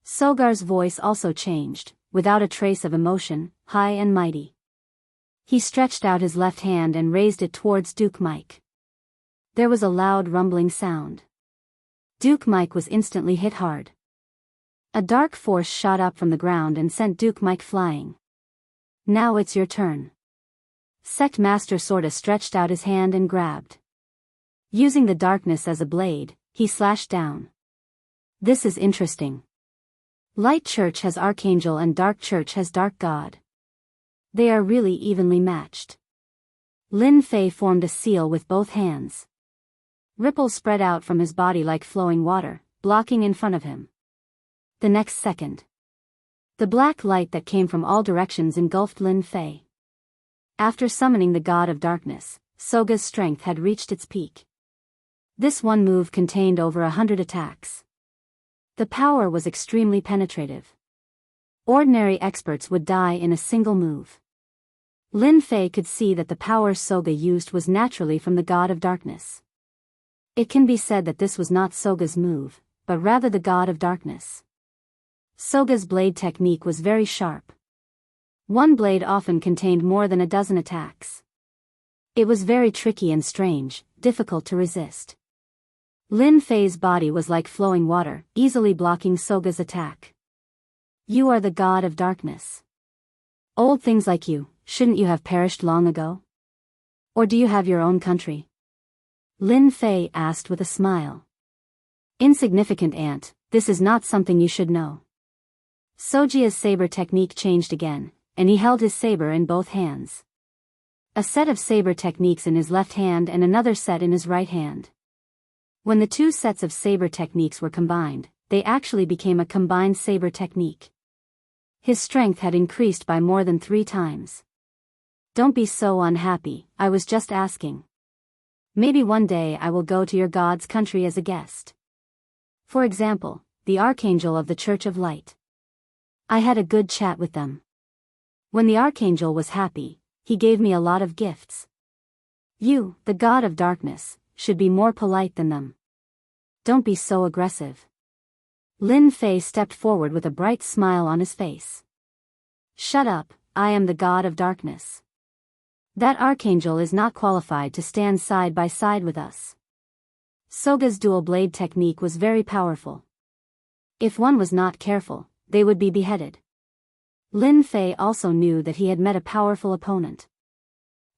Sogar's voice also changed, without a trace of emotion, high and mighty. He stretched out his left hand and raised it towards Duke Mike. There was a loud rumbling sound. Duke Mike was instantly hit hard. A dark force shot up from the ground and sent Duke Mike flying. Now it's your turn. Sect Master Soda stretched out his hand and grabbed. Using the darkness as a blade, he slashed down. This is interesting. Light Church has Archangel and Dark Church has Dark God. They are really evenly matched. Lin Fei formed a seal with both hands. Ripples spread out from his body like flowing water, blocking in front of him. The next second, the black light that came from all directions engulfed Lin Fei. After summoning the god of darkness, Soga's strength had reached its peak. This one move contained over 100 attacks. The power was extremely penetrative. Ordinary experts would die in a single move. Lin Fei could see that the power Soga used was naturally from the god of darkness. It can be said that this was not Soga's move, but rather the god of darkness. Soga's blade technique was very sharp. One blade often contained more than a dozen attacks. It was very tricky and strange, difficult to resist. Lin Fei's body was like flowing water, easily blocking Soga's attack. You are the god of darkness. Old things like you, shouldn't you have perished long ago? Or do you have your own country? Lin Fei asked with a smile. Insignificant ant, this is not something you should know. Sojia's saber technique changed again, and he held his saber in both hands. A set of saber techniques in his left hand and another set in his right hand. When the two sets of saber techniques were combined, they actually became a combined saber technique. His strength had increased by more than 3 times. Don't be so unhappy, I was just asking. Maybe one day I will go to your god's country as a guest. For example, the Archangel of the Church of Light. I had a good chat with them. When the Archangel was happy, he gave me a lot of gifts. You, the god of darkness, should be more polite than them. Don't be so aggressive. Lin Fei stepped forward with a bright smile on his face. Shut up, I am the god of darkness. That Archangel is not qualified to stand side by side with us. Soga's dual blade technique was very powerful. If one was not careful, they would be beheaded. Lin Fei also knew that he had met a powerful opponent.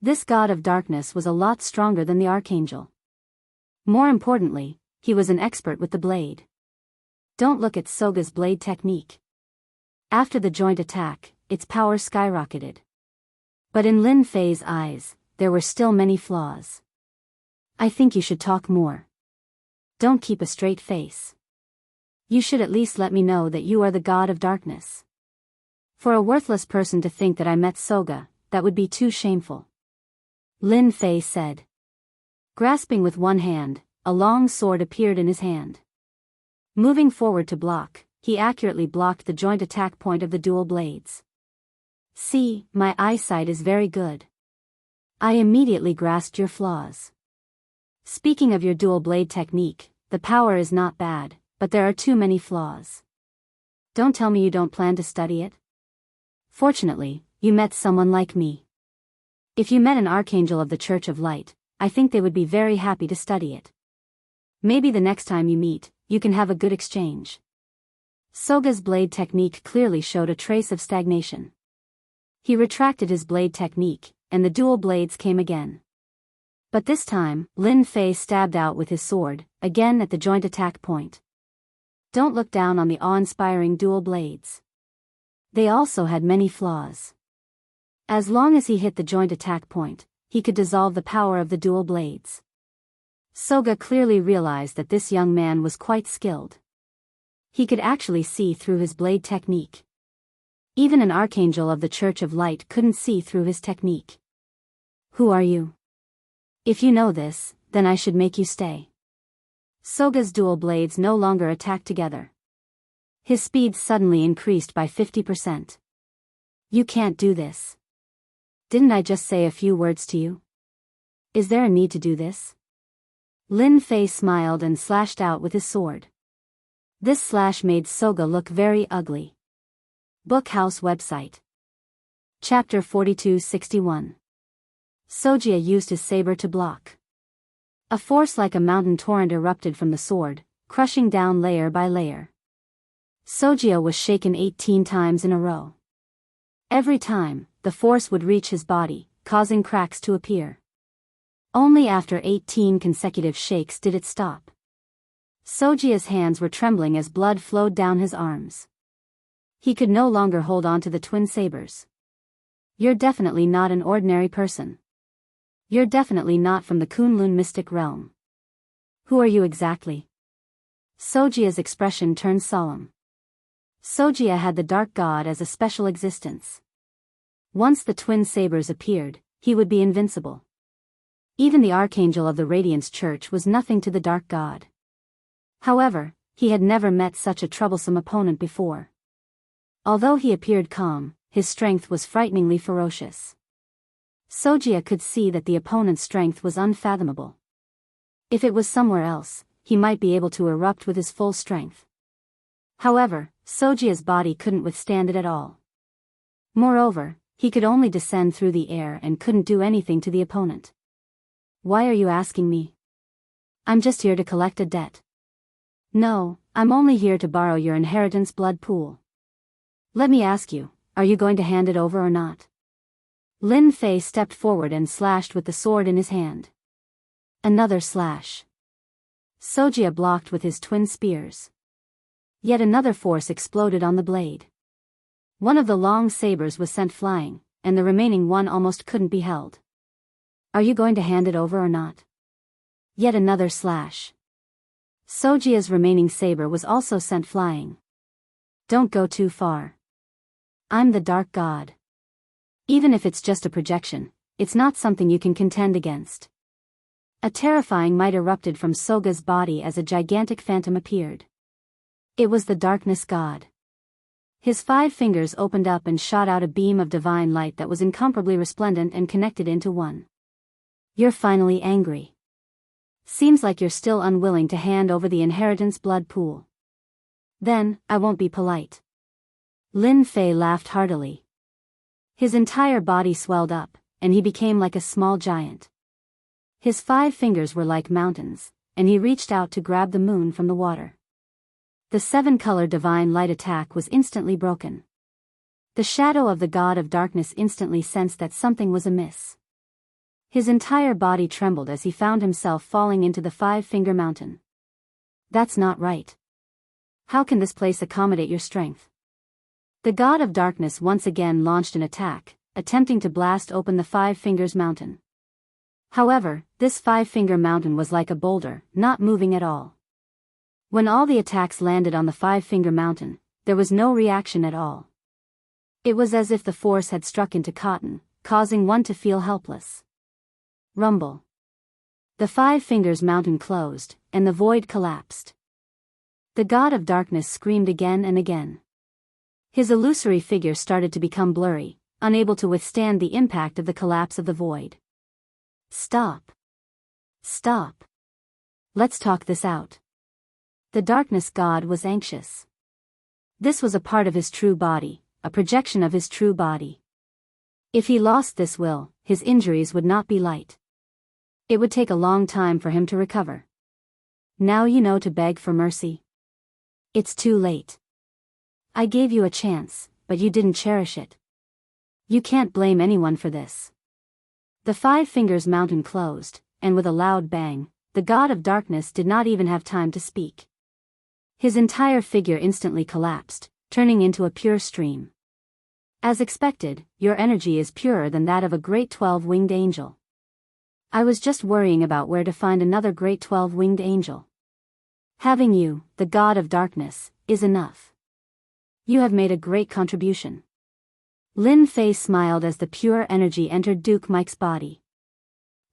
This god of darkness was a lot stronger than the Archangel. More importantly, he was an expert with the blade. Don't look at Soga's blade technique. After the joint attack, its power skyrocketed. But in Lin Fei's eyes, there were still many flaws. I think you should talk more. Don't keep a straight face. You should at least let me know that you are the god of darkness. For a worthless person to think that I met Soga, that would be too shameful. Lin Fei said. Grasping with one hand, a long sword appeared in his hand. Moving forward to block, he accurately blocked the joint attack point of the dual blades. See, my eyesight is very good. I immediately grasped your flaws. Speaking of your dual blade technique, the power is not bad, but there are too many flaws. Don't tell me you don't plan to study it. Fortunately, you met someone like me. If you met an Archangel of the Church of Light, I think they would be very happy to study it. Maybe the next time you meet, you can have a good exchange. Soga's blade technique clearly showed a trace of stagnation. He retracted his blade technique, and the dual blades came again. But this time, Lin Fei stabbed out with his sword, again at the joint attack point. Don't look down on the awe-inspiring dual blades. They also had many flaws. As long as he hit the joint attack point, he could dissolve the power of the dual blades. Soga clearly realized that this young man was quite skilled. He could actually see through his blade technique. Even an Archangel of the Church of Light couldn't see through his technique. Who are you? If you know this, then I should make you stay. Soga's dual blades no longer attacked together. His speed suddenly increased by 50%. You can't do this. Didn't I just say a few words to you? Is there a need to do this? Lin Fei smiled and slashed out with his sword. This slash made Soga look very ugly. Bookhouse website. Chapter 4261. Sojia used his saber to block. A force like a mountain torrent erupted from the sword, crushing down layer by layer. Sojia was shaken 18 times in a row. Every time, the force would reach his body, causing cracks to appear. Only after 18 consecutive shakes did it stop. Sojia's hands were trembling as blood flowed down his arms. He could no longer hold on to the twin sabers. You're definitely not an ordinary person. You're definitely not from the Kunlun mystic realm. Who are you exactly? Sojia's expression turned solemn. Sojia had the dark god as a special existence. Once the twin sabers appeared, he would be invincible. Even the archangel of the Radiance Church was nothing to the dark god. However, he had never met such a troublesome opponent before. Although he appeared calm, his strength was frighteningly ferocious. Sojia could see that the opponent's strength was unfathomable. If it was somewhere else, he might be able to erupt with his full strength. However, Sojia's body couldn't withstand it at all. Moreover, he could only descend through the air and couldn't do anything to the opponent. Why are you asking me? I'm just here to collect a debt. No, I'm only here to borrow your inheritance blood pool. Let me ask you, are you going to hand it over or not? Lin Fei stepped forward and slashed with the sword in his hand. Another slash. Sojia blocked with his twin spears. Yet another force exploded on the blade. One of the long sabers was sent flying, and the remaining one almost couldn't be held. Are you going to hand it over or not? Yet another slash. Sojia's remaining saber was also sent flying. Don't go too far. I'm the dark god. Even if it's just a projection, it's not something you can contend against. A terrifying might erupted from Soga's body as a gigantic phantom appeared. It was the darkness god. His 5 fingers opened up and shot out a beam of divine light that was incomparably resplendent and connected into one. You're finally angry. Seems like you're still unwilling to hand over the inheritance blood pool. Then, I won't be polite. Lin Fei laughed heartily. His entire body swelled up, and he became like a small giant. His 5 fingers were like mountains, and he reached out to grab the moon from the water. The 7-color divine light attack was instantly broken. The shadow of the god of darkness instantly sensed that something was amiss. His entire body trembled as he found himself falling into the 5-finger mountain. That's not right. How can this place accommodate your strength? The god of darkness once again launched an attack, attempting to blast open the 5 fingers mountain. However, this 5-finger mountain was like a boulder, not moving at all. When all the attacks landed on the 5-finger mountain, there was no reaction at all. It was as if the force had struck into cotton, causing one to feel helpless. Rumble. The 5 fingers mountain closed, and the void collapsed. The god of darkness screamed again and again. His illusory figure started to become blurry, unable to withstand the impact of the collapse of the void. Stop. Stop. Let's talk this out. The darkness god was anxious. This was a part of his true body, a projection of his true body. If he lost this will, his injuries would not be light. It would take a long time for him to recover. Now you know to beg for mercy. It's too late. I gave you a chance, but you didn't cherish it. You can't blame anyone for this. The 5 fingers mountain closed, and with a loud bang, the god of darkness did not even have time to speak. His entire figure instantly collapsed, turning into a pure stream. As expected, your energy is purer than that of a great 12-winged angel. I was just worrying about where to find another great 12-winged angel. Having you, the god of darkness, is enough. You have made a great contribution. Lin Fei smiled as the pure energy entered Duke Mike's body.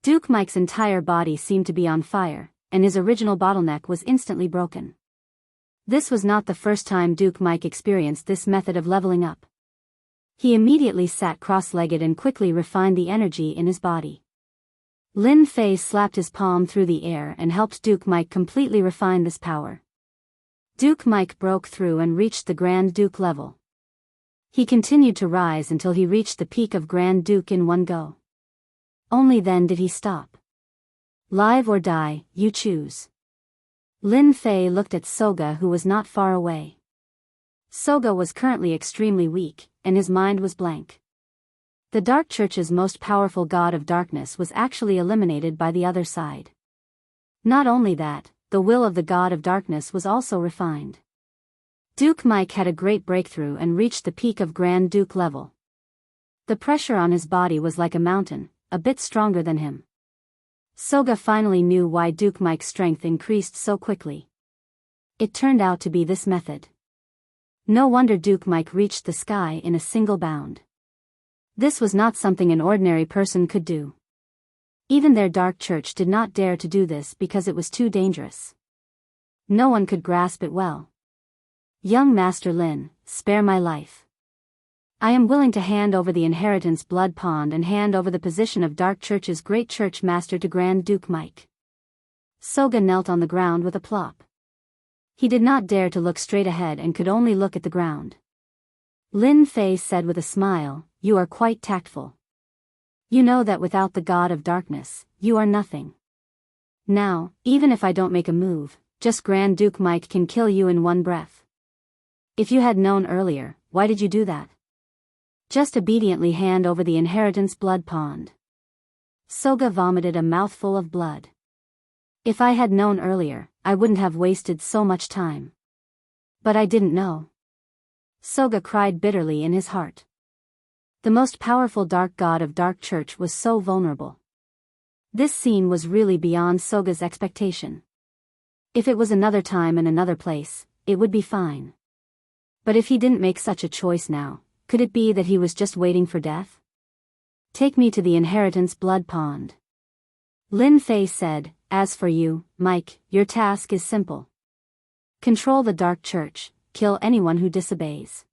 Duke Mike's entire body seemed to be on fire, and his original bottleneck was instantly broken. This was not the first time Duke Mike experienced this method of leveling up. He immediately sat cross-legged and quickly refined the energy in his body. Lin Fei slapped his palm through the air and helped Duke Mike completely refine this power. Duke Mike broke through and reached the Grand Duke level. He continued to rise until he reached the peak of Grand Duke in one go. Only then did he stop. Live or die, you choose. Lin Fei looked at Soga, who was not far away. Soga was currently extremely weak, and his mind was blank. The Dark Church's most powerful god of darkness was actually eliminated by the other side. Not only that, the will of the god of darkness was also refined. Duke Mike had a great breakthrough and reached the peak of Grand Duke level. The pressure on his body was like a mountain, a bit stronger than him. Soga finally knew why Duke Mike's strength increased so quickly. It turned out to be this method. No wonder Duke Mike reached the sky in a single bound. This was not something an ordinary person could do. Even their Dark Church did not dare to do this because it was too dangerous. No one could grasp it well. Young Master Lin, spare my life. I am willing to hand over the inheritance blood pond and hand over the position of Dark Church's Great Church Master to Grand Duke Mike. Soga knelt on the ground with a plop. He did not dare to look straight ahead and could only look at the ground. Lin Fei said with a smile, "You are quite tactful. You know that without the god of darkness, you are nothing. Now, even if I don't make a move, just Grand Duke Mike can kill you in one breath. If you had known earlier, why did you do that? Just obediently hand over the inheritance blood pond." Soga vomited a mouthful of blood. "If I had known earlier, I wouldn't have wasted so much time. But I didn't know." Soga cried bitterly in his heart. The most powerful dark god of Dark Church was so vulnerable. This scene was really beyond Soga's expectation. If it was another time and another place, it would be fine. But if he didn't make such a choice now, could it be that he was just waiting for death? "Take me to the inheritance blood pond," Lin Fei said. "As for you, Mike, your task is simple. Control the Dark Church, kill anyone who disobeys."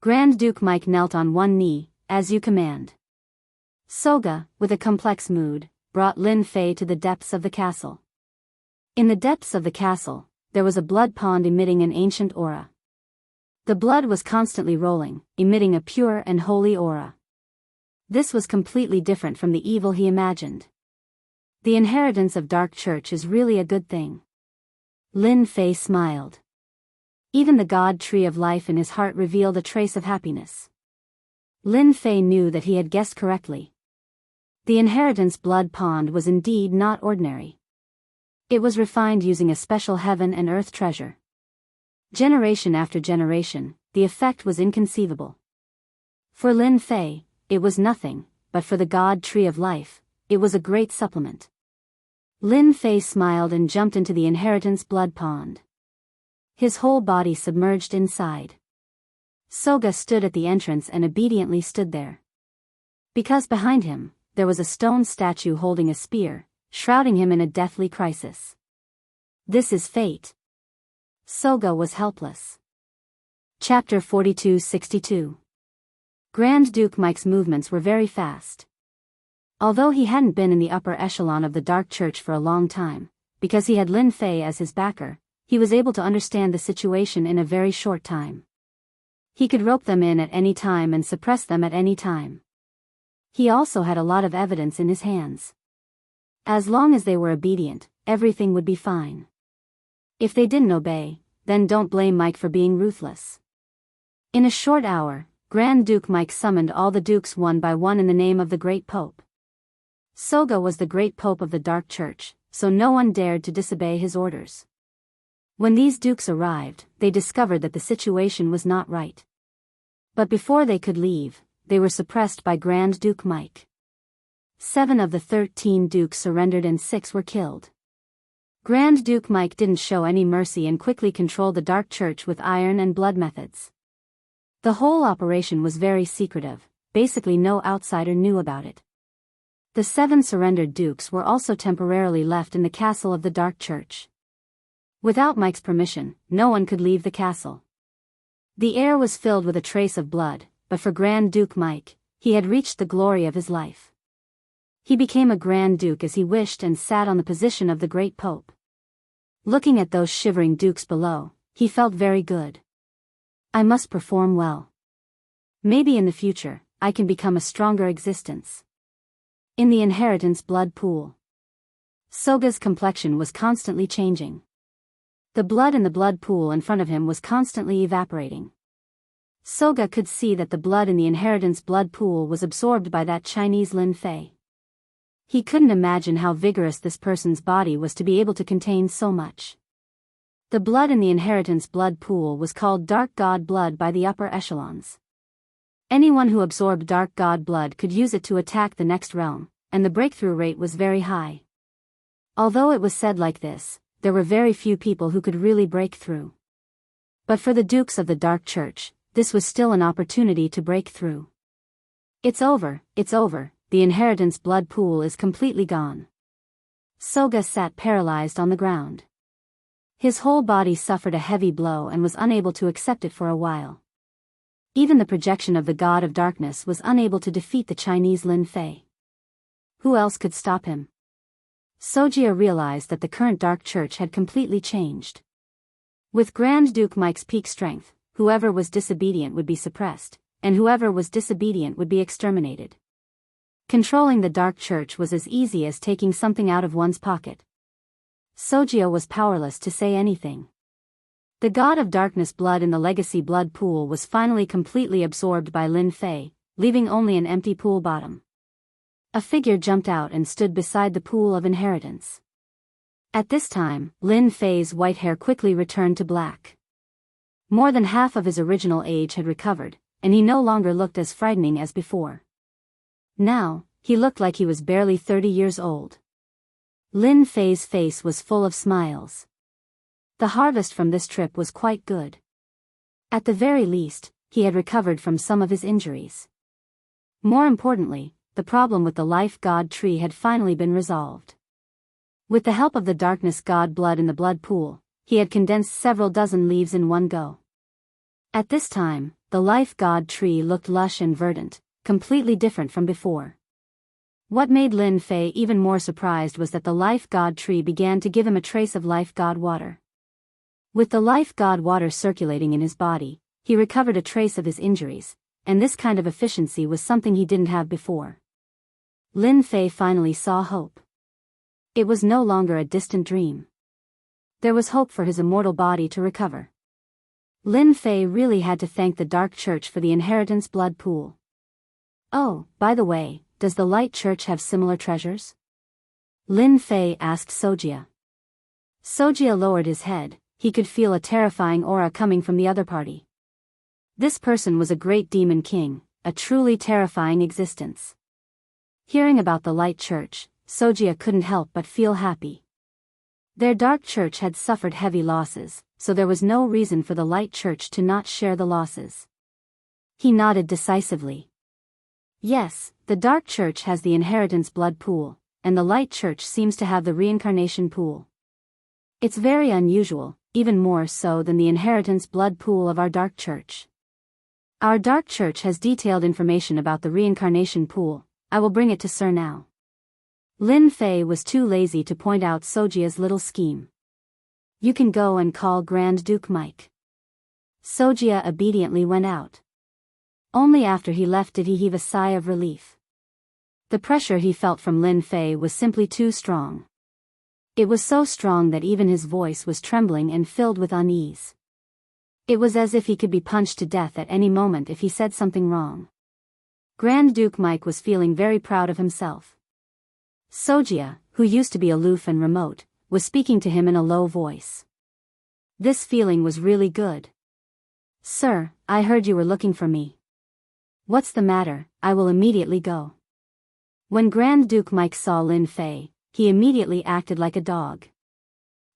Grand Duke Mike knelt on one knee, "As you command." Soga, with a complex mood, brought Lin Fei to the depths of the castle. In the depths of the castle, there was a blood pond emitting an ancient aura. The blood was constantly rolling, emitting a pure and holy aura. This was completely different from the evil he imagined. The inheritance of Dark Church is really a good thing. Lin Fei smiled. Even the god tree of life in his heart revealed a trace of happiness. Lin Fei knew that he had guessed correctly. The inheritance blood pond was indeed not ordinary. It was refined using a special heaven and earth treasure. Generation after generation, the effect was inconceivable. For Lin Fei, it was nothing, but for the god tree of life, it was a great supplement. Lin Fei smiled and jumped into the inheritance blood pond. His whole body submerged inside. Soga stood at the entrance and obediently stood there. Because behind him, there was a stone statue holding a spear, shrouding him in a deathly crisis. This is fate. Soga was helpless. Chapter 42-62. Grand Duke Mike's movements were very fast. Although he hadn't been in the upper echelon of the Dark Church for a long time, because he had Lin Fei as his backer, he was able to understand the situation in a very short time. He could rope them in at any time and suppress them at any time. He also had a lot of evidence in his hands. As long as they were obedient, everything would be fine. If they didn't obey, then don't blame Mike for being ruthless. In a short hour, Grand Duke Mike summoned all the dukes one by one in the name of the Great Pope. Soga was the Great Pope of the Dark Church, so no one dared to disobey his orders. When these dukes arrived, they discovered that the situation was not right. But before they could leave, they were suppressed by Grand Duke Mike. 7 of the 13 dukes surrendered and 6 were killed. Grand Duke Mike didn't show any mercy and quickly controlled the Dark Church with iron and blood methods. The whole operation was very secretive, basically no outsider knew about it. The 7 surrendered dukes were also temporarily left in the castle of the Dark Church. Without Mike's permission, no one could leave the castle. The air was filled with a trace of blood, but for Grand Duke Mike, he had reached the glory of his life. He became a Grand Duke as he wished and sat on the position of the great Pope. Looking at those shivering dukes below, he felt very good. I must perform well. Maybe in the future, I can become a stronger existence. In the inheritance blood pool. Soga's complexion was constantly changing. The blood in the blood pool in front of him was constantly evaporating. Soga could see that the blood in the inheritance blood pool was absorbed by that Chinese Lin Fei. He couldn't imagine how vigorous this person's body was to be able to contain so much. The blood in the inheritance blood pool was called dark god blood by the upper echelons. Anyone who absorbed dark god blood could use it to attack the next realm, and the breakthrough rate was very high. Although it was said like this, there were very few people who could really break through. But for the dukes of the Dark Church, this was still an opportunity to break through. It's over, the inheritance blood pool is completely gone. Soga sat paralyzed on the ground. His whole body suffered a heavy blow and was unable to accept it for a while. Even the projection of the God of Darkness was unable to defeat the Chinese Lin Fei. Who else could stop him? Sogia realized that the current Dark Church had completely changed. With Grand Duke Mike's peak strength, whoever was disobedient would be suppressed, and whoever was disobedient would be exterminated. Controlling the Dark Church was as easy as taking something out of one's pocket. Sogia was powerless to say anything. The God of Darkness blood in the legacy blood pool was finally completely absorbed by Lin Fei, leaving only an empty pool bottom. A figure jumped out and stood beside the pool of inheritance. At this time, Lin Fei's white hair quickly returned to black. More than half of his original age had recovered, and he no longer looked as frightening as before. Now, he looked like he was barely 30 years old. Lin Fei's face was full of smiles. The harvest from this trip was quite good. At the very least, he had recovered from some of his injuries. More importantly, the problem with the life god tree had finally been resolved. With the help of the darkness god blood in the blood pool, he had condensed several dozen leaves in one go. At this time, the life god tree looked lush and verdant, completely different from before. What made Lin Fei even more surprised was that the life god tree began to give him a trace of life god water. With the life god water circulating in his body, he recovered a trace of his injuries, and this kind of efficiency was something he didn't have before. Lin Fei finally saw hope. It was no longer a distant dream. There was hope for his immortal body to recover. Lin Fei really had to thank the Dark Church for the inheritance blood pool. Oh, by the way, does the Light Church have similar treasures? Lin Fei asked Sogia. Sogia lowered his head. He could feel a terrifying aura coming from the other party. This person was a great demon king, a truly terrifying existence. Hearing about the Light Church, Sogia couldn't help but feel happy. Their Dark Church had suffered heavy losses, so there was no reason for the Light Church to not share the losses. He nodded decisively. Yes, the Dark Church has the inheritance blood pool, and the Light Church seems to have the reincarnation pool. It's very unusual, even more so than the inheritance blood pool of our Dark Church. Our Dark Church has detailed information about the reincarnation pool. I will bring it to Sir now. Lin Fei was too lazy to point out Sojia's little scheme. You can go and call Grand Duke Mike. Sogia obediently went out. Only after he left did he heave a sigh of relief. The pressure he felt from Lin Fei was simply too strong. It was so strong that even his voice was trembling and filled with unease. It was as if he could be punched to death at any moment if he said something wrong. Grand Duke Mike was feeling very proud of himself. Sogia, who used to be aloof and remote, was speaking to him in a low voice. This feeling was really good. Sir, I heard you were looking for me. What's the matter? I will immediately go. When Grand Duke Mike saw Lin Fei, he immediately acted like a dog.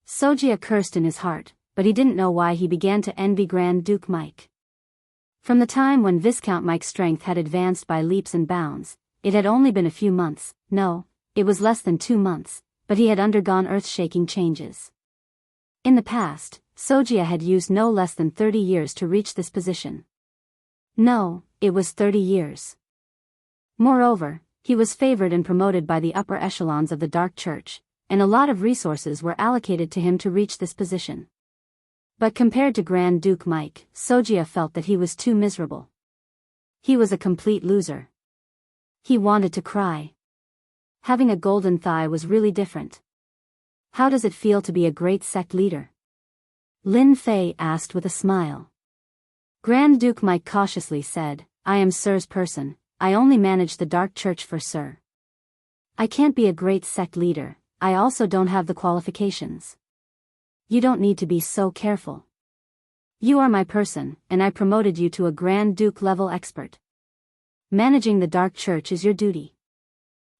Sogia cursed in his heart, but he didn't know why he began to envy Grand Duke Mike. From the time when Viscount Mike's strength had advanced by leaps and bounds, It had only been a few months, no, it was less than 2 months, but he had undergone earth-shaking changes. In the past, Sojia had used no less than 30 years to reach this position. No, it was 30 years. Moreover, he was favored and promoted by the upper echelons of the Dark Church, and a lot of resources were allocated to him to reach this position. But compared to Grand Duke Mike, Sojia felt that he was too miserable. He was a complete loser. He wanted to cry. Having a golden thigh was really different. How does it feel to be a great sect leader? Lin Fei asked with a smile. Grand Duke Mike cautiously said, I am Sir's person, I only manage the Dark Church for Sir. I can't be a great sect leader, I also don't have the qualifications. You don't need to be so careful. You are my person, and I promoted you to a Grand Duke level expert. Managing the Dark Church is your duty.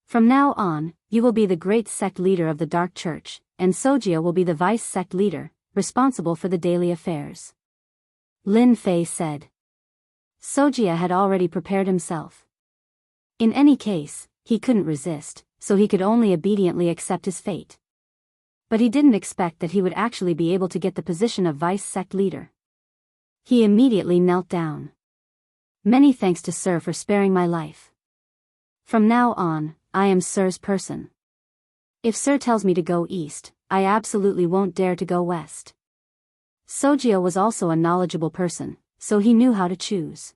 From now on, you will be the great sect leader of the Dark Church, and Sojia will be the vice sect leader, responsible for the daily affairs. Lin Fei said. Sojia had already prepared himself. In any case, he couldn't resist, so he could only obediently accept his fate. But he didn't expect that he would actually be able to get the position of vice sect leader. He immediately knelt down. Many thanks to Sir for sparing my life. From now on, I am Sir's person. If Sir tells me to go east, I absolutely won't dare to go west. Sojia was also a knowledgeable person, so he knew how to choose.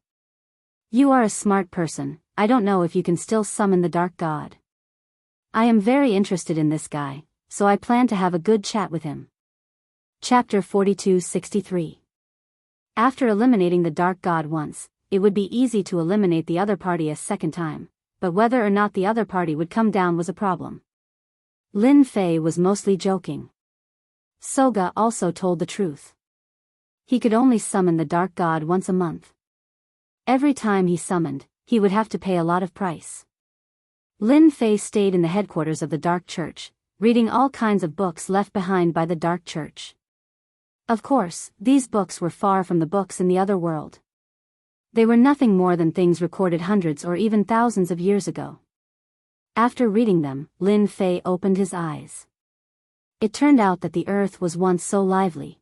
You are a smart person, I don't know if you can still summon the Dark God. I am very interested in this guy, so I plan to have a good chat with him. Chapter 42-63. After eliminating the Dark God once, it would be easy to eliminate the other party a second time, but whether or not the other party would come down was a problem. Lin Fei was mostly joking. Soga also told the truth. He could only summon the Dark God once a month. Every time he summoned, he would have to pay a lot of price. Lin Fei stayed in the headquarters of the Dark Church, reading all kinds of books left behind by the Dark Church. Of course, these books were far from the books in the other world. They were nothing more than things recorded hundreds or even thousands of years ago. After reading them, Lin Fei opened his eyes. It turned out that the earth was once so lively.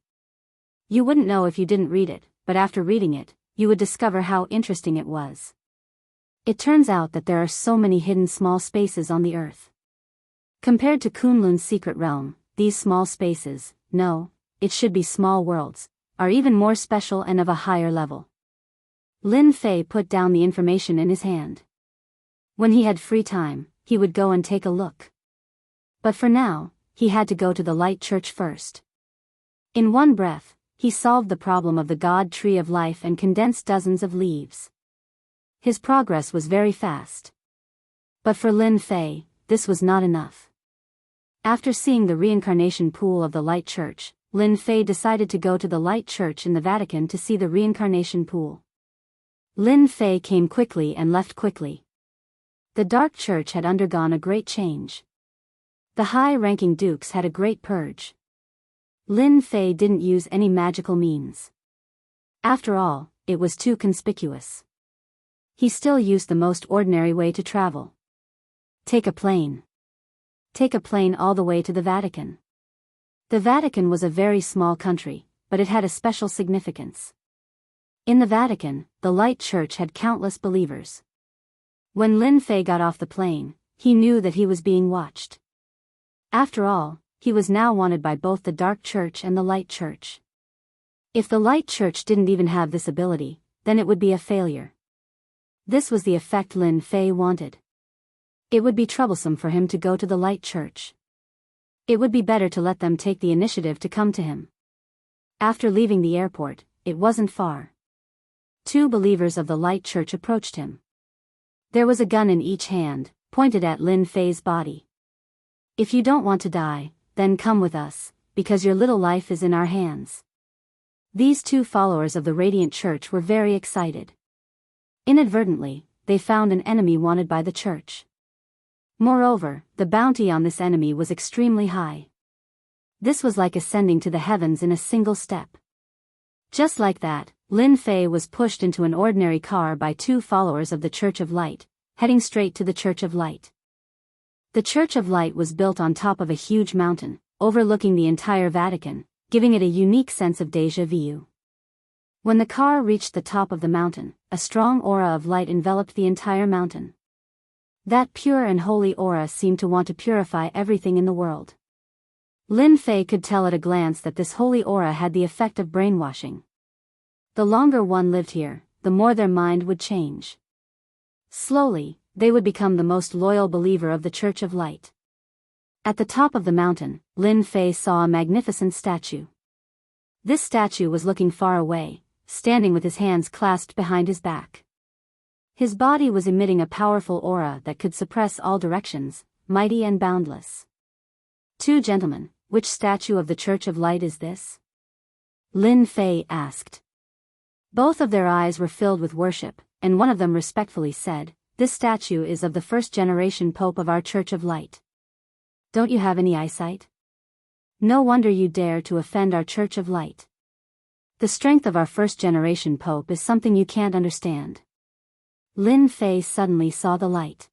You wouldn't know if you didn't read it, but after reading it, you would discover how interesting it was. It turns out that there are so many hidden small spaces on the earth. Compared to Kunlun's secret realm, these small spaces, no, it should be small worlds, are even more special and of a higher level. Lin Fei put down the information in his hand. When he had free time, he would go and take a look. But for now, he had to go to the Light Church first. In one breath, he solved the problem of the God Tree of Life and condensed dozens of leaves. His progress was very fast. But for Lin Fei, this was not enough. After seeing the reincarnation pool of the Light Church, Lin Fei decided to go to the Light Church in the Vatican to see the reincarnation pool. Lin Fei came quickly and left quickly. The Dark Church had undergone a great change. The high-ranking dukes had a great purge. Lin Fei didn't use any magical means. After all, it was too conspicuous. He still used the most ordinary way to travel. Take a plane. Take a plane all the way to the Vatican. The Vatican was a very small country, but it had a special significance. In the Vatican, the Light Church had countless believers. When Lin Fei got off the plane, he knew that he was being watched. After all, he was now wanted by both the Dark Church and the Light Church. If the Light Church didn't even have this ability, then it would be a failure. This was the effect Lin Fei wanted. It would be troublesome for him to go to the Light Church. It would be better to let them take the initiative to come to him. After leaving the airport, it wasn't far. 2 believers of the Light Church approached him. There was a gun in each hand, pointed at Lin Fei's body. If you don't want to die, then come with us, because your little life is in our hands. These 2 followers of the Radiant Church were very excited. Inadvertently, they found an enemy wanted by the church. Moreover, the bounty on this enemy was extremely high. This was like ascending to the heavens in a single step. Just like that, Lin Fei was pushed into an ordinary car by 2 followers of the Church of Light, heading straight to the Church of Light. The Church of Light was built on top of a huge mountain, overlooking the entire Vatican, giving it a unique sense of déjà vu. When the car reached the top of the mountain, a strong aura of light enveloped the entire mountain. That pure and holy aura seemed to want to purify everything in the world. Lin Fei could tell at a glance that this holy aura had the effect of brainwashing. The longer one lived here, the more their mind would change. Slowly, they would become the most loyal believer of the Church of Light. At the top of the mountain, Lin Fei saw a magnificent statue. This statue was looking far away, standing with his hands clasped behind his back. His body was emitting a powerful aura that could suppress all directions, mighty and boundless. "Two gentlemen, which statue of the Church of Light is this?" Lin Fei asked. Both of their eyes were filled with worship, and one of them respectfully said, "This statue is of the first-generation Pope of our Church of Light." "Don't you have any eyesight? No wonder you dare to offend our Church of Light. The strength of our first-generation Pope is something you can't understand." Lin Fei suddenly saw the light.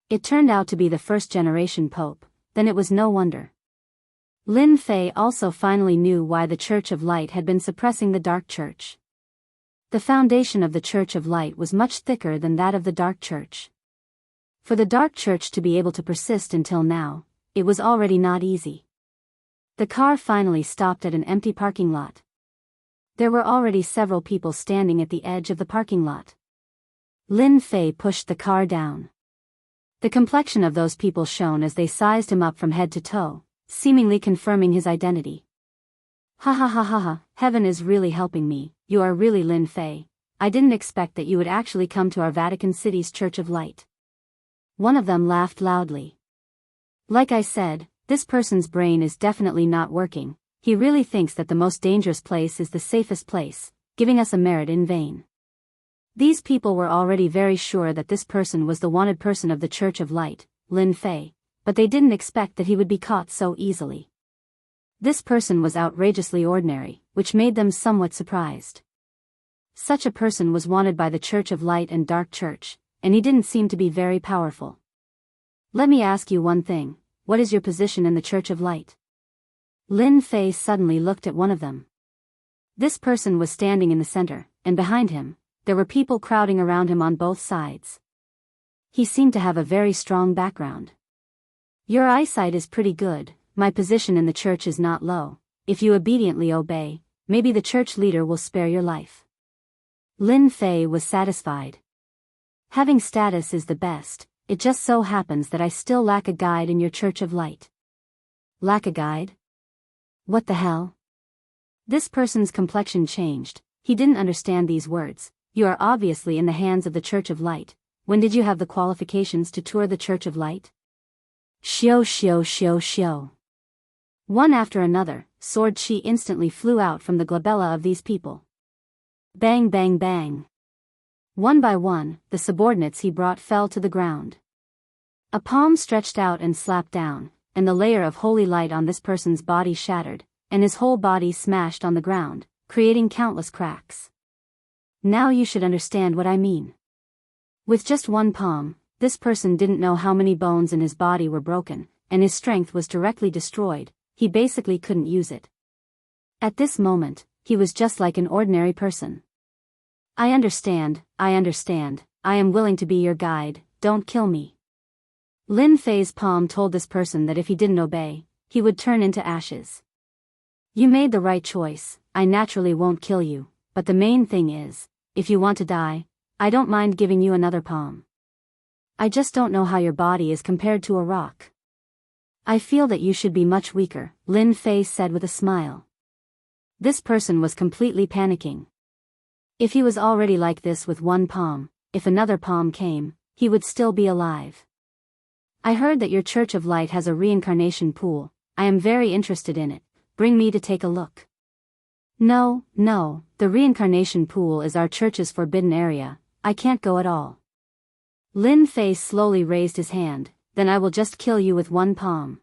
It turned out to be the first-generation Pope, then it was no wonder. Lin Fei also finally knew why the Church of Light had been suppressing the Dark Church. The foundation of the Church of Light was much thicker than that of the Dark Church. For the Dark Church to be able to persist until now, it was already not easy. The car finally stopped at an empty parking lot. There were already several people standing at the edge of the parking lot. Lin Fei pushed the car down. The complexion of those people shone as they sized him up from head to toe, seemingly confirming his identity. "Ha ha ha ha ha, heaven is really helping me, you are really Lin Fei. I didn't expect that you would actually come to our Vatican City's Church of Light." One of them laughed loudly. "Like I said, this person's brain is definitely not working. He really thinks that the most dangerous place is the safest place, giving us a merit in vain." These people were already very sure that this person was the wanted person of the Church of Light, Lin Fei, but they didn't expect that he would be caught so easily. This person was outrageously ordinary, which made them somewhat surprised. Such a person was wanted by the Church of Light and Dark Church, and he didn't seem to be very powerful. "Let me ask you one thing, what is your position in the Church of Light?" Lin Fei suddenly looked at one of them. This person was standing in the center, and behind him, there were people crowding around him on both sides. He seemed to have a very strong background. "Your eyesight is pretty good, my position in the church is not low. If you obediently obey, maybe the church leader will spare your life." Lin Fei was satisfied. "Having status is the best, it just so happens that I still lack a guide in your Church of Light." "Lack a guide? What the hell?" This person's complexion changed. He didn't understand these words. "You are obviously in the hands of the Church of Light. When did you have the qualifications to tour the Church of Light?" "Shio shio shio shio." One after another, sword chi instantly flew out from the glabella of these people. Bang bang bang. One by one, the subordinates he brought fell to the ground. A palm stretched out and slapped down, and the layer of holy light on this person's body shattered, and his whole body smashed on the ground, creating countless cracks. Now you should understand what I mean. With just one palm, this person didn't know how many bones in his body were broken, and his strength was directly destroyed. He basically couldn't use it. At this moment, he was just like an ordinary person. I understand, I am willing to be your guide, don't kill me." Lin Fei's palm told this person that if he didn't obey, he would turn into ashes. "You made the right choice, I naturally won't kill you, but the main thing is, if you want to die, I don't mind giving you another palm. I just don't know how your body is compared to a rock. I feel that you should be much weaker," Lin Fei said with a smile. This person was completely panicking. If he was already like this with one palm, if another palm came, he would still be alive. "I heard that your Church of Light has a reincarnation pool. I am very interested in it. Bring me to take a look." No, the reincarnation pool is our church's forbidden area. I can't go at all." Lin Fei slowly raised his hand. "Then I will just kill you with one palm."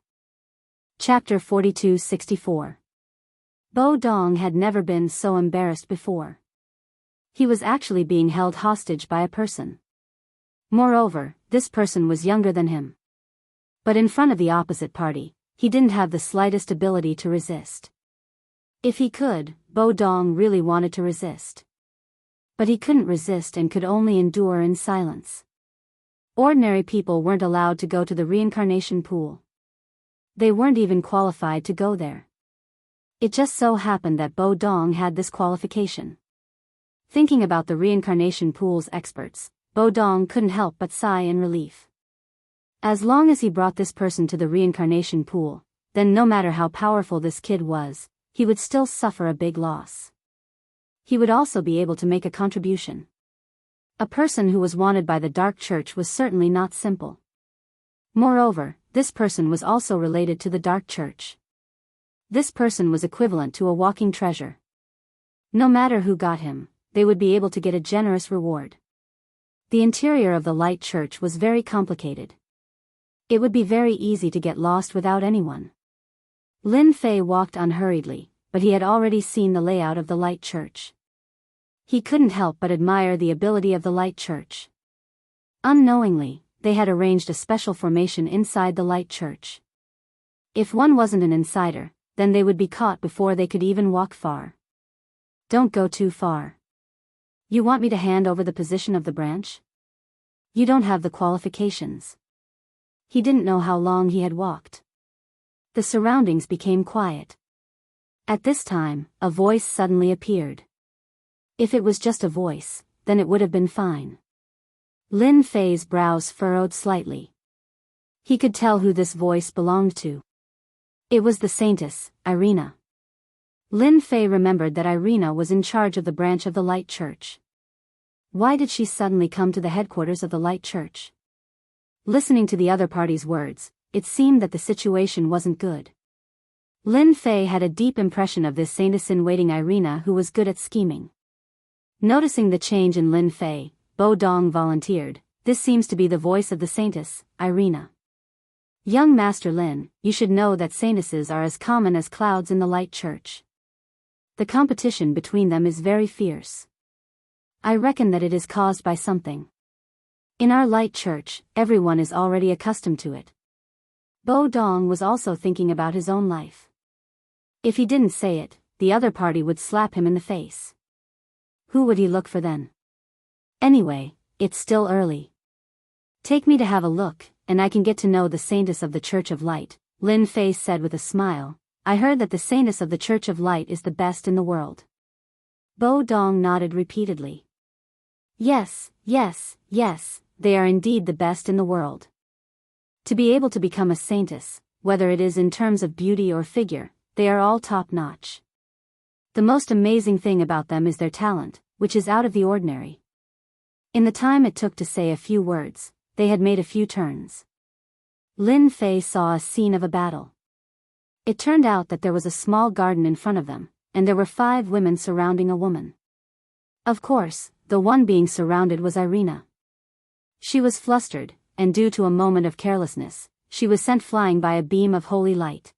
Chapter 42-64. Bo Dong had never been so embarrassed before. He was actually being held hostage by a person. Moreover, this person was younger than him. But in front of the opposite party, he didn't have the slightest ability to resist. If he could, Bo Dong really wanted to resist. But he couldn't resist and could only endure in silence. Ordinary people weren't allowed to go to the reincarnation pool. They weren't even qualified to go there. It just so happened that Bo Dong had this qualification. Thinking about the reincarnation pool's experts, Bo Dong couldn't help but sigh in relief. As long as he brought this person to the reincarnation pool, then no matter how powerful this kid was, he would still suffer a big loss. He would also be able to make a contribution. A person who was wanted by the dark church was certainly not simple. Moreover, this person was also related to the dark church. This person was equivalent to a walking treasure. No matter who got him, they would be able to get a generous reward. The interior of the light church was very complicated. It would be very easy to get lost without anyone. Lin Fei walked unhurriedly, but he had already seen the layout of the light church. He couldn't help but admire the ability of the light church. Unknowingly, they had arranged a special formation inside the light church. If one wasn't an insider, then they would be caught before they could even walk far. Don't go too far. You want me to hand over the position of the branch? You don't have the qualifications. He didn't know how long he had walked. The surroundings became quiet. At this time, a voice suddenly appeared. If it was just a voice, then it would have been fine. Lin Fei's brows furrowed slightly. He could tell who this voice belonged to. It was the saintess, Irina. Lin Fei remembered that Irina was in charge of the branch of the light church. Why did she suddenly come to the headquarters of the light church? Listening to the other party's words, it seemed that the situation wasn't good. Lin Fei had a deep impression of this saintess-in-waiting Irina who was good at scheming. Noticing the change in Lin Fei, Bo Dong volunteered, "This seems to be the voice of the saintess, Irina. Young Master Lin, you should know that saintesses are as common as clouds in the light church. The competition between them is very fierce. I reckon that it is caused by something. In our light church, everyone is already accustomed to it." Bo Dong was also thinking about his own life. If he didn't say it, the other party would slap him in the face. Who would he look for then? Anyway, it's still early. Take me to have a look, and I can get to know the saintess of the Church of Light, Lin Fei said with a smile. I heard that the saintess of the Church of Light is the best in the world. Bo Dong nodded repeatedly. Yes, yes, yes, they are indeed the best in the world. To be able to become a saintess, whether it is in terms of beauty or figure, they are all top-notch. The most amazing thing about them is their talent, which is out of the ordinary. In the time it took to say a few words, they had made a few turns. Lin Fei saw a scene of a battle. It turned out that there was a small garden in front of them, and there were 5 women surrounding a woman. Of course, the one being surrounded was Irina. She was flustered, and due to a moment of carelessness, she was sent flying by a beam of holy light.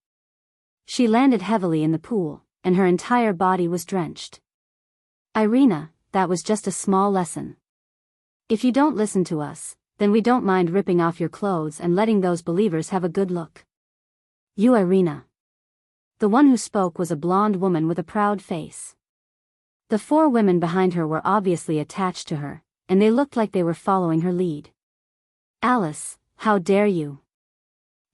She landed heavily in the pool, and her entire body was drenched. Irina, that was just a small lesson. If you don't listen to us, then we don't mind ripping off your clothes and letting those believers have a good look. You Irina. The one who spoke was a blonde woman with a proud face. The 4 women behind her were obviously attached to her, and they looked like they were following her lead. Alice, how dare you?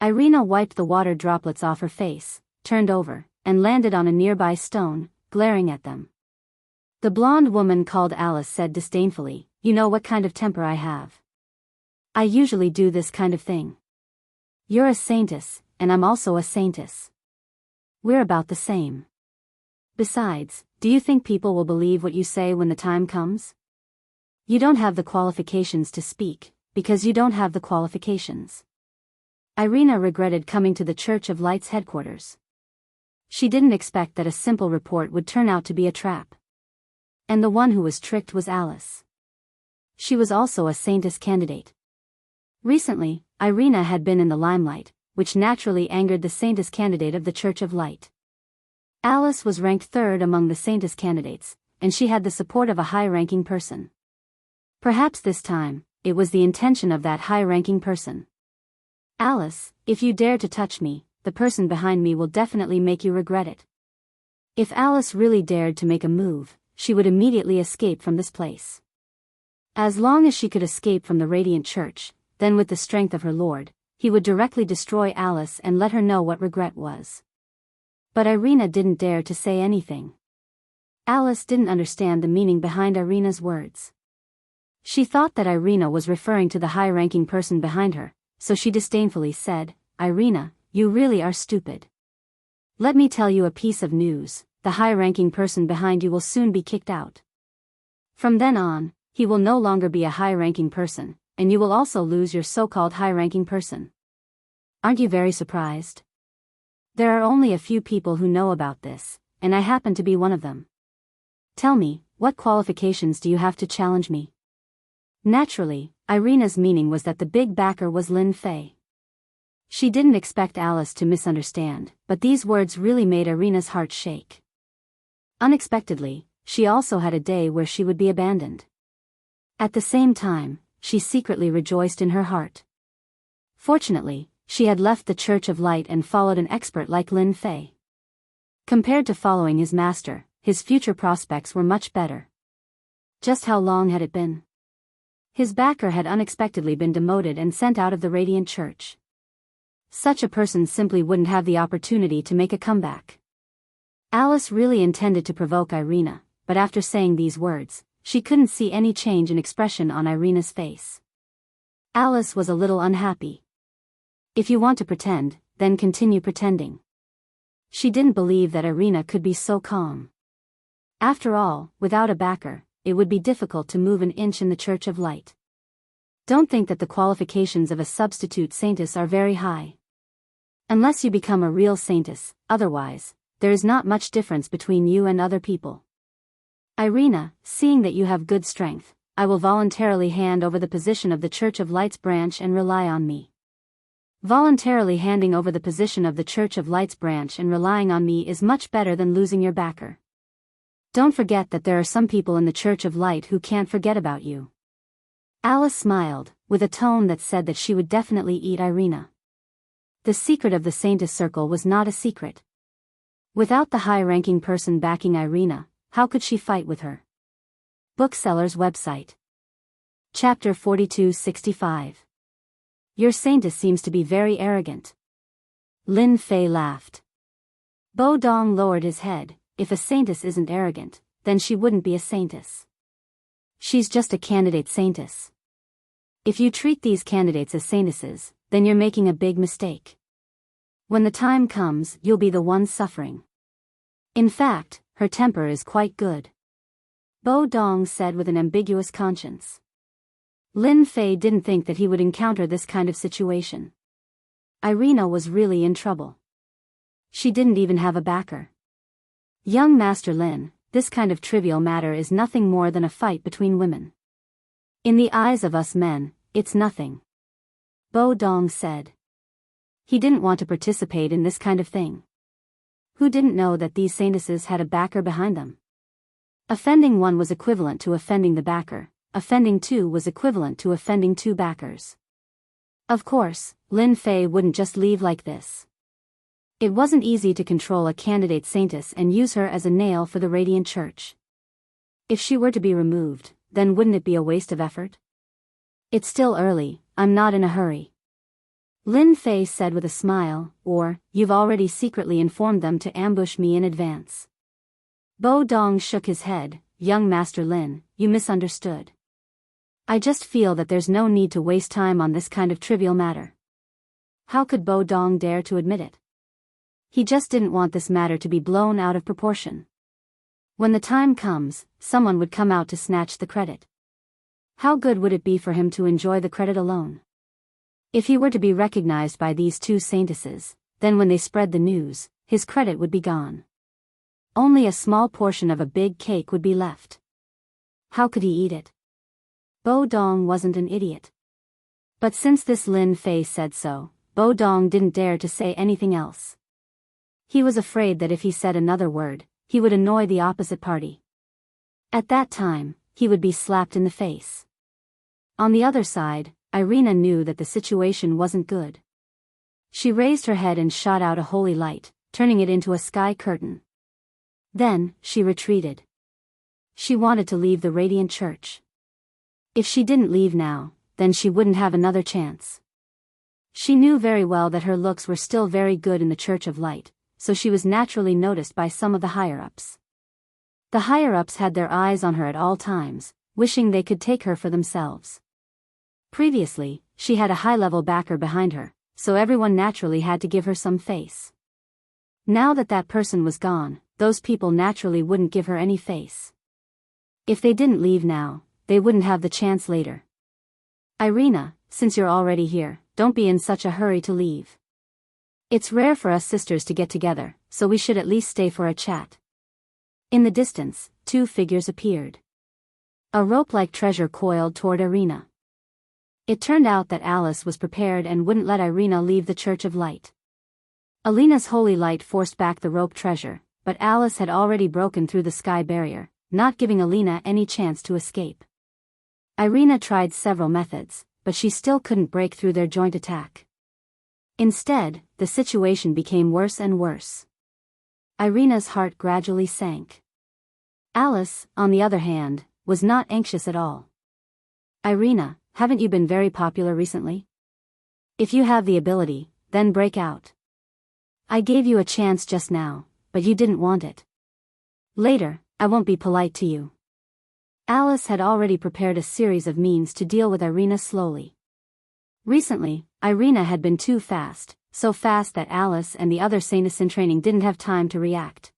Irina wiped the water droplets off her face, turned over, and landed on a nearby stone, glaring at them. The blonde woman called Alice said disdainfully, "You know what kind of temper I have. I usually do this kind of thing. You're a saintess, and I'm also a saintess. We're about the same. Besides, do you think people will believe what you say when the time comes? You don't have the qualifications to speak, because you don't have the qualifications." Irina regretted coming to the Church of Light's headquarters. She didn't expect that a simple report would turn out to be a trap. And the one who was tricked was Alice. She was also a saintess candidate. Recently, Irina had been in the limelight, which naturally angered the saintess candidate of the Church of Light. Alice was ranked 3rd among the saintess candidates, and she had the support of a high-ranking person. Perhaps this time, it was the intention of that high-ranking person. Alice, if you dare to touch me, the person behind me will definitely make you regret it. If Alice really dared to make a move, she would immediately escape from this place. As long as she could escape from the Radiant Church, then with the strength of her lord, he would directly destroy Alice and let her know what regret was. But Irina didn't dare to say anything. Alice didn't understand the meaning behind Irina's words. She thought that Irina was referring to the high-ranking person behind her, so she disdainfully said, "Irina, you really are stupid. Let me tell you a piece of news, the high-ranking person behind you will soon be kicked out. From then on, he will no longer be a high-ranking person, and you will also lose your so-called high-ranking person. Aren't you very surprised? There are only a few people who know about this, and I happen to be one of them. Tell me, what qualifications do you have to challenge me?" Naturally, Irina's meaning was that the big backer was Lin Fei. She didn't expect Alice to misunderstand, but these words really made Irina's heart shake. Unexpectedly, she also had a day where she would be abandoned. At the same time, she secretly rejoiced in her heart. Fortunately, she had left the Church of Light and followed an expert like Lin Fei. Compared to following his master, his future prospects were much better. Just how long had it been? His backer had unexpectedly been demoted and sent out of the Radiant Church. Such a person simply wouldn't have the opportunity to make a comeback. Alice really intended to provoke Irina, but after saying these words, she couldn't see any change in expression on Irina's face. Alice was a little unhappy. If you want to pretend, then continue pretending. She didn't believe that Irina could be so calm. After all, without a backer, it would be difficult to move an inch in the Church of Light. Don't think that the qualifications of a substitute saintess are very high. Unless you become a real saintess, otherwise, there is not much difference between you and other people. Irina, seeing that you have good strength, I will voluntarily hand over the position of the Church of Light's branch and rely on me. Voluntarily handing over the position of the Church of Light's branch and relying on me is much better than losing your backer. Don't forget that there are some people in the Church of Light who can't forget about you. Alice smiled, with a tone that said that she would definitely eat Irina. The secret of the Saintess Circle was not a secret. Without the high-ranking person backing Irina, how could she fight with her? Bookseller's website. Chapter 4265. Your saintess seems to be very arrogant. Lin Fei laughed. Bo Dong lowered his head. If a saintess isn't arrogant, then she wouldn't be a saintess. She's just a candidate saintess. If you treat these candidates as saintesses, then you're making a big mistake. When the time comes, you'll be the one suffering. In fact, her temper is quite good. Bo Dong said with an ambiguous conscience. Lin Fei didn't think that he would encounter this kind of situation. Irina was really in trouble. She didn't even have a backer. Young Master Lin, this kind of trivial matter is nothing more than a fight between women. In the eyes of us men, it's nothing. Bo Dong said. He didn't want to participate in this kind of thing. Who didn't know that these saintesses had a backer behind them? Offending one was equivalent to offending the backer, offending two was equivalent to offending two backers. Of course, Lin Fei wouldn't just leave like this. It wasn't easy to control a candidate saintess and use her as a nail for the Radiant Church. If she were to be removed, then wouldn't it be a waste of effort? It's still early, I'm not in a hurry. Lin Fei said with a smile, or, you've already secretly informed them to ambush me in advance. Bo Dong shook his head, young Master Lin, you misunderstood. I just feel that there's no need to waste time on this kind of trivial matter. How could Bo Dong dare to admit it? He just didn't want this matter to be blown out of proportion. When the time comes, someone would come out to snatch the credit. How good would it be for him to enjoy the credit alone? If he were to be recognized by these two saintesses, then when they spread the news, his credit would be gone. Only a small portion of a big cake would be left. How could he eat it? Bo Dong wasn't an idiot. But since this Lin Fei said so, Bo Dong didn't dare to say anything else. He was afraid that if he said another word, he would annoy the opposite party. At that time, he would be slapped in the face. On the other side, Irina knew that the situation wasn't good. She raised her head and shot out a holy light, turning it into a sky curtain. Then, she retreated. She wanted to leave the radiant church. If she didn't leave now, then she wouldn't have another chance. She knew very well that her looks were still very good in the Church of Light, so she was naturally noticed by some of the higher-ups. The higher-ups had their eyes on her at all times, wishing they could take her for themselves. Previously, she had a high-level backer behind her, so everyone naturally had to give her some face. Now that that person was gone, those people naturally wouldn't give her any face. If they didn't leave now, they wouldn't have the chance later. Irina, since you're already here, don't be in such a hurry to leave. It's rare for us sisters to get together, so we should at least stay for a chat. In the distance, two figures appeared. A rope-like treasure coiled toward Irina. It turned out that Alice was prepared and wouldn't let Irina leave the Church of Light. Alina's holy light forced back the rope treasure, but Alice had already broken through the sky barrier, not giving Alina any chance to escape. Irina tried several methods, but she still couldn't break through their joint attack. Instead, the situation became worse and worse. Irina's heart gradually sank. Alice, on the other hand, was not anxious at all. Irina, haven't you been very popular recently? If you have the ability, then break out. I gave you a chance just now, but you didn't want it. Later, I won't be polite to you. Alice had already prepared a series of means to deal with Irina slowly. Recently, Irina had been too fast, so fast that Alice and the other saints in training didn't have time to react.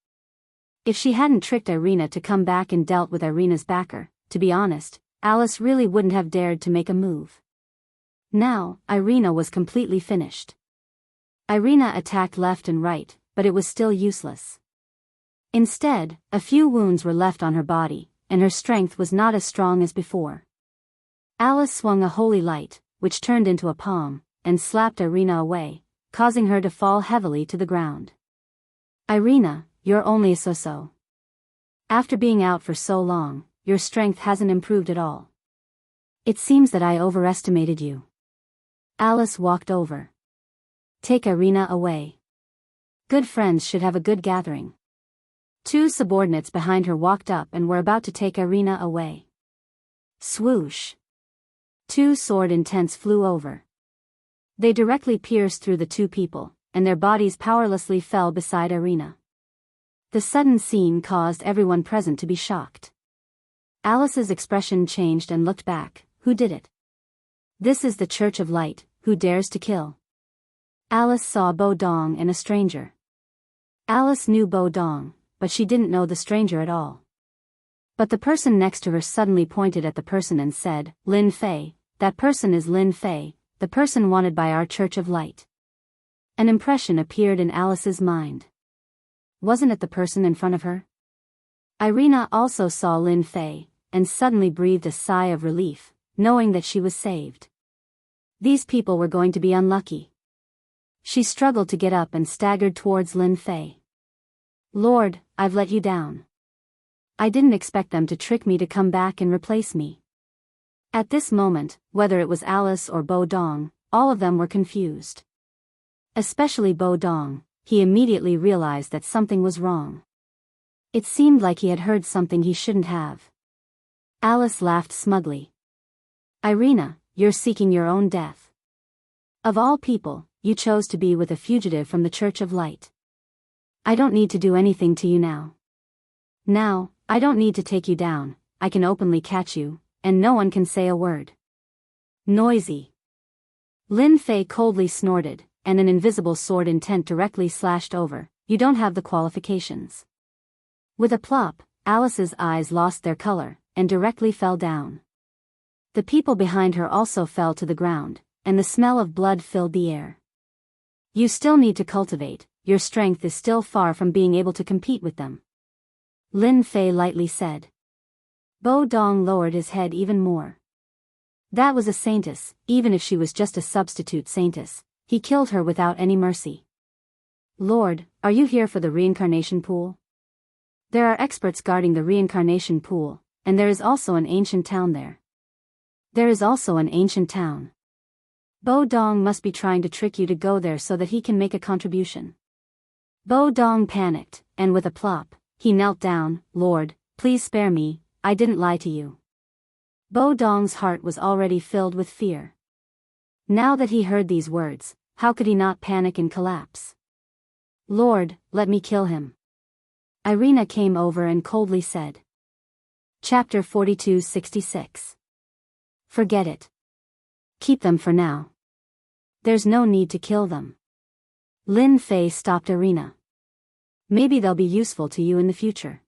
If she hadn't tricked Irina to come back and dealt with Irina's backer, to be honest, Alice really wouldn't have dared to make a move. Now, Irina was completely finished. Irina attacked left and right, but it was still useless. Instead, a few wounds were left on her body, and her strength was not as strong as before. Alice swung a holy light, which turned into a palm, and slapped Irina away, causing her to fall heavily to the ground. Irina, you're only a so-so. After being out for so long, your strength hasn't improved at all. It seems that I overestimated you. Alice walked over. Take Irina away. Good friends should have a good gathering. Two subordinates behind her walked up and were about to take Irina away. Swoosh. Two sword intents flew over. They directly pierced through the two people, and their bodies powerlessly fell beside Irina. The sudden scene caused everyone present to be shocked. Alice's expression changed and looked back. Who did it? This is the Church of Light. Who dares to kill? Alice saw Bo Dong and a stranger. Alice knew Bo Dong, but she didn't know the stranger at all. But the person next to her suddenly pointed at the person and said, Lin Fei, that person is Lin Fei, the person wanted by our Church of Light. An impression appeared in Alice's mind. Wasn't it the person in front of her? Irina also saw Lin Fei, and suddenly breathed a sigh of relief, knowing that she was saved. These people were going to be unlucky. She struggled to get up and staggered towards Lin Fei. Lord, I've let you down. I didn't expect them to trick me to come back and replace me. At this moment, whether it was Alice or Bo Dong, all of them were confused. Especially Bo Dong, he immediately realized that something was wrong. It seemed like he had heard something he shouldn't have. Alice laughed smugly. Irina, you're seeking your own death. Of all people, you chose to be with a fugitive from the Church of Light. I don't need to do anything to you now. Now, I don't need to take you down, I can openly catch you, and no one can say a word. Noisy. Lin Fei coldly snorted, and an invisible sword intent directly slashed over. You don't have the qualifications. With a plop, Alice's eyes lost their color, and directly fell down. The people behind her also fell to the ground, and the smell of blood filled the air. You still need to cultivate, your strength is still far from being able to compete with them. Lin Fei lightly said. Bo Dong lowered his head even more. That was a saintess, even if she was just a substitute saintess, he killed her without any mercy. Lord, are you here for the reincarnation pool? There are experts guarding the reincarnation pool, and there is also an ancient town there. There is also an ancient town. Bo Dong must be trying to trick you to go there so that he can make a contribution. Bo Dong panicked, and with a plop, he knelt down. Lord, please spare me, I didn't lie to you. Bo Dong's heart was already filled with fear. Now that he heard these words, how could he not panic and collapse? Lord, let me kill him. Irina came over and coldly said. Chapter 42:66. Forget it. Keep them for now. There's no need to kill them. Lin Fei stopped Irina. Maybe they'll be useful to you in the future.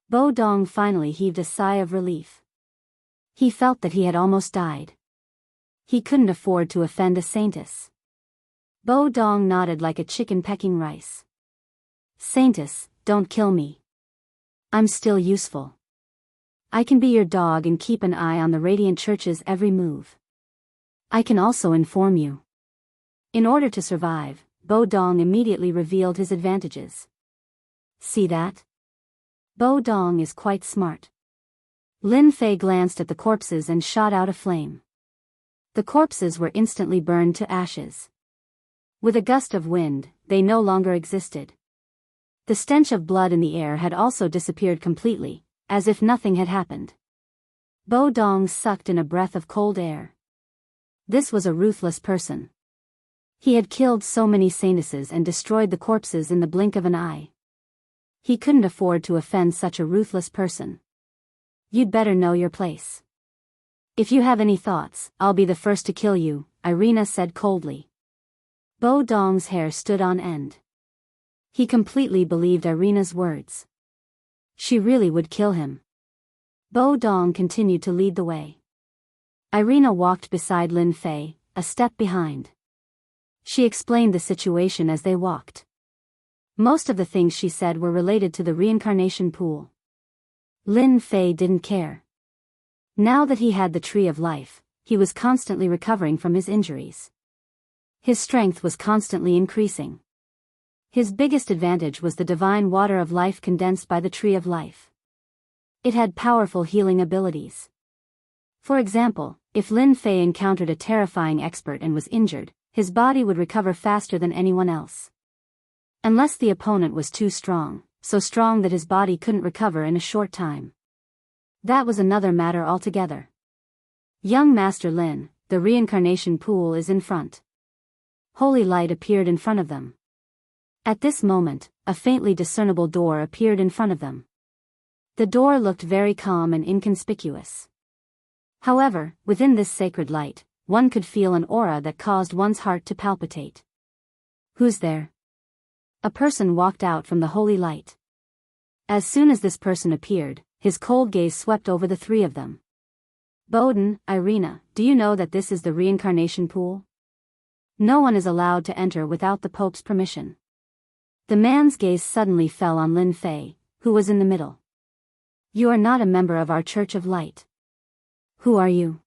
Bo Dong finally heaved a sigh of relief. He felt that he had almost died. He couldn't afford to offend a saintess. Bo Dong nodded like a chicken pecking rice. Saintess, don't kill me. I'm still useful. I can be your dog and keep an eye on the Radiant Church's every move. I can also inform you. In order to survive, Bo Dong immediately revealed his advantages. See that? Bo Dong is quite smart. Lin Fei glanced at the corpses and shot out a flame. The corpses were instantly burned to ashes. With a gust of wind, they no longer existed. The stench of blood in the air had also disappeared completely, as if nothing had happened. Bo Dong sucked in a breath of cold air. This was a ruthless person. He had killed so many saintesses and destroyed the corpses in the blink of an eye. He couldn't afford to offend such a ruthless person. You'd better know your place. If you have any thoughts, I'll be the first to kill you, Irina said coldly. Bo Dong's hair stood on end. He completely believed Irina's words. She really would kill him. Bo Dong continued to lead the way. Irina walked beside Lin Fei, a step behind. She explained the situation as they walked. Most of the things she said were related to the reincarnation pool. Lin Fei didn't care. Now that he had the Tree of Life, he was constantly recovering from his injuries. His strength was constantly increasing. His biggest advantage was the divine water of life condensed by the Tree of Life. It had powerful healing abilities. For example, if Lin Fei encountered a terrifying expert and was injured, his body would recover faster than anyone else. Unless the opponent was too strong, so strong that his body couldn't recover in a short time. That was another matter altogether. Young Master Lin, the reincarnation pool is in front. Holy light appeared in front of them. At this moment, a faintly discernible door appeared in front of them. The door looked very calm and inconspicuous. However, within this sacred light, one could feel an aura that caused one's heart to palpitate. Who's there? A person walked out from the holy light. As soon as this person appeared, his cold gaze swept over the three of them. Bowden, Irina, do you know that this is the reincarnation pool? No one is allowed to enter without the Pope's permission. The man's gaze suddenly fell on Lin Fei, who was in the middle. You are not a member of our Church of Light. Who are you?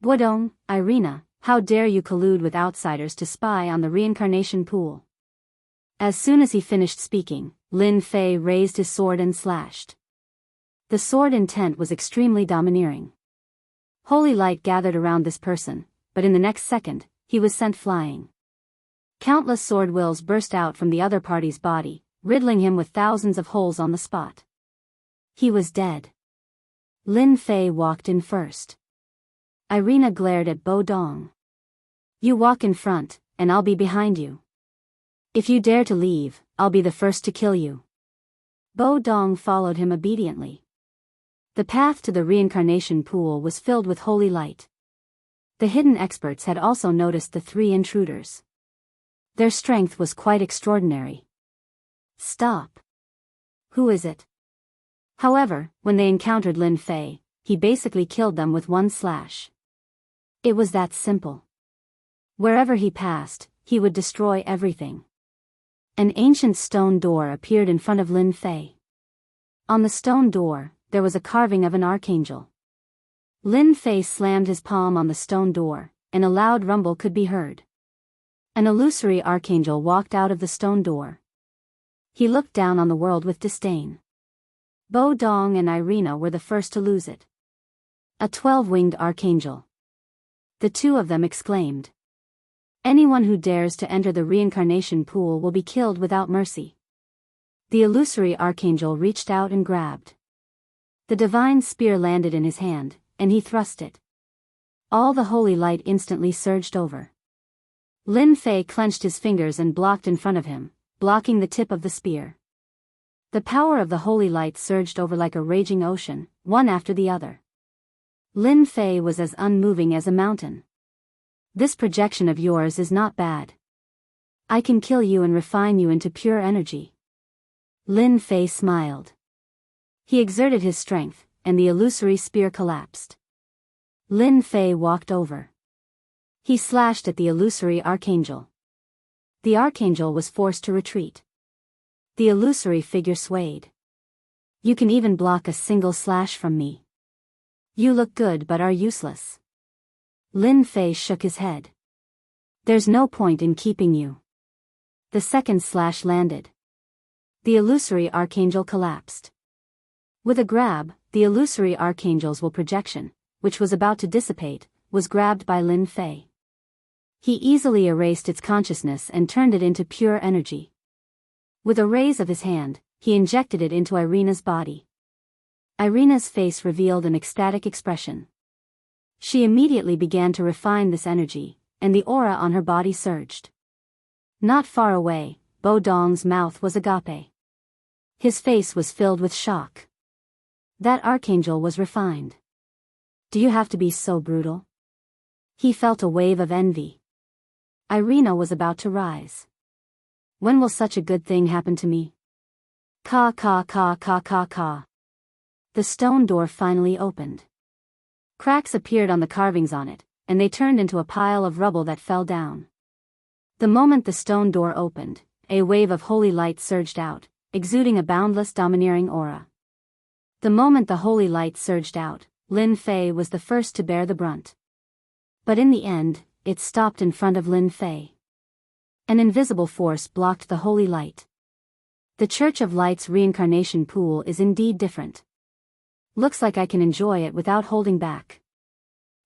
Guodong, Irina, how dare you collude with outsiders to spy on the reincarnation pool? As soon as he finished speaking, Lin Fei raised his sword and slashed. The sword intent was extremely domineering. Holy light gathered around this person, but in the next second, he was sent flying. Countless sword wills burst out from the other party's body, riddling him with thousands of holes on the spot. He was dead. Lin Fei walked in first. Irina glared at Bo Dong. You walk in front, and I'll be behind you. If you dare to leave, I'll be the first to kill you. Bo Dong followed him obediently. The path to the reincarnation pool was filled with holy light. The hidden experts had also noticed the three intruders. Their strength was quite extraordinary. Stop. Who is it? However, when they encountered Lin Fei, he basically killed them with one slash. It was that simple. Wherever he passed, he would destroy everything. An ancient stone door appeared in front of Lin Fei. On the stone door, there was a carving of an archangel. Lin Fei slammed his palm on the stone door, and a loud rumble could be heard. An illusory archangel walked out of the stone door. He looked down on the world with disdain. Bo Dong and Irina were the first to lose it. A 12-winged archangel. The two of them exclaimed. Anyone who dares to enter the reincarnation pool will be killed without mercy. The illusory archangel reached out and grabbed. The divine spear landed in his hand, and he thrust it. All the holy light instantly surged over. Lin Fei clenched his fingers and blocked in front of him, blocking the tip of the spear. The power of the holy light surged over like a raging ocean, one after the other. Lin Fei was as unmoving as a mountain. This projection of yours is not bad. I can kill you and refine you into pure energy. Lin Fei smiled. He exerted his strength, and the illusory spear collapsed. Lin Fei walked over. He slashed at the illusory archangel. The archangel was forced to retreat. The illusory figure swayed. You can even block a single slash from me. You look good but are useless. Lin Fei shook his head. There's no point in keeping you. The second slash landed. The illusory archangel collapsed. With a grab, the illusory archangel's will projection, which was about to dissipate, was grabbed by Lin Fei. He easily erased its consciousness and turned it into pure energy. With a raise of his hand, he injected it into Irina's body. Irina's face revealed an ecstatic expression. She immediately began to refine this energy, and the aura on her body surged. Not far away, Bo Dong's mouth was agape. His face was filled with shock. That archangel was refined. Do you have to be so brutal? He felt a wave of envy. Irina was about to rise. When will such a good thing happen to me? Ka ka ka ka ka ka. The stone door finally opened. Cracks appeared on the carvings on it, and they turned into a pile of rubble that fell down. The moment the stone door opened, a wave of holy light surged out, exuding a boundless domineering aura. The moment the holy light surged out, Lin Fei was the first to bear the brunt. But in the end, it stopped in front of Lin Fei. An invisible force blocked the holy light. The Church of Light's reincarnation pool is indeed different. Looks like I can enjoy it without holding back.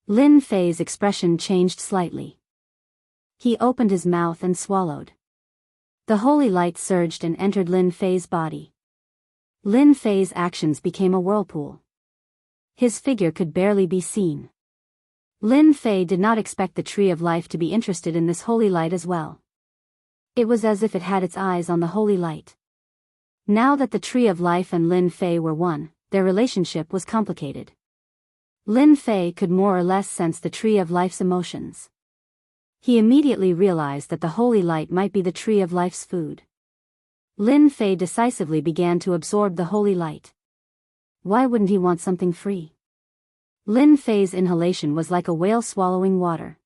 Lin Fei's expression changed slightly. He opened his mouth and swallowed. The holy light surged and entered Lin Fei's body. Lin Fei's actions became a whirlpool. His figure could barely be seen. Lin Fei did not expect the Tree of Life to be interested in this holy light as well. It was as if it had its eyes on the holy light. Now that the Tree of Life and Lin Fei were one, their relationship was complicated. Lin Fei could more or less sense the Tree of Life's emotions. He immediately realized that the holy light might be the Tree of Life's food. Lin Fei decisively began to absorb the holy light. Why wouldn't he want something free? Lin Fei's inhalation was like a whale swallowing water.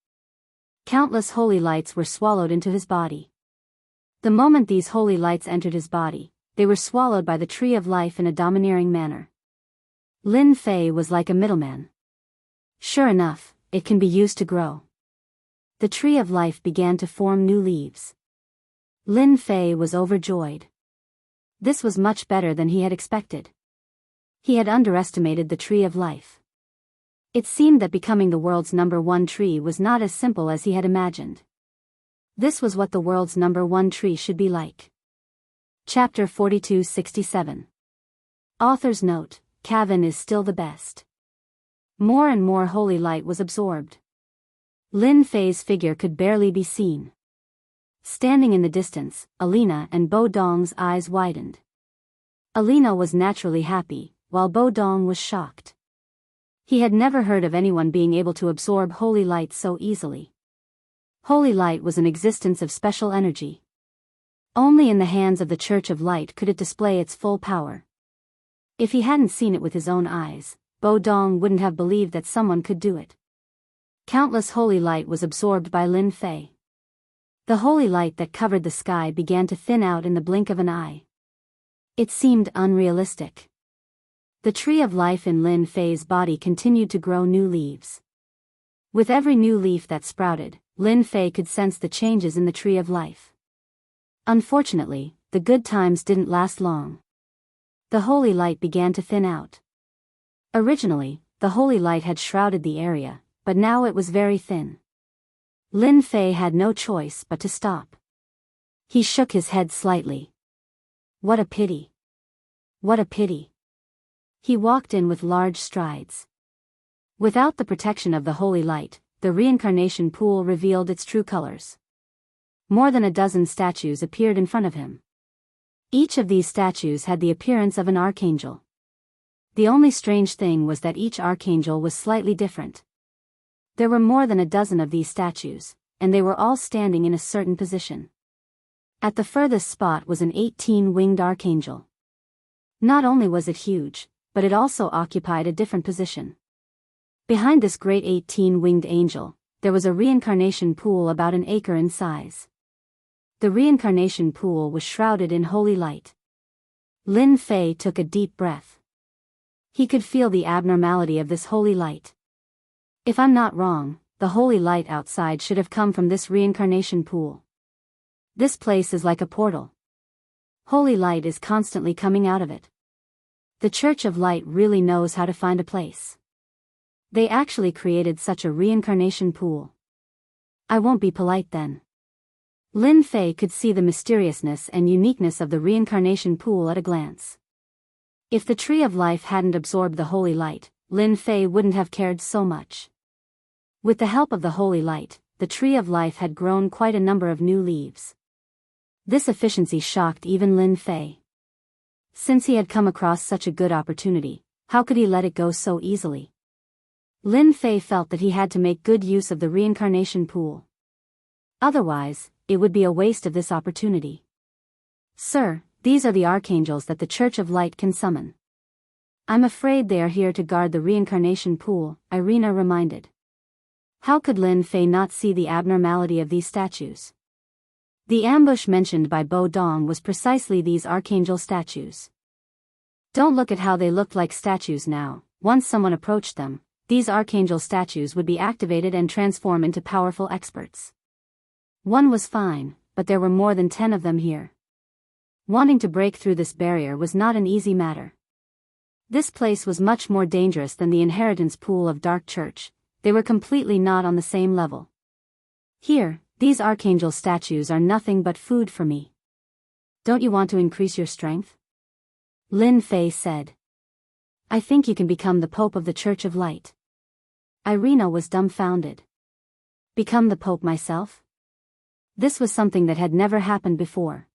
Countless holy lights were swallowed into his body. The moment these holy lights entered his body, they were swallowed by the Tree of Life in a domineering manner. Lin Fei was like a middleman. Sure enough, it can be used to grow. The Tree of Life began to form new leaves. Lin Fei was overjoyed. This was much better than he had expected. He had underestimated the Tree of Life. It seemed that becoming the world's #1 tree was not as simple as he had imagined. This was what the world's #1 tree should be like. Chapter 4267. Author's note: Kevin is still the best. More and more holy light was absorbed. Lin Fei's figure could barely be seen. Standing in the distance, Alina and Bo Dong's eyes widened. Alina was naturally happy, while Bo Dong was shocked. He had never heard of anyone being able to absorb holy light so easily. Holy light was an existence of special energy. Only in the hands of the Church of Light could it display its full power. If he hadn't seen it with his own eyes, Bo Dong wouldn't have believed that someone could do it. Countless holy light was absorbed by Lin Fei. The holy light that covered the sky began to thin out in the blink of an eye. It seemed unrealistic. The Tree of Life in Lin Fei's body continued to grow new leaves. With every new leaf that sprouted, Lin Fei could sense the changes in the Tree of Life. Unfortunately, the good times didn't last long. The holy light began to thin out. Originally, the holy light had shrouded the area, but now it was very thin. Lin Fei had no choice but to stop. He shook his head slightly. What a pity. What a pity. He walked in with large strides. Without the protection of the holy light, the reincarnation pool revealed its true colors. More than a dozen statues appeared in front of him. Each of these statues had the appearance of an archangel. The only strange thing was that each archangel was slightly different. There were more than a dozen of these statues, and they were all standing in a certain position. At the furthest spot was an 18-winged archangel. Not only was it huge, but it also occupied a different position. Behind this great 18-winged angel, there was a reincarnation pool about an acre in size. The reincarnation pool was shrouded in holy light. Lin Fei took a deep breath. He could feel the abnormality of this holy light. If I'm not wrong, the holy light outside should have come from this reincarnation pool. This place is like a portal. Holy light is constantly coming out of it. The Church of Light really knows how to find a place. They actually created such a reincarnation pool. I won't be polite then. Lin Fei could see the mysteriousness and uniqueness of the reincarnation pool at a glance. If the Tree of Life hadn't absorbed the holy light, Lin Fei wouldn't have cared so much. With the help of the holy light, the Tree of Life had grown quite a number of new leaves. This efficiency shocked even Lin Fei. Since he had come across such a good opportunity, how could he let it go so easily? Lin Fei felt that he had to make good use of the reincarnation pool. Otherwise, it would be a waste of this opportunity. Sir, these are the archangels that the Church of Light can summon. I'm afraid they are here to guard the reincarnation pool, Irina reminded. How could Lin Fei not see the abnormality of these statues? The ambush mentioned by Bo Dong was precisely these archangel statues. Don't look at how they looked like statues now. Once someone approached them, these archangel statues would be activated and transform into powerful experts. One was fine, but there were more than 10 of them here. Wanting to break through this barrier was not an easy matter. This place was much more dangerous than the inheritance pool of Dark Church. They were completely not on the same level. Here, these archangel statues are nothing but food for me. Don't you want to increase your strength? Lin Fei said. I think you can become the Pope of the Church of Light. Irina was dumbfounded. Become the Pope myself? This was something that had never happened before.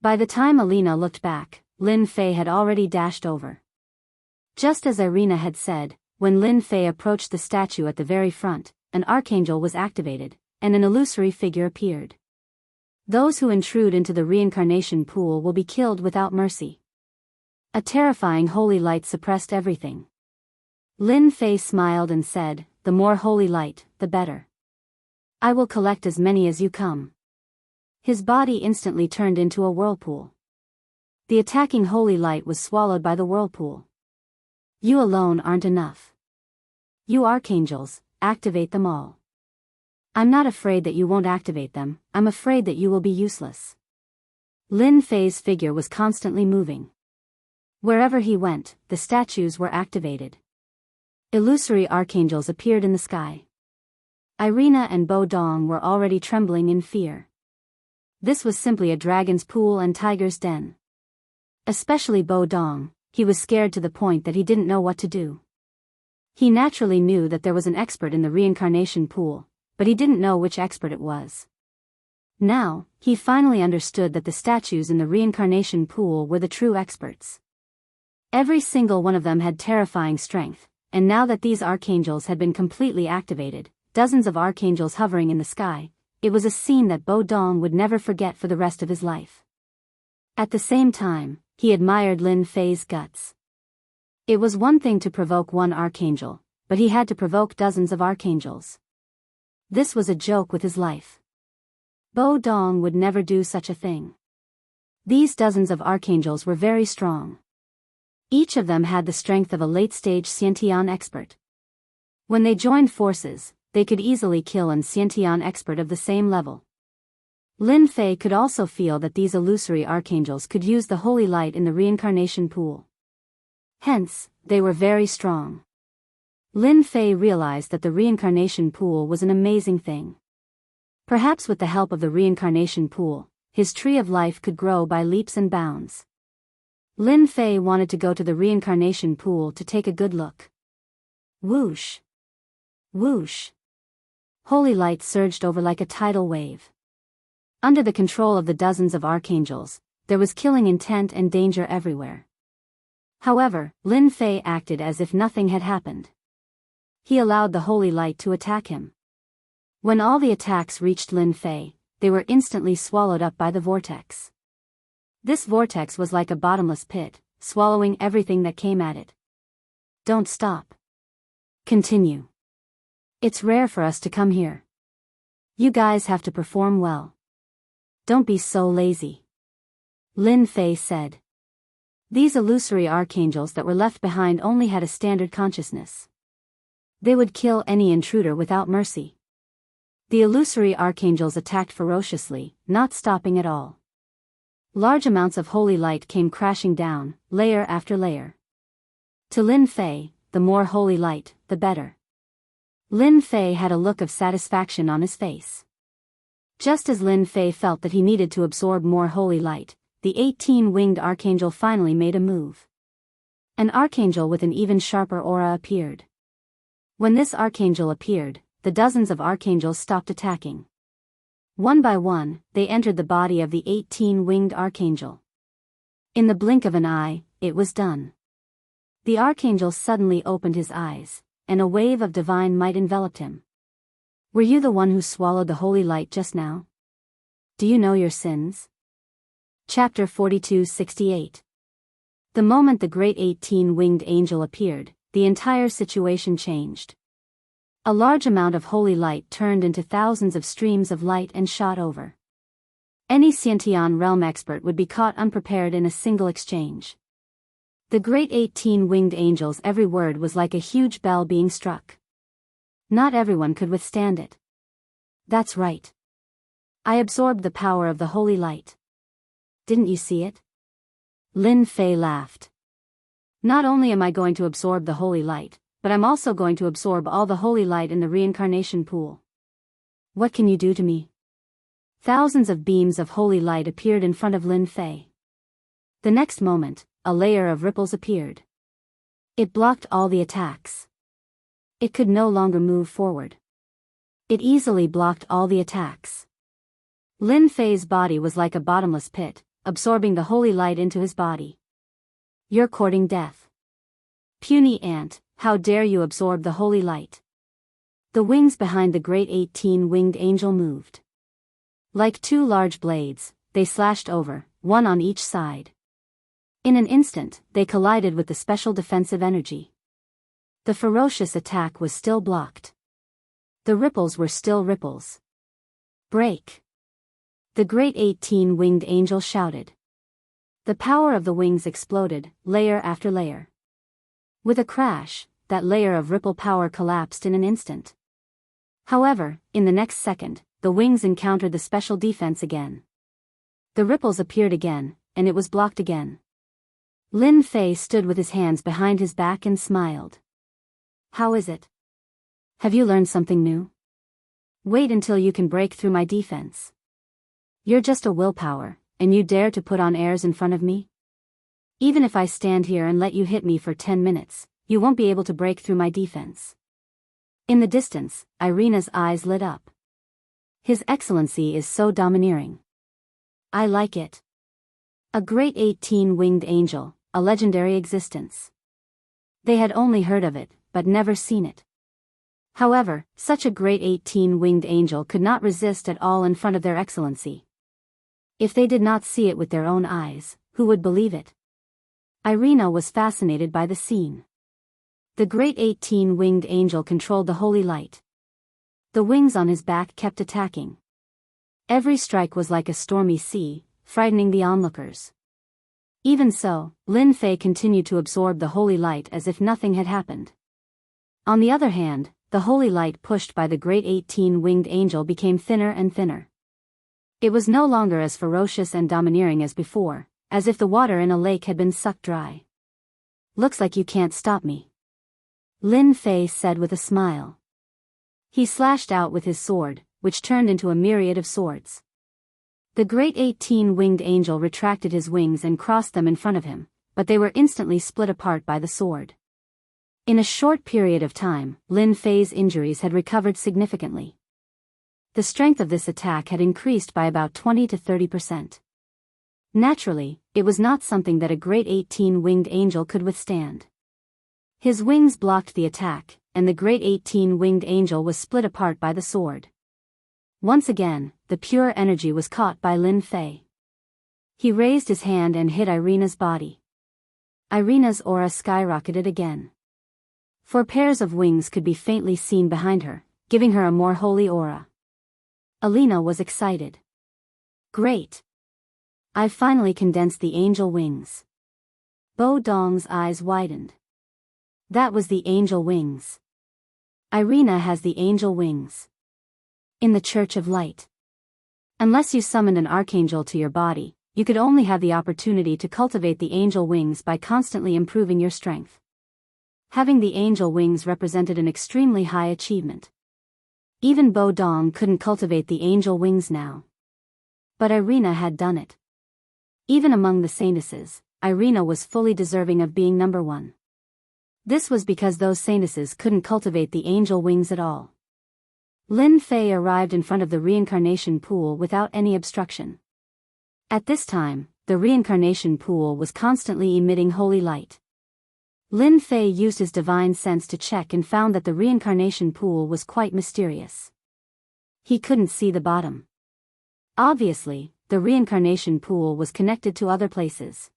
By the time Alina looked back, Lin Fei had already dashed over. Just as Irina had said, when Lin Fei approached the statue at the very front, an archangel was activated, and an illusory figure appeared. Those who intrude into the reincarnation pool will be killed without mercy. A terrifying holy light suppressed everything. Lin Fei smiled and said, the more holy light, the better. I will collect as many as you come. His body instantly turned into a whirlpool. The attacking holy light was swallowed by the whirlpool. You alone aren't enough. You archangels, activate them all. I'm not afraid that you won't activate them, I'm afraid that you will be useless. Lin Fei's figure was constantly moving. Wherever he went, the statues were activated. Illusory archangels appeared in the sky. Irina and Bo Dong were already trembling in fear. This was simply a dragon's pool and tiger's den. Especially Bo Dong, he was scared to the point that he didn't know what to do. He naturally knew that there was an expert in the reincarnation pool, but he didn't know which expert it was. Now, he finally understood that the statues in the reincarnation pool were the true experts. Every single one of them had terrifying strength, and now that these archangels had been completely activated, dozens of archangels hovering in the sky, it was a scene that Bo Dong would never forget for the rest of his life. At the same time, he admired Lin Fei's guts. It was one thing to provoke one archangel, but he had to provoke dozens of archangels. This was a joke with his life. Bo Dong would never do such a thing. These dozens of archangels were very strong. Each of them had the strength of a late-stage Xiantian expert. When they joined forces, they could easily kill an Xiantian expert of the same level. Lin Fei could also feel that these illusory archangels could use the holy light in the reincarnation pool. Hence, they were very strong. Lin Fei realized that the reincarnation pool was an amazing thing. Perhaps with the help of the reincarnation pool, his tree of life could grow by leaps and bounds. Lin Fei wanted to go to the reincarnation pool to take a good look. Whoosh! Whoosh! Holy light surged over like a tidal wave. Under the control of the dozens of archangels, there was killing intent and danger everywhere. However, Lin Fei acted as if nothing had happened. He allowed the holy light to attack him. When all the attacks reached Lin Fei, they were instantly swallowed up by the vortex. This vortex was like a bottomless pit, swallowing everything that came at it. Don't stop. Continue. It's rare for us to come here. You guys have to perform well. Don't be so lazy. Lin Fei said. These illusory archangels that were left behind only had a standard consciousness. They would kill any intruder without mercy. The illusory archangels attacked ferociously, not stopping at all. Large amounts of holy light came crashing down, layer after layer. To Lin Fei, the more holy light, the better. Lin Fei had a look of satisfaction on his face. Just as Lin Fei felt that he needed to absorb more holy light, the 18-winged archangel finally made a move. An archangel with an even sharper aura appeared. When this archangel appeared, the dozens of archangels stopped attacking. One by one, they entered the body of the 18-winged archangel. In the blink of an eye, it was done. The archangel suddenly opened his eyes, and a wave of divine might enveloped him. Were you the one who swallowed the holy light just now? Do you know your sins? Chapter 42-68. The moment the great 18-winged angel appeared, the entire situation changed. A large amount of holy light turned into thousands of streams of light and shot over. Any Xiantian realm expert would be caught unprepared in a single exchange. The great 18-winged angel's every word was like a huge bell being struck. Not everyone could withstand it. That's right. I absorbed the power of the holy light. Didn't you see it? Lin Fei laughed. Not only am I going to absorb the holy light, but I'm also going to absorb all the holy light in the reincarnation pool. What can you do to me? Thousands of beams of holy light appeared in front of Lin Fei. The next moment, a layer of ripples appeared. It blocked all the attacks. It could no longer move forward. It easily blocked all the attacks. Lin Fei's body was like a bottomless pit, absorbing the holy light into his body. You're courting death. Puny ant, how dare you absorb the holy light? The wings behind the great 18-winged angel moved. Like two large blades, they slashed over, one on each side. In an instant, they collided with the special defensive energy. The ferocious attack was still blocked. The ripples were still ripples. Break! The great 18-winged angel shouted. The power of the wings exploded, layer after layer. With a crash, that layer of ripple power collapsed in an instant. However, in the next second, the wings encountered the special defense again. The ripples appeared again, and it was blocked again. Lin Fei stood with his hands behind his back and smiled. How is it? Have you learned something new? Wait until you can break through my defense. You're just a willpower, and you dare to put on airs in front of me? Even if I stand here and let you hit me for 10 minutes, you won't be able to break through my defense. In the distance, Irina's eyes lit up. His Excellency is so domineering. I like it. A great 18-winged angel, a legendary existence. They had only heard of it, but never seen it. However, such a great 18-winged angel could not resist at all in front of their Excellency. If they did not see it with their own eyes, who would believe it? Irina was fascinated by the scene. The great 18-winged angel controlled the holy light. The wings on his back kept attacking. Every strike was like a stormy sea, frightening the onlookers. Even so, Lin Fei continued to absorb the holy light as if nothing had happened. On the other hand, the holy light pushed by the great 18-winged angel became thinner and thinner. It was no longer as ferocious and domineering as before, as if the water in a lake had been sucked dry. Looks like you can't stop me. Lin Fei said with a smile. He slashed out with his sword, which turned into a myriad of swords. The great 18-winged angel retracted his wings and crossed them in front of him, but they were instantly split apart by the sword. In a short period of time, Lin Fei's injuries had recovered significantly. The strength of this attack had increased by about 20 to 30%. Naturally, it was not something that a great 18-winged angel could withstand. His wings blocked the attack, and the great 18-winged angel was split apart by the sword. Once again, the pure energy was caught by Lin Fei. He raised his hand and hit Irina's body. Irina's aura skyrocketed again. 4 pairs of wings could be faintly seen behind her, giving her a more holy aura. Alina was excited. Great! I've finally condensed the angel wings. Bo Dong's eyes widened. That was the angel wings. Irina has the angel wings. In the Church of Light. Unless you summoned an archangel to your body, you could only have the opportunity to cultivate the angel wings by constantly improving your strength. Having the angel wings represented an extremely high achievement. Even Bo Dong couldn't cultivate the angel wings now. But Irina had done it. Even among the saintesses, Irina was fully deserving of being number 1. This was because those saintesses couldn't cultivate the angel wings at all. Lin Fei arrived in front of the reincarnation pool without any obstruction. At this time, the reincarnation pool was constantly emitting holy light. Lin Fei used his divine sense to check and found that the reincarnation pool was quite mysterious. He couldn't see the bottom. Obviously, the reincarnation pool was connected to other places.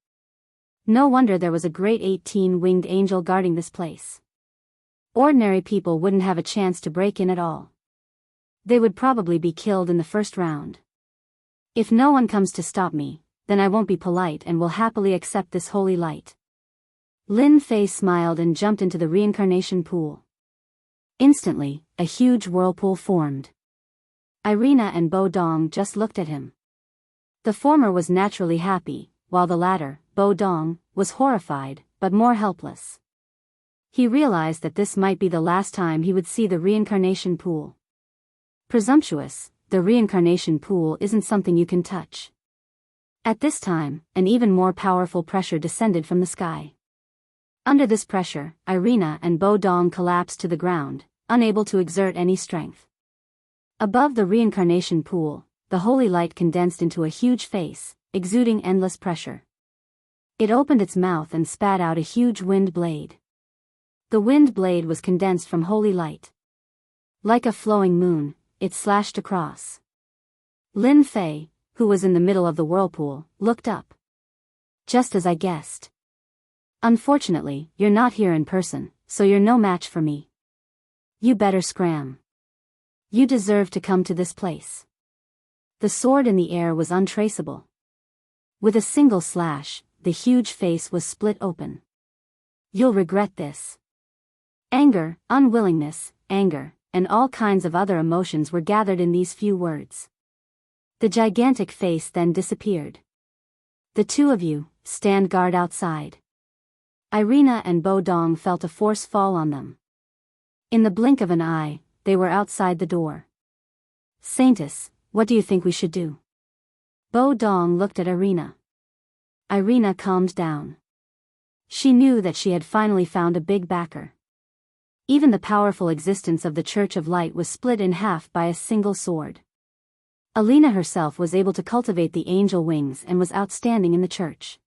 No wonder there was a great 18-winged angel guarding this place. Ordinary people wouldn't have a chance to break in at all. They would probably be killed in the first round. If no one comes to stop me, then I won't be polite and will happily accept this holy light. Lin Fei smiled and jumped into the reincarnation pool. Instantly, a huge whirlpool formed. Irina and Bo Dong just looked at him. The former was naturally happy, while the latter, Bo Dong, was horrified, but more helpless. He realized that this might be the last time he would see the reincarnation pool. Presumptuous, the reincarnation pool isn't something you can touch. At this time, an even more powerful pressure descended from the sky. Under this pressure, Irina and Bo Dong collapsed to the ground, unable to exert any strength. Above the reincarnation pool, the holy light condensed into a huge face, exuding endless pressure. It opened its mouth and spat out a huge wind blade. The wind blade was condensed from holy light. Like a flowing moon, it slashed across. Lin Fei, who was in the middle of the whirlpool, looked up. Just as I guessed. Unfortunately, you're not here in person, so you're no match for me. You better scram. You deserve to come to this place. The sword in the air was untraceable. With a single slash, the huge face was split open. You'll regret this. Anger, unwillingness, anger, and all kinds of other emotions were gathered in these few words. The gigantic face then disappeared. The two of you, stand guard outside. Irina and Bo Dong felt a force fall on them. In the blink of an eye, they were outside the door. Saintess, what do you think we should do? Bo Dong looked at Irina. Irina calmed down. She knew that she had finally found a big backer. Even the powerful existence of the Church of Light was split in half by a single sword. Alina herself was able to cultivate the angel wings and was outstanding in the church.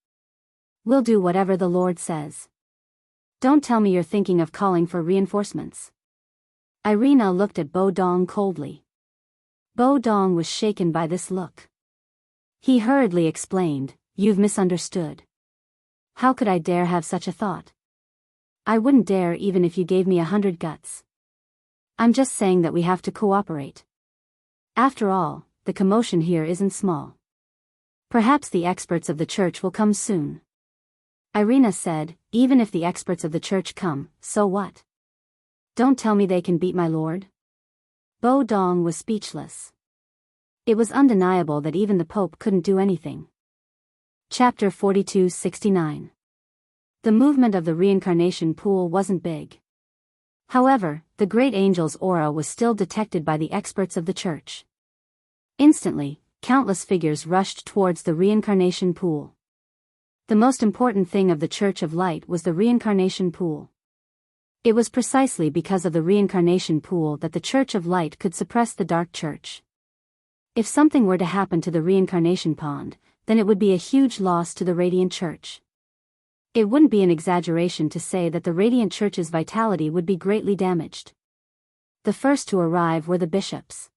We'll do whatever the Lord says. Don't tell me you're thinking of calling for reinforcements. Irina looked at Bo Dong coldly. Bo Dong was shaken by this look. He hurriedly explained, "You've misunderstood. How could I dare have such a thought? I wouldn't dare even if you gave me 100 guts. I'm just saying that we have to cooperate. After all, the commotion here isn't small. Perhaps the experts of the church will come soon." Irina said, "Even if the experts of the church come, so what? Don't tell me they can beat my lord." Bo Dong was speechless. It was undeniable that even the Pope couldn't do anything. Chapter 42-69. The movement of the reincarnation pool wasn't big. However, the great angel's aura was still detected by the experts of the church. Instantly, countless figures rushed towards the reincarnation pool. The most important thing of the Church of Light was the reincarnation pool. It was precisely because of the reincarnation pool that the Church of Light could suppress the Dark Church. If something were to happen to the reincarnation pond, then it would be a huge loss to the Radiant Church. It wouldn't be an exaggeration to say that the Radiant Church's vitality would be greatly damaged. The first to arrive were the bishops.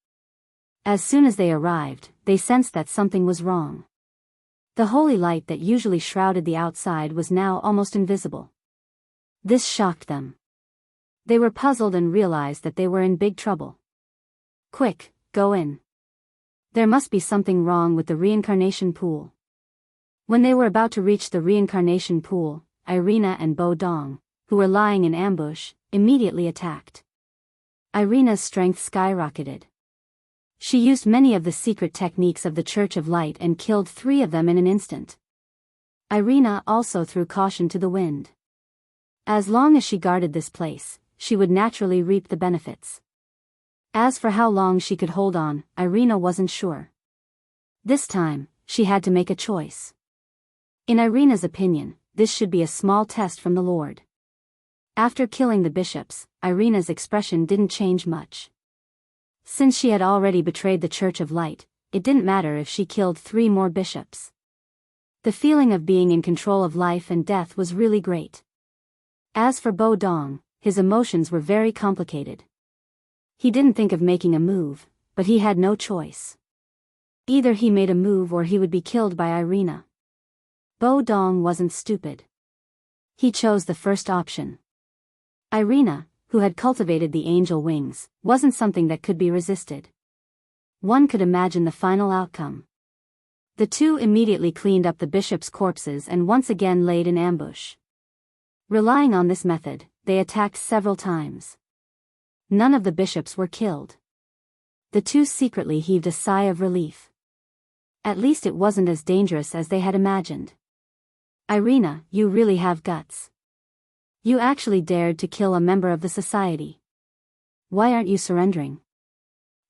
As soon as they arrived, they sensed that something was wrong. The holy light that usually shrouded the outside was now almost invisible. This shocked them. They were puzzled and realized that they were in big trouble. Quick, go in. There must be something wrong with the reincarnation pool. When they were about to reach the reincarnation pool, Irina and Bo Dong, who were lying in ambush, immediately attacked. Irina's strength skyrocketed. She used many of the secret techniques of the Church of Light and killed 3 of them in an instant. Irina also threw caution to the wind. As long as she guarded this place, she would naturally reap the benefits. As for how long she could hold on, Irina wasn't sure. This time, she had to make a choice. In Irina's opinion, this should be a small test from the Lord. After killing the bishops, Irina's expression didn't change much. Since she had already betrayed the Church of Light, it didn't matter if she killed 3 more bishops. The feeling of being in control of life and death was really great. As for Bo Dong, his emotions were very complicated. He didn't think of making a move, but he had no choice. Either he made a move or he would be killed by Irina. Bo Dong wasn't stupid. He chose the first option. Irina, who had cultivated the angel wings, wasn't something that could be resisted. One could imagine the final outcome. The 2 immediately cleaned up the bishops' corpses and once again laid in ambush. Relying on this method, they attacked several times. None of the bishops were killed. The 2 secretly heaved a sigh of relief. At least it wasn't as dangerous as they had imagined. Irina, you really have guts. You actually dared to kill a member of the society. Why aren't you surrendering?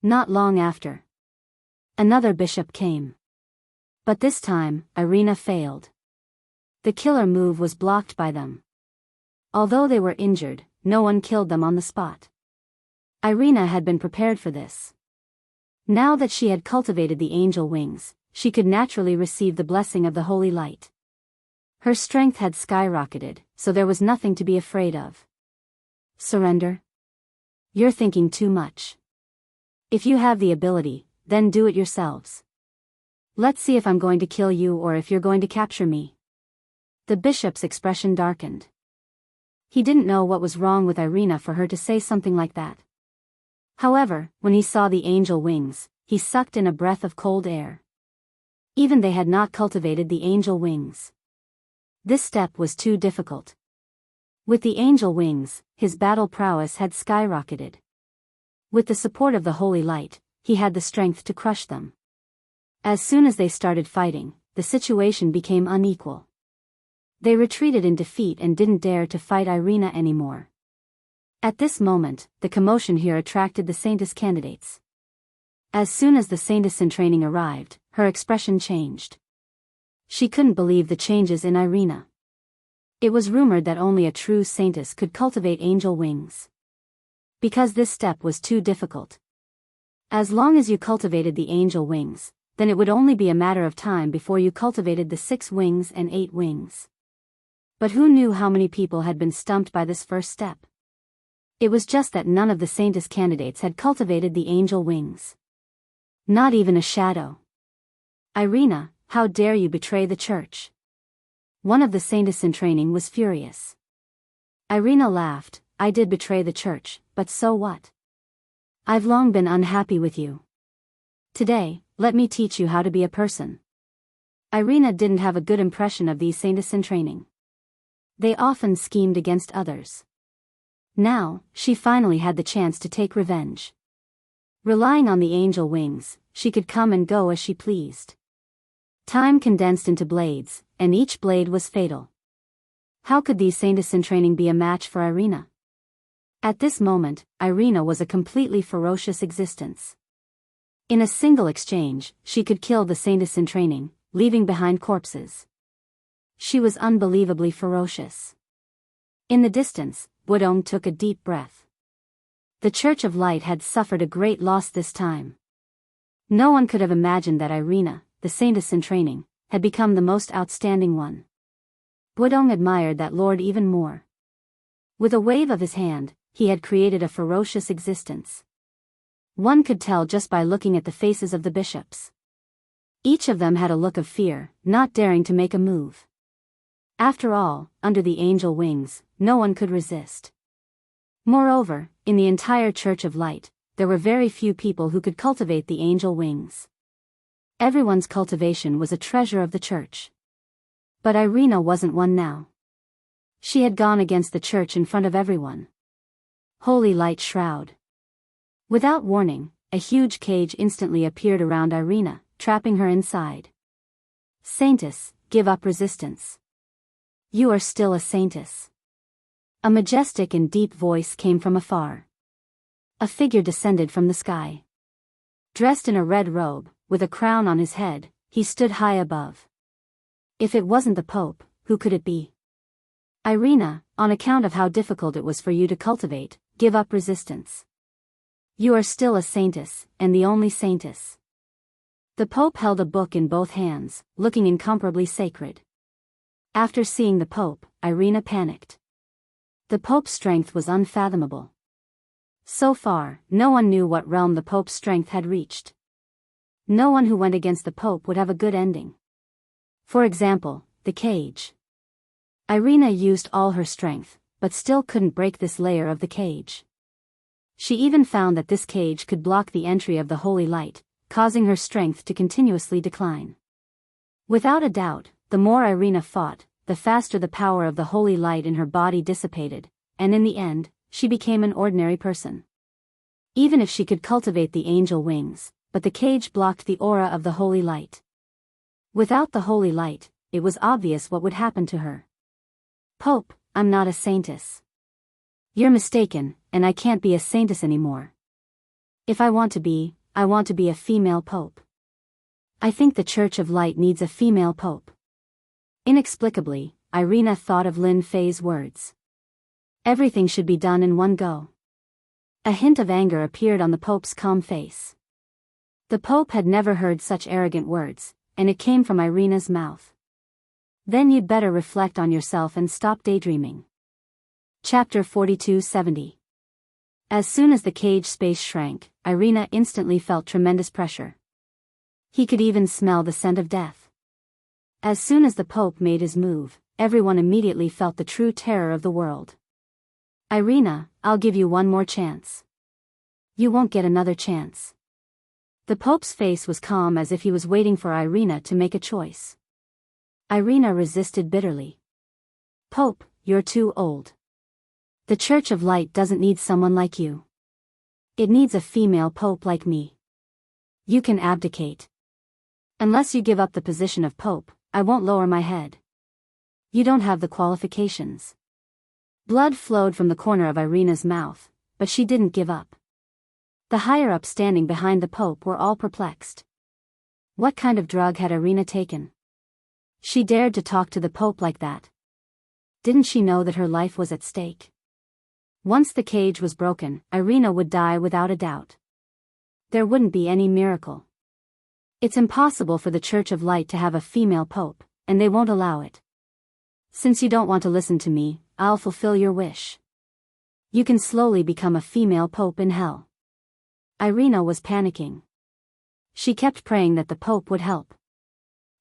Not long after, another bishop came. But this time, Irina failed. The killer move was blocked by them. Although they were injured, no one killed them on the spot. Irina had been prepared for this. Now that she had cultivated the angel wings, she could naturally receive the blessing of the holy light. Her strength had skyrocketed, so there was nothing to be afraid of. Surrender? You're thinking too much. If you have the ability, then do it yourselves. Let's see if I'm going to kill you or if you're going to capture me. The bishop's expression darkened. He didn't know what was wrong with Irina for her to say something like that. However, when he saw the angel wings, he sucked in a breath of cold air. Even they had not cultivated the angel wings. This step was too difficult. With the angel wings, his battle prowess had skyrocketed. With the support of the holy light, he had the strength to crush them. As soon as they started fighting, the situation became unequal. They retreated in defeat and didn't dare to fight Irina anymore. At this moment, the commotion here attracted the Saintess candidates. As soon as the Saintess in training arrived, her expression changed. She couldn't believe the changes in Irina. It was rumored that only a true Saintess could cultivate angel wings. Because this step was too difficult. As long as you cultivated the angel wings, then it would only be a matter of time before you cultivated the 6 wings and 8 wings. But who knew how many people had been stumped by this first step? It was just that none of the Saintess candidates had cultivated the angel wings. Not even a shadow. Irina, how dare you betray the church? One of the Saintess in training was furious. Irina laughed, I did betray the church, but so what? I've long been unhappy with you. Today, let me teach you how to be a person. Irina didn't have a good impression of these Saintess in training. They often schemed against others. Now, she finally had the chance to take revenge. Relying on the angel wings, she could come and go as she pleased. Time condensed into blades, and each blade was fatal. How could these Saintess in training be a match for Irina? At this moment, Irina was a completely ferocious existence. In a single exchange, she could kill the saintess in training, leaving behind corpses. She was unbelievably ferocious. In the distance, Wudong took a deep breath. The Church of Light had suffered a great loss this time. No one could have imagined that Irina, the saintess in training, had become the most outstanding one. Wudong admired that lord even more. With a wave of his hand, he had created a ferocious existence. One could tell just by looking at the faces of the bishops. Each of them had a look of fear, not daring to make a move. After all, under the angel wings, no one could resist. Moreover, in the entire Church of Light, there were very few people who could cultivate the angel wings. Everyone's cultivation was a treasure of the church. But Irina wasn't one now. She had gone against the church in front of everyone. Holy light shroud. Without warning, a huge cage instantly appeared around Irina, trapping her inside. Saintess, give up resistance. You are still a saintess. A majestic and deep voice came from afar. A figure descended from the sky. Dressed in a red robe, with a crown on his head, he stood high above. If it wasn't the Pope, who could it be? Irina, on account of how difficult it was for you to cultivate, give up resistance. You are still a saintess, and the only saintess. The Pope held a book in both hands, looking incomparably sacred. After seeing the Pope, Irina panicked. The Pope's strength was unfathomable. So far, no one knew what realm the Pope's strength had reached. No one who went against the Pope would have a good ending. For example, the cage. Irina used all her strength, but still couldn't break this layer of the cage. She even found that this cage could block the entry of the holy light, causing her strength to continuously decline. Without a doubt, the more Irina fought, the faster the power of the holy light in her body dissipated, and in the end, she became an ordinary person. Even if she could cultivate the angel wings, but the cage blocked the aura of the holy light. Without the holy light, it was obvious what would happen to her. Pope, I'm not a saintess. You're mistaken, and I can't be a saintess anymore. If I want to be a female pope. I think the Church of Light needs a female pope. Inexplicably, Irina thought of Lin Fei's words. Everything should be done in one go. A hint of anger appeared on the Pope's calm face. The Pope had never heard such arrogant words, and it came from Irina's mouth. Then you'd better reflect on yourself and stop daydreaming. Chapter 42-70. As soon as the cage space shrank, Irina instantly felt tremendous pressure. He could even smell the scent of death. As soon as the Pope made his move, everyone immediately felt the true terror of the world. Irina, I'll give you one more chance. You won't get another chance. The Pope's face was calm as if he was waiting for Irina to make a choice. Irina resisted bitterly. Pope, you're too old. The Church of Light doesn't need someone like you. It needs a female pope like me. You can abdicate. Unless you give up the position of pope, I won't lower my head. You don't have the qualifications. Blood flowed from the corner of Irina's mouth, but she didn't give up. The higher-ups standing behind the pope were all perplexed. What kind of drug had Irina taken? She dared to talk to the pope like that. Didn't she know that her life was at stake? Once the cage was broken, Irina would die without a doubt. There wouldn't be any miracle. It's impossible for the Church of Light to have a female pope, and they won't allow it. Since you don't want to listen to me, I'll fulfill your wish. You can slowly become a female pope in hell. Irina was panicking. She kept praying that the pope would help.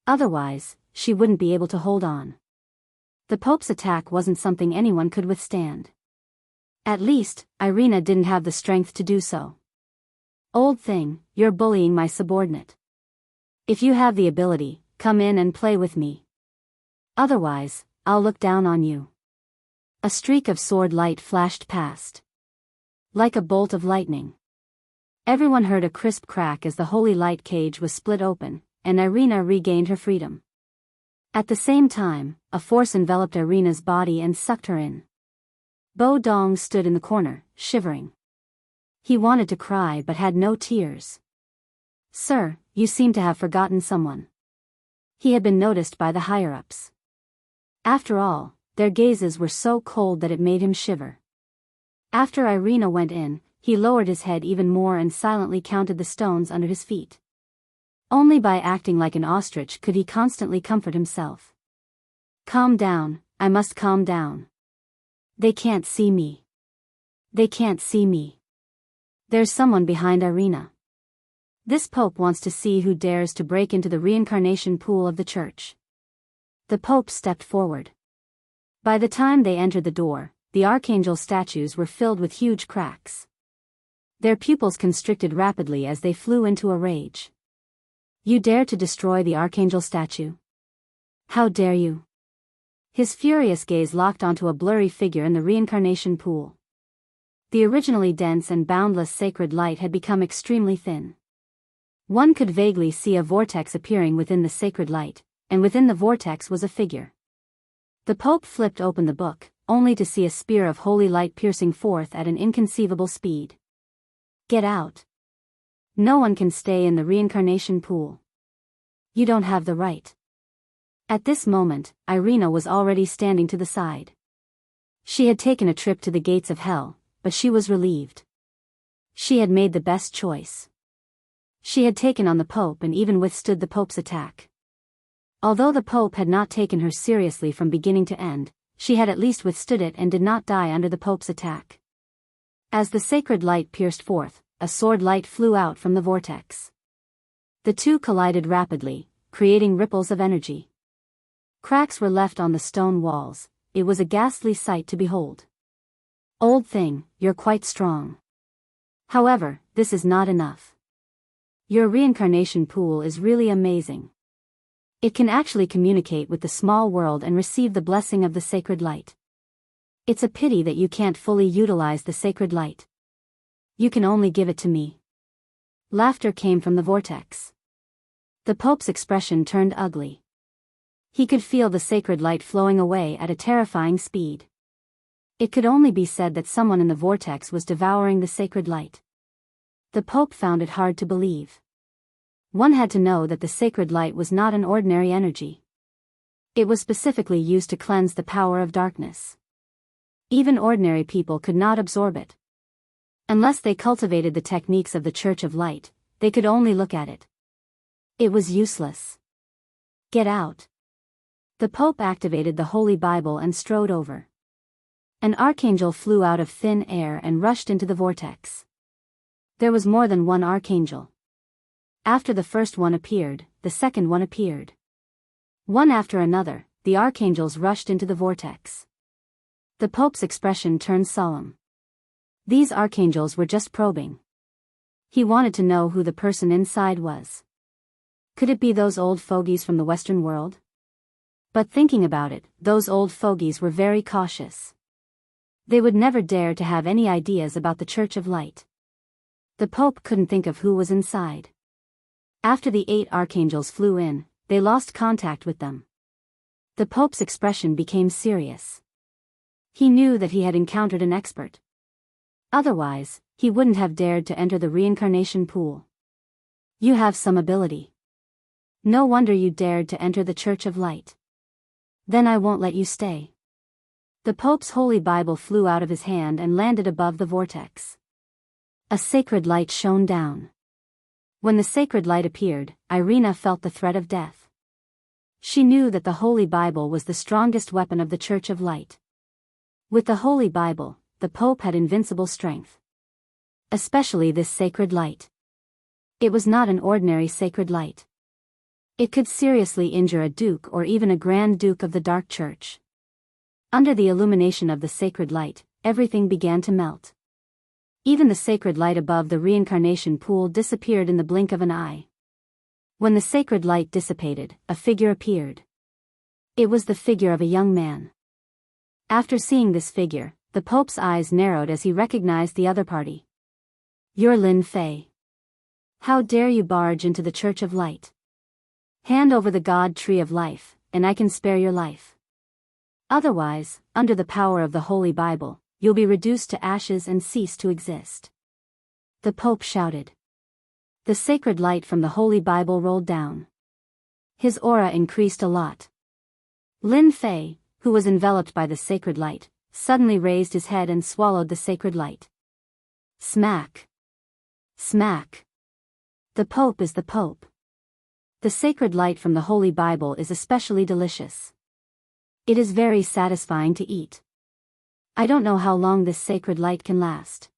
Otherwise, she wouldn't be able to hold on. The pope's attack wasn't something anyone could withstand. At least, Irina didn't have the strength to do so. Old thing, you're bullying my subordinate. If you have the ability, come in and play with me. Otherwise, I'll look down on you. A streak of sword light flashed past. Like a bolt of lightning. Everyone heard a crisp crack as the holy light cage was split open, and Irina regained her freedom. At the same time, a force enveloped Irina's body and sucked her in. Bo Dong stood in the corner, shivering. He wanted to cry but had no tears. "Sir, you seem to have forgotten someone." He had been noticed by the higher-ups. After all, their gazes were so cold that it made him shiver. After Irina went in, he lowered his head even more and silently counted the stones under his feet. Only by acting like an ostrich could he constantly comfort himself. "Calm down, I must calm down. They can't see me. They can't see me. There's someone behind Irina. This Pope wants to see who dares to break into the reincarnation pool of the church." The Pope stepped forward. By the time they entered the door, the archangel statues were filled with huge cracks. Their pupils constricted rapidly as they flew into a rage. "You dare to destroy the archangel statue? How dare you?" His furious gaze locked onto a blurry figure in the reincarnation pool. The originally dense and boundless sacred light had become extremely thin. One could vaguely see a vortex appearing within the sacred light, and within the vortex was a figure. The Pope flipped open the book, only to see a spear of holy light piercing forth at an inconceivable speed. "Get out. No one can stay in the reincarnation pool. You don't have the right." At this moment, Irina was already standing to the side. She had taken a trip to the gates of hell, but she was relieved. She had made the best choice. She had taken on the Pope and even withstood the Pope's attack. Although the Pope had not taken her seriously from beginning to end, she had at least withstood it and did not die under the Pope's attack. As the sacred light pierced forth, a sword light flew out from the vortex. The two collided rapidly, creating ripples of energy. Cracks were left on the stone walls. It was a ghastly sight to behold. "Old thing, you're quite strong. However, this is not enough. Your reincarnation pool is really amazing. It can actually communicate with the small world and receive the blessing of the sacred light. It's a pity that you can't fully utilize the sacred light. You can only give it to me." Laughter came from the vortex. The Pope's expression turned ugly. He could feel the sacred light flowing away at a terrifying speed. It could only be said that someone in the vortex was devouring the sacred light. The Pope found it hard to believe. One had to know that the sacred light was not an ordinary energy. It was specifically used to cleanse the power of darkness. Even ordinary people could not absorb it. Unless they cultivated the techniques of the Church of Light, they could only look at it. It was useless. "Get out." The Pope activated the Holy Bible and strode over. An archangel flew out of thin air and rushed into the vortex. There was more than one archangel. After the first one appeared, the second one appeared. One after another, the archangels rushed into the vortex. The Pope's expression turned solemn. These archangels were just probing. He wanted to know who the person inside was. Could it be those old fogies from the Western world? But thinking about it, those old fogies were very cautious. They would never dare to have any ideas about the Church of Light. The Pope couldn't think of who was inside. After the 8 archangels flew in, they lost contact with them. The Pope's expression became serious. He knew that he had encountered an expert. Otherwise, he wouldn't have dared to enter the reincarnation pool. "You have some ability. No wonder you dared to enter the Church of Light. Then I won't let you stay." The Pope's Holy Bible flew out of his hand and landed above the vortex. A sacred light shone down. When the sacred light appeared, Irina felt the threat of death. She knew that the Holy Bible was the strongest weapon of the Church of Light. With the Holy Bible, the Pope had invincible strength. Especially this sacred light. It was not an ordinary sacred light. It could seriously injure a duke or even a Grand Duke of the Dark Church. Under the illumination of the sacred light, everything began to melt. Even the sacred light above the reincarnation pool disappeared in the blink of an eye. When the sacred light dissipated, a figure appeared. It was the figure of a young man. After seeing this figure, the Pope's eyes narrowed as he recognized the other party. "You're Lin Fei. How dare you barge into the Church of Light? Hand over the God Tree of Life, and I can spare your life. Otherwise, under the power of the Holy Bible, you'll be reduced to ashes and cease to exist." The Pope shouted. The sacred light from the Holy Bible rolled down. His aura increased a lot. Lin Fei, who was enveloped by the sacred light, suddenly raised his head and swallowed the sacred light. Smack! Smack! The Pope is the Pope. The sacred light from the Holy Bible is especially delicious. It is very satisfying to eat. I don't know how long this sacred light can last.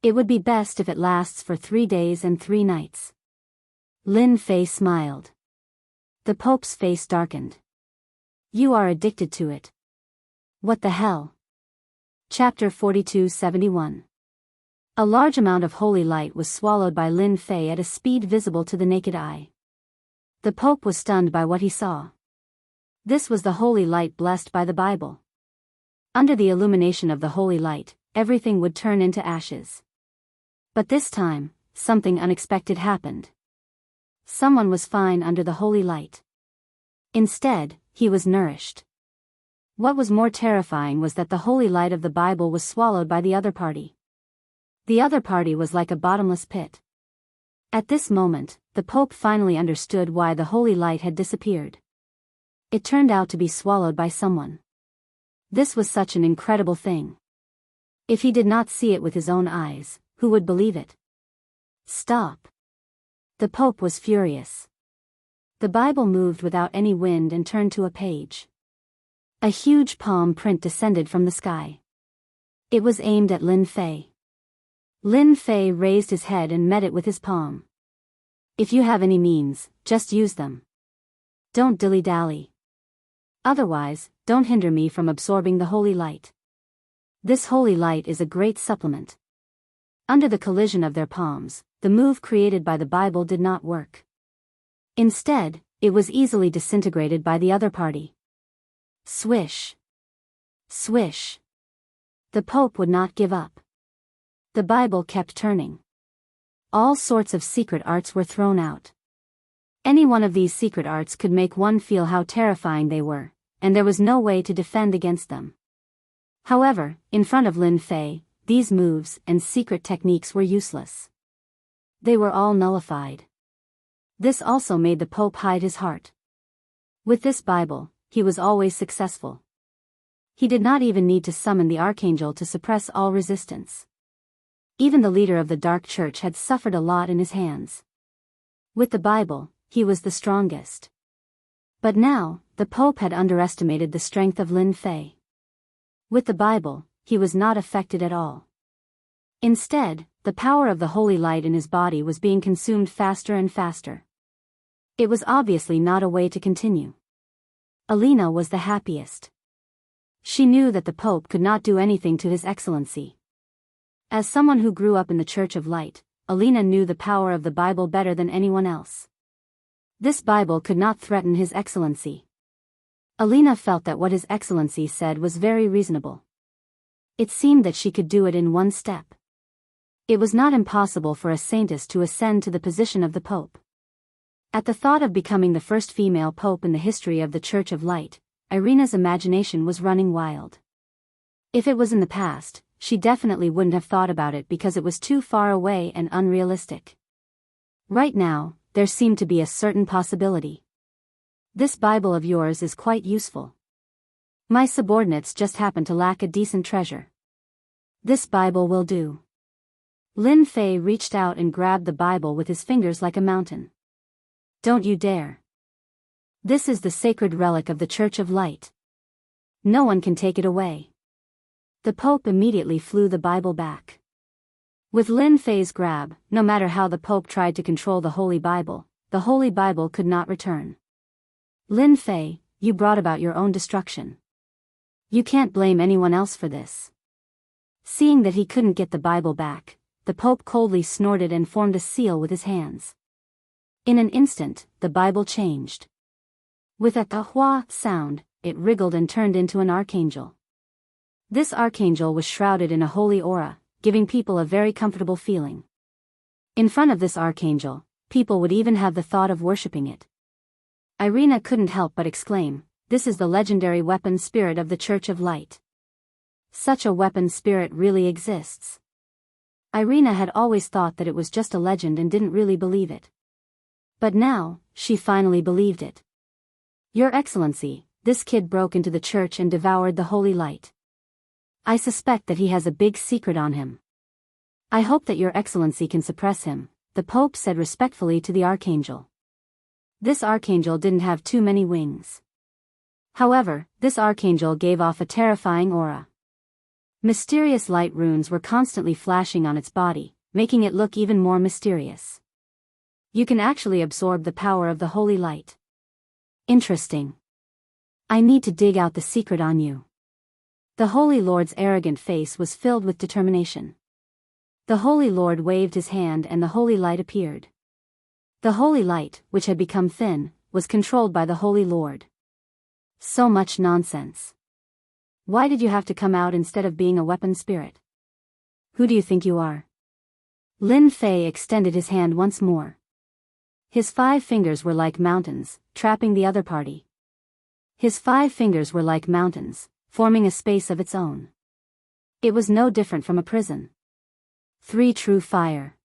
It would be best if it lasts for 3 days and 3 nights. Lin Fei smiled. The Pope's face darkened. You are addicted to it. What the hell? Chapter 4271. A large amount of holy light was swallowed by Lin Fei at a speed visible to the naked eye. The Pope was stunned by what he saw. This was the holy light blessed by the Bible. Under the illumination of the holy light, everything would turn into ashes. But this time, something unexpected happened. Someone was fine under the holy light. Instead, he was nourished. What was more terrifying was that the holy light of the Bible was swallowed by the other party. The other party was like a bottomless pit. At this moment, the Pope finally understood why the holy light had disappeared. It turned out to be swallowed by someone. This was such an incredible thing. If he did not see it with his own eyes, who would believe it? Stop! The Pope was furious. The Bible moved without any wind and turned to a page. A huge palm print descended from the sky. It was aimed at Lin Fei. Lin Fei raised his head and met it with his palm. If you have any means, just use them. Don't dilly-dally. Otherwise, don't hinder me from absorbing the holy light. This holy light is a great supplement. Under the collision of their palms, the move created by the Bible did not work. Instead, it was easily disintegrated by the other party. Swish! Swish! The Pope would not give up. The Bible kept turning. All sorts of secret arts were thrown out. Any one of these secret arts could make one feel how terrifying they were, and there was no way to defend against them. However, in front of Lin Fei, these moves and secret techniques were useless. They were all nullified. This also made the Pope hide his heart. With this Bible, he was always successful. He did not even need to summon the archangel to suppress all resistance. Even the leader of the Dark Church had suffered a lot in his hands. With the Bible, he was the strongest. But now, the Pope had underestimated the strength of Lin Fei. With the Bible, he was not affected at all. Instead, the power of the holy light in his body was being consumed faster and faster. It was obviously not a way to continue. Alina was the happiest. She knew that the Pope could not do anything to His Excellency. As someone who grew up in the Church of Light, Alina knew the power of the Bible better than anyone else. This Bible could not threaten His Excellency. Alina felt that what His Excellency said was very reasonable. It seemed that she could do it in one step. It was not impossible for a saintess to ascend to the position of the Pope. At the thought of becoming the first female Pope in the history of the Church of Light, Irina's imagination was running wild. If it was in the past, she definitely wouldn't have thought about it because it was too far away and unrealistic. Right now, there seemed to be a certain possibility. This Bible of yours is quite useful. My subordinates just happen to lack a decent treasure. This Bible will do. Lin Fei reached out and grabbed the Bible with his fingers like a mountain. Don't you dare. This is the sacred relic of the Church of Light. No one can take it away. The Pope immediately flew the Bible back. With Lin Fei's grab, no matter how the Pope tried to control the Holy Bible could not return. Lin Fei, you brought about your own destruction. You can't blame anyone else for this. Seeing that he couldn't get the Bible back, the Pope coldly snorted and formed a seal with his hands. In an instant, the Bible changed. With a "hua" sound, it wriggled and turned into an archangel. This archangel was shrouded in a holy aura, giving people a very comfortable feeling. In front of this archangel, people would even have the thought of worshipping it. Irina couldn't help but exclaim, "This is the legendary weapon spirit of the Church of Light." Such a weapon spirit really exists. Irina had always thought that it was just a legend and didn't really believe it. But now, she finally believed it. Your Excellency, this kid broke into the church and devoured the holy light. I suspect that he has a big secret on him. I hope that Your Excellency can suppress him, the Pope said respectfully to the Archangel. This Archangel didn't have too many wings. However, this Archangel gave off a terrifying aura. Mysterious light runes were constantly flashing on its body, making it look even more mysterious. You can actually absorb the power of the holy light. Interesting. I need to dig out the secret on you. The Holy Lord's arrogant face was filled with determination. The Holy Lord waved his hand and the holy light appeared. The holy light, which had become thin, was controlled by the Holy Lord. So much nonsense. Why did you have to come out instead of being a weapon spirit? Who do you think you are? Lin Fei extended his hand once more. His 5 fingers were like mountains, trapping the other party. His 5 fingers were like mountains, forming a space of its own. It was no different from a prison. 3 true fire.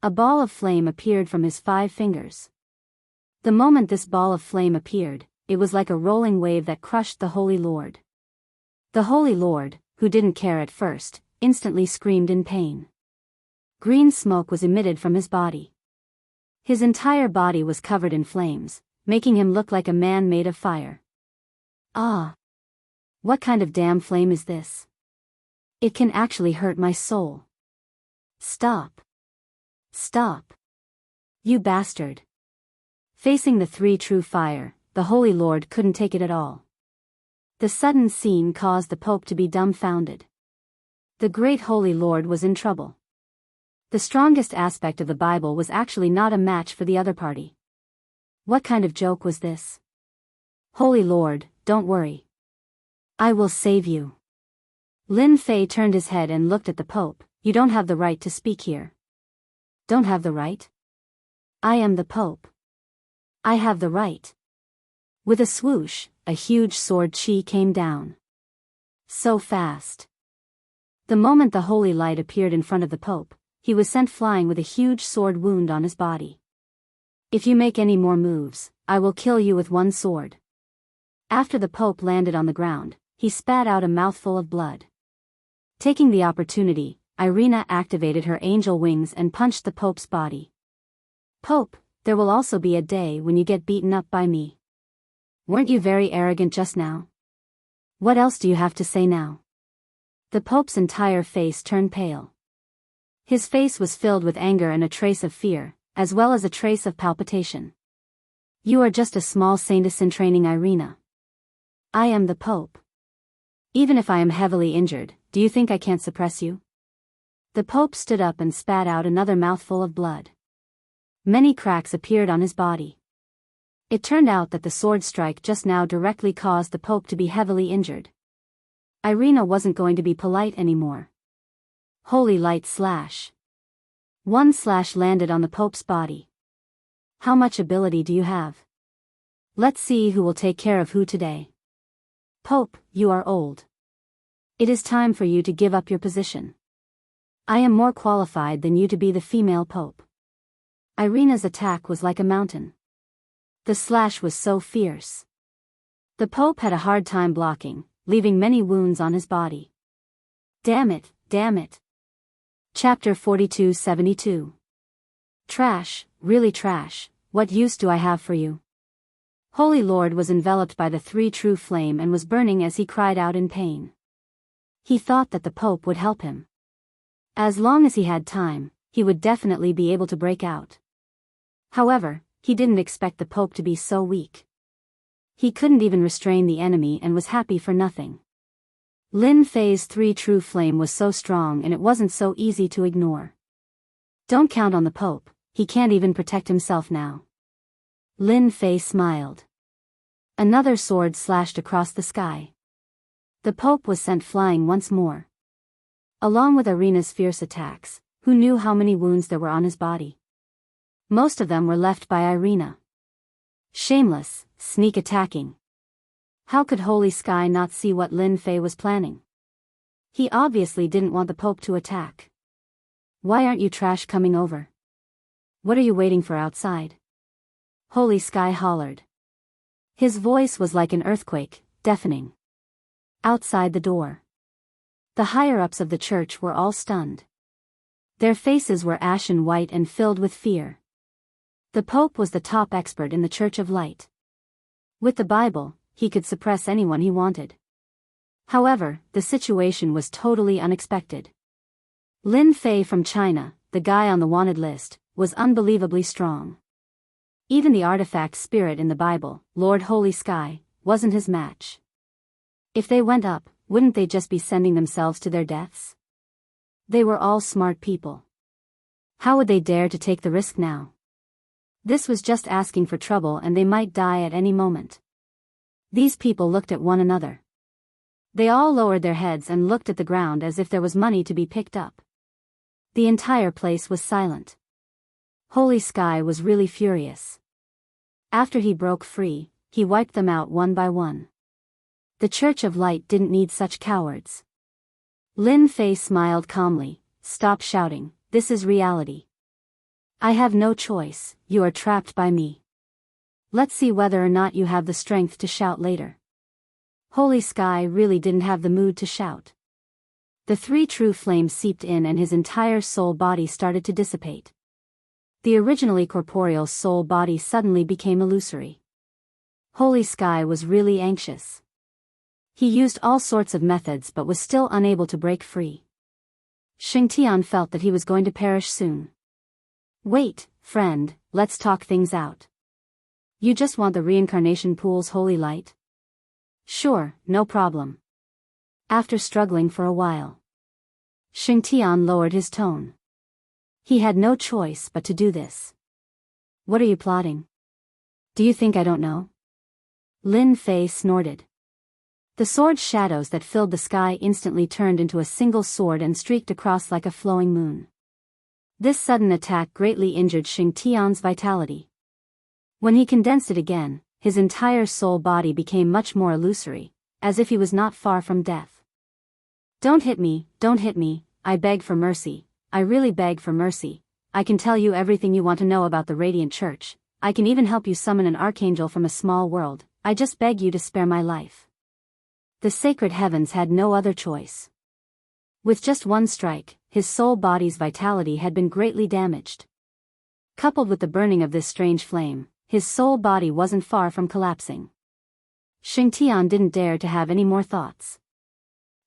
A ball of flame appeared from his 5 fingers. The moment this ball of flame appeared, it was like a rolling wave that crushed the Holy Lord. The Holy Lord, who didn't care at first, instantly screamed in pain. Green smoke was emitted from his body. His entire body was covered in flames, making him look like a man made of fire. Ah! What kind of damn flame is this? It can actually hurt my soul. Stop! Stop! You bastard! Facing the 3 true fire, the Holy Lord couldn't take it at all. The sudden scene caused the Pope to be dumbfounded. The great Holy Lord was in trouble. The strongest aspect of the Bible was actually not a match for the other party. What kind of joke was this? Holy Lord, don't worry. I will save you. Lin Fei turned his head and looked at the Pope. You don't have the right to speak here. Don't have the right? I am the Pope. I have the right. With a swoosh, a huge sword chi came down. So fast. The moment the holy light appeared in front of the Pope, he was sent flying with a huge sword wound on his body. If you make any more moves, I will kill you with one sword. After the Pope landed on the ground, he spat out a mouthful of blood. Taking the opportunity, Irina activated her angel wings and punched the Pope's body. Pope, there will also be a day when you get beaten up by me. Weren't you very arrogant just now? What else do you have to say now? The Pope's entire face turned pale. His face was filled with anger and a trace of fear, as well as a trace of palpitation. You are just a small saintess in training, Irina. I am the Pope. Even if I am heavily injured, do you think I can't suppress you? The Pope stood up and spat out another mouthful of blood. Many cracks appeared on his body. It turned out that the sword strike just now directly caused the Pope to be heavily injured. Irina wasn't going to be polite anymore. Holy light slash. One slash landed on the Pope's body. How much ability do you have? Let's see who will take care of who today. Pope, you are old. It is time for you to give up your position. I am more qualified than you to be the female Pope. Irina's attack was like a mountain. The slash was so fierce. The Pope had a hard time blocking, leaving many wounds on his body. Damn it, damn it. Chapter 42-72. Trash, really trash, what use do I have for you? Holy Lord was enveloped by the 3 true flame and was burning as he cried out in pain. He thought that the Pope would help him. As long as he had time, he would definitely be able to break out. However, he didn't expect the Pope to be so weak. He couldn't even restrain the enemy and was happy for nothing. Lin Fei's 3 true flame was so strong and it wasn't so easy to ignore. Don't count on the Pope, he can't even protect himself now. Lin Fei smiled. Another sword slashed across the sky. The Pope was sent flying once more. Along with Irina's fierce attacks, who knew how many wounds there were on his body? Most of them were left by Irina. Shameless, sneak attacking. How could Holy Sky not see what Lin Fei was planning? He obviously didn't want the Pope to attack. Why aren't you trash coming over? What are you waiting for outside? Holy Sky hollered. His voice was like an earthquake, deafening. Outside the door. The higher-ups of the church were all stunned. Their faces were ashen white and filled with fear. The Pope was the top expert in the Church of Light. With the Bible, he could suppress anyone he wanted. However, the situation was totally unexpected. Lin Fei from China, the guy on the wanted list, was unbelievably strong. Even the artifact spirit in the Bible, Lord Holy Sky, wasn't his match. If they went up, wouldn't they just be sending themselves to their deaths? They were all smart people. How would they dare to take the risk now? This was just asking for trouble, and they might die at any moment. These people looked at one another. They all lowered their heads and looked at the ground as if there was money to be picked up. The entire place was silent. Holy Sky was really furious. After he broke free, he wiped them out one by one. The Church of Light didn't need such cowards. Lin Fei smiled calmly. Stop shouting, this is reality. I have no choice, you are trapped by me. Let's see whether or not you have the strength to shout later. Holy Sky really didn't have the mood to shout. The three true flames seeped in and his entire soul body started to dissipate. The originally corporeal soul body suddenly became illusory. Holy Sky was really anxious. He used all sorts of methods but was still unable to break free. Xingtian felt that he was going to perish soon. Wait, friend, let's talk things out. You just want the reincarnation pool's holy light? Sure, no problem. After struggling for a while, Xingtian lowered his tone. He had no choice but to do this. What are you plotting? Do you think I don't know? Lin Fei snorted. The sword's shadows that filled the sky instantly turned into a single sword and streaked across like a flowing moon. This sudden attack greatly injured Xingtian's vitality. When he condensed it again, his entire soul body became much more illusory, as if he was not far from death. Don't hit me, I beg for mercy, I really beg for mercy. I can tell you everything you want to know about the Radiant Church, I can even help you summon an archangel from a small world, I just beg you to spare my life. The sacred heavens had no other choice. With just one strike, his soul body's vitality had been greatly damaged. Coupled with the burning of this strange flame, his soul body wasn't far from collapsing. Xingtian didn't dare to have any more thoughts.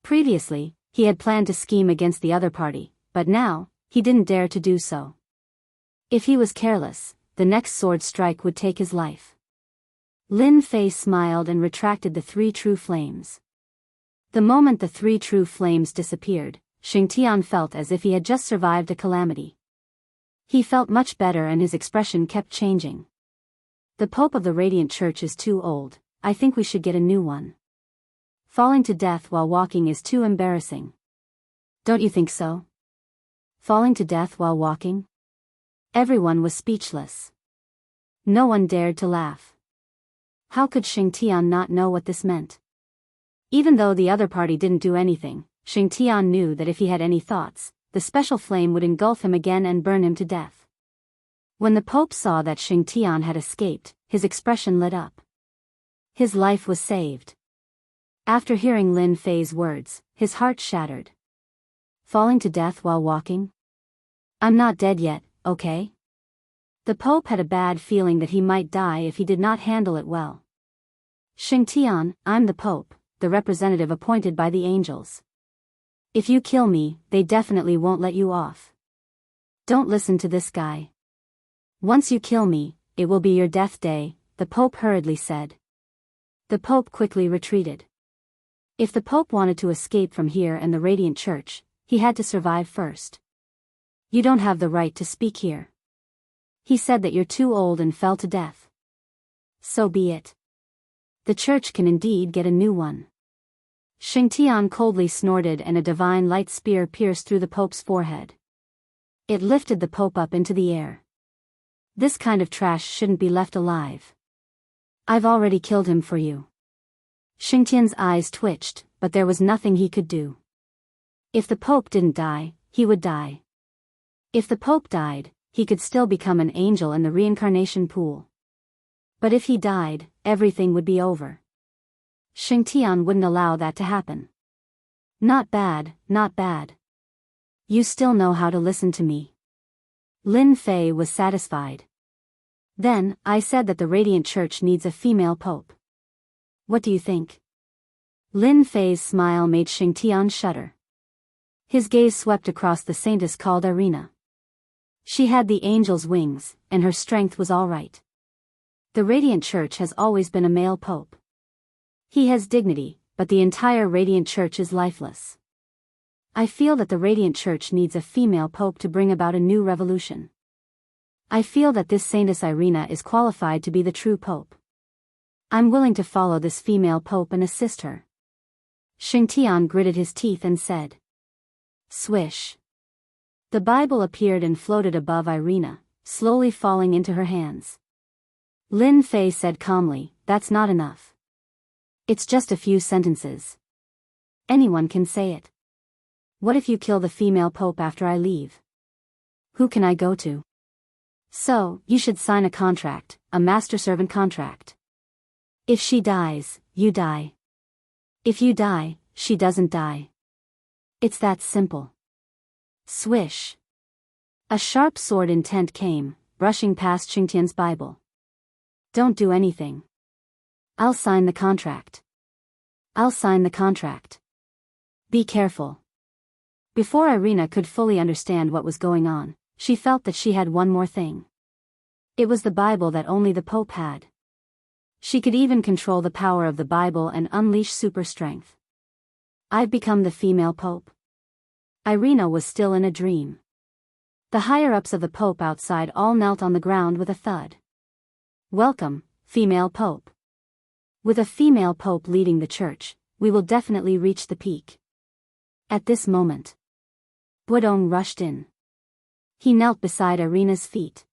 Previously, he had planned to scheme against the other party, but now, he didn't dare to do so. If he was careless, the next sword strike would take his life. Lin Fei smiled and retracted the three true flames. The moment the three true flames disappeared, Xingtian felt as if he had just survived a calamity. He felt much better and his expression kept changing. The Pope of the Radiant Church is too old, I think we should get a new one. Falling to death while walking is too embarrassing. Don't you think so? Falling to death while walking? Everyone was speechless. No one dared to laugh. How could Xingtian not know what this meant? Even though the other party didn't do anything, Xingtian knew that if he had any thoughts, the special flame would engulf him again and burn him to death. When the Pope saw that Xingtian had escaped, his expression lit up. His life was saved. After hearing Lin Fei's words, his heart shattered. Falling to death while walking? I'm not dead yet, okay? The Pope had a bad feeling that he might die if he did not handle it well. Xingtian, I'm the Pope, the representative appointed by the angels. If you kill me, they definitely won't let you off. Don't listen to this guy. Once you kill me, it will be your death day, the Pope hurriedly said. The Pope quickly retreated. If the Pope wanted to escape from here and the Radiant Church, he had to survive first. You don't have the right to speak here. He said that you're too old and fell to death. So be it. The church can indeed get a new one. Xingtian coldly snorted and a divine light spear pierced through the Pope's forehead. It lifted the Pope up into the air. This kind of trash shouldn't be left alive. I've already killed him for you. Xingtian's eyes twitched, but there was nothing he could do. If the Pope didn't die, he would die. If the Pope died, he could still become an angel in the reincarnation pool. But if he died, everything would be over. Xingtian wouldn't allow that to happen. Not bad, not bad. You still know how to listen to me. Lin Fei was satisfied. Then, I said that the Radiant Church needs a female pope. What do you think? Lin Fei's smile made Xingtian shudder. His gaze swept across the saintess called Irina. She had the angel's wings, and her strength was all right. The Radiant Church has always been a male pope. He has dignity, but the entire Radiant Church is lifeless. I feel that the Radiant Church needs a female pope to bring about a new revolution. I feel that this Saintess Irina is qualified to be the true pope. I'm willing to follow this female pope and assist her. Xingtian gritted his teeth and said. Swish. The Bible appeared and floated above Irina, slowly falling into her hands. Lin Fei said calmly, that's not enough. It's just a few sentences. Anyone can say it. What if you kill the female pope after I leave? Who can I go to? So, you should sign a contract, a master-servant contract. If she dies, you die. If you die, she doesn't die. It's that simple. Swish. A sharp sword intent came, brushing past Xingtian's Bible. Don't do anything. I'll sign the contract. I'll sign the contract. Be careful. Before Irina could fully understand what was going on, she felt that she had one more thing. It was the Bible that only the Pope had. She could even control the power of the Bible and unleash super strength. I've become the female Pope. Irina was still in a dream. The higher-ups of the Pope outside all knelt on the ground with a thud. Welcome, female Pope. With a female Pope leading the church, we will definitely reach the peak. At this moment, Budong rushed in. He knelt beside Irina's feet.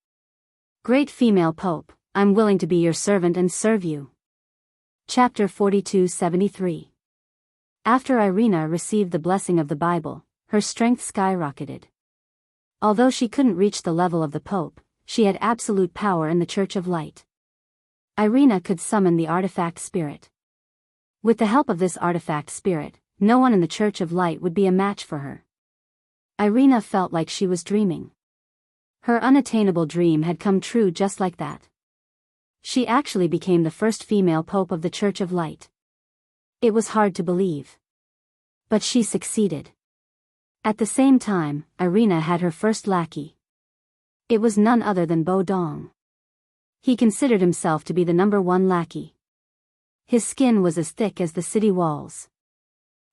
Great female Pope, I'm willing to be your servant and serve you. Chapter 42-73. After Irina received the blessing of the Bible, her strength skyrocketed. Although she couldn't reach the level of the Pope, she had absolute power in the Church of Light. Irina could summon the artifact spirit. With the help of this artifact spirit, no one in the Church of Light would be a match for her. Irina felt like she was dreaming. Her unattainable dream had come true just like that. She actually became the first female pope of the Church of Light. It was hard to believe. But she succeeded. At the same time, Irina had her first lackey. It was none other than Bo Dong. He considered himself to be the #1 lackey. His skin was as thick as the city walls.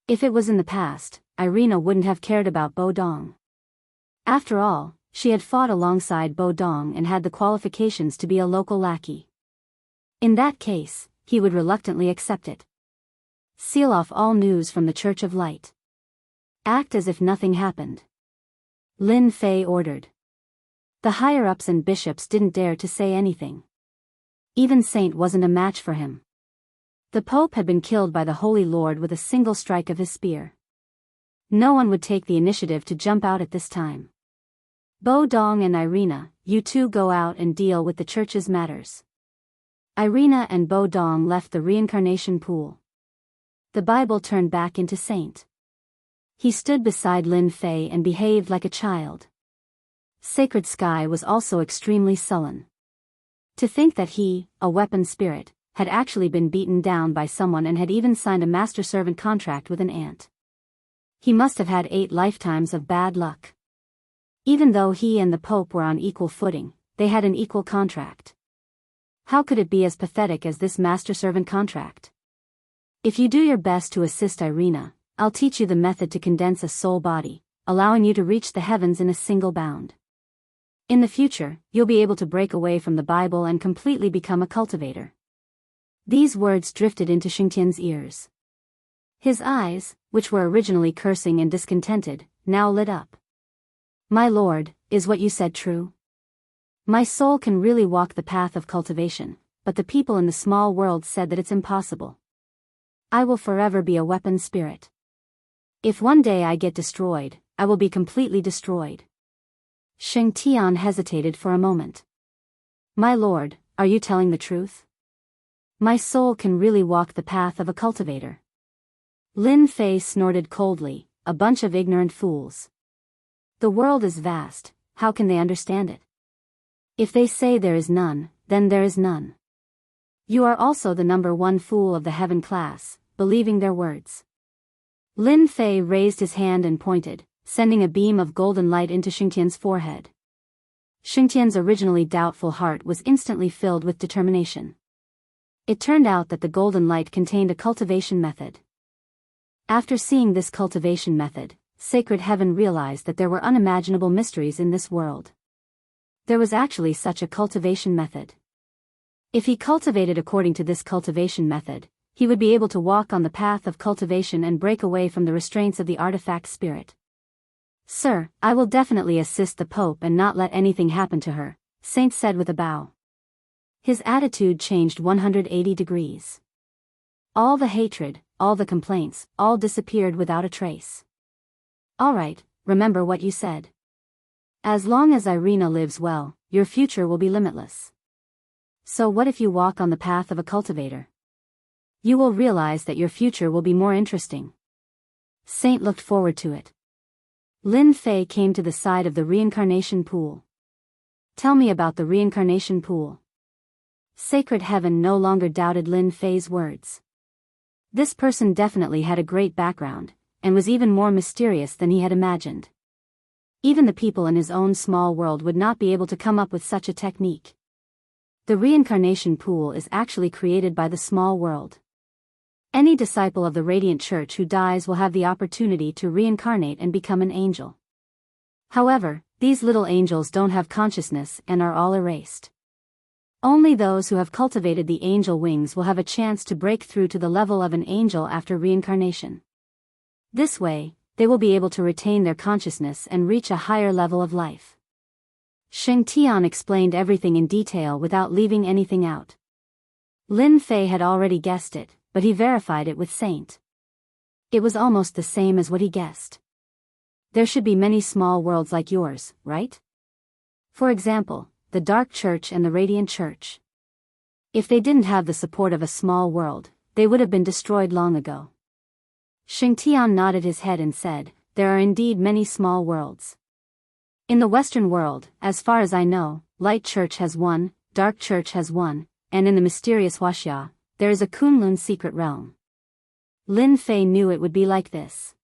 If it was in the past, Irina wouldn't have cared about Bo Dong. After all, she had fought alongside Bo Dong and had the qualifications to be a local lackey. In that case, he would reluctantly accept it. Seal off all news from the Church of Light. Act as if nothing happened. Lin Fei ordered. The higher-ups and bishops didn't dare to say anything. Even Saint wasn't a match for him. The Pope had been killed by the Holy Lord with a single strike of his spear. No one would take the initiative to jump out at this time. Bo Dong and Irina, you two go out and deal with the church's matters. Irina and Bo Dong left the reincarnation pool. The Bible turned back into Saint. He stood beside Lin Fei and behaved like a child. Sacred Sky was also extremely sullen. To think that he, a weapon spirit, had actually been beaten down by someone and had even signed a master-servant contract with an ant. He must have had 8 lifetimes of bad luck. Even though he and the Pope were on equal footing, they had an equal contract. How could it be as pathetic as this master-servant contract? If you do your best to assist Irina, I'll teach you the method to condense a soul body, allowing you to reach the heavens in a single bound. In the future, you'll be able to break away from the Bible and completely become a cultivator. These words drifted into Xingtian's ears. His eyes, which were originally cursing and discontented, now lit up. My lord, is what you said true? My soul can really walk the path of cultivation, but the people in the small world said that it's impossible. I will forever be a weapon spirit. If one day I get destroyed, I will be completely destroyed. Sheng Tian hesitated for a moment. My lord, are you telling the truth? My soul can really walk the path of a cultivator. Lin Fei snorted coldly, a bunch of ignorant fools. The world is vast, how can they understand it? If they say there is none, then there is none. You are also the number one fool of the heaven class, believing their words. Lin Fei raised his hand and pointed, sending a beam of golden light into Xingtian's forehead. Xingtian's originally doubtful heart was instantly filled with determination. It turned out that the golden light contained a cultivation method. After seeing this cultivation method, Sacred Heaven realized that there were unimaginable mysteries in this world. There was actually such a cultivation method. If he cultivated according to this cultivation method, he would be able to walk on the path of cultivation and break away from the restraints of the artifact spirit. Sir, I will definitely assist the Pope and not let anything happen to her, Saint said with a bow. His attitude changed 180 degrees. All the hatred, all the complaints, all disappeared without a trace. All right, remember what you said. As long as Irina lives well, your future will be limitless. So what if you walk on the path of a cultivator? You will realize that your future will be more interesting. Saint looked forward to it. Lin Fei came to the side of the reincarnation pool. Tell me about the reincarnation pool. Sacred Heaven no longer doubted Lin Fei's words. This person definitely had a great background, and was even more mysterious than he had imagined. Even the people in his own small world would not be able to come up with such a technique. The reincarnation pool is actually created by the small world. Any disciple of the Radiant Church who dies will have the opportunity to reincarnate and become an angel. However, these little angels don't have consciousness and are all erased. Only those who have cultivated the angel wings will have a chance to break through to the level of an angel after reincarnation. This way, they will be able to retain their consciousness and reach a higher level of life. Sheng Tian explained everything in detail without leaving anything out. Lin Fei had already guessed it, but he verified it with Saint. It was almost the same as what he guessed. There should be many small worlds like yours, right? For example, the Dark Church and the Radiant Church. If they didn't have the support of a small world, they would have been destroyed long ago. Sheng Tian nodded his head and said, there are indeed many small worlds. In the Western world, as far as I know, Light Church has one, Dark Church has one, and in the mysterious Wuxia, there is a Kunlun secret realm. Lin Fei knew it would be like this.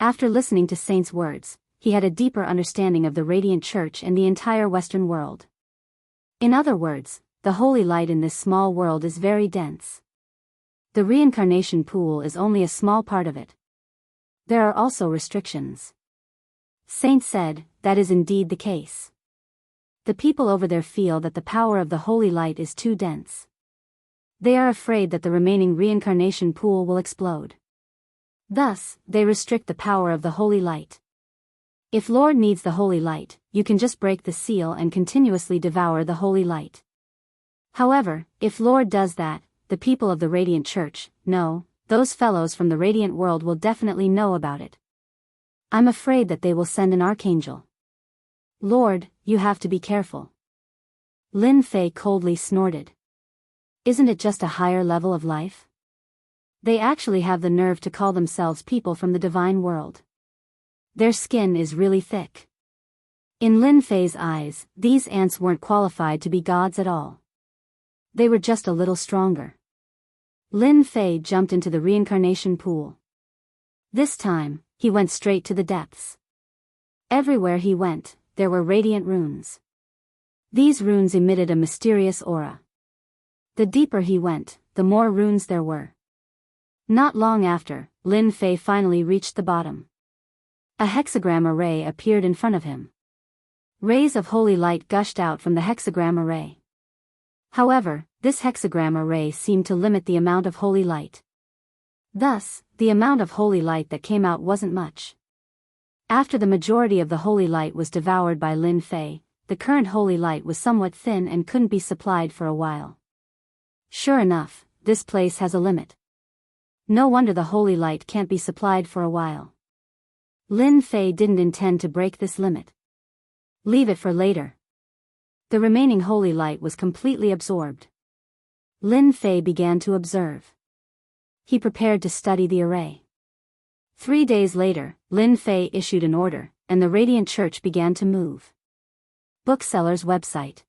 After listening to Saint's words, he had a deeper understanding of the Radiant Church and the entire Western world. In other words, the holy light in this small world is very dense. The reincarnation pool is only a small part of it. There are also restrictions. Saint said, that is indeed the case. The people over there feel that the power of the holy light is too dense. They are afraid that the remaining reincarnation pool will explode. Thus, they restrict the power of the holy light. If Lord needs the holy light, you can just break the seal and continuously devour the holy light. However, if Lord does that, the people of the Radiant Church, no, those fellows from the Radiant world will definitely know about it. I'm afraid that they will send an archangel. Lord, you have to be careful. Lin Fei coldly snorted. Isn't it just a higher level of life? They actually have the nerve to call themselves people from the divine world. Their skin is really thick. In Lin Fei's eyes, these ants weren't qualified to be gods at all. They were just a little stronger. Lin Fei jumped into the reincarnation pool. This time, he went straight to the depths. Everywhere he went, there were radiant runes. These runes emitted a mysterious aura. The deeper he went, the more runes there were. Not long after, Lin Fei finally reached the bottom. A hexagram array appeared in front of him. Rays of holy light gushed out from the hexagram array. However, this hexagram array seemed to limit the amount of holy light. Thus, the amount of holy light that came out wasn't much. After the majority of the holy light was devoured by Lin Fei, the current holy light was somewhat thin and couldn't be supplied for a while. Sure enough, this place has a limit. No wonder the holy light can't be supplied for a while. Lin Fei didn't intend to break this limit. Leave it for later. The remaining holy light was completely absorbed. Lin Fei began to observe. He prepared to study the array. 3 days later, Lin Fei issued an order, and the Radiant Church began to move. Bookseller's website.